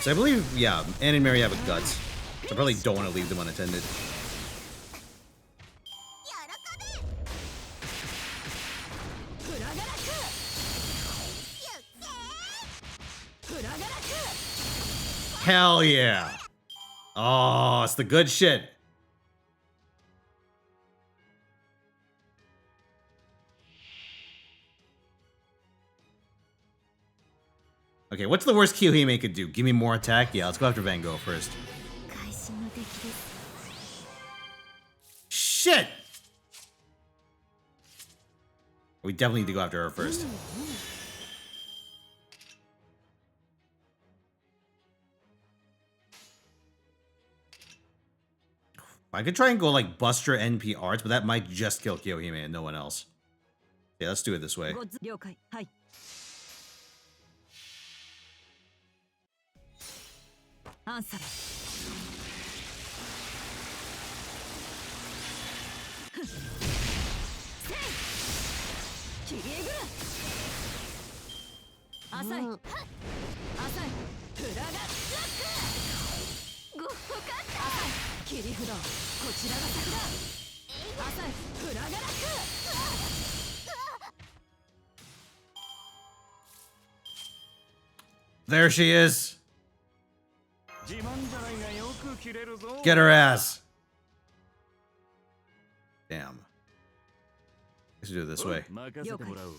So I believe, yeah, Anne and Mary have a guts. So I probably don't want to leave them unattended. フラガラク。フラガラク。 Hell yeah! Oh, it's the good shit. Okay, what's the worst Kiyohime could do? Give me more attack? Yeah, let's go after Van Gogh first. 会心の敵です。 Shit! We definitely need to go after her first. I could try and go like Buster NP Arts, but that might just kill Kiyohime and no one else. Yeah, let's do it this way. ゴッズ了解。はい。アンサー。切りえぐる。浅い。浅い。フラガック。ごっかった。切り札。こちらが先だ。浅い。フラガラク。 There she is. 自慢じゃないがよく切れるぞ。 Get her ass. Damn. Let's do it this way. 任せてもらう。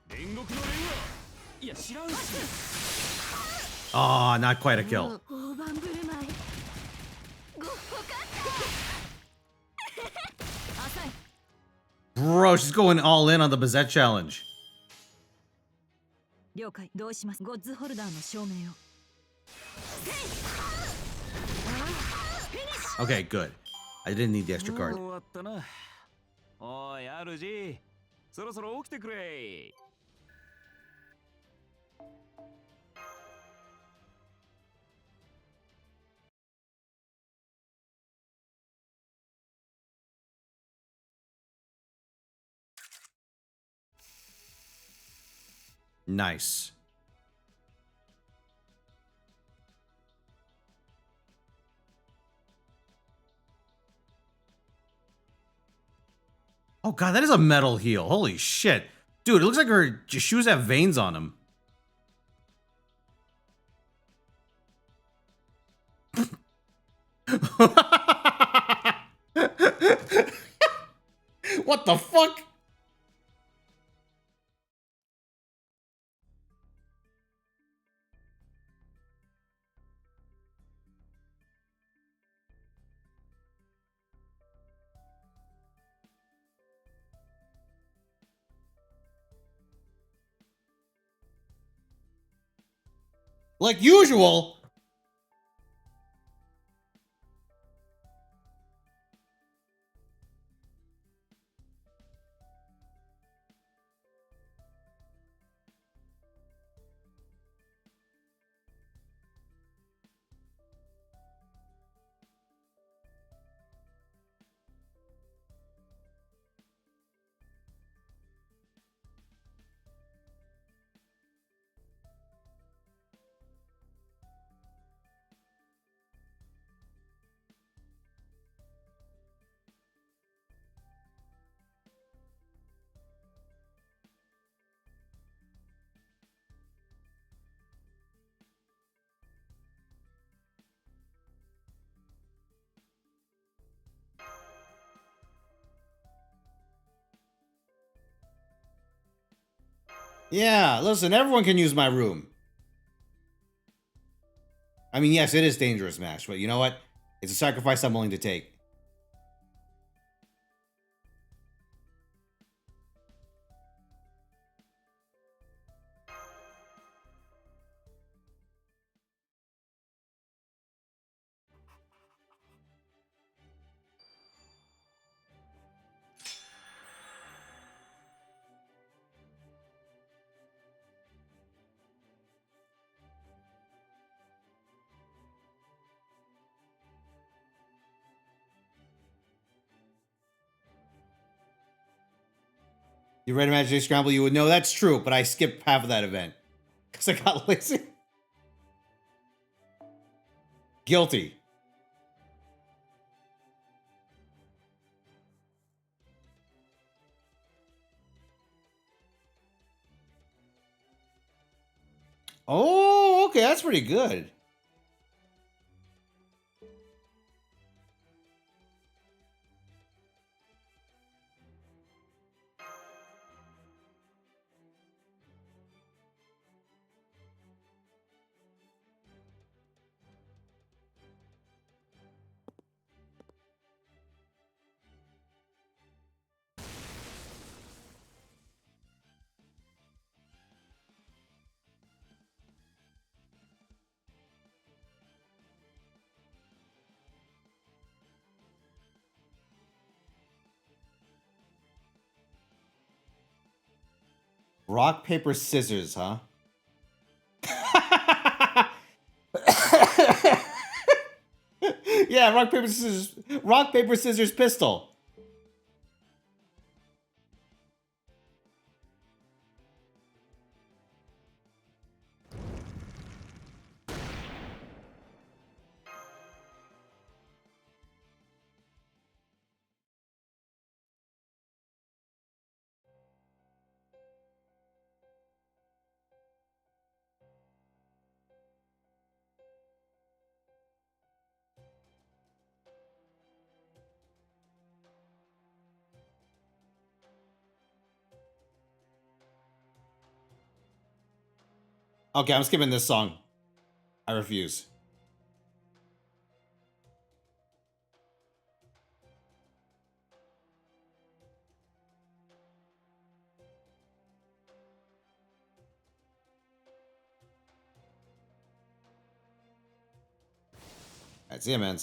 煉獄の煉は。いや知らんし。 Oh, not quite a kill. 大盤振る舞い。ごっかった。浅い。 Bro, she's going all in on the Bazette challenge. 了解。どうします。ゴッズホルダーの証明を。 Okay, good. I didn't need the extra もう card. 終わったな。おい、主。そろそろ起きてくれ。 Nice. Oh god, that is a metal heel. Holy shit. Dude, it looks like her shoes have veins on them. What the fuck? Like usual. Yeah, listen, everyone can use my room. I mean, yes, it is dangerous, Mash, but you know what? It's a sacrifice I'm willing to take. You read Imagination Scramble, you would know that's true, but I skipped half of that event. Because I got lazy. Guilty. Oh, okay, that's pretty good. Rock, paper, scissors, huh? Yeah, rock, paper, scissors. Rock, paper, scissors, pistol. Okay, I'm skipping this song. I refuse. That's it, man.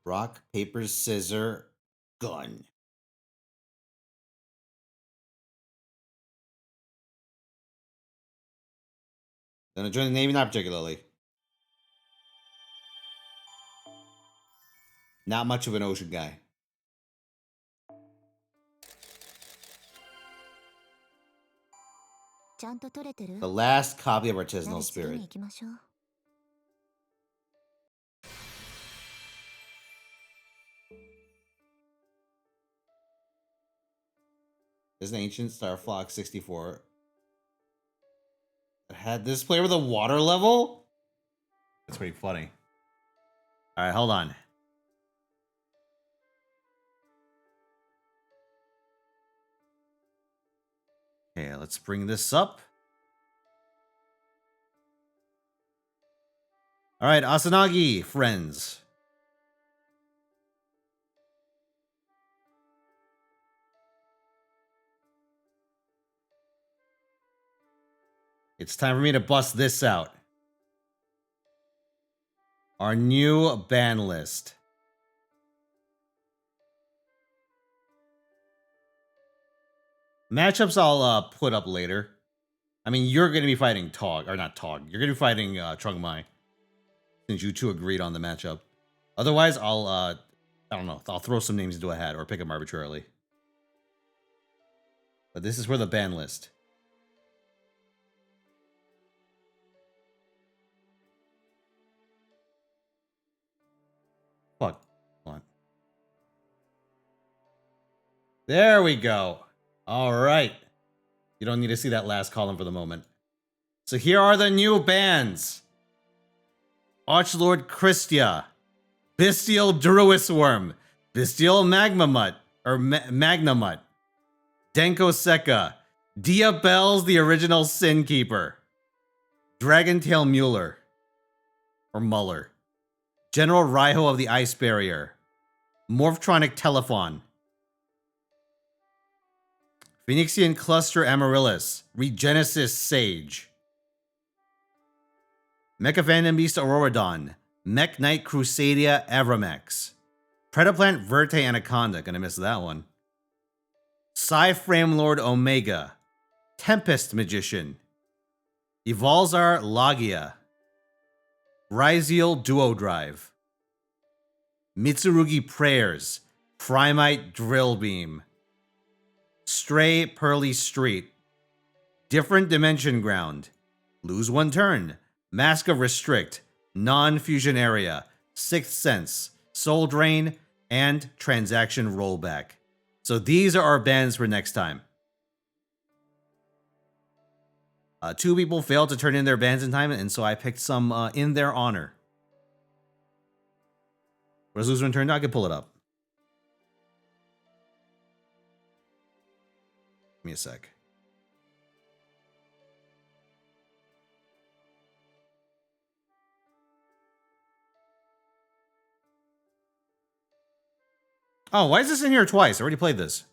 Rock, paper, scissor, gun. Gonna join the Navy, not particularly. Not much of an ocean guy. The last copy of Artisanal Spirit. There's an ancient Star Fox 64. It had this player with a water level? That's pretty funny. Alright, hold on. Okay, let's bring this up. Alright, Asanagi, friends. It's time for me to bust this out. Our new ban list. Matchups I'll put up later. I mean, you're going to be fighting Tog, or not Tog. You're going to be fighting Trung Mai, since you two agreed on the matchup. Otherwise, I don't know. I'll throw some names into a hat or pick them arbitrarily. But this is for the ban list. Fuck. Hold on. There we go. All right. You don't need to see that last column for the moment. So here are the new bands. Archlord Christia, Bestial Druisworm, Bestial Magmamut, or Magnamut, Denko Sekka, Diabells the original Sin Keeper, Dragentail Mueller, or Muller, General Raiho of the Ice Barrier, Morphtronic Telephon, Phoenixian Cluster Amaryllis, Regenesis Sage, Mecha Phantom Beast Auroradon, Mech Knight Crusadia Avramex, Predaplant Verte Anaconda, gonna miss that one, Psy-Frame Lord Omega, Tempest Magician, Evolzar Lagia, Ryziel Duodrive, Mitsurugi Prayers, Primite Drill Beam, Stray Pearly Street, Different Dimension Ground, Lose One Turn, Mask of Restrict, Non-Fusion Area, Sixth Sense, Soul Drain, and Transaction Rollback. So these are our bans for next time. 2 people failed to turn in their bans in time, and so I picked some in their honor. Where's Lose One Turn? I can pull it up. Give me a sec. Oh, why is this in here twice? I already played this.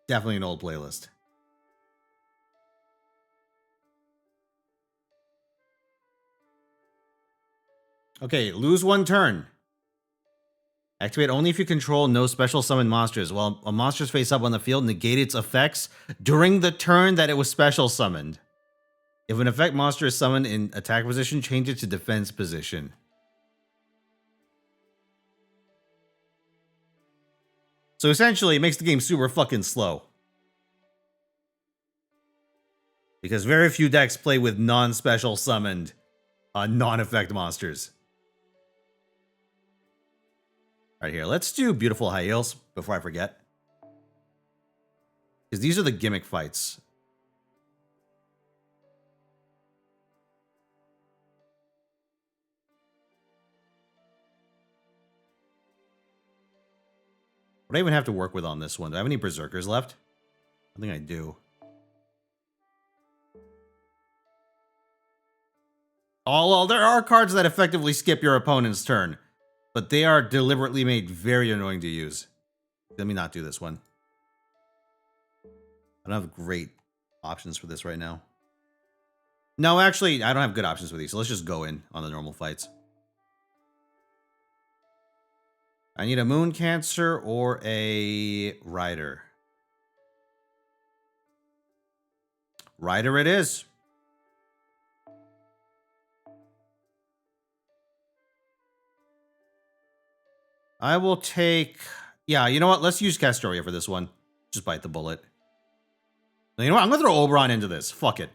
Definitely an old playlist. Okay, lose one turn. Activate only if you control no special summon monsters. While a monster's face up on the field, negate its effects during the turn that it was special summoned. If an effect monster is summoned in attack position, change it to defense position. So essentially, it makes the game super fucking slow. Because very few decks play with non-special summoned, non-effect monsters. Alright, here, let's do Beautiful High Heels before I forget. Because these are the gimmick fights. What do I even have to work with on this one? Do I have any Berserkers left? I think I do. Oh, well, there are cards that effectively skip your opponent's turn. But they are deliberately made very annoying to use. Let me not do this one. I don't have great options for this right now. No, actually, I don't have good options for these. So let's just go in on the normal fights. I need a Moon Cancer or a Rider. Rider it is. I will take... Yeah, you know what? Let's use Castoria for this one. Just bite the bullet. You know what? I'm going to throw Oberon into this. Fuck it.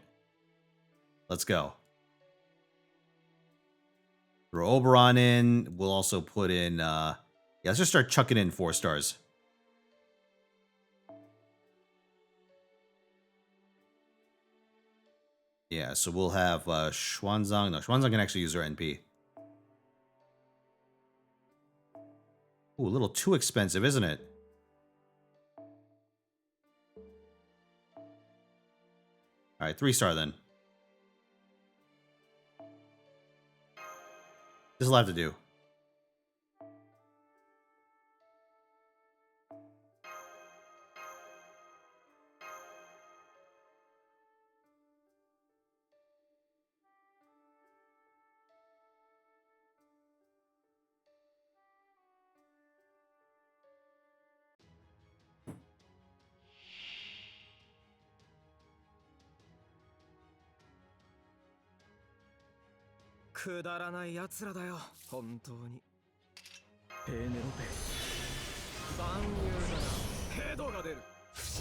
Let's go. Throw Oberon in. We'll also put in... yeah, let's just start chucking in 4 stars. Yeah, so we'll have Xuanzang. No, Xuanzang can actually use her NP. Ooh, a little too expensive, isn't it? Alright, 3-star then. This'll have to do.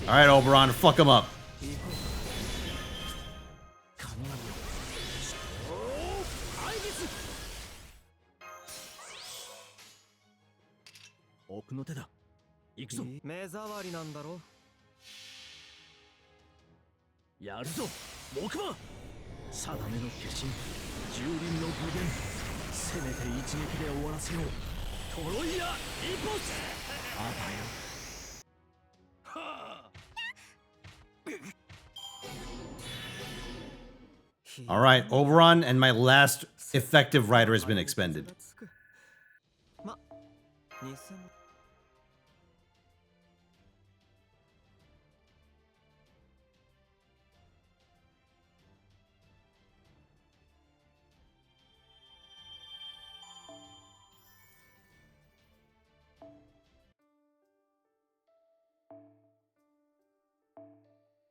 Alright, Oberon, fuck him up. 僕の手だ。行くぞ。目障りなんだろ。やるぞ木馬。定めの化身、蹂躙の具現、せめて一撃で終わらせよう。トロイヤイポス。あばよ。はあ。 All right, Oberon, and my last effective rider has been expended.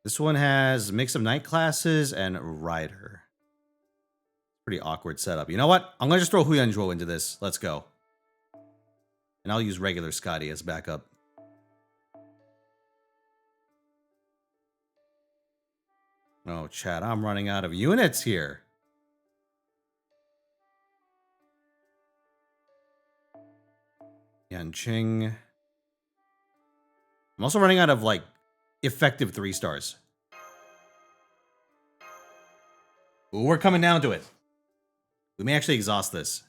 This one has mix of night classes and rider. Pretty awkward setup. You know what? I'm gonna just throw Huyanzhuo into this. Let's go. And I'll use regular Scotty as backup. Oh, chat, I'm running out of units here. Yanqing. I'm also running out of, like, effective 3 stars. Ooh, we're coming down to it. We may actually exhaust this.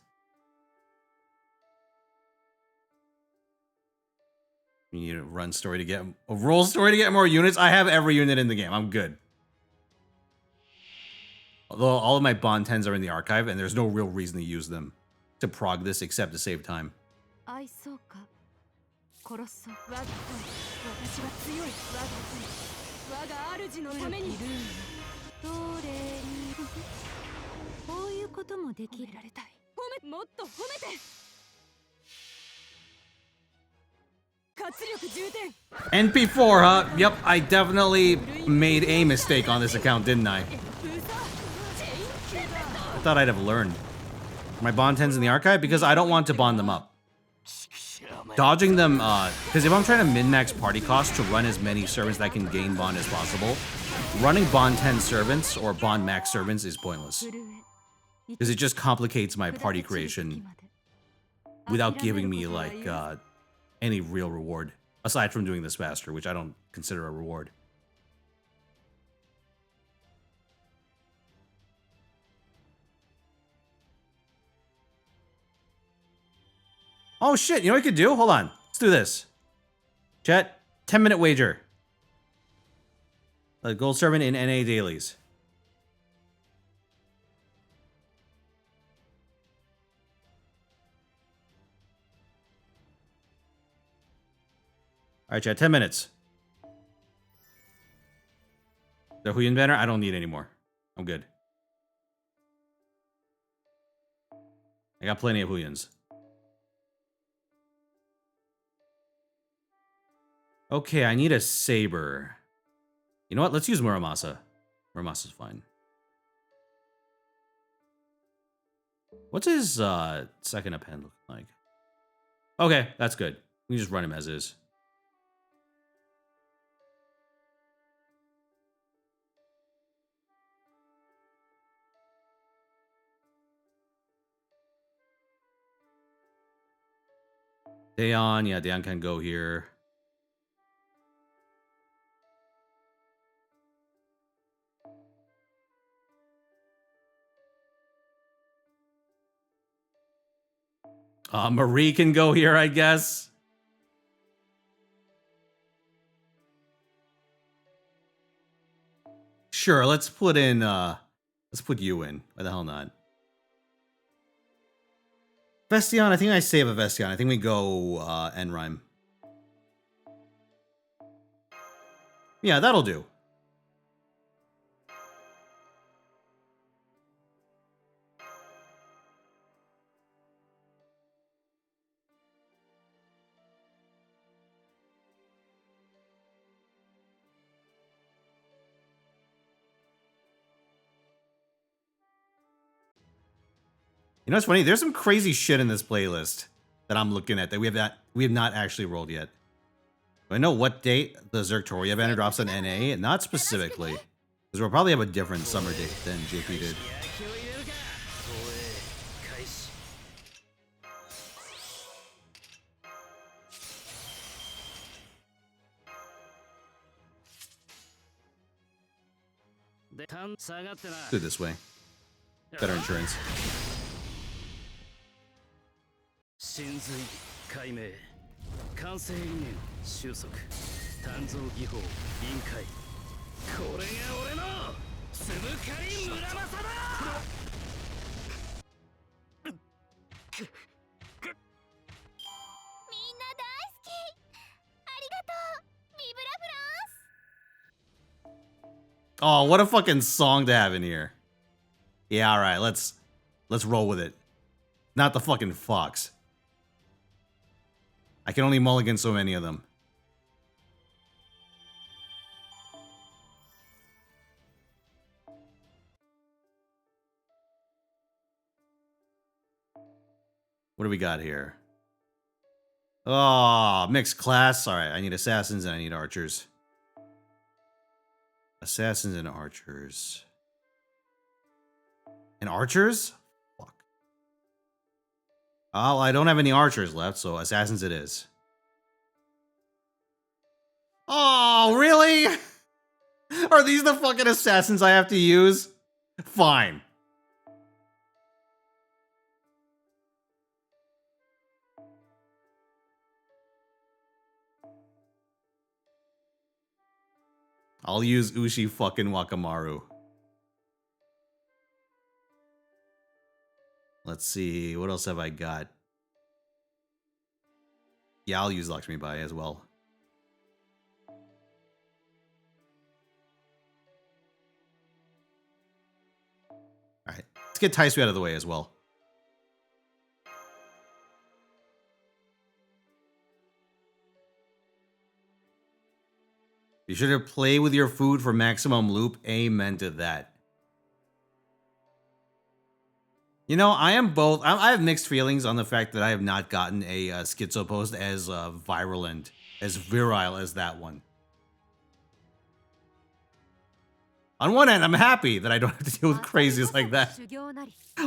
We need a run story to get a roll story to get more units. I have every unit in the game. I'm good. Although all of my Bond 10s are in the archive, and there's no real reason to use them to prog this except to save time. NP4, huh? Yep, I definitely made a mistake on this account, didn't I? I thought I'd have learned. My Bond 10s in the archive because I don't want to bond them up. Dodging them, because if I'm trying to min-max party cost to run as many servants that can gain bond as possible, running Bond 10 servants or Bond max servants is pointless. Because it just complicates my party creation without giving me, like, any real reward. Aside from doing this faster, which I don't consider a reward. Oh shit, you know what we could do? Hold on. Let's do this. Chat, 10-minute wager. A gold servant in NA dailies. Alright, chat, 10 minutes. The Huyan banner, I don't need anymore. I'm good. I got plenty of Huyans. Okay, I need a saber. You know what? Let's use Muramasa. Muramasa's fine. What's his second append look like? Okay, that's good. We can just run him as is. Daeon, yeah, Daeon can go here. Marie can go here, I guess. Sure, let's put in, let's put you in. Why the hell not? Vestion, I think I save a Vestion. I think we go, Enrime. Yeah, that'll do. You know what's funny? There's some crazy shit in this playlist that I'm looking at that we have not actually rolled yet. I know what date the Zerctoria banner drops on NA, not specifically, because we'll probably have a different summer date than JP did. Do it this way. Better insurance. 真髄解明完成理念収束鍛造技法臨界これが俺のつぶかり村正だみんな大好きありがとうビブラフランス Oh, what a fucking song to have in here. Yeah, all right, let's roll with it. Not the fucking fox. I can only mulligan so many of them. What do we got here? Oh, mixed class. All right, I need assassins and I need archers. Assassins and archers. And archers? Fuck. Oh, I don't have any archers left, so assassins it is. Oh, really? Are these the fucking assassins I have to use? Fine. I'll use Ushi fucking Wakamaru. Let's see, what else have I got? Yeah, I'll use Lakshmi Bai as well. Alright, let's get Taisui out of the way as well. You should have played with your food for maximum loop. Amen to that. You know, I am both. I have mixed feelings on the fact that I have not gotten a schizo post as virulent, as virile as that one. On one end, I'm happy that I don't have to deal with crazies like that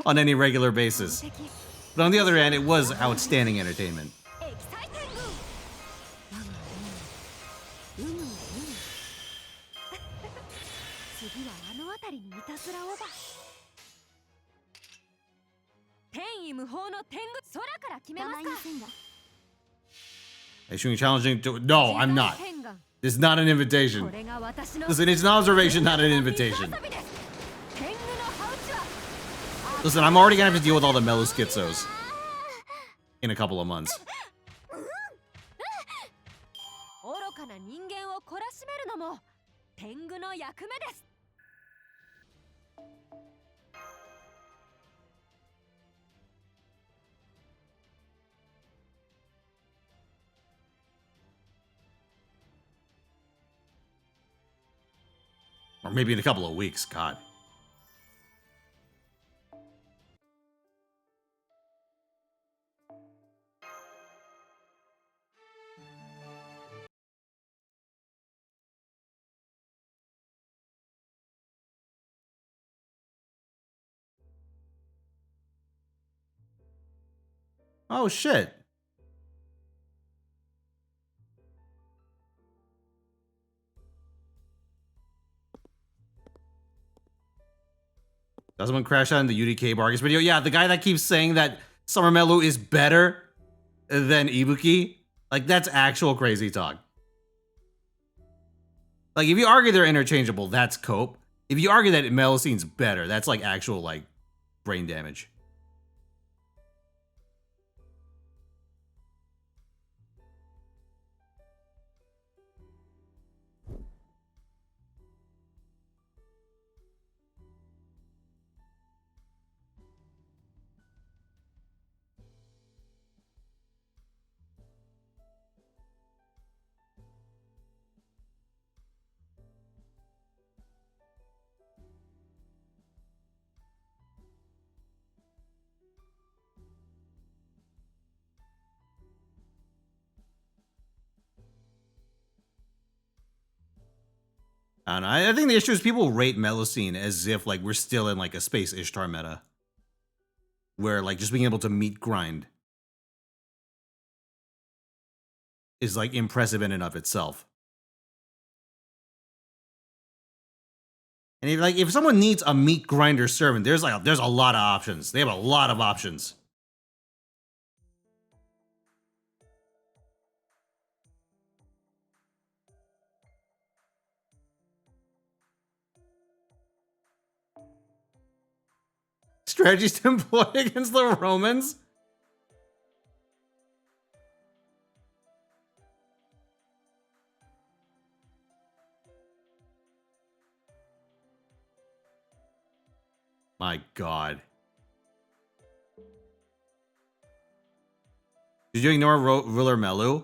on any regular basis. But on the other end, it was outstanding entertainment. 次はあの辺りにいたずらをば天意無法の天狗空から決めますか Issuing challenging to... No, I'm not. It's not an invitation. Listen, it's an observation, not an invitation. Listen, I'm already gonna have to deal with all the mellow schizos in a couple of months. 愚かな人間を懲らしめるのも天狗の役目です Or maybe in a couple of weeks, God. Oh, shit. Doesn't one crash out in the UDK Bargains video? Yeah, the guy that keeps saying that Summer Melu is better than Ibuki. Like, that's actual crazy talk. Like, if you argue they're interchangeable, that's cope. If you argue that Melusine's better, that's like actual, like, brain damage. I don't know. I think the issue is people rate Melusine as if like we're still in like a Space Ishtar meta. Where like just being able to meet grind is like impressive in and of itself. And if someone needs a meat grinder servant, there's a lot of options. They have a lot of options. Strategies to employ against the Romans? My God. Did you ignore Ruler Melu?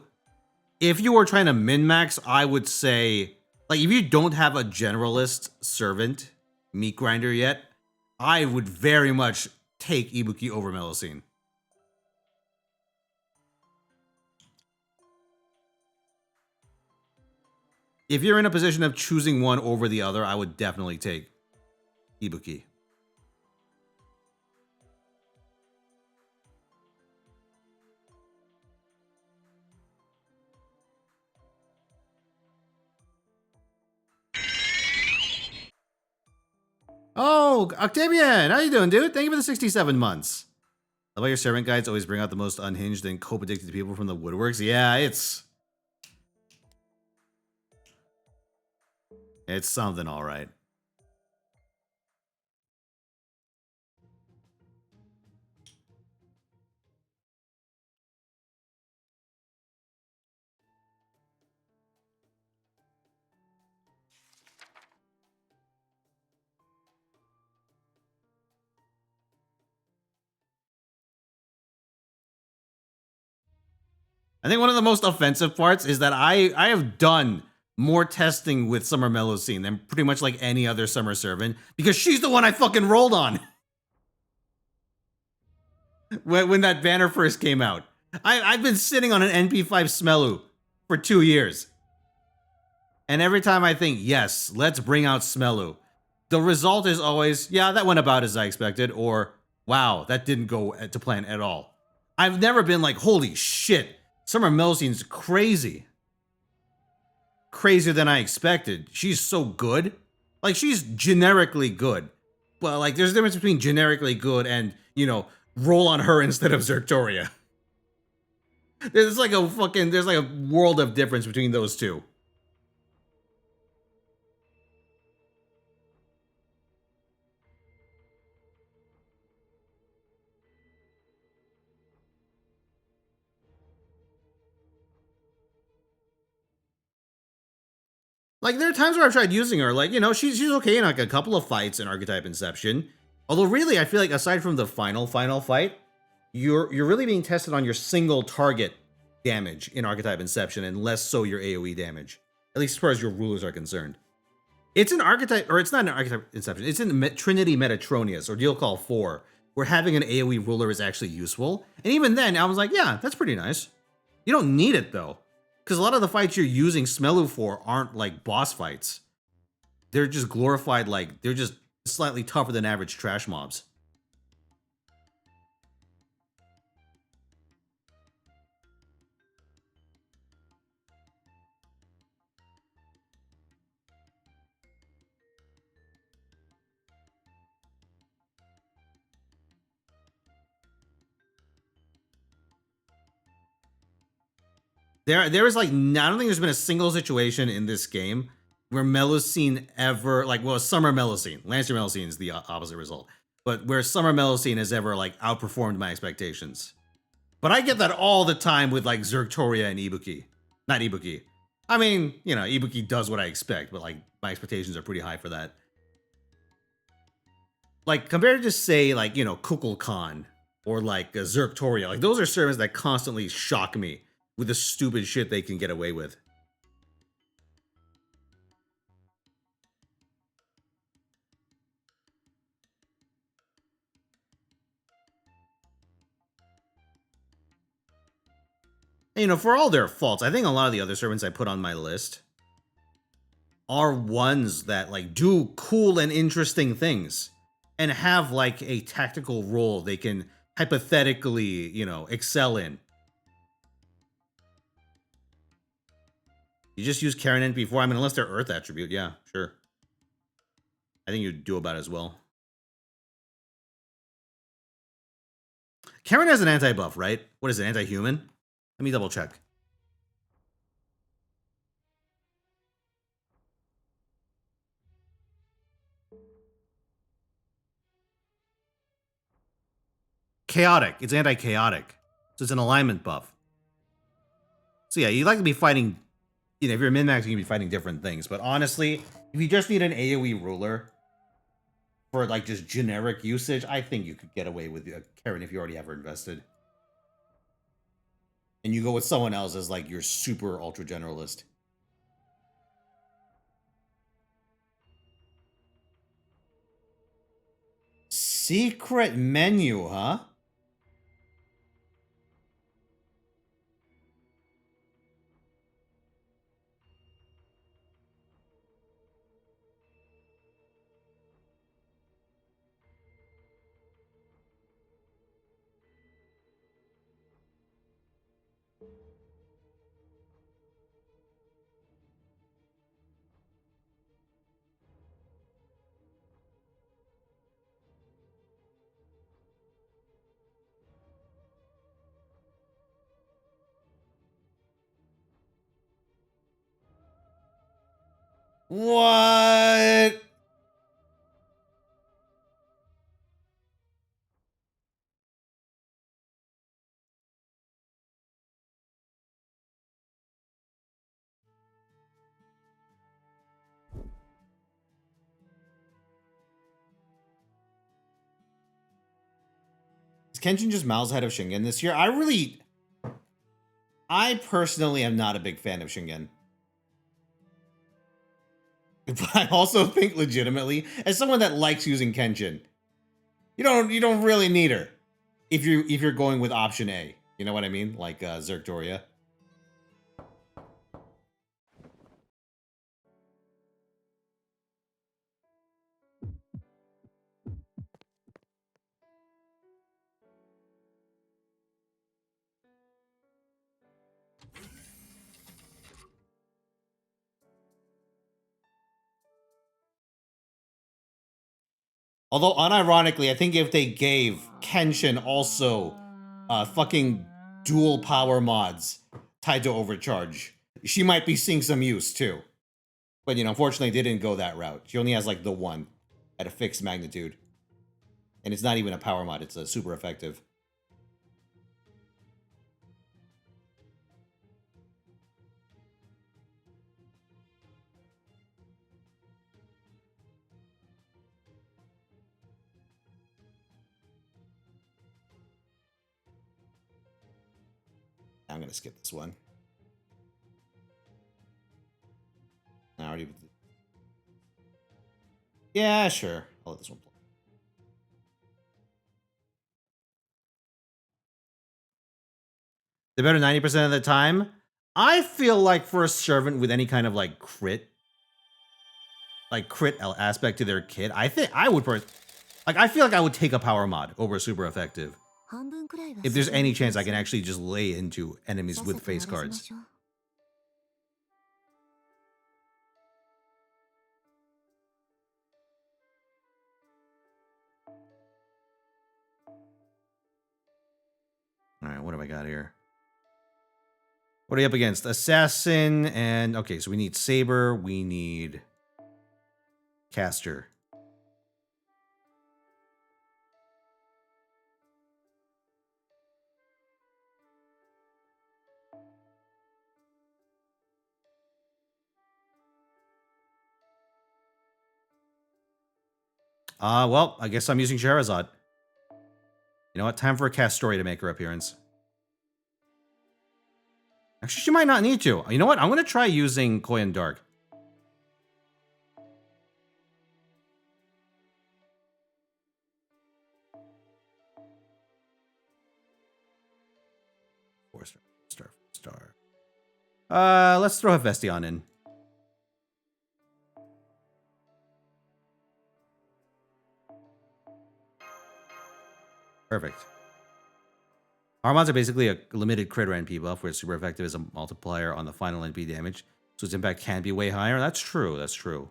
If you were trying to min-max, I would say, like, if you don't have a generalist servant meat grinder yet, I would very much take Ibuki over Melusine. If you're in a position of choosing one over the other, I would definitely take Ibuki. Oh, Octavian, how you doing, dude? Thank you for the 67 months. How about your servant guides always bring out the most unhinged and cope-addicted people from the woodworks? Yeah, it's something, all right. I think one of the most offensive parts is that I have done more testing with Summer Melusine than pretty much like any other summer servant because she's the one I fucking rolled on when that banner first came out. I've been sitting on an NP5 Smelu for 2 years. And every time I think, yes, let's bring out Smelu, the result is always, yeah, that went about as I expected, or wow, that didn't go to plan at all. I've never been like, holy shit, Summer Melusine's crazy. Crazier than I expected. She's so good. Like, she's generically good. But, like, there's a difference between generically good and, you know, roll on her instead of Zertoria. There's like a world of difference between those two. Like, there are times where I've tried using her. Like, you know, she's okay in like a couple of fights in Archetype Inception. Although, really, I feel like aside from the final fight, you're really being tested on your single target damage in Archetype Inception, and less so your AoE damage. At least as far as your rulers are concerned. It's an Archetype, or it's not an Archetype Inception. It's in Trinity Metatronius, or Deal Call 4, where having an AoE ruler is actually useful. And even then, I was like, yeah, that's pretty nice. You don't need it, though. Because a lot of the fights you're using Smelu for aren't like boss fights. They're just glorified, like, they're just slightly tougher than average trash mobs. There is like, I don't think there's been a single situation in this game where Melusine ever, like, well, Summer Melusine, Lancer Melusine is the opposite result, but where Summer Melusine has ever like outperformed my expectations. But I get that all the time with like Zertoria and Ibuki. Not Ibuki. I mean, you know, Ibuki does what I expect, but like my expectations are pretty high for that. Like, compared to, say, like, you know, Kukulkan or like Zertoria, like, those are servants that constantly shock me with the stupid shit they can get away with. And, you know, for all their faults, I think a lot of the other servants I put on my list are ones that like do cool and interesting things and have like a tactical role they can hypothetically, you know, excel in. You just use Karen NP4. I mean, unless they're Earth attribute, yeah, sure. I think you'd do about as well. Karen has an anti-buff, right? What is it, anti-human? Let me double check. Chaotic. It's anti-chaotic. So it's an alignment buff. So yeah, you'd like to be fighting, you know, if you're min-maxing, you'd be fighting different things. But honestly, if you just need an AoE ruler for like just generic usage, I think you could get away with Karen if you already have her invested. And you go with someone else as like your super ultra generalist. Secret menu, huh? What? Is Kenshin just miles ahead of Shingen this year? I personally am not a big fan of Shingen. But I also think legitimately, as someone that likes using Kenshin, you don't really need her if you're going with option A. You know what I mean? Like Zergdoria. Although, unironically, I think if they gave Kenshin also fucking dual power mods tied to overcharge, she might be seeing some use too. But, you know, unfortunately, they didn't go that route. She only has like the one at a fixed magnitude. And it's not even a power mod, it's a super effective. I'm gonna skip this one. I already. Yeah, sure. I'll let this one play. They're better 90% of the time. I feel like for a servant with any kind of like crit aspect to their kit, I think I would I feel like I would take a power mod over super effective. If there's any chance I can actually just lay into enemies with face cards. Alright, what have I got here? What are you up against? Assassin and... Okay, so we need Saber, we need... Caster. Well, I guess I'm using Sherazade. You know what? Time for a cast story to make her appearance. Actually, she might not need to. You know what? I'm going to try using Koyan Dark. Star. Let's throw Hephaestion in. Perfect. Armods are basically a limited crit or NP buff where it's super effective as a multiplier on the final NP damage. So its impact can be way higher. That's true. That's true.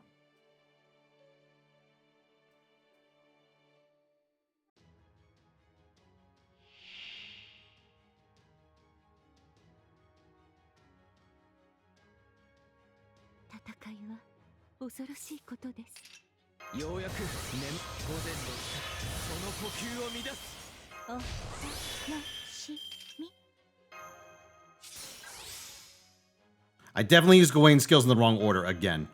は恐ろしいことです。ようやく午前のその呼吸を乱す。お楽しみ。 I definitely used Gawain's skills in the wrong order again.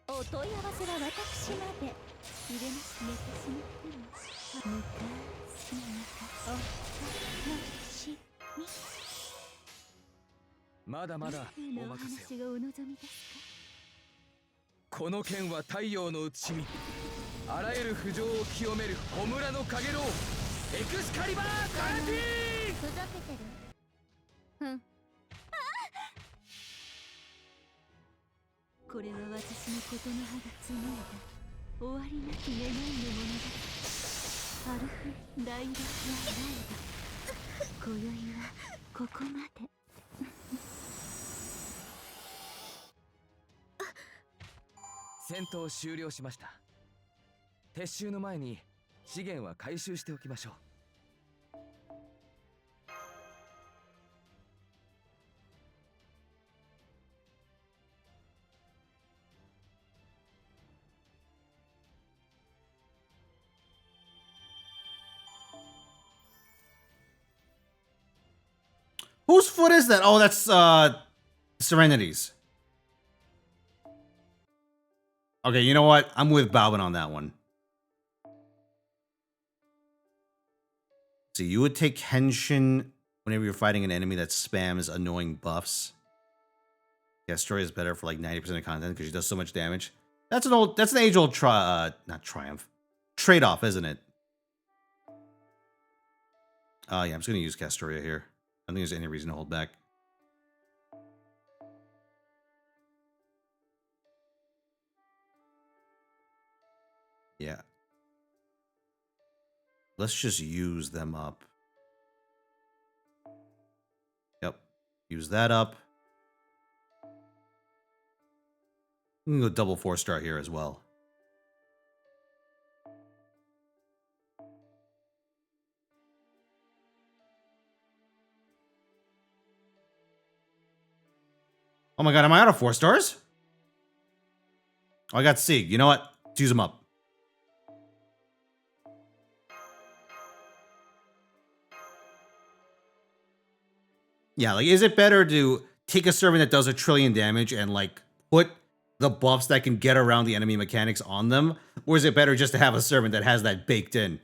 お問い合わせは私まで。入れまし寝てしまっても昔お楽しみ。まだまだおのお任せを。話がお望みですか。この剣は太陽の写しみ。あらゆる不条を清める穂村の陽炎エクスカリバーカルティー。ふざけてる。うん。これは私のことの葉が紡いだ終わりなき願いの物語。アルフ・ライラ・ライダ。今宵はここまで。戦闘終了しました。撤収の前に資源は回収しておきましょう。Whose foot is that? Oh, that's Serenity's. Okay, you know what? I'm with Balvin on that one. So you would take Henshin whenever you're fighting an enemy that spams annoying buffs. Yeah, story is better for like 90% of content because she does so much damage. That's an age-old not triumph. Trade-off, isn't it? Yeah, I'm just gonna use Castoria here. I don't think there's any reason to hold back. Yeah. Let's just use them up. Yep. Use that up. We can go double 4-star here as well. Oh my god, am I out of 4 stars? Oh, I got Sieg. You know what? Let's use them up. Yeah, like, is it better to take a servant that does 1 trillion damage and, like, put the buffs that can get around the enemy mechanics on them? Or is it better just to have a servant that has that baked in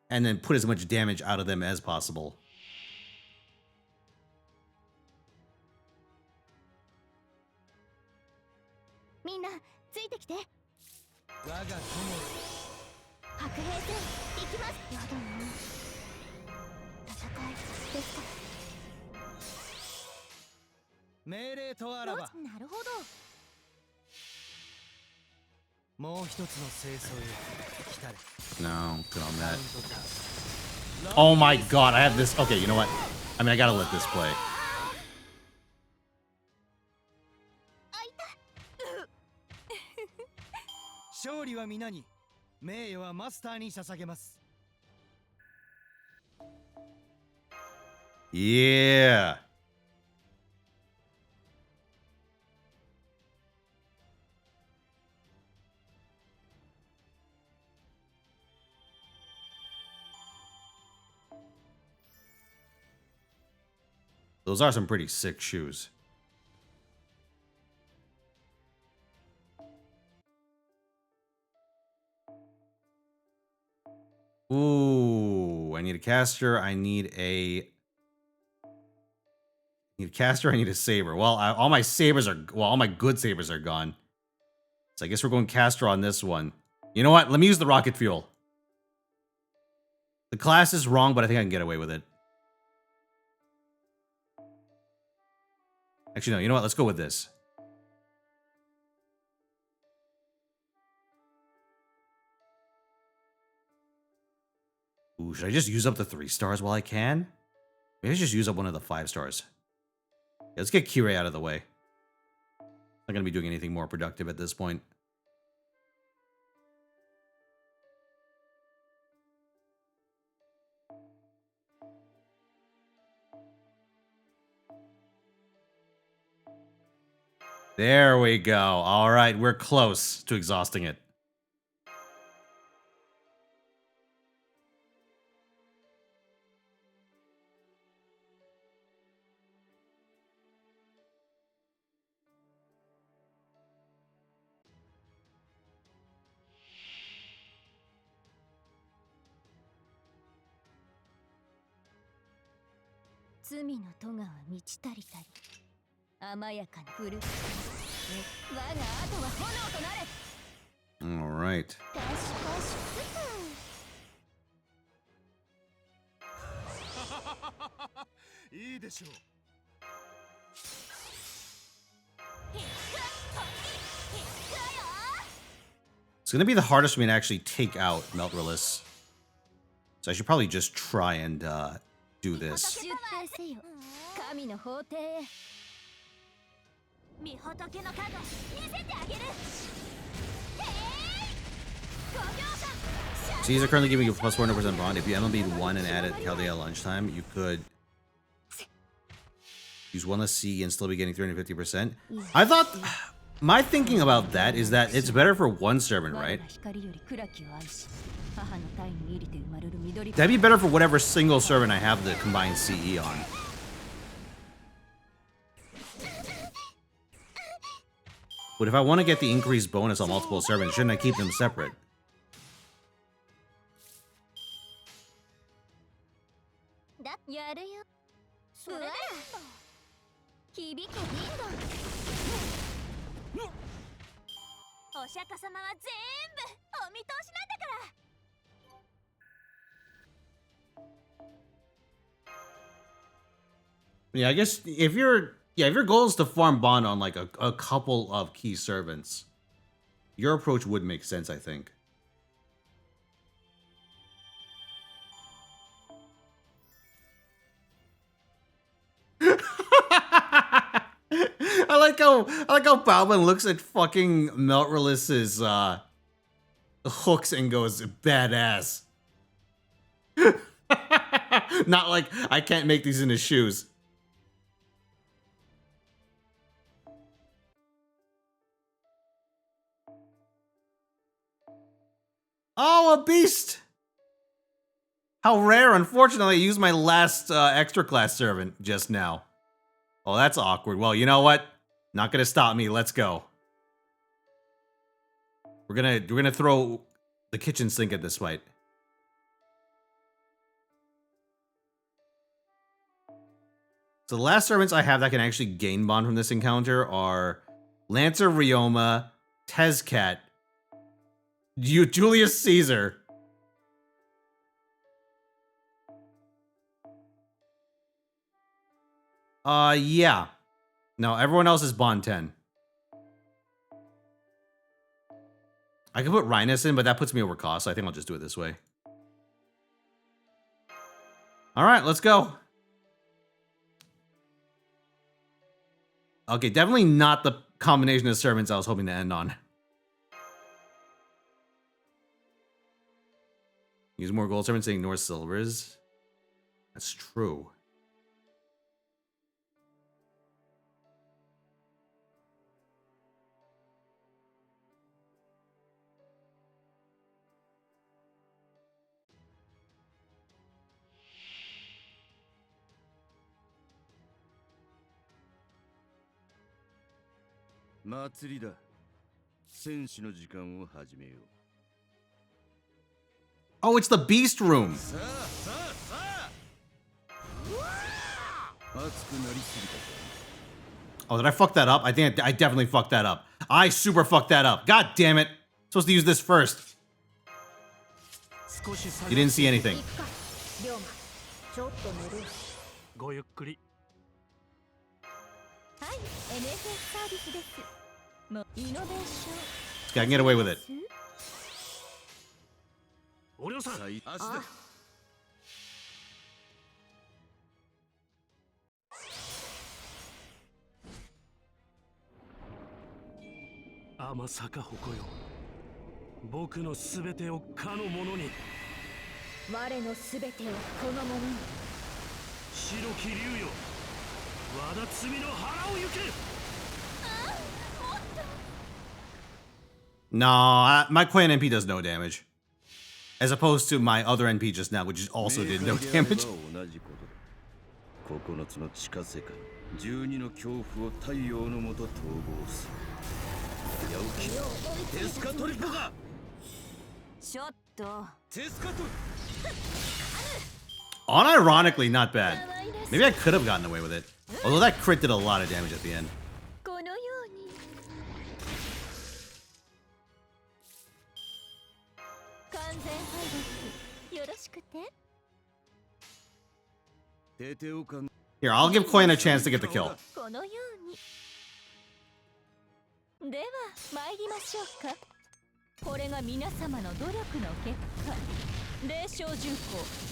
and then put as much damage out of them as possible? No, good on that. Oh my god, I have this. Okay, you know what? I mean, I gotta let this play. Yeah. Those are some pretty sick shoes. Ooh, I need a caster. I need a caster. I need a saber. Well, all my sabers are, well, all my good sabers are gone. So I guess we're going caster on this one. You know what? Let me use the rocket fuel. The class is wrong, but I think I can get away with it. Actually, no. You know what? Let's go with this. Ooh, should I just use up the 3 stars while I can? Maybe I just use up one of the 5 stars. Yeah, let's get Kirei out of the way. Not gonna be doing anything more productive at this point. There we go. All right, we're close to exhausting it. All right. It's gonna be the hardest for me to actually take out Meltrellis. So I should probably just try and do this. So these are currently giving you a plus 100% bond. If you MLB'd 1 and add it Caldea at lunchtime, you could use 1 less C and still be getting 350%. I thought... My thinking about that is that it's better for one servant, right? That'd be better for whatever single servant I have the combined CE on. But if I want to get the increased bonus on multiple servants, shouldn't I keep them separate? Yeah, I guess if your goal is to farm bond on like a couple of key servants, your approach would make sense, I think. I like how Balvin looks at fucking Meltrellis's hooks and goes badass. Not like I can't make these into shoes. Oh, a beast! How rare. Unfortunately, I used my last extra class servant just now. Oh, that's awkward. Well, you know what? Not gonna stop me. Let's go. We're gonna throw the kitchen sink at this fight. So the last servants I have that can actually gain bond from this encounter are Lancer Ryoma, Tezcat, Julius Caesar. Yeah. No, everyone else is bond 10. I could put Rhinus in, but that puts me over cost, so I think I'll just do it this way. Alright, let's go. Okay, definitely not the combination of servants I was hoping to end on. Use more gold servants to ignore silvers. That's true. Oh, it's the beast room. Oh, did I fuck that up? I think I definitely fucked that up. I super fucked that up. God damn it. Supposed to use this first. You didn't see anything. I can get away with it. No, my Koyan NP does no damage. As opposed to my other NP just now, which also did no damage. 9つの地下世界12の恐怖を太陽のもと統合するヤオキテスカトリポかちょっとテスカトリ Unironically, not bad. Maybe I could have gotten away with it. Although that crit did a lot of damage at the end. このように完全敗北よろしくて テテオカン Here, I'll give Koyan a chance to get the kill. このようにでは参りましょうかこれが皆様の努力の結果霊障重工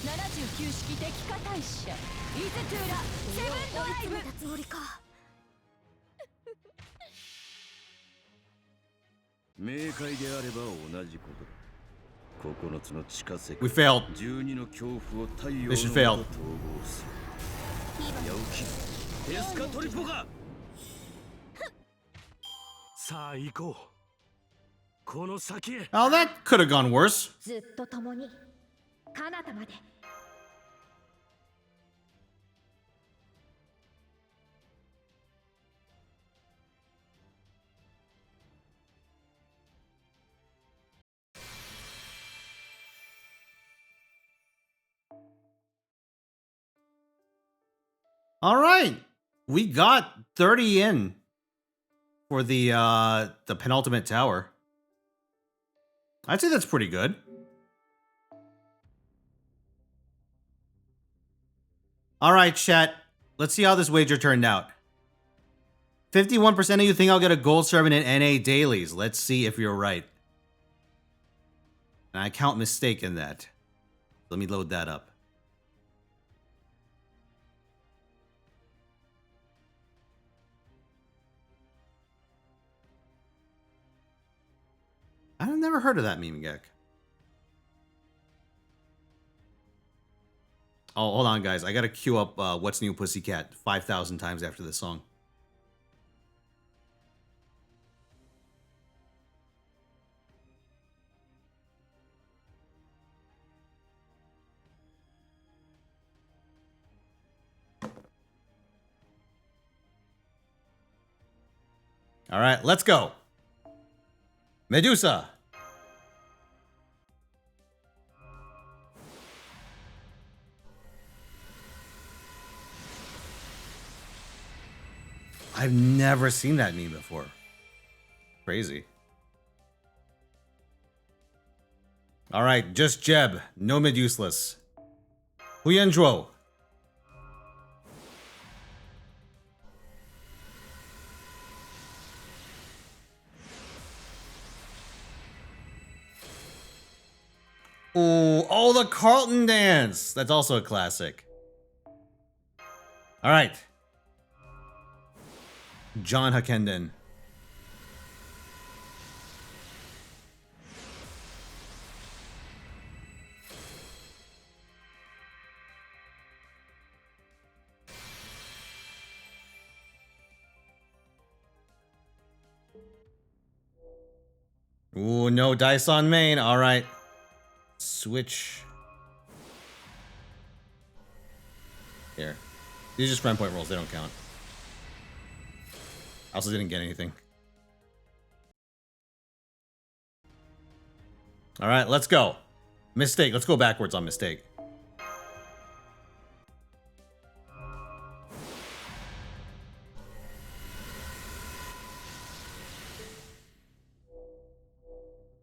79式敵化大社イズトゥーラセブンドライブつもりか明快であれば同じことだ9つの地下世界 We failed. 12の恐怖を太陽の Mission もと failed. 統合するヤオキテスカトリポかさあ行こうこの先へ Oh, that could have gone worse. ずっと共に彼方まで All right, we got 30 in for the penultimate tower. I'd say that's pretty good. All right, chat. Let's see how this wager turned out. 51% of you think I'll get a gold servant in NA dailies. Let's see if you're right. And I count mistake in that. Let me load that up. I've never heard of that meme, Gek. Oh, hold on, guys. I gotta queue up What's New Pussycat 5,000 times after this song. All right, let's go. Medusa. I've never seen that meme before. Crazy. All right, just Jeb. No mid useless. Huyanzhuo. Ooh, oh, the Carlton dance. That's also a classic. All right. John Hakenden. Ooh, no dice on main. All right. Switch. Here. These are just friend point rolls. They don't count. I also didn't get anything. All right, let's go. Mistake. Let's go backwards on mistake.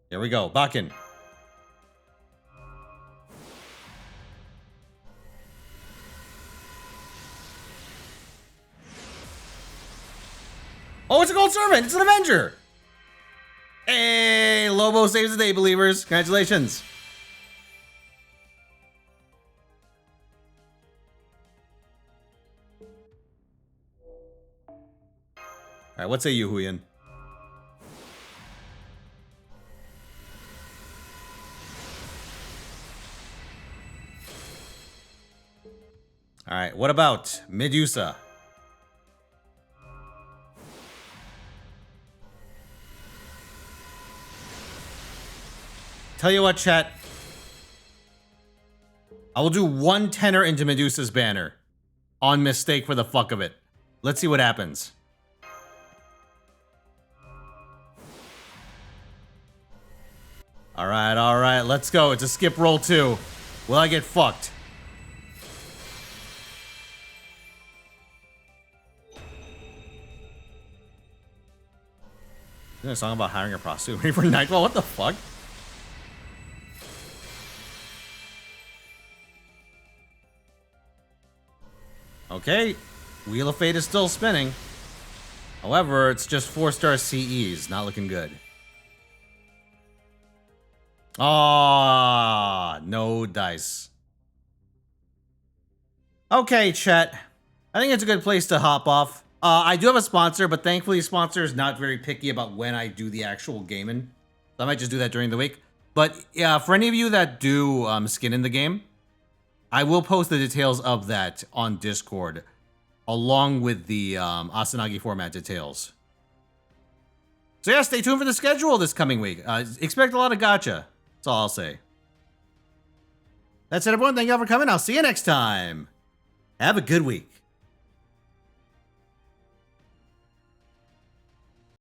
Here we go. Bakken. Oh, it's a gold servant. It's an Avenger. Hey, Lobo saves the day, believers. Congratulations. All right, what say you, Huyan? All right, what about Medusa? Tell you what, chat. I will do 1 tenner into Medusa's banner. On mistake for the fuck of it. Let's see what happens. Alright, let's go. It's a skip roll too. Will I get fucked? Isn't there a song about hiring a prostitute waiting for Nightfall? What the fuck? Okay, Wheel of Fate is still spinning. However, it's just 4-star CEs, not looking good. Ah, no dice. Okay, chat. I think it's a good place to hop off. I do have a sponsor, but thankfully sponsor is not very picky about when I do the actual gaming. So I might just do that during the week. But yeah, for any of you that do skin in the game, I will post the details of that on Discord, along with the Asanagi format details. So yeah, stay tuned for the schedule this coming week. Expect a lot of gacha. That's all I'll say. That's it, everyone. Thank you all for coming. I'll see you next time. Have a good week.